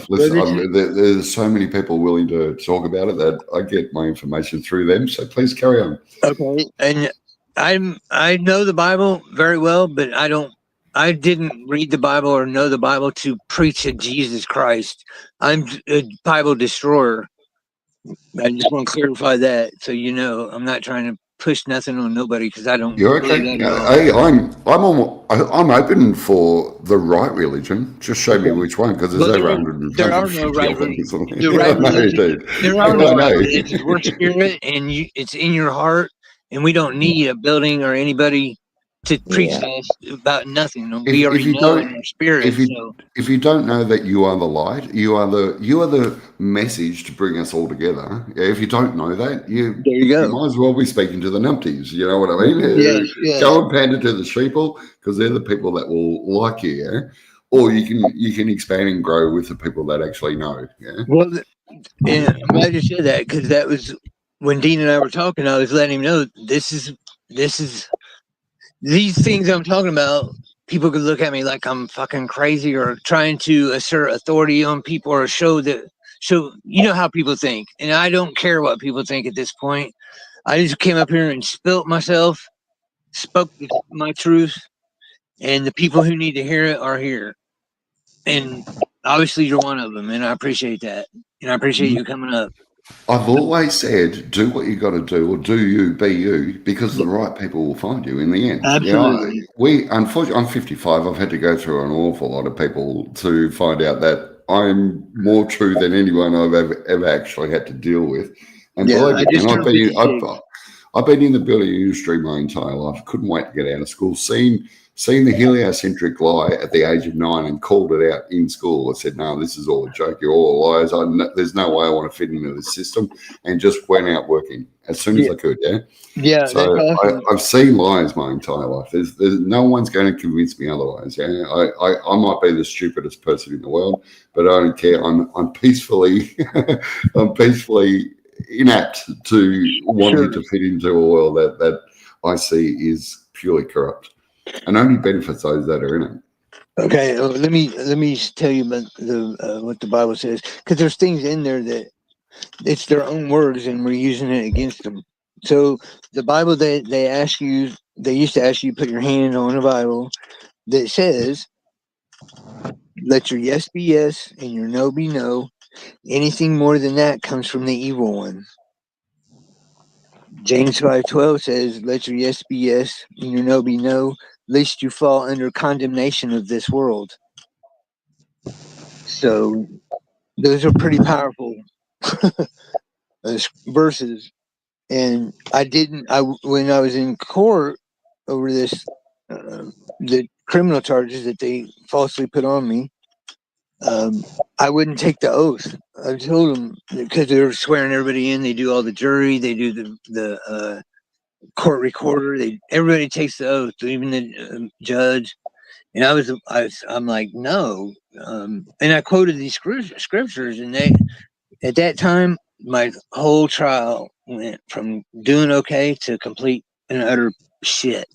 There's so many people willing to talk about it that I get my information through them. So please carry on. Okay, and I know the Bible very well, but I didn't read the Bible or know the Bible to preach to Jesus Christ. I'm a Bible destroyer. I just want to clarify that, so I'm not trying to push nothing on nobody because I don't. You're okay. Hey, I'm open for the right religion. Just show me which one, because there's over 100. There are no right religions. There are no right religions. We're spirit, and it's in your heart, and we don't need a building or anybody to preach to us about nothing. We already know in our spirit. If you don't know that you are the light, you are the message to bring us all together. If you don't know that, there you go. You might as well be speaking to the numpties. You know what I mean? Yes. Go and pander to the sheeple, because they're the people that will like you. Yeah. Or you can expand and grow with the people that actually know. Yeah. Well, and I'm glad you said that, because that was when Deane and I were talking. I was letting him know this is. These things I'm talking about, people could look at me like I'm fucking crazy or trying to assert authority on people or show how people think. And I don't care what people think at this point. I just came up here and spilt myself, spoke my truth, and the people who need to hear it are here. And obviously you're one of them, and I appreciate that. And I appreciate you coming up. I've always said, do what you got to do, or do you, be you, because the right people will find you in the end. Absolutely. Unfortunately, I'm 55. I've had to go through an awful lot of people to find out that I'm more true than anyone I've ever actually had to deal with. And believe me, I've been in the building industry my entire life. Couldn't wait to get out of school. Seen the heliocentric lie at the age of 9 and called it out in school. I said, no, this is all a joke. You're all liars. There's no way I want to fit into this system, and just went out working as soon as I could. Yeah. Yeah. So I've seen lies my entire life. There's no one's going to convince me otherwise. Yeah. I might be the stupidest person in the world, but I don't care. I'm peacefully inapt to wanting to fit into a world that I see is purely corrupt, and only benefits those that are in it. Okay, let me tell you about what the Bible says, because there's things in there that it's their own words, and we're using it against them. So the Bible, they used to ask you to put your hand on a Bible that says, "Let your yes be yes and your no be no. Anything more than that comes from the evil one." James 5:12 says, "Let your yes be yes and your no be no, lest you fall under condemnation of this world." So those are pretty powerful verses. And when I was in court over this, the criminal charges that they falsely put on me, I wouldn't take the oath. I told them, because they were swearing everybody in. They do all the jury. They do the court recorder. Everybody takes the oath, even the judge. And I'm like, no. And I quoted these scriptures, and at that time, my whole trial went from doing okay to complete and utter shit,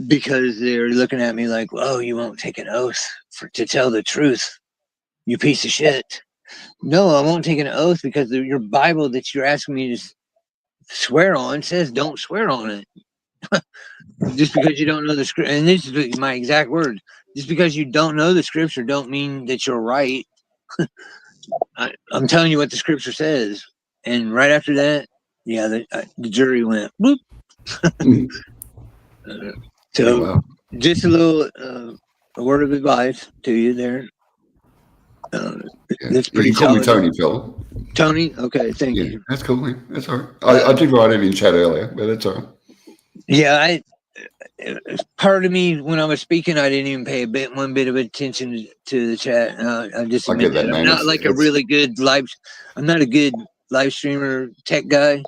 because they're looking at me like, "Oh, you won't take an oath to tell the truth, you piece of shit." No, I won't take an oath because your Bible that you're asking me to swear on says don't swear on it. Just because you don't know the scripture, and this is my exact words, just because you don't know the scripture don't mean that you're right. I'm telling you what the scripture says. And right after that, the jury went whoop. Just a little a word of advice to you there. That's pretty. You call me Tony, fella. Tony. Okay, thank Yeah, you. that's cool, man. That's all right. I did write it in chat earlier, but that's all right. Yeah, part of me when I was speaking, I didn't even pay one bit of attention to the chat. I just I admit get that, that I'm man. not like a really good live. I'm not a good live streamer tech guy.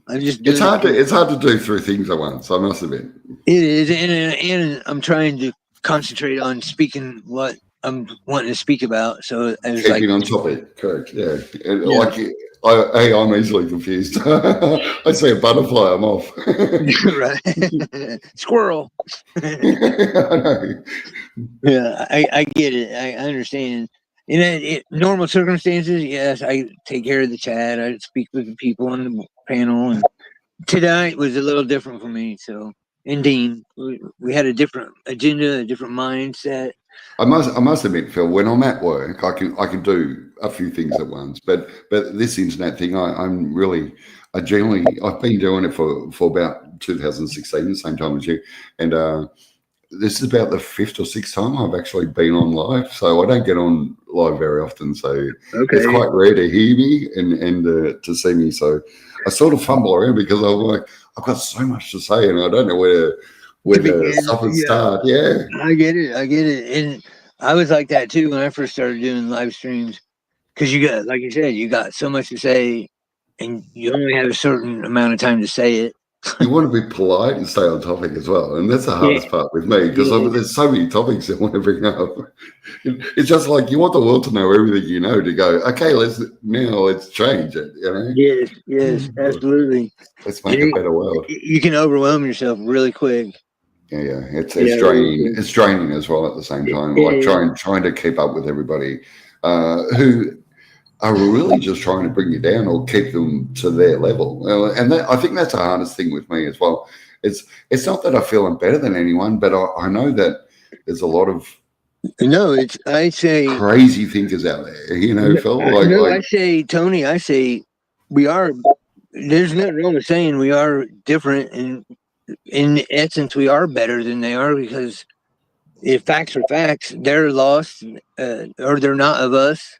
I'm just It's doing it. it's hard to do 3 things at once. I must admit. It is, and I'm trying to concentrate on speaking what I'm wanting to speak about. So I was like, Keeping on topic, correct? Yeah, and yeah. I'm easily confused. I see a butterfly, I'm off. Right, squirrel. I know. Yeah, I get it. I understand. In normal circumstances, yes, I take care of the chat. I speak with the people on the panel, and tonight was a little different for me. So, and Deane, we had a different agenda, a different mindset. I must admit, Phil, when I'm at work, I can do a few things at once. But this internet thing, I'm really I've been doing it for about 2016, the same time as you, and this is about the 5th or 6th time I've actually been on live. So I don't get on live very often. So it's quite rare to hear me and to see me. So I sort of fumble around because I'm like, I've got so much to say and I don't know where to stop and start. Yeah. I get it. And I was like that too when I first started doing live streams. Because you got, like you said, you got so much to say, and you only have a certain amount of time to say it. You want to be polite and stay on topic as well. And that's the hardest part with me because there's so many topics I want to bring up. It's just like you want the world to know everything you know to go, okay, let's change it, you know? Yes, absolutely. Let's make a better world. You can overwhelm yourself really quick. Yeah. It's draining. It's draining as well at the same time. Like trying to keep up with everybody who are really just trying to bring you down or keep them to their level. And I think that's the hardest thing with me as well. It's not that I feel I'm better than anyone, but I know that there's a lot of I say crazy thinkers out there, you know, Phil. I say, Tony, we are. There's nothing wrong with saying we are different, and in essence, we are better than they are because if facts are facts, they're lost or they're not of us.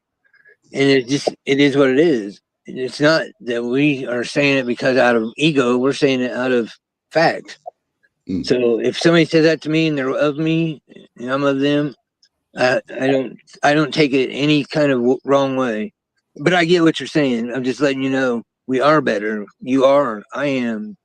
And it is what it is. It's not that we are saying it because out of ego. We're saying it out of fact. So if somebody says that to me and they're of me and I'm of them, I don't take it any kind of wrong way. But I get what you're saying. I'm just letting you know we are better. You are. I am.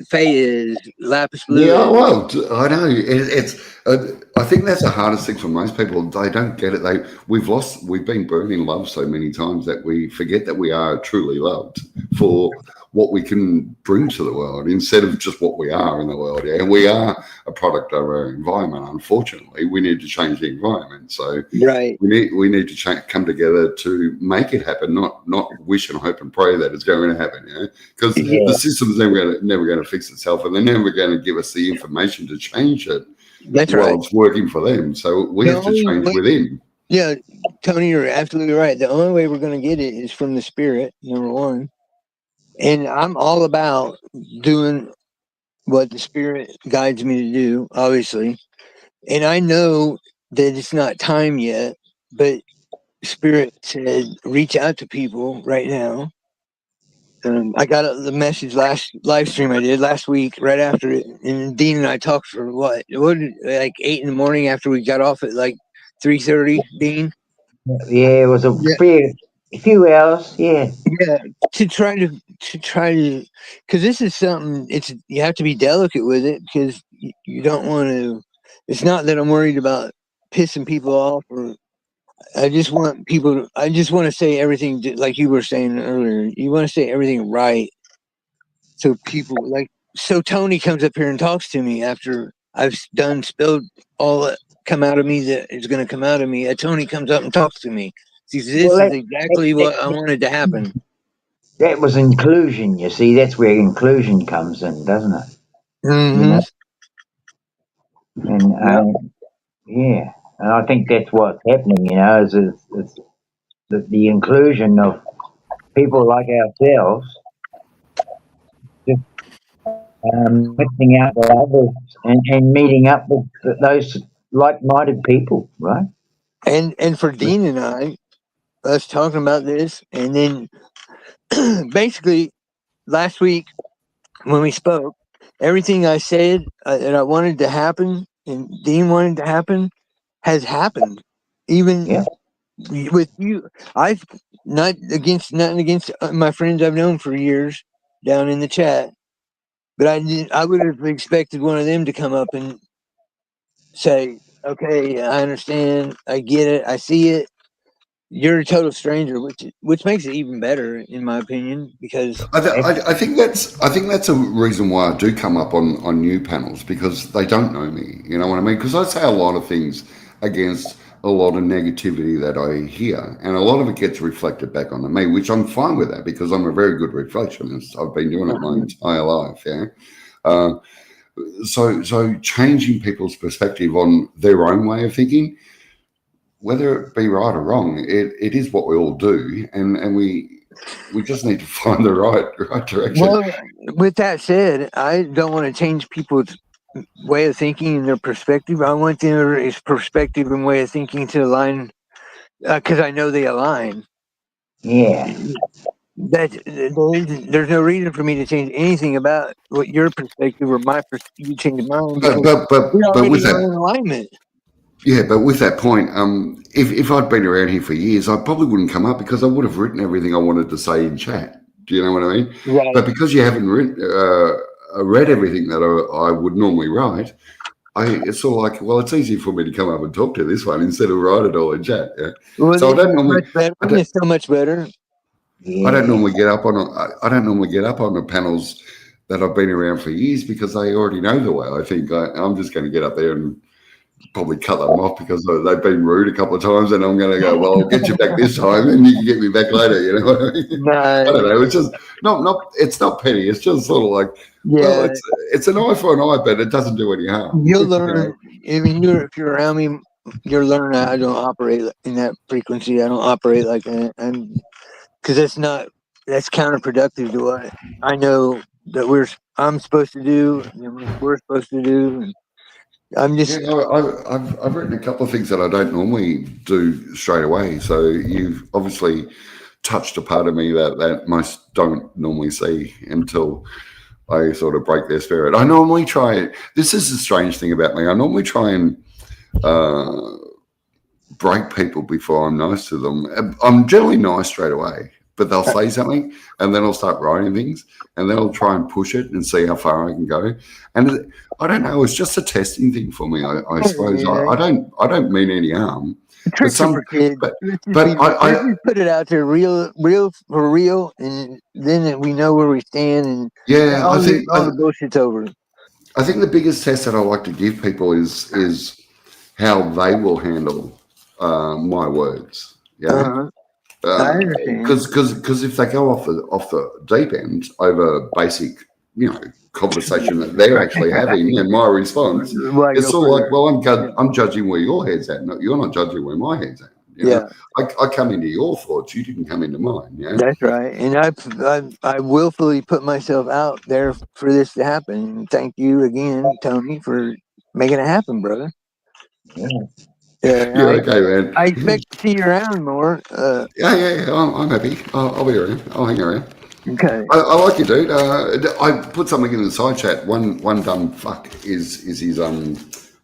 Faye is. Lapis Blue. Yeah, well, I know it's. I think that's the hardest thing for most people. They don't get it. We've been burned in love so many times that we forget that we are truly loved for what we can bring to the world instead of just what we are in the world. Yeah? And we are a product of our environment. Unfortunately, we need to change the environment. So we need to come together to make it happen, not wish and hope and pray that it's going to happen. Yeah, because the system's never going to fix itself, and they're never going to give us the information to change it. That's right. It's working for them, so we have to change within. Yeah, Tony, you're absolutely right. The only way we're going to get it is from the spirit, number one. And I'm all about doing what the spirit guides me to do, obviously. And I know that it's not time yet, but spirit said, reach out to people right now. I got the message last live stream I did last week, right after it. And Deane and I talked for like 8 in the morning after we got off at like 3:30, Deane. Yeah, it was a few hours. Yeah. To try to because this is something you have to be delicate with it because you don't want to. It's not that I'm worried about pissing people off, or I just want to say everything like you were saying earlier. You want to say everything right, so so Tony comes up here and talks to me after I've spilled all that come out of me that is going to come out of me. Tony comes up and talks to me. This is exactly what I wanted to happen. That was inclusion, you see. That's where inclusion comes in, doesn't it? Mm-hmm. You know? And and I think that's what's happening. You know, is the inclusion of people like ourselves, just mixing out with others and meeting up with those like-minded people, right? And for Deane and I, us talking about this, and then basically last week when we spoke, everything I said that I wanted to happen and Deane wanted to happen has happened. Even Yeah. with you, I've nothing against my friends I've known for years down in the chat, but I would have expected one of them to come up and say, "Okay, I understand, I get it, I see it. You're a total stranger," which makes it even better, in my opinion, because I think that's a reason why I do come up on new panels, because they don't know me. You know what I mean? Because I say a lot of things against a lot of negativity that I hear, and a lot of it gets reflected back onto me, which I'm fine with that because I'm a very good reflectionist. I've been doing it my entire life. Yeah. So changing people's perspective on their own way of thinking, whether it be right or wrong, it is what we all do, and we just need to find the right direction. Well, with that said, I don't want to change people's way of thinking and their perspective. I want their perspective and way of thinking to align, because I know they align. Yeah. There's no reason for me to change anything about what your perspective or you change mine, because we But with already are that, in alignment. yeah, but with that point, if I'd been around here for years, I probably wouldn't come up because I would have written everything I wanted to say in chat. Do you know what I mean? Right. But because you haven't read everything that I would normally write, it's sort of like, well, it's easy for me to come up and talk to this one instead of write it all in chat. Yeah. Well, So I don't normally. much better. It's so much better. Yeah. I don't normally get up on the panels that I've been around for years because they already know the way I think. I'm just going to get up there and probably cut them off because they've been rude a couple of times, and I'm going to go, well, I'll get you back this time, and you can get me back later. You know what I mean? Nice. I don't know. It's just it's not petty. It's just sort of like, well, it's an eye for an eye, but it doesn't do any harm. You'll learn. I mean, if you're around me, you'll learn that I don't operate in that frequency. I don't operate like that, because that's counterproductive to what I know that I'm supposed to do, and we're supposed to do. And I'm just I've written a couple of things that I don't normally do straight away. So you've obviously touched a part of me that most don't normally see until I sort of break their spirit. I normally try. This is the strange thing about me. I normally try and break people before I'm nice to them. I'm generally nice straight away, but they'll say something, and then I'll start writing things, and then I'll try and push it and see how far I can go. And I don't know. It's just a testing thing for me. I suppose I don't mean any harm. tricks for kids. But I put it out there real for real, and then we know where we stand, and yeah, all the bullshit's over. I think the biggest test that I like to give people is how they will handle my words. Yeah. I understand. Because if they go off the deep end over basic, conversation that they're actually having, and my response, it's sort of like, well, I'm judging where your head's at. No, you're not judging where my head's at. You know? I come into your thoughts. You didn't come into mine. Yeah, that's right. And I willfully put myself out there for this to happen. And thank you again, Tony, for making it happen, brother. You're okay, man. I expect to see you around more. Yeah. I'm happy. I'll be around. I'll hang around. Okay. I like you, dude. I put something in the side chat. One dumb fuck is his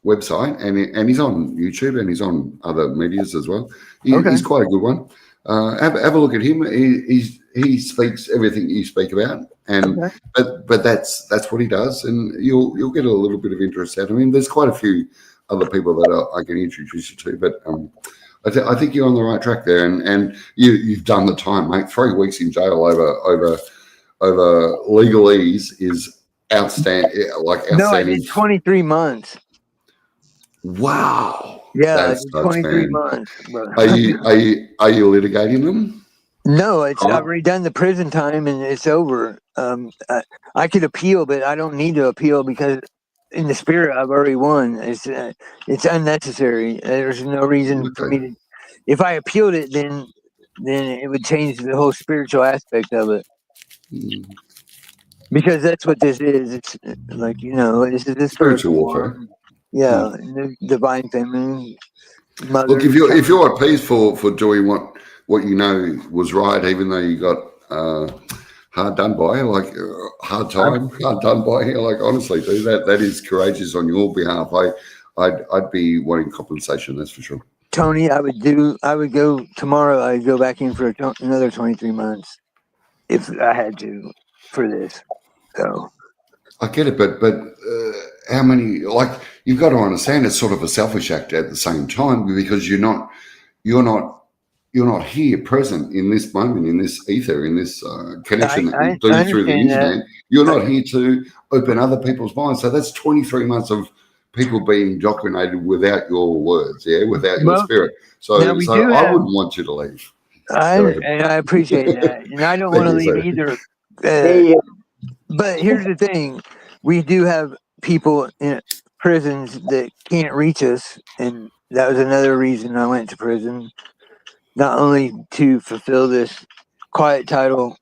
website, and he's on YouTube and he's on other medias as well. He's quite a good one. Have a look at him. He speaks everything you speak about, and but that's what he does, and you'll get a little bit of interest out of him. There's quite a few other people that I can introduce you to, but I think you're on the right track there, and you've done the time, mate. 3 weeks in jail over legalese is outstanding. No, I did 23 months. Wow. Yeah, 23 months. Bro. Are you litigating them? No, I've already done the prison time and it's over. I could appeal, but I don't need to appeal because in the spirit I've already won. It's unnecessary. There's no reason for me to. If I appealed it, then it would change the whole spiritual aspect of it. Because that's what this is. It's like, this is the spiritual warfare. Yeah, the divine feminine. Look, if you're at peace for doing what what you know was right, even though you got hard done by, like hard done by. Like honestly, dude, that is courageous on your behalf. I'd be wanting compensation, that's for sure. Tony, I would go tomorrow. I'd go back in for another 23 months if I had to for this. So I get it, but how many? Like you've got to understand, it's sort of a selfish act at the same time because you're not here present in this moment, in this ether, in this connection that you do through the internet. You're not here to open other people's minds. So that's 23 months of people being indoctrinated without your words, without your spirit. So I wouldn't want you to leave. And I appreciate that. And I don't want to leave either. But here's the thing. We do have people in prisons that can't reach us. And that was another reason I went to prison. Not only to fulfill this quiet title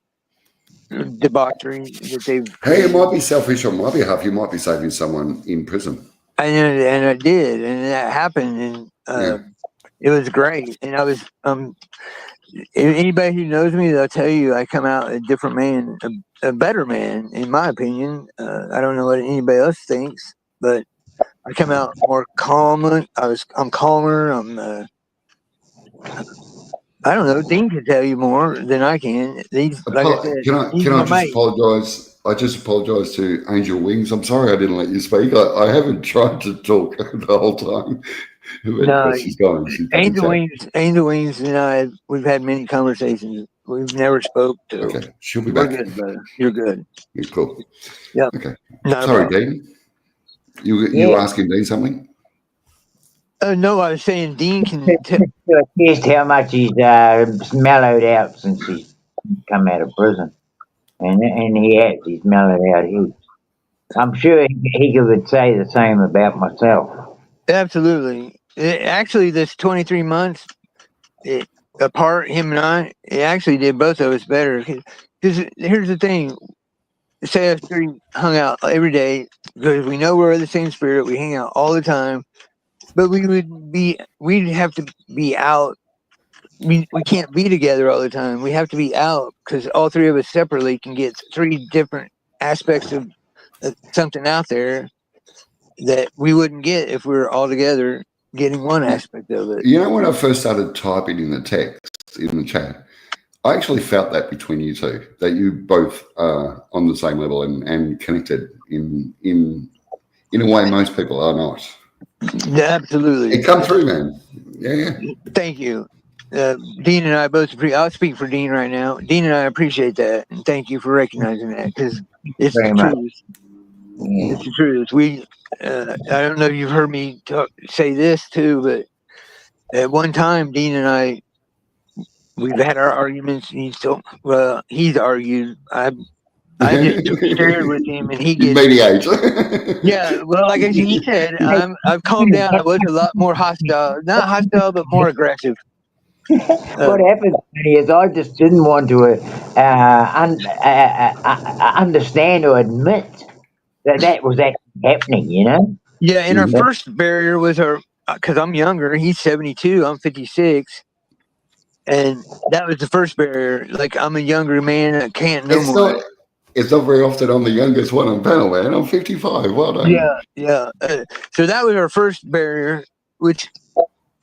debauchery that they've created. Hey, it might be selfish on my behalf. You might be saving someone in prison. And I did. And that happened. And it was great. And I was... anybody who knows me, they'll tell you I come out a different man, a better man, in my opinion. I don't know what anybody else thinks, but I come out more calm. I'm calmer. I don't know. Deane can tell you more than I can. Like I said, can I just apologise? I just apologise to Angel Wings. I'm sorry I didn't let you speak. I haven't tried to talk the whole time. No, Angel Wings and I, we've had many conversations. We've never spoke to. Okay, she'll be back. We're good, brother. You're good. You're cool. Yeah. Okay. Sorry, Deane. You were asking Deane something? No, I was saying Deane can test how much he's mellowed out since he's come out of prison, and he's mellowed out. I'm sure he would say the same about myself. Absolutely. Actually, this 23 months apart, him and I, it actually did both of us better. Because here's the thing. Say us three hung out every day because we know we're the same spirit. We hang out all the time. But we'd have to be out. We can't be together all the time. We have to be out because all three of us separately can get three different aspects of something out there that we wouldn't get if we were all together getting one aspect of it. You know, when I first started typing in the text, in the chat, I actually felt that between you two, that you both are on the same level and connected in a way most people are not. Yeah, absolutely. It come through, man. Yeah. Thank you. Deane and I both I'll speak for Deane right now. Deane and I appreciate that. And thank you for recognizing that because it's the truth. It's the truth. I don't know if you've heard me say this too, but at one time, Deane and I, we've had our arguments. And he's argued. I just shared with him, and he gets mediate. Yeah, well, like he said, I've calmed down. I was a lot more hostile, not hostile, but more aggressive. What happened is I just didn't want to understand or admit that was actually happening, you know? Yeah, and our first barrier was because I'm younger. He's 72. I'm 56. And that was the first barrier. Like, I'm a younger man. I can't no more. It's not very often I'm the youngest one on panel, man. I'm 55. Well done. Yeah. So that was our first barrier, which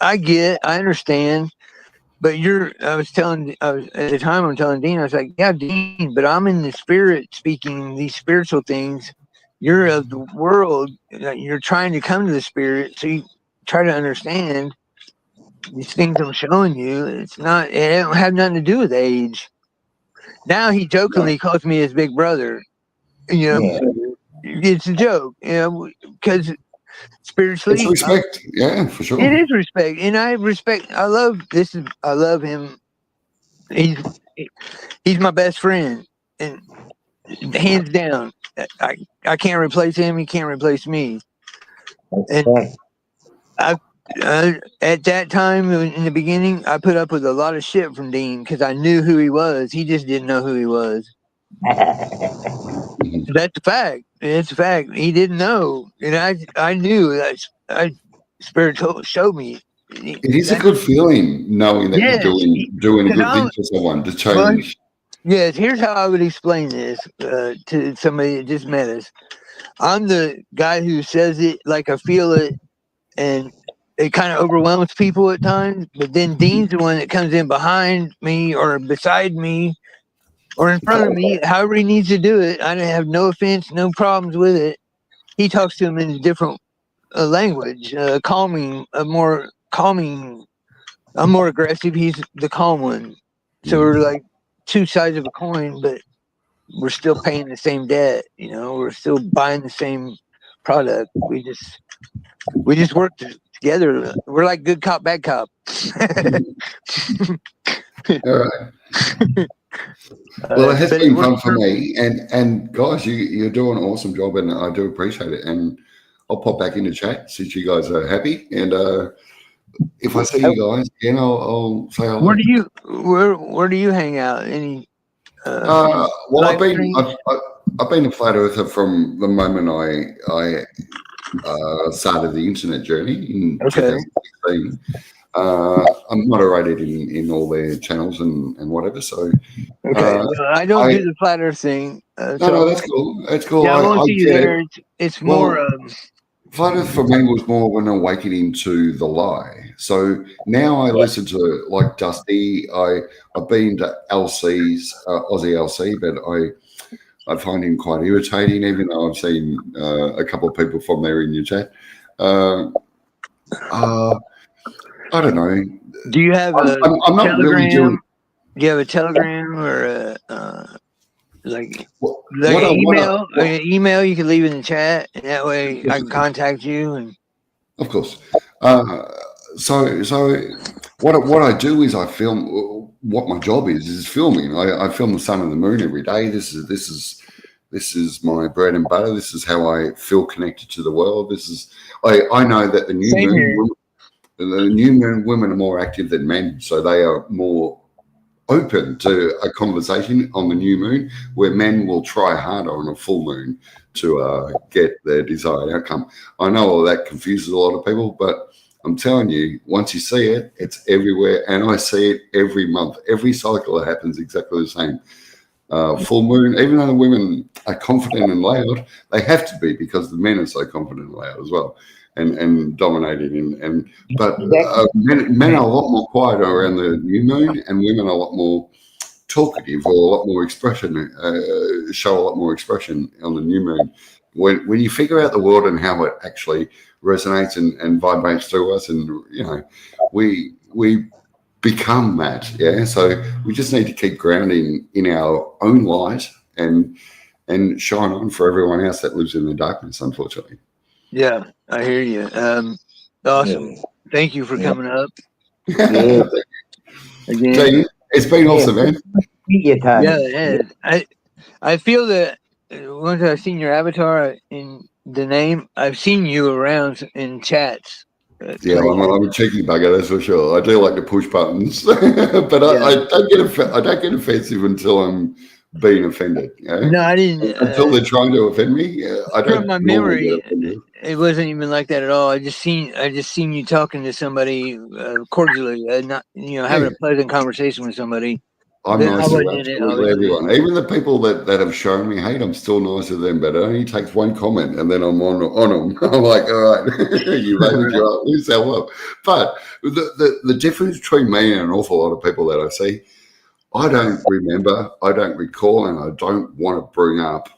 I understand. But at the time I'm telling Deane, I was like, yeah, Deane, but I'm in the spirit speaking these spiritual things. You're of the world. You're trying to come to the spirit. So you try to understand these things I'm showing you. It don't have nothing to do with age. Now he jokingly calls me his big brother. You know, it's a joke, you know, because spiritually, it's respect. Yeah, for sure. It is respect, and I love him. He's my best friend, and hands down, I can't replace him. He can't replace me. And at that time in the beginning, I put up with a lot of shit from Deane because I knew who he was. He just didn't know who he was. That's a fact. It's a fact. He didn't know, and I knew that. Spirit showed me It is a good feeling knowing that Yes, you're doing a good I'm- thing for someone to change. Yes, here's how I would explain this to somebody that just met us. I'm the guy who says it like I feel it, and it kind of overwhelms people at times. But then Deane's the one that comes in behind me or beside me or in front of me, however he needs to do it. I have no offense, no problems with it. He talks to him in a different language, calming, more calming. I'm more aggressive. He's the calm one. So we're like two sides of a coin, but we're still paying the same debt. You know, we're still buying the same product. We just work together. We're like good cop, bad cop. All right. Well, it has been fun for me, and guys, you're doing an awesome job, and I do appreciate it. And I'll pop back into chat since you guys are happy. And if I see you guys again, I'll say hello. Where do you hang out? Any? Well, I've been a flat earther from the moment I started the internet journey in 2016. I'm moderated in all their channels and whatever. So I don't do the flat earth thing. No, that's cool. That's cool. Yeah, I won't see you there. It's more. Flat Earth for me was more of an awakening to the lie. So now I listen to like Dusty. I've been to LC's, Aussie LC, but I find him quite irritating, even though I've seen a couple of people from there in your chat. I don't know. Do you have a I'm not Telegram? really doing. Do you have a Telegram or like an email you can leave in the chat, and that way I can contact you. And of course, so what I do is I film. What my job is filming. I film the sun and the moon every day. This is my bread and butter. This is how I feel connected to the world. I know that the new moon women are more active than men, so they are more open to a conversation on the new moon, where men will try harder on a full moon to get their desired outcome. I know all that confuses a lot of people, but I'm telling you, once you see it, it's everywhere, and I see it every month. Every cycle, it happens exactly the same. Full moon, even though the women are confident and loud, they have to be, because the men are so confident and loud as well, and dominating. But men are a lot more quiet around the new moon, and women are a lot more talkative, or a lot more expression, show a lot more expression on the new moon. When you figure out the world and how it actually resonates and vibrates through us, and we become that. Yeah, so we just need to keep grounding in our own light and shine on for everyone else that lives in the darkness, unfortunately. Yeah, I hear you. Awesme. Yeah. Thank you for coming up. Yeah. Again. It's been awesome, man. Yeah, it is. I feel that once I've seen your avatar in the name, I've seen you around in chats. Yeah, I'm a cheeky bugger, that's for sure. I do like to push buttons, but I don't get offensive until I'm being offended. You know? No, I didn't. Until they're trying to offend me, I don't. From my memory, it wasn't even like that at all. I just seen you talking to somebody cordially, not having a pleasant conversation with somebody. I'm nice to absolutely everyone. Even the people that have shown me hate, I'm still nice to them, but it only takes one comment and then I'm on them. I'm like, all right, you rated yourself up. But the difference between me and an awful lot of people that I see, I don't remember, I don't recall, and I don't want to bring up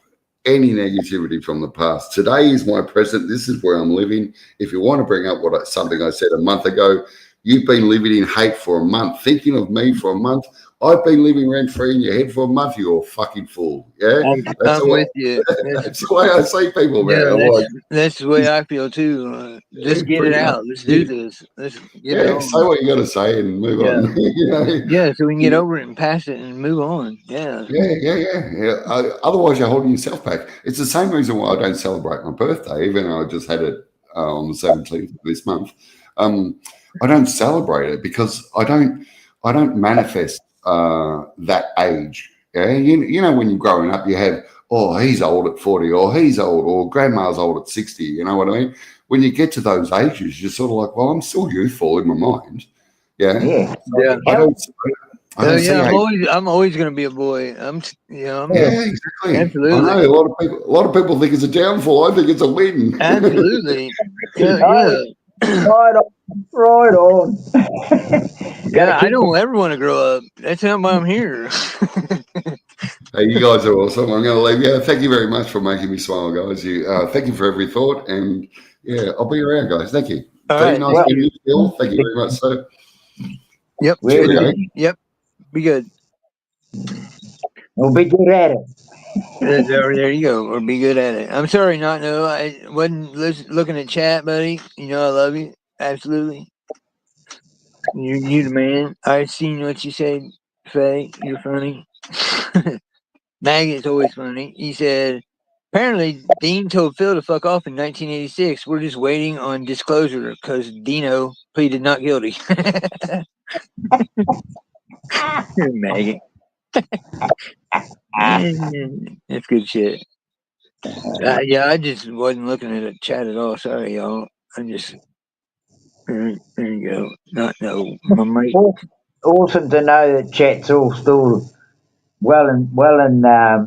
any negativity from the past. Today is my present. This is where I'm living. If you want to bring up something I said a month ago, you've been living in hate for a month, thinking of me for a month. I've been living rent-free in your head for a month. You're a fucking fool. Yeah, I'm with you. That's the way I see people, man. Yeah, that's the way I feel too. Just get it out. Let's do this. Let's get it on. Say what you got to say and move on. Yeah, so we can get over it and pass it and move on. Yeah. Otherwise, you're holding yourself back. It's the same reason why I don't celebrate my birthday, even though I just had it on the 17th of this month. I don't celebrate it because I don't manifest that age. Yeah, you know, when you're growing up, you have oh, he's old at 40, or he's old, or grandma's old at 60. You know what I mean? When you get to those ages, you're sort of like, well, I'm still youthful in my mind. Yeah. Yeah. Yeah. I don't see Yeah, age. I'm always gonna be a boy. Yeah, exactly. Absolutely. I know a lot of people think it's a downfall. I think it's a win. Absolutely. Yeah, Oh, right on. Right on. yeah. I don't ever want to grow up. That's not why I'm here. Hey, you guys are awesome. I'm going to leave you. Thank you very much for making me smile, guys. Thank you for every thought, and yeah, I'll be around, guys. Thank you. All Deane, right. nice meeting you, Phil. Thank you very much. So, Yep. cheerio. Yep. Be good. We'll be good at it. There you go. Or be good at it. I'm sorry, not no. I wasn't looking at chat, buddy. You know I love you. Absolutely. You the man. I seen what you said, Faye. You're funny. Maggie's always funny. He said, apparently Deane told Phil to fuck off in 1986. We're just waiting on disclosure because Dino pleaded not guilty. Maggie. That's good shit. Yeah, I just wasn't looking at the chat at all. Sorry, y'all. I just there you go. Not no, my mate. Awesome to know that chat's all still well informed.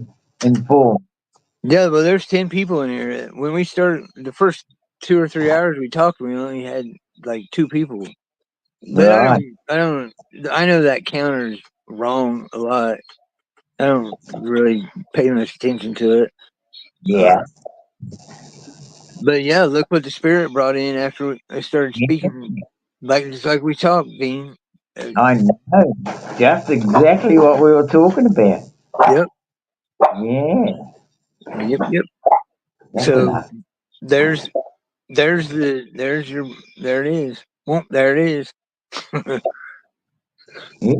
Yeah, well, there's 10 people in here. When we started the first 2 or 3 hours we talked, we only had like 2 people. But Right. I know that counter's wrong a lot. I don't really pay much attention to it. Yeah. But yeah, look what the spirit brought in after I started speaking, just like we talked, Dean. I know. Just exactly what we were talking about. Yep. Yeah. Yep. That's So enough. there's there it is. Well, there it is. Yeah.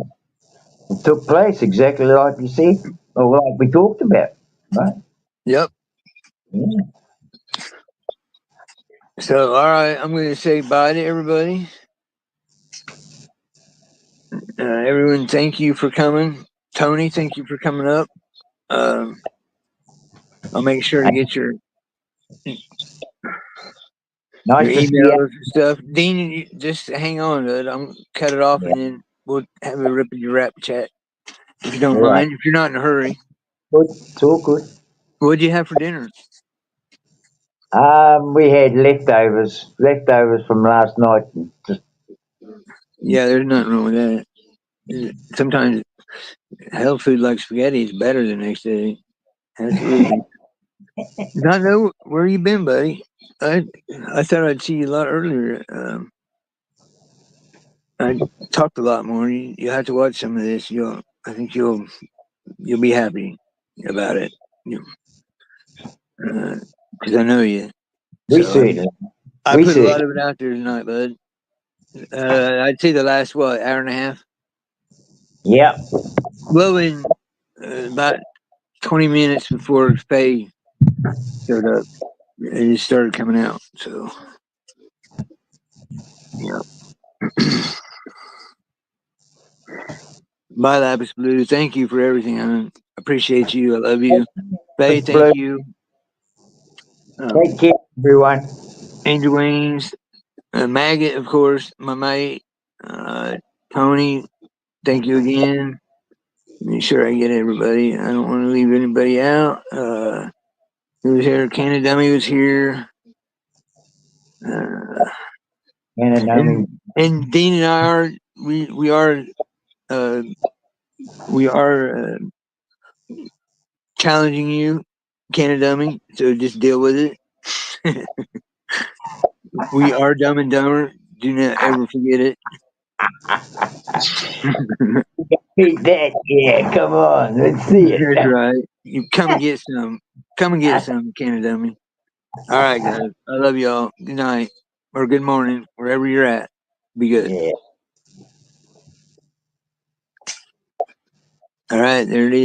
It took place exactly like you said, or like we talked about. Right? Yep. Yeah. So all right, I'm going to say bye to everybody. Everyone, thank you for coming. Tony, thank you for coming up. I'll make sure to get your Nice to see you. emails and stuff. Dean, you just hang on to it. I'm gonna cut it off Yeah. and then we'll have a rip of your rap chat if you don't All right. mind. If you're not in a hurry. Good. It's all good. What'd you have for dinner? We had leftovers from last night. Just Yeah, there's nothing wrong with that. Sometimes health food like spaghetti is better the next day. Absolutely. I know where you been, buddy. I thought I'd see you a lot earlier. I talked a lot more. You have to watch some of this. I think you'll be happy about it. Because I know you. we So certainly. I We put a certainly. lot of it out there tonight, bud. I'd say the last hour and a half. Yeah. Well, in about 20 minutes before Faye showed up, it just started coming out. So yeah. Bye, Lapis Blue. Thank you for everything. I appreciate you. I love you. Faye, thank you. Take care, everyone. Angel Wings, Maggot, of course, my mate. Tony, thank you again. Make sure I get everybody. I don't want to leave anybody out. Who was here? Canada Dummy was here. And Dean and I are we are challenging you, Canada Dummy. So just deal with it. We are Dumb and Dumber. Do not ever forget it. Beat that. Yeah, come on. Let's see it. That's right. You come and get some. Come and get some, Canada Dummy. All right, guys. I love y'all. Good night or good morning, wherever you're at. Be good. Yeah. All right, there it is.